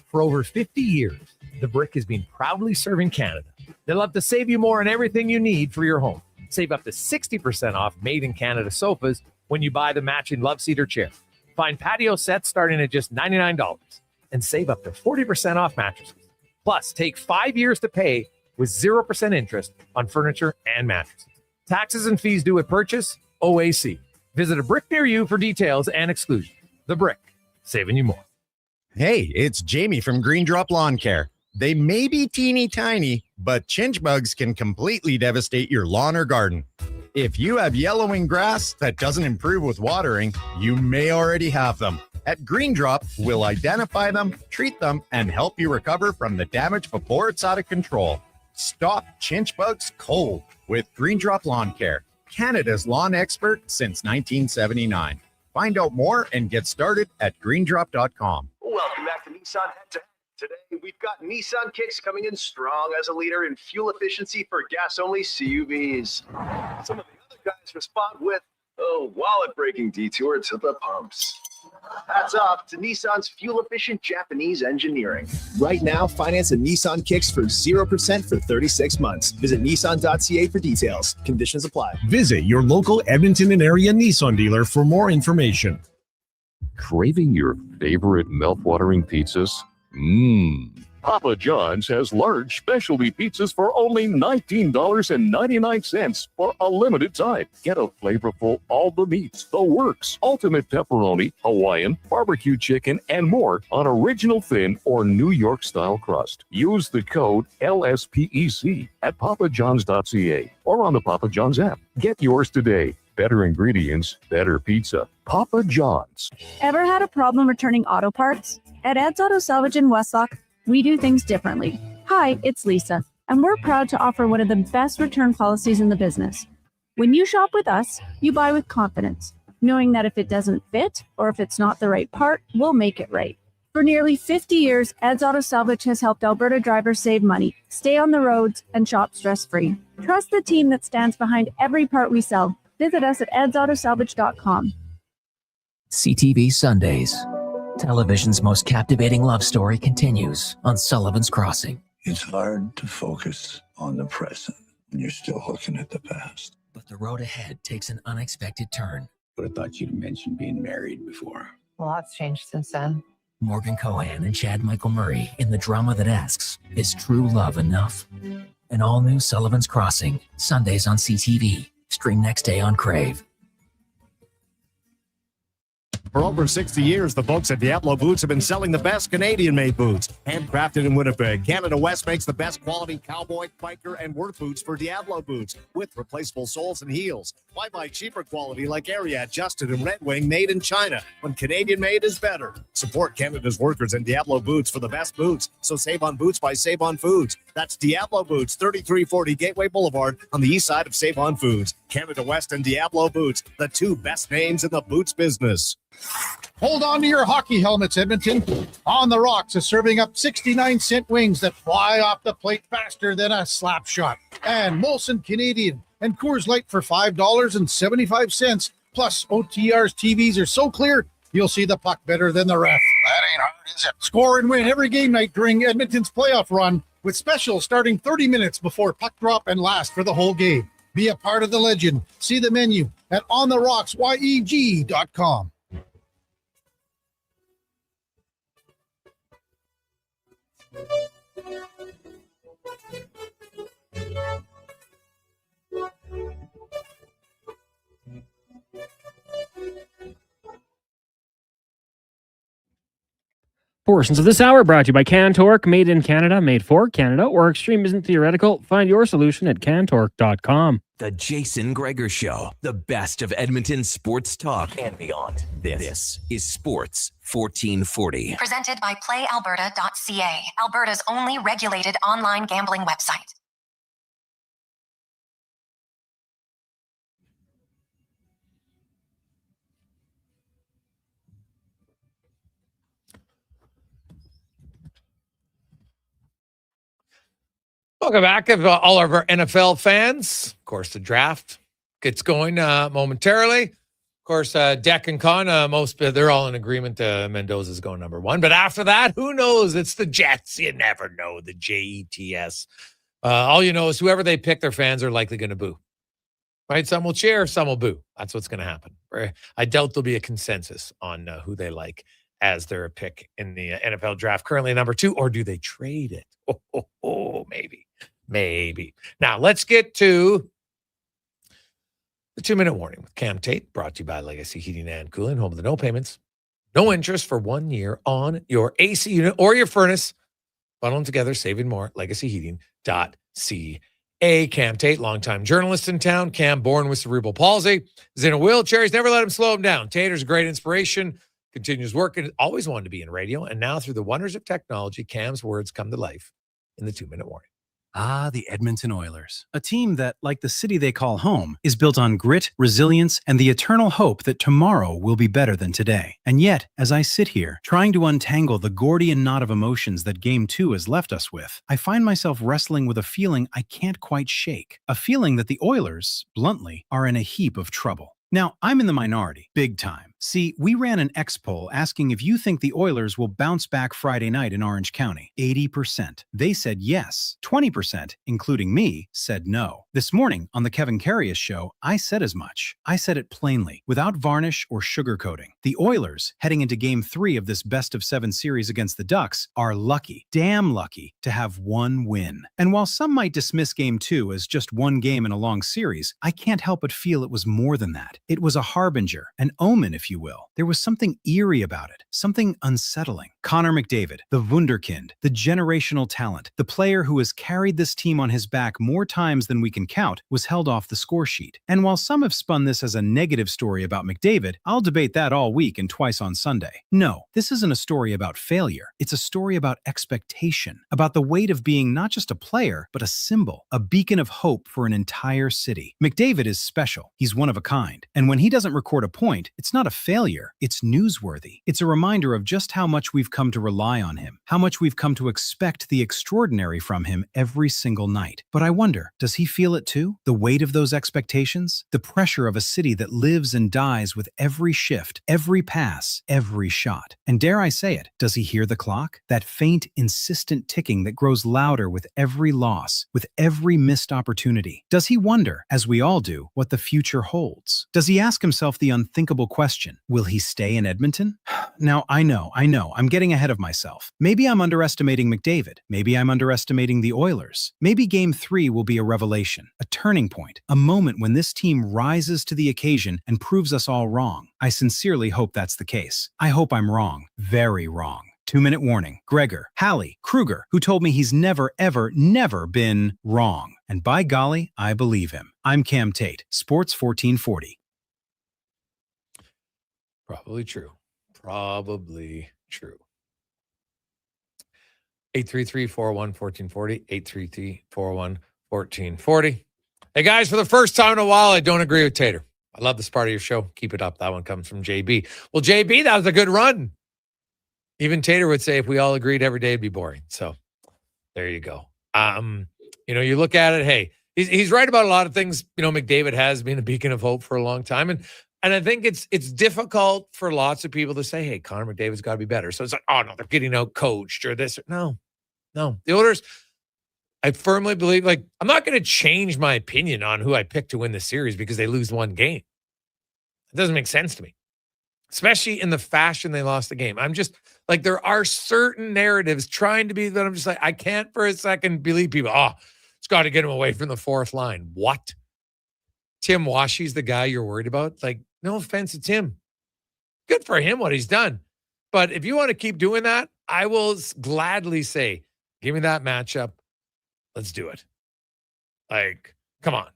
Speaker 21: For over 50 years, The Brick has been proudly serving Canada. They love to save you more on everything you need for your home. Save up to 60% off made in Canada sofas when you buy the matching love seat or chair. Find patio sets starting at just $99 and save up to 40% off mattresses. Plus, take 5 years to pay with 0% interest on furniture and mattresses. Taxes and fees due at purchase, OAC. Visit a Brick near you for details and exclusions. The Brick, saving you more.
Speaker 4: Hey, it's Jamie from Green Drop Lawn Care. They may be teeny tiny, but chinch bugs can completely devastate your lawn or garden. If you have yellowing grass that doesn't improve with watering, you may already have them. At Green Drop, we'll identify them, treat them, and help you recover from the damage before it's out of control. Stop chinch bugs cold with Green Drop Lawn Care, Canada's lawn expert since 1979. Find out more and get started at greendrop.com.
Speaker 22: Welcome back to Nissan Head to Head. Today, we've got Nissan Kicks coming in strong as a leader in fuel efficiency for gas-only CUVs. Some of the other guys respond with, wallet-breaking detour to the pumps. Hats off to Nissan's fuel-efficient Japanese engineering.
Speaker 26: Right now, finance a Nissan Kicks for 0% for 36 months. Visit nissan.ca for details. Conditions apply.
Speaker 13: Visit your local Edmonton and area Nissan dealer for more information.
Speaker 27: Craving your favorite mouth-watering pizzas? Papa John's has large specialty pizzas for only $19.99 for a limited time. Get a flavorful all the meats, the works, ultimate pepperoni, Hawaiian, barbecue chicken, and more on original thin or New York style crust. Use the code LSPEC at papajohns.ca or on the Papa John's app. Get yours today. Better ingredients, better pizza. Papa John's.
Speaker 28: Ever had a problem returning auto parts? At Ed's Auto Salvage in Westlock, we do things differently. Hi, it's Lisa, and we're proud to offer one of the best return policies in the business. When you shop with us, you buy with confidence, knowing that if it doesn't fit or if it's not the right part, we'll make it right. For nearly 50 years, Ed's Auto Salvage has helped Alberta drivers save money, stay on the roads, and shop stress-free. Trust the team that stands behind every part we sell. Visit us at edsautosalvage.com.
Speaker 29: CTV Sundays. Television's most captivating love story continues on Sullivan's Crossing.
Speaker 30: It's hard to focus on the present when you're still looking at the past.
Speaker 29: But the road ahead takes an unexpected turn.
Speaker 30: Would have thought you'd mentioned being married before.
Speaker 31: A lot's changed since then.
Speaker 29: Morgan Cohan and Chad Michael Murray in the drama that asks, is true love enough? An all-new Sullivan's Crossing, Sundays on CTV. Stream next day on Crave.
Speaker 4: For over 60 years, the folks at Diablo Boots have been selling the best Canadian-made boots. Handcrafted in Winnipeg, Canada West makes the best quality cowboy, biker, and work boots for Diablo Boots with replaceable soles and heels. Why buy cheaper quality like Ariat, Justin, and Red Wing made in China when Canadian-made is better? Support Canada's workers and Diablo Boots for the best boots. So save on boots by Save On Foods. That's Diablo Boots, 3340 Gateway Boulevard on the east side of Save On Foods. Canada West and Diablo Boots, the two best names in the boots business.
Speaker 16: Hold on to your hockey helmets, Edmonton. On the Rocks is serving up 69-cent wings that fly off the plate faster than a slap shot. And Molson Canadian and Coors Light for $5.75. Plus, OTR's TVs are so clear, you'll see the puck better than the ref.
Speaker 7: That ain't hard, is it?
Speaker 16: Score and win every game night during Edmonton's playoff run with specials starting 30 minutes before puck drop and last for the whole game. Be a part of the legend. See the menu at ontherocksyeg.com.
Speaker 1: Portions of this hour brought to you by Cantork, made in Canada, made for Canada, or extreme isn't theoretical. Find your solution at cantork.com.
Speaker 8: The Jason Gregor Show, the best of Edmonton sports talk and beyond. This is Sports 1440.
Speaker 5: Presented by PlayAlberta.ca, Alberta's only regulated online gambling website.
Speaker 11: Welcome back, all of our NFL fans. Of course, the draft gets going momentarily. Of course, Deck and Con, they're all in agreement. Mendoza's going number one. But after that, who knows? It's the Jets. You never know. The Jets. All you know is whoever they pick, their fans are likely going to boo. Right? Some will cheer, some will boo. That's what's going to happen. I doubt there'll be a consensus on who they like as their pick in the NFL draft. Currently number 2, or do they trade it? Maybe. Now, let's get to the 2-minute warning with Cam Tate, brought to you by Legacy Heating and Cooling, home of the no payments, no interest for 1 year on your AC unit or your furnace. Bundle them together, saving more. LegacyHeating.ca. Cam Tate, longtime journalist in town. Cam, born with cerebral palsy, is in a wheelchair. He's never let him slow him down. Tater's a great inspiration, continues working, always wanted to be in radio, and now through the wonders of technology, Cam's words come to life in the 2-minute warning.
Speaker 2: Ah, the Edmonton Oilers. A team that, like the city they call home, is built on grit, resilience, and the eternal hope that tomorrow will be better than today. And yet, as I sit here, trying to untangle the Gordian knot of emotions that Game 2 has left us with, I find myself wrestling with a feeling I can't quite shake. A feeling that the Oilers, bluntly, are in a heap of trouble. Now, I'm in the minority, big time. See, we ran an X poll asking if you think the Oilers will bounce back Friday night in Orange County. 80%. They said yes. 20%, including me, said no. This morning on the Kevin Karius show, I said as much. I said it plainly, without varnish or sugarcoating. The Oilers, heading into Game 3 of this best-of-7 series against the Ducks, are lucky, damn lucky, to have one win. And while some might dismiss Game 2 as just one game in a long series, I can't help but feel it was more than that. It was a harbinger, an omen, if you will. There was something eerie about it, something unsettling. Connor McDavid, the wunderkind, the generational talent, the player who has carried this team on his back more times than we can count, was held off the score sheet. And while some have spun this as a negative story about McDavid, I'll debate that all week and twice on Sunday. No, this isn't a story about failure. It's a story about expectation, about the weight of being not just a player, but a symbol, a beacon of hope for an entire city. McDavid is special. He's one of a kind. And when he doesn't record a point, it's not a failure. It's newsworthy. It's a reminder of just how much we've come to rely on him, how much we've come to expect the extraordinary from him every single night. But I wonder, does he feel it too? The weight of those expectations? The pressure of a city that lives and dies with every shift, every pass, every shot. And dare I say it, does he hear the clock? That faint, insistent ticking that grows louder with every loss, with every missed opportunity. Does he wonder, as we all do, what the future holds? Does he ask himself the unthinkable question, will he stay in Edmonton? Now, I know, I'm getting ahead of myself. Maybe I'm underestimating McDavid. Maybe I'm underestimating the Oilers. Maybe Game 3 will be a revelation, a turning point, a moment when this team rises to the occasion and proves us all wrong. I sincerely hope that's the case. I hope I'm wrong, very wrong. 2-minute warning. Gregor, Halley, Kruger, who told me he's never, ever, never been wrong. And by golly, I believe him. I'm Cam Tate, Sports 1440.
Speaker 11: Probably true. 833-401-1440, 833-401-1440. Hey guys, for the first time in a while, I don't agree with Tater. I love this part of your show. Keep it up. That one comes from JB. Well, JB, that was a good run. Even Tater would say if we all agreed every day, it'd be boring. So there you go. You look at it, hey, he's right about a lot of things. McDavid has been a beacon of hope for a long time. And I think it's difficult for lots of people to say, hey, Connor McDavid's got to be better. So it's like, oh, no, they're getting out coached or this. No. The Oilers, I firmly believe, I'm not going to change my opinion on who I picked to win the series because they lose one game. It doesn't make sense to me, especially in the fashion they lost the game. I'm just there are certain narratives trying to be that I'm just I can't for a second believe people, it's got to get him away from the fourth line. What? Tim Washy's the guy you're worried about? No offense to Tim. Good for him, what he's done. But if you want to keep doing that, I will gladly say, give me that matchup. Let's do it. Like, come on.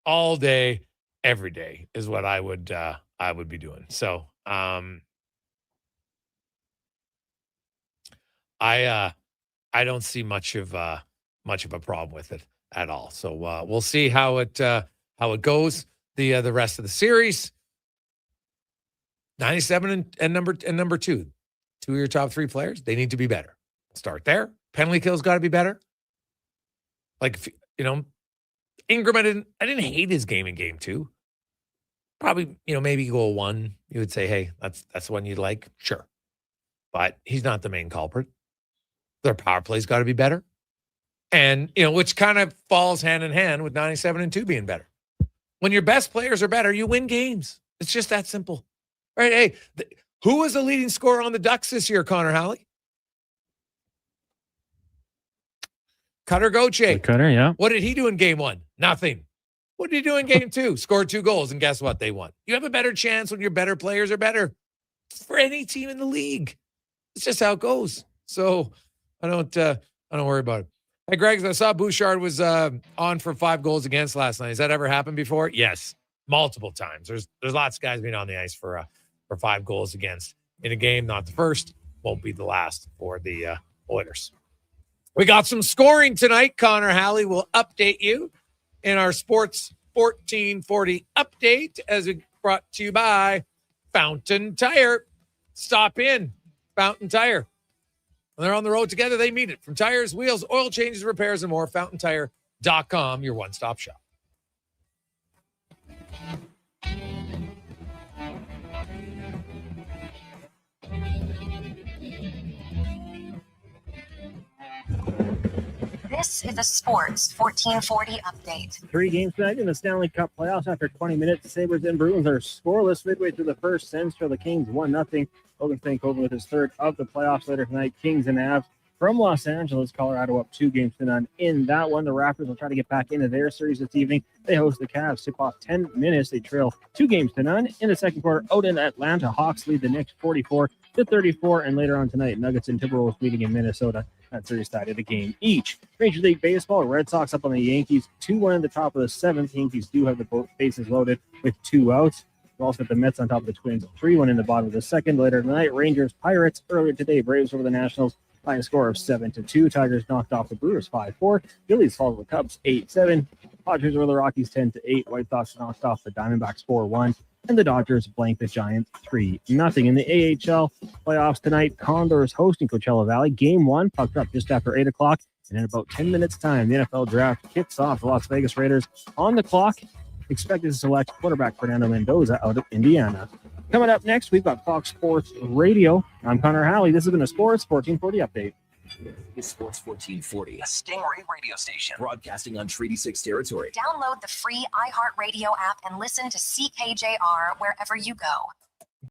Speaker 11: All day, every day is what I would be doing. So I don't see much of a problem with it at all. So we'll see how it goes the rest of the series. 97 and number 2, 2 of your top 3 players, they need to be better. Start there. Penalty kills got to be better. Like, Ingram, I didn't hate his game in game 2. Probably, maybe goal 1, you would say, hey, that's one you'd like. Sure. But he's not the main culprit. Their power play's got to be better. And, which kind of falls hand in hand with 97 and 2 being better. When your best players are better, you win games. It's just that simple. Right? Hey, who was the leading scorer on the Ducks this year, Connor Halley? Cutter Gauthier.
Speaker 1: Cutter, yeah.
Speaker 11: What did he do in game 1? Nothing. What did he do in game 2? Scored 2 goals, and guess what? They won. You have a better chance when your better players are better for any team in the league. It's just how it goes. So I don't worry about it. Hey, Greg, I saw Bouchard was on for 5 goals against last night. Has that ever happened before? Yes, multiple times. There's lots of guys being on the ice for 5 goals against in a game. Not the first, won't be the last for the Oilers. We got some scoring tonight. Connor Halley will update you in our Sports 1440 update as it brought to you by Fountain Tire. Stop in Fountain Tire. When they're on the road together, they meet it. From tires, wheels, oil changes, repairs, and more, FountainTire.com, your one-stop shop.
Speaker 5: This is a Sports 1440 update.
Speaker 1: 3 games tonight in the Stanley Cup playoffs. After 20 minutes, Sabres and Bruins are scoreless midway through the first. Sens trail the Kings 1-0. Logan Stankoven with his 3rd of the playoffs later tonight. Kings and Avs from Los Angeles, Colorado up 2-0 in that one. The Raptors will try to get back into their series this evening. They host the Cavs. Tip off 10 minutes. They trail 2-0 in the second quarter. Out in Atlanta, Hawks lead the Knicks 44-34. And later on tonight, Nuggets and Timberwolves meeting in Minnesota. That series tied at a game each. Major League Baseball, Red Sox up on the Yankees 2-1 at the top of the 7th. Yankees do have the bases loaded with 2 outs. We've also got the Mets on top of the Twins 3-1 in the bottom of the 2nd. Later tonight, Rangers, Pirates. Earlier today, Braves over the Nationals by a score of 7-2. Tigers knocked off the Brewers 5-4. Phillies fall to the Cubs 8-7. Padres over the Rockies 10-8. White Sox knocked off the Diamondbacks 4-1. And the Dodgers blank the Giants 3-0. In the AHL playoffs tonight, Condors hosting Coachella Valley. Game 1 pucked up just after 8 o'clock. And in about 10 minutes' time, the NFL draft kicks off. The Las Vegas Raiders on the clock, expected to select quarterback Fernando Mendoza out of Indiana. Coming up next, we've got Fox Sports Radio. I'm Connor Halley. This has been a Sports 1440 update.
Speaker 8: It's Sports 1440, a Stingray radio station broadcasting on Treaty 6 territory.
Speaker 5: Download the free iHeartRadio app and listen to CKJR wherever you go.